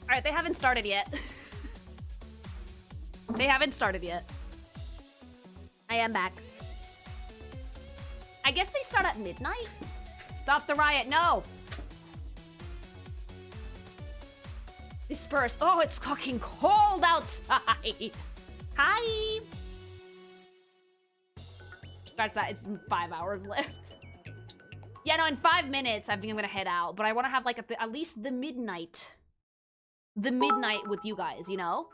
Alright, they haven't started yet. They haven't started yet. I am back. I guess they start at midnight? Stop the riot, no! Disperse. Oh, it's fucking cold outside! Hi! That's that, it's 5 hours left. Yeah, no, in 5 minutes, I think I'm gonna head out. But I want to have, like, at least the midnight. The midnight with you guys, you know?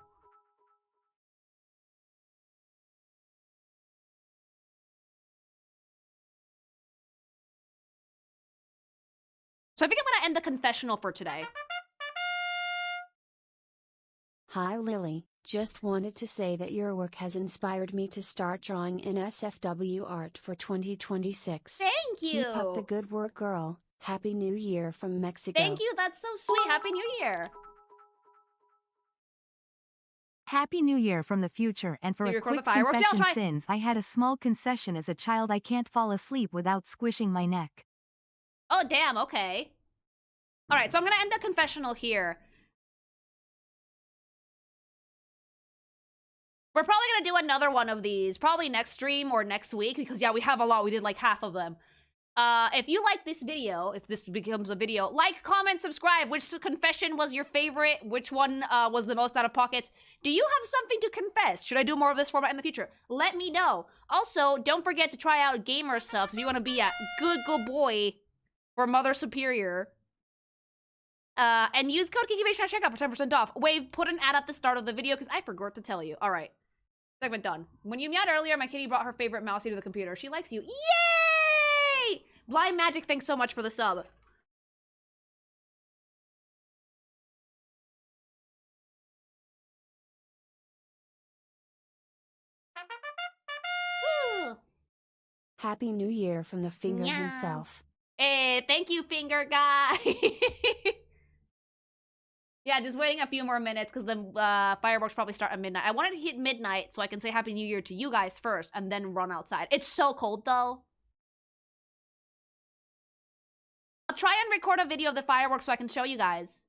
So I think I'm gonna end the confessional for today. Hi Lily, just wanted to say that your work has inspired me to start drawing NSFW art for 2026. Thank you! Keep up the good work, girl. Happy New Year from Mexico. Thank you, that's so sweet. Happy New Year! Happy New Year from the future, and for Did you a record the quick fireworks? Yeah, I'll confession try. since I had a small concession as a child, I can't fall asleep without squishing my neck. Oh, damn, okay. Alright, so I'm gonna end the confessional here. We're probably gonna do another one of these, probably next stream or next week, because yeah, we have a lot. We did like half of them. If you like this video, if this becomes a video, like, comment, subscribe. Which confession was your favorite? Which one was the most out of pockets? Do you have something to confess? Should I do more of this format in the future? Let me know. Also, don't forget to try out gamer subs if you want to be a good boy for Mother Superior. And use code Geekivation at checkout for 10% off. Wave, put an ad at the start of the video because I forgot to tell you. All right. Segment done. When you meowed earlier, my kitty brought her favorite mousey to the computer. She likes you. Yay! Blind Magic, thanks so much for the sub. Happy New Year from the finger Meow. himself. Hey, thank you, finger guy. Yeah, just waiting a few more minutes because the fireworks probably start at midnight. I wanted to hit midnight so I can say Happy New Year to you guys first and then run outside. It's so cold, though. I'll try and record a video of the fireworks so I can show you guys.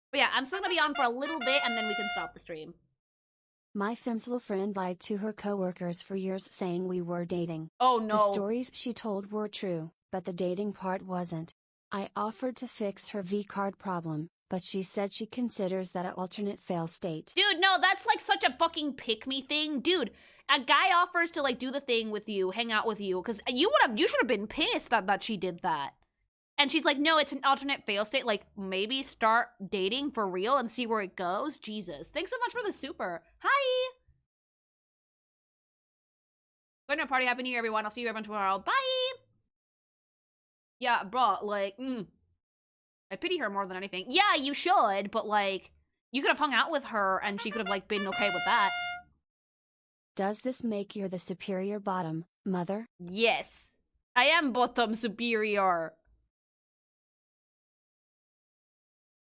But yeah, I'm still gonna be on for a little bit and then we can stop the stream. My femsel friend lied to her coworkers for years saying we were dating. Oh no. The stories she told were true, but the dating part wasn't. I offered to fix her V-card problem, but she said she considers that an alternate fail state. Dude, no, that's like such a fucking pick-me thing. Dude, a guy offers to like do the thing with you, hang out with you, because you should have been pissed that she did that. And she's like, no, it's an alternate fail state. Like, maybe start dating for real and see where it goes. Jesus. Thanks so much for the super. Hi. Going to a party. Happy New Year, everyone. I'll see you everyone tomorrow. Bye. Yeah, bro, like, I pity her more than anything. Yeah, you should, but like, you could have hung out with her and she could have like been okay with that. Does this make you the superior bottom, mother? Yes. I am bottom superior.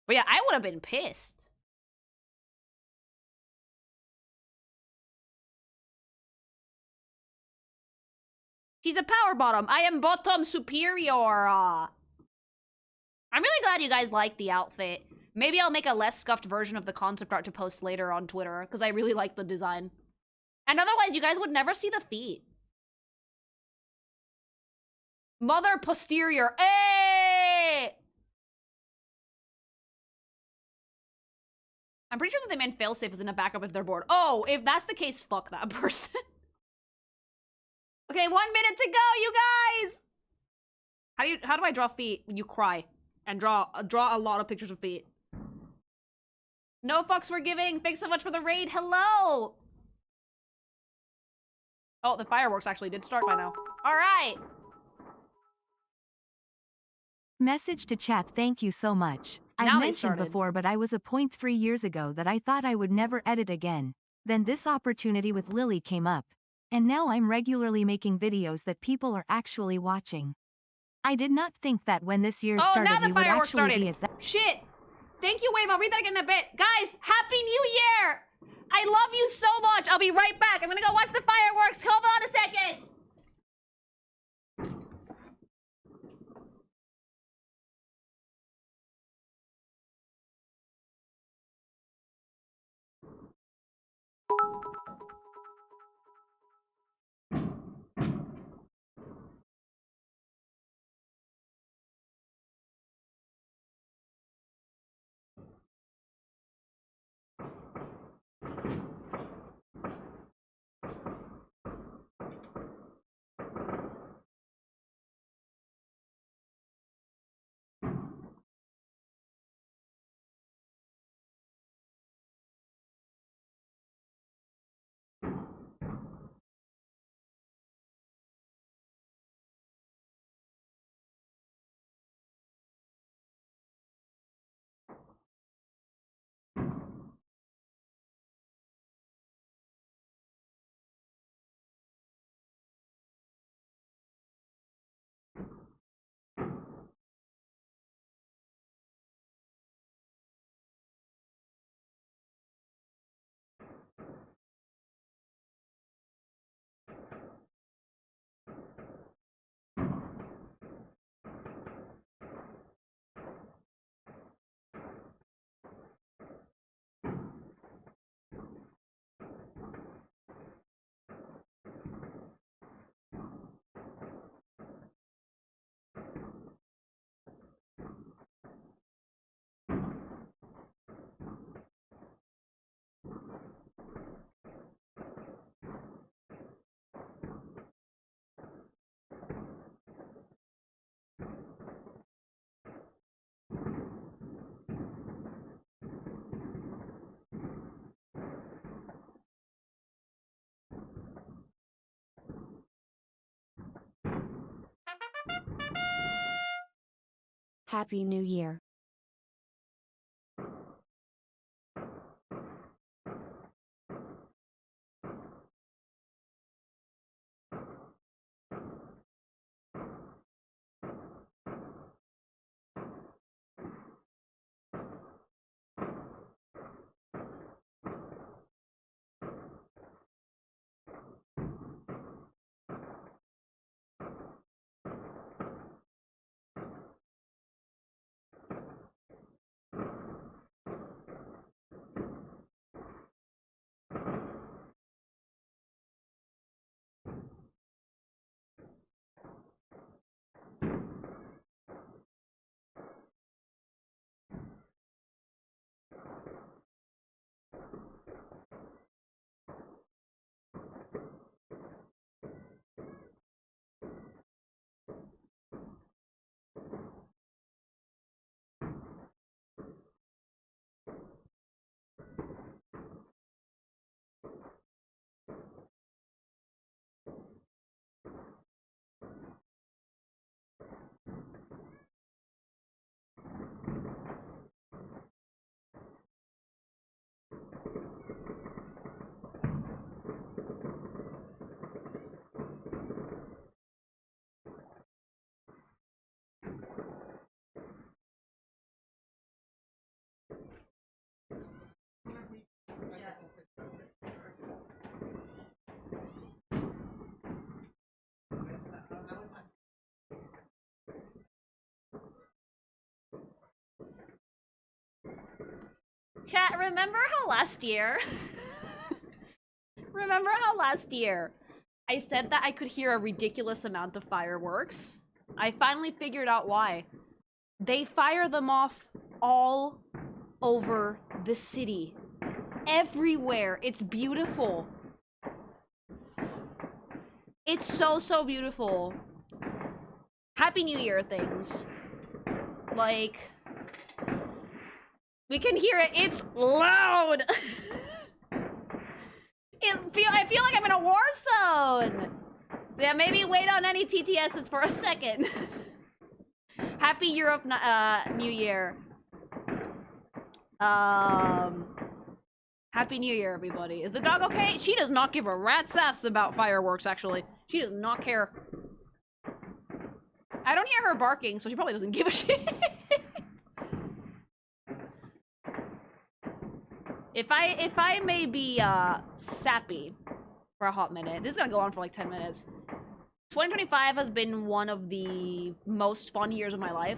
But yeah, I would have been pissed. She's a power bottom. I am bottom superior. I'm really glad you guys like the outfit. Maybe I'll make a less scuffed version of the concept art to post later on Twitter, because I really like the design. And otherwise, you guys would never see the feet. Mother posterior. Hey! I'm pretty sure that they meant failsafe is in a backup if they're bored. Oh, if that's the case, fuck that person. Okay, 1 minute to go, you guys! How do I draw feet when you cry? And draw a lot of pictures of feet. No fucks for giving. Thanks so much for the raid. Hello! Oh, the fireworks actually did start by now. Alright! Message to chat, thank you so much. Now I've they mentioned started. before, but I was a point 3 years ago that I thought I would never edit again. Then this opportunity with Lily came up. And now I'm regularly making videos that people are actually watching. I did not think that when this year Oh, started now the we would fireworks actually started. be at that. Shit! Thank you, Wave. I'll read that again in a bit. Guys, Happy New Year! I love you so much. I'll be right back. I'm gonna go watch the fireworks. Hold on a second. Happy New Year. Chat, remember how last year... remember how last year I said that I could hear a ridiculous amount of fireworks? I finally figured out why. They fire them off all over the city. Everywhere. It's beautiful. It's so, so beautiful. Happy New Year things. Like, we can hear it. It's loud. I feel like I'm in a war zone. Yeah, maybe wait on any TTSs for a second. Happy Europe New Year. Happy New Year, everybody. Is the dog okay? She does not give a rat's ass about fireworks, actually. She does not care. I don't hear her barking, so she probably doesn't give a shit. If I may be sappy for a hot minute, this is gonna go on for like 10 minutes. 2025 has been one of the most fun years of my life,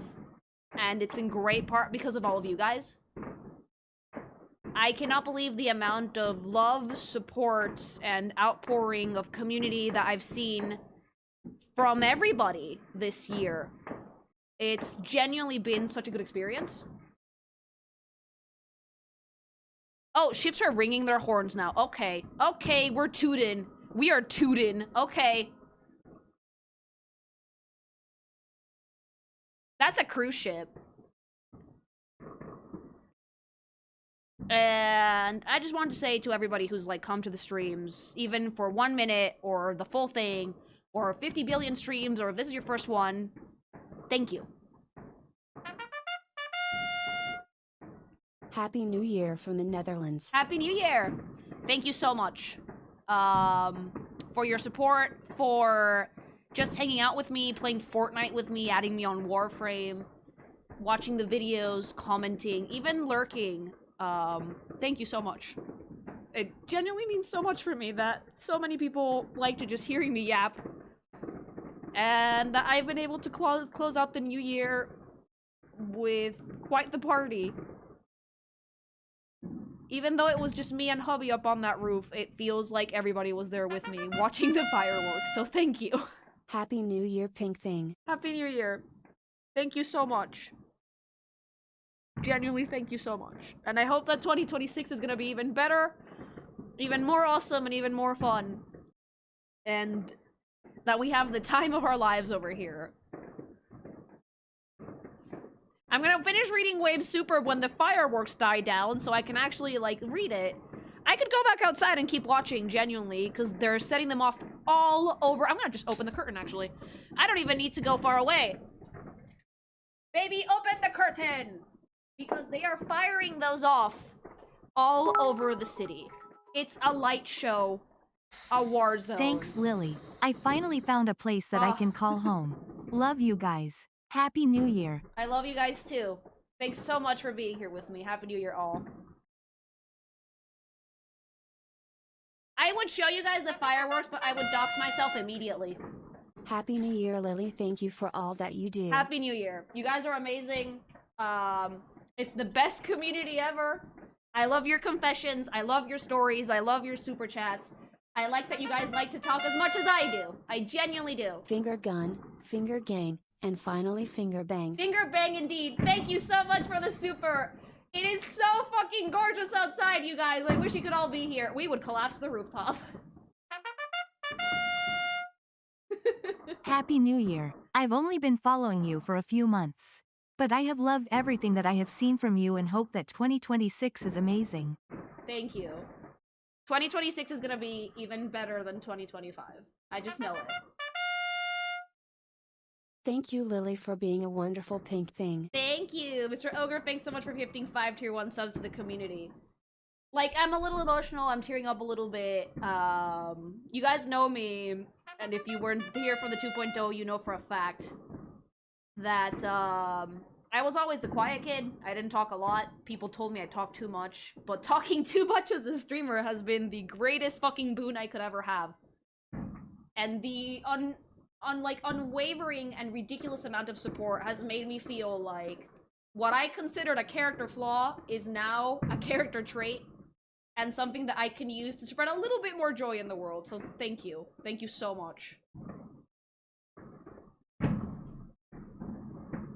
and it's in great part because of all of you guys. I cannot believe the amount of love, support, and outpouring of community that I've seen from everybody this year. It's genuinely been such a good experience. Oh, ships are ringing their horns now. Okay. Okay, we're tootin'. We are tootin'. Okay. That's a cruise ship. And I just wanted to say to everybody who's like come to the streams, even for 1 minute or the full thing, or 50 billion streams, or if this is your first one, thank you. Happy New Year from the Netherlands. Happy New Year! Thank you so much for your support, for just hanging out with me, playing Fortnite with me, adding me on Warframe, watching the videos, commenting, even lurking. Thank you so much. It genuinely means so much for me that so many people like to just hearing me yap. And that I've been able to close out the new year with quite the party. Even though it was just me and hubby up on that roof, it feels like everybody was there with me watching the fireworks, so thank you. Happy New Year, Pink Thing. Happy New Year. Thank you so much. Genuinely, thank you so much. And I hope that 2026 is gonna be even better, even more awesome, and even more fun. And that we have the time of our lives over here. I'm gonna finish reading Wave Super when the fireworks die down, so I can actually, like, read it. I could go back outside and keep watching, genuinely, because they're setting them off all over. I'm gonna just open the curtain, actually. I don't even need to go far away. Baby, open the curtain! Because they are firing those off all over the city. It's a light show. A war zone. Thanks, Lily. I finally found a place that I can call home. Love you guys. Happy New Year. I love you guys too. Thanks so much for being here with me. Happy New Year all. I would show you guys the fireworks, but I would dox myself immediately. Happy New Year, Lily. Thank you for all that you do. Happy New Year. You guys are amazing. It's the best community ever. I love your confessions. I love your stories. I love your super chats. I like that you guys like to talk as much as I do. I genuinely do. Finger gun, finger gang, and finally finger bang. Finger bang indeed. Thank you so much for the super. It is so fucking gorgeous outside, you guys. I wish you could all be here. We would collapse the rooftop. Happy New Year. I've only been following you for a few months, but I have loved everything that I have seen from you and hope that 2026 is amazing. Thank you. 2026 is gonna be even better than 2025. I just know it. Thank you, Lily, for being a wonderful pink thing. Thank you, Mr. Ogre. Thanks so much for gifting 5 tier 1 subs to the community. Like, I'm a little emotional. I'm tearing up a little bit. You guys know me, and if you weren't here for the 2.0, you know for a fact that, I was always the quiet kid. I didn't talk a lot. People told me I talked too much, but talking too much as a streamer has been the greatest fucking boon I could ever have. And the unwavering and ridiculous amount of support has made me feel like what I considered a character flaw is now a character trait and something that I can use to spread a little bit more joy in the world. So thank you. Thank you so much.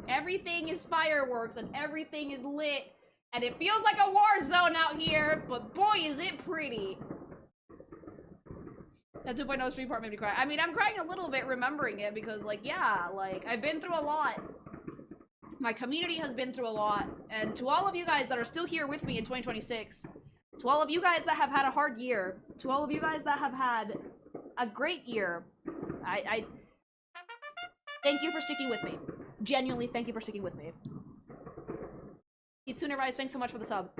Everything is fireworks and everything is lit. And it feels like a war zone out here, but boy is it pretty. That 2.0 stream part made me cry. I mean, I'm crying a little bit remembering it because, like, yeah, like, I've been through a lot. My community has been through a lot. And to all of you guys that are still here with me in 2026, to all of you guys that have had a hard year, to all of you guys that have had a great year, I thank you for sticking with me. Genuinely, thank you for sticking with me. Kitsune Rise, thanks so much for the sub.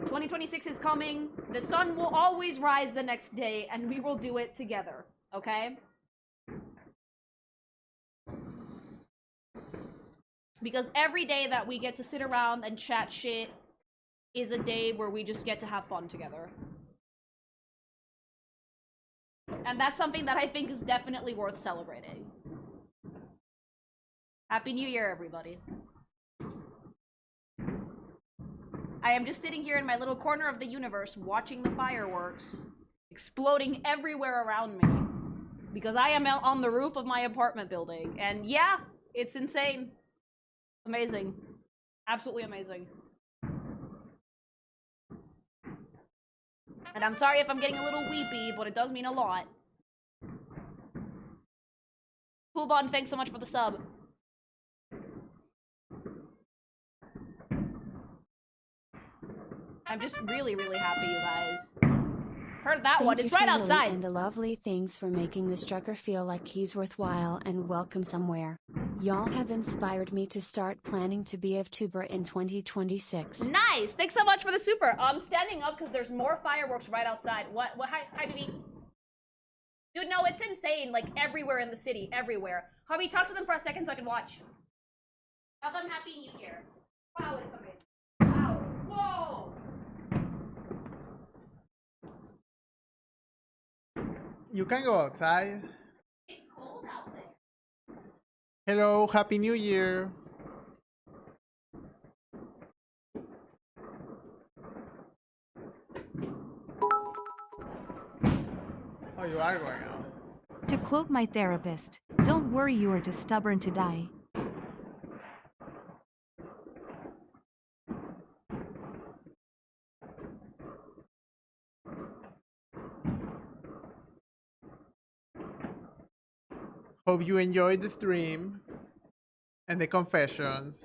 2026 is coming. The sun will always rise the next day, and we will do it together, okay? Because every day that we get to sit around and chat shit is a day where we just get to have fun together. And that's something that I think is definitely worth celebrating. Happy New Year, everybody. I am just sitting here in my little corner of the universe watching the fireworks exploding everywhere around me because I am on the roof of my apartment building. And yeah, it's insane. Amazing. Absolutely amazing. And I'm sorry if I'm getting a little weepy, but it does mean a lot. Poobon, thanks so much for the sub. I'm just really, really happy, you guys. Heard that one. It's right outside. And the lovely things for making this trucker feel like he's worthwhile and welcome somewhere. Y'all have inspired me to start planning to be a tuber in 2026. Nice! Thanks so much for the super. I'm standing up because there's more fireworks right outside. What? Hi, baby. Dude, no, it's insane. Like, everywhere in the city. Everywhere. Hubby, talk to them for a second so I can watch. Tell them Happy New Year. Wow, it's amazing. Wow. Whoa! You can go outside. It's cold out there. Hello, Happy New Year. Oh, you are going out. To quote my therapist, don't worry, you are too stubborn to die. Hope you enjoyed the stream and the confessions.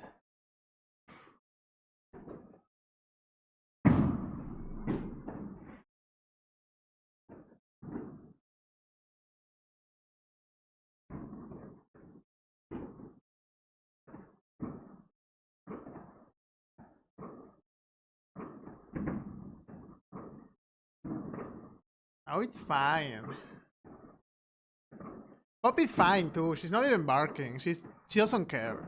Oh, it's fine. Poppy's fine too. She's not even barking. She doesn't care.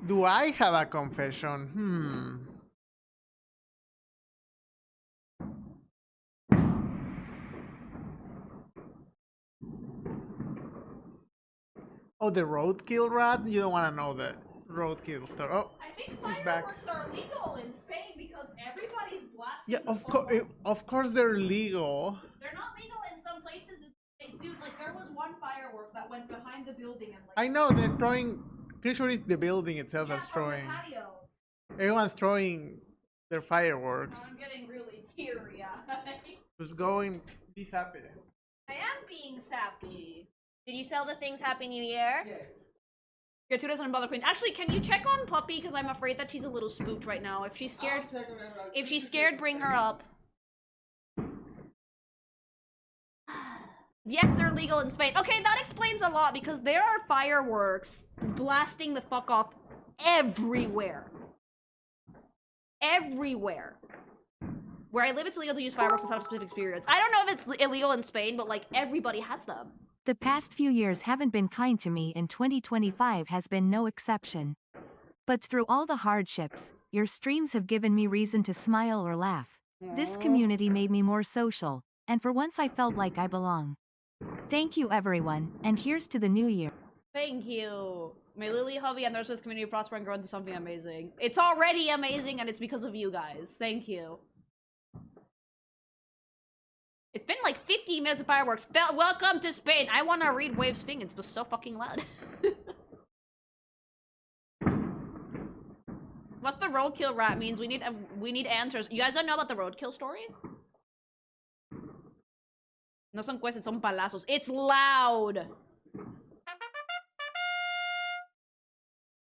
Do I have a confession? Oh, the roadkill rat? You don't want to know the roadkill story. Oh, I think he's back. fireworks are illegal in Spain because everybody's blasting. Yeah, of course they're legal. They're not legal in some places. Dude, like there was one firework that went behind the building and like. I know they're throwing. Pretty sure it's the building itself that's from throwing. the patio. Everyone's throwing their fireworks. I'm getting really teary-eyed. Who's going? Be happy. I am being sappy. Did you sell the things Happy New Year? Yes. Your 2 doesn't bother Queen. Actually, can you check on Puppy? Because I'm afraid that she's a little spooked right now. If she's scared, bring her up. Yes, they're legal in Spain. Okay, that explains a lot because there are fireworks blasting the fuck off everywhere. Everywhere. Where I live, it's illegal to use fireworks to have a specific experience. I don't know if it's illegal in Spain, but like everybody has them. The past few years haven't been kind to me, and 2025 has been no exception. But through all the hardships, your streams have given me reason to smile or laugh. This community made me more social, and for once I felt like I belong. Thank you everyone, and here's to the new year. Thank you. May Lily, Hubby, and the rest of this community prosper and grow into something amazing. It's already amazing, and it's because of you guys. Thank you. It's been like 15 minutes of fireworks. Welcome to Spain. I want to read Wave's thing. It's so fucking loud. What's the roadkill rat means? We need answers. You guys don't know about the roadkill story? No son cuestas, son palazos. It's loud.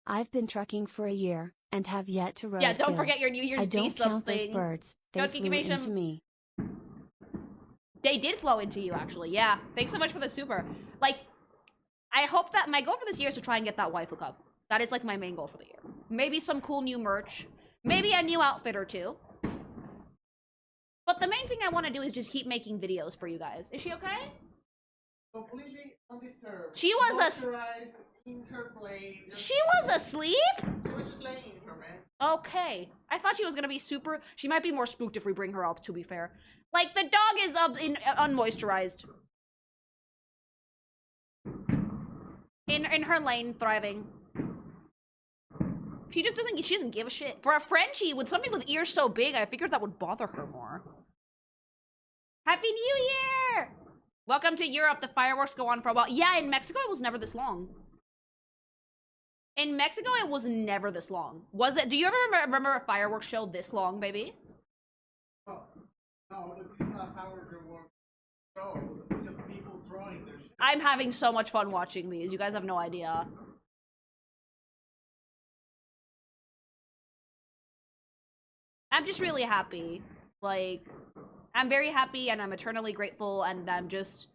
I've been trucking for a year and have yet to roadkill. Yeah, don't forget your New Year's I don't gsupps count those things. birds. They Don't flew into me. They did flow into you, actually. Yeah. Thanks so much for the super. Like, I hope that my goal for this year is to try and get that waifu cup. That is like my main goal for the year. Maybe some cool new merch. Maybe a new outfit or two. But the main thing I want to do is just keep making videos for you guys. Is she okay? Completely undisturbed. She was moisturized, interplayed. She was asleep? She was just laying in her bed. Okay. I thought she was gonna be super... She might be more spooked if we bring her up, to be fair. Like, the dog is unmoisturized. In her lane, thriving. She just doesn't... She doesn't give a shit. For a Frenchie, with something with ears so big, I figured that would bother her more. Happy New Year! Welcome to Europe. The fireworks go on for a while. Yeah, in Mexico, it was never this long. In Mexico, it was never this long. Was it? Do you ever remember a fireworks show this long, baby? Oh, no, this is not a fireworks show. It's just people throwing their shit. I'm having so much fun watching these. You guys have no idea. I'm just really happy. Like, I'm very happy and I'm eternally grateful, and I'm just...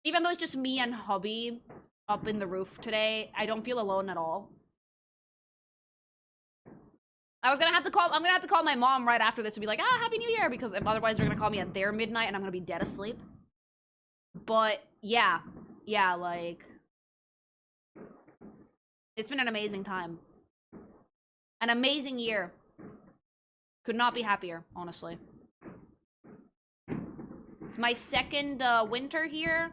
Even though it's just me and hubby up in the roof today, I don't feel alone at all. I'm gonna have to call my mom right after this and be like, ah, Happy New Year, because otherwise they're gonna call me at their midnight and I'm gonna be dead asleep. But, yeah. Yeah, like... It's been an amazing time. An amazing year. Could not be happier, honestly. It's my second winter here,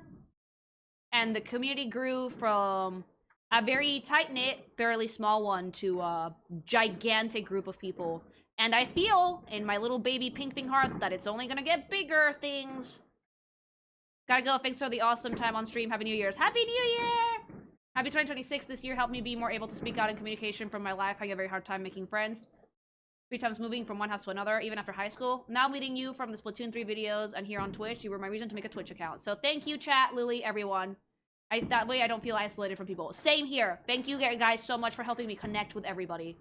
and the community grew from a very tight-knit, fairly small one to a gigantic group of people. And I feel, in my little baby pink thing heart, that it's only gonna get bigger things. Gotta go. Thanks for the awesome time on stream. Happy New Year's. Happy New Year! Happy 2026. This year helped me be more able to speak out in communication from my life. I had a very hard time making friends. 3 times moving from one house to another, even after high school. Now meeting you from the Splatoon 3 videos and here on Twitch, you were my reason to make a Twitch account. So thank you, chat, Lily, everyone. That way I don't feel isolated from people. Same here. Thank you guys so much for helping me connect with everybody.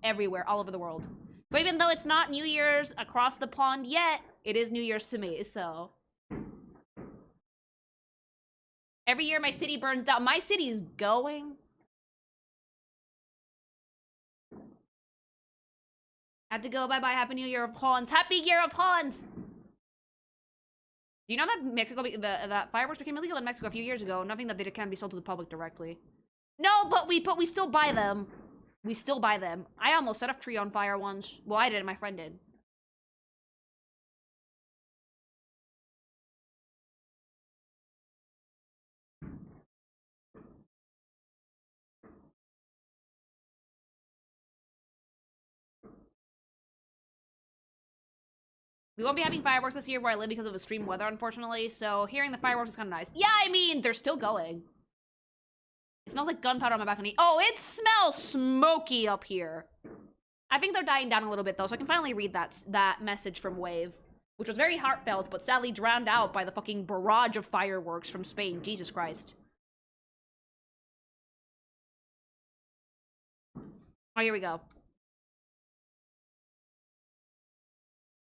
Everywhere, all over the world. So even though it's not New Year's across the pond yet, it is New Year's to me, so... Every year my city burns down. My city's going. Had to go. Bye-bye. Happy New Year of Hans. Happy Year of Hans! Do you know that Mexico, that fireworks became illegal in Mexico a few years ago? Nothing that they can be sold to the public directly. No, but we still buy them. We still buy them. I almost set a tree on fire once. Well, I did. My friend did. We won't be having fireworks this year where I live because of extreme weather, unfortunately, so hearing the fireworks is kind of nice. Yeah, I mean, they're still going. It smells like gunpowder on my balcony. Oh, it smells smoky up here. I think they're dying down a little bit, though, so I can finally read that message from Wave, which was very heartfelt, but sadly drowned out by the fucking barrage of fireworks from Spain. Jesus Christ. Oh, here we go.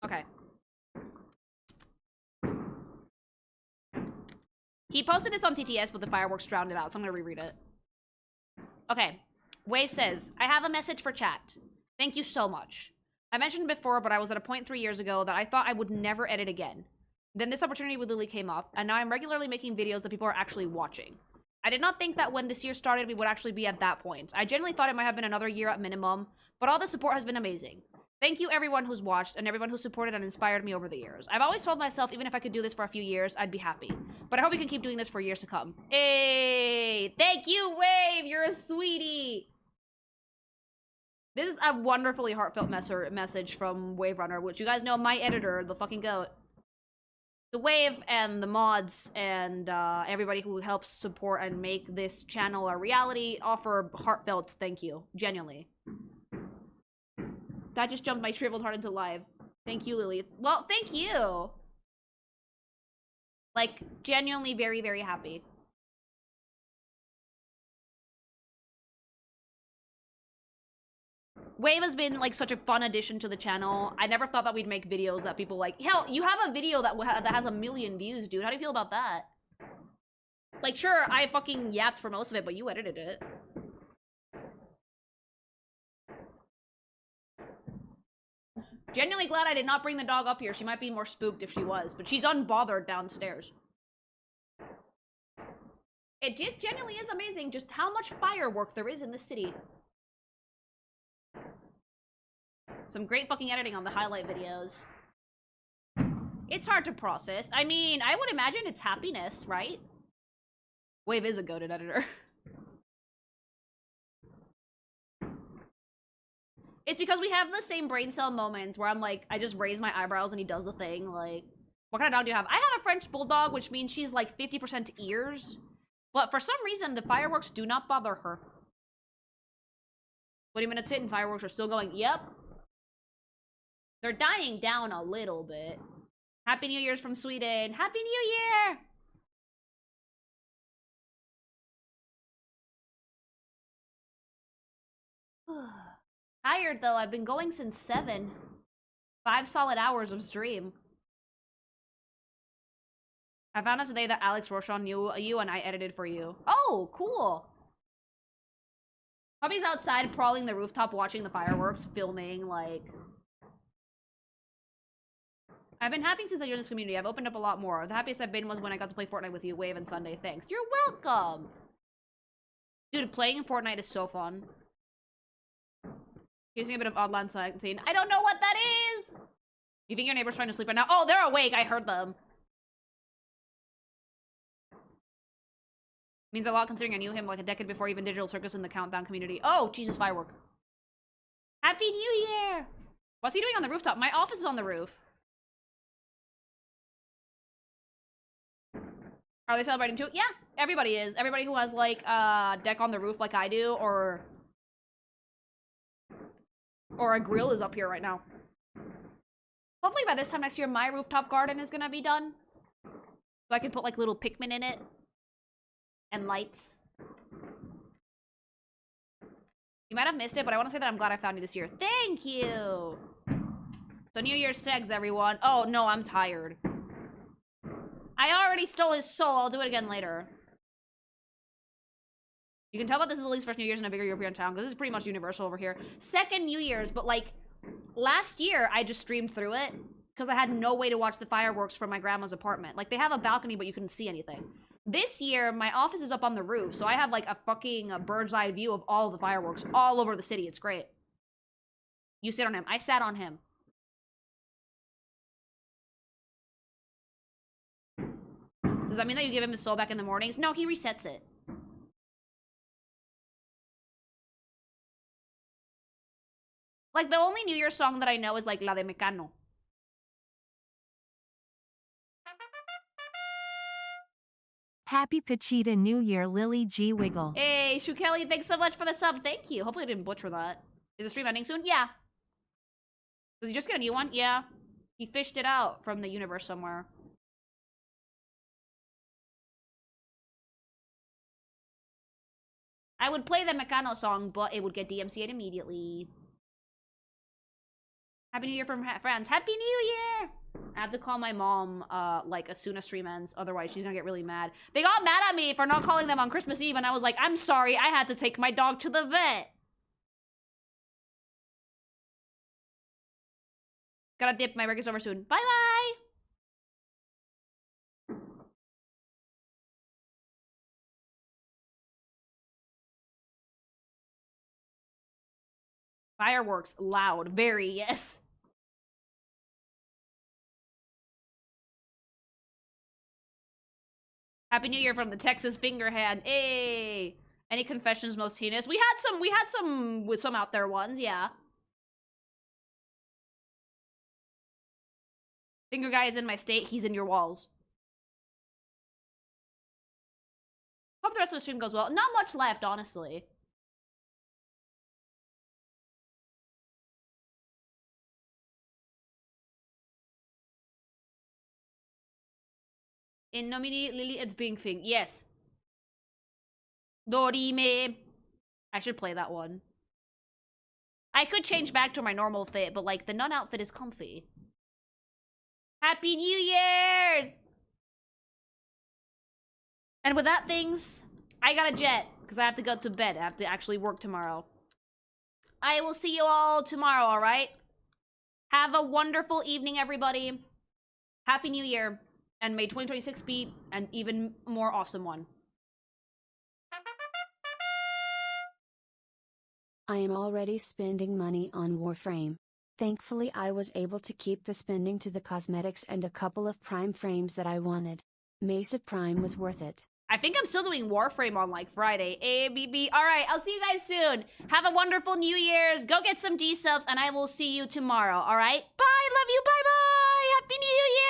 Okay. He posted this on TTS, but the fireworks drowned it out, so I'm gonna reread it. Okay. Wave says, I have a message for chat. Thank you so much. I mentioned before, but I was at a point 3 years ago that I thought I would never edit again. Then this opportunity with Lily came up, and now I'm regularly making videos that people are actually watching. I did not think that when this year started, we would actually be at that point. I genuinely thought it might have been another year at minimum, but all the support has been amazing. Thank you everyone who's watched and everyone who supported and inspired me over the years. I've always told myself even if I could do this for a few years, I'd be happy. But I hope we can keep doing this for years to come. Hey! Thank you, Wave! You're a sweetie! This is a wonderfully heartfelt message from Wave Runner, which you guys know my editor, the fucking goat. The Wave and the mods and everybody who helps support and make this channel a reality offer heartfelt thank you. Genuinely. That just jumped my shriveled heart into live. Thank you, Lily. Well, thank you! Like, genuinely very, very happy. Wave has been, like, such a fun addition to the channel. I never thought that we'd make videos that people like. Hell, you have a video that has 1 million views, dude. How do you feel about that? Like, sure, I fucking yapped for most of it, but you edited it. Genuinely glad I did not bring the dog up here. She might be more spooked if she was, but she's unbothered downstairs. It just genuinely is amazing just how much firework there is in this city. Some great fucking editing on the highlight videos. It's hard to process. I mean, I would imagine it's happiness, right? Wave is a goated editor. It's because we have the same brain cell moments where I'm like, I just raise my eyebrows and he does the thing. Like, what kind of dog do you have? I have a French bulldog, which means she's like 50% ears. But for some reason, the fireworks do not bother her. 20 minutes in, fireworks are still going. Yep. They're dying down a little bit. Happy New Year's from Sweden. Happy New Year! Tired though, I've been going since 7. 5 solid hours of stream. I found out today that Alex Rochon knew you and I edited for you. Oh, cool! Puppy's outside crawling the rooftop watching the fireworks, filming, like... I've been happy since I joined this community. I've opened up a lot more. The happiest I've been was when I got to play Fortnite with you, Wave, and Sunday. Thanks. You're welcome! Dude, playing in Fortnite is so fun. Using a bit of Oddland scene. I don't know what that is! You think your neighbor's trying to sleep right now? Oh, they're awake! I heard them. Means a lot considering I knew him like a decade before even Digital Circus in the Countdown community. Oh, Jesus, firework. Happy New Year! What's he doing on the rooftop? My office is on the roof. Are they celebrating too? Yeah, everybody is. Everybody who has like a deck on the roof like I do, or a grill is up here right now. Hopefully by this time next year, my rooftop garden is gonna be done. So I can put like little Pikmin in it. And lights. You might have missed it, but I want to say that I'm glad I found you this year. Thank you! So New Year's segs, everyone. Oh, no, I'm tired. I already stole his soul. I'll do it again later. You can tell that this is Lily's first New Year's in a bigger European town, because this is pretty much universal over here. Second New Year's, but like, last year I just streamed through it, because I had no way to watch the fireworks from my grandma's apartment. Like, they have a balcony, but you couldn't see anything. This year, my office is up on the roof, so I have like a fucking bird's eye view of all of the fireworks all over the city. It's great. You sit on him. I sat on him. Does that mean that you give him his soul back in the mornings? No, he resets it. Like, the only New Year's song that I know is like La de Mecano. Happy Pachita New Year, Lily G. Wiggle. Hey, Shukeli, thanks so much for the sub. Thank you. Hopefully I didn't butcher that. Is the stream ending soon? Yeah. Does he just get a new one? Yeah. He fished it out from the universe somewhere. I would play the Mecano song, but it would get DMCA'd immediately. Happy New Year from friends. Happy New Year! I have to call my mom, like, as soon as stream ends. Otherwise, she's gonna get really mad. They got mad at me for not calling them on Christmas Eve, and I was like, I'm sorry, I had to take my dog to the vet. Gotta dip. My break is over soon. Bye-bye. Fireworks. Loud. Very, yes. Happy New Year from the Texas finger hand. Hey. Any confessions most heinous? We had some with some out there ones, yeah. Finger guy is in my state, he's in your walls. Hope the rest of the stream goes well. Not much left, honestly. In nomine Lily and Pinkfing. Yes. Dorime. I should play that one. I could change back to my normal fit, but like the nun outfit is comfy. Happy New Year's! And with that things, I got a jet because I have to go to bed. I have to actually work tomorrow. I will see you all tomorrow, alright? Have a wonderful evening, everybody. Happy New Year. And may 2026 be an even more awesome one. I am already spending money on Warframe. Thankfully I was able to keep the spending to the cosmetics and a couple of Prime frames that I wanted. Mesa Prime was worth it. I think I'm still doing Warframe on like Friday. ABB. Alright, I'll see you guys soon. Have a wonderful New Year's. Go get some gsupps and I will see you tomorrow, alright? Bye, love you, bye-bye! Happy New Year!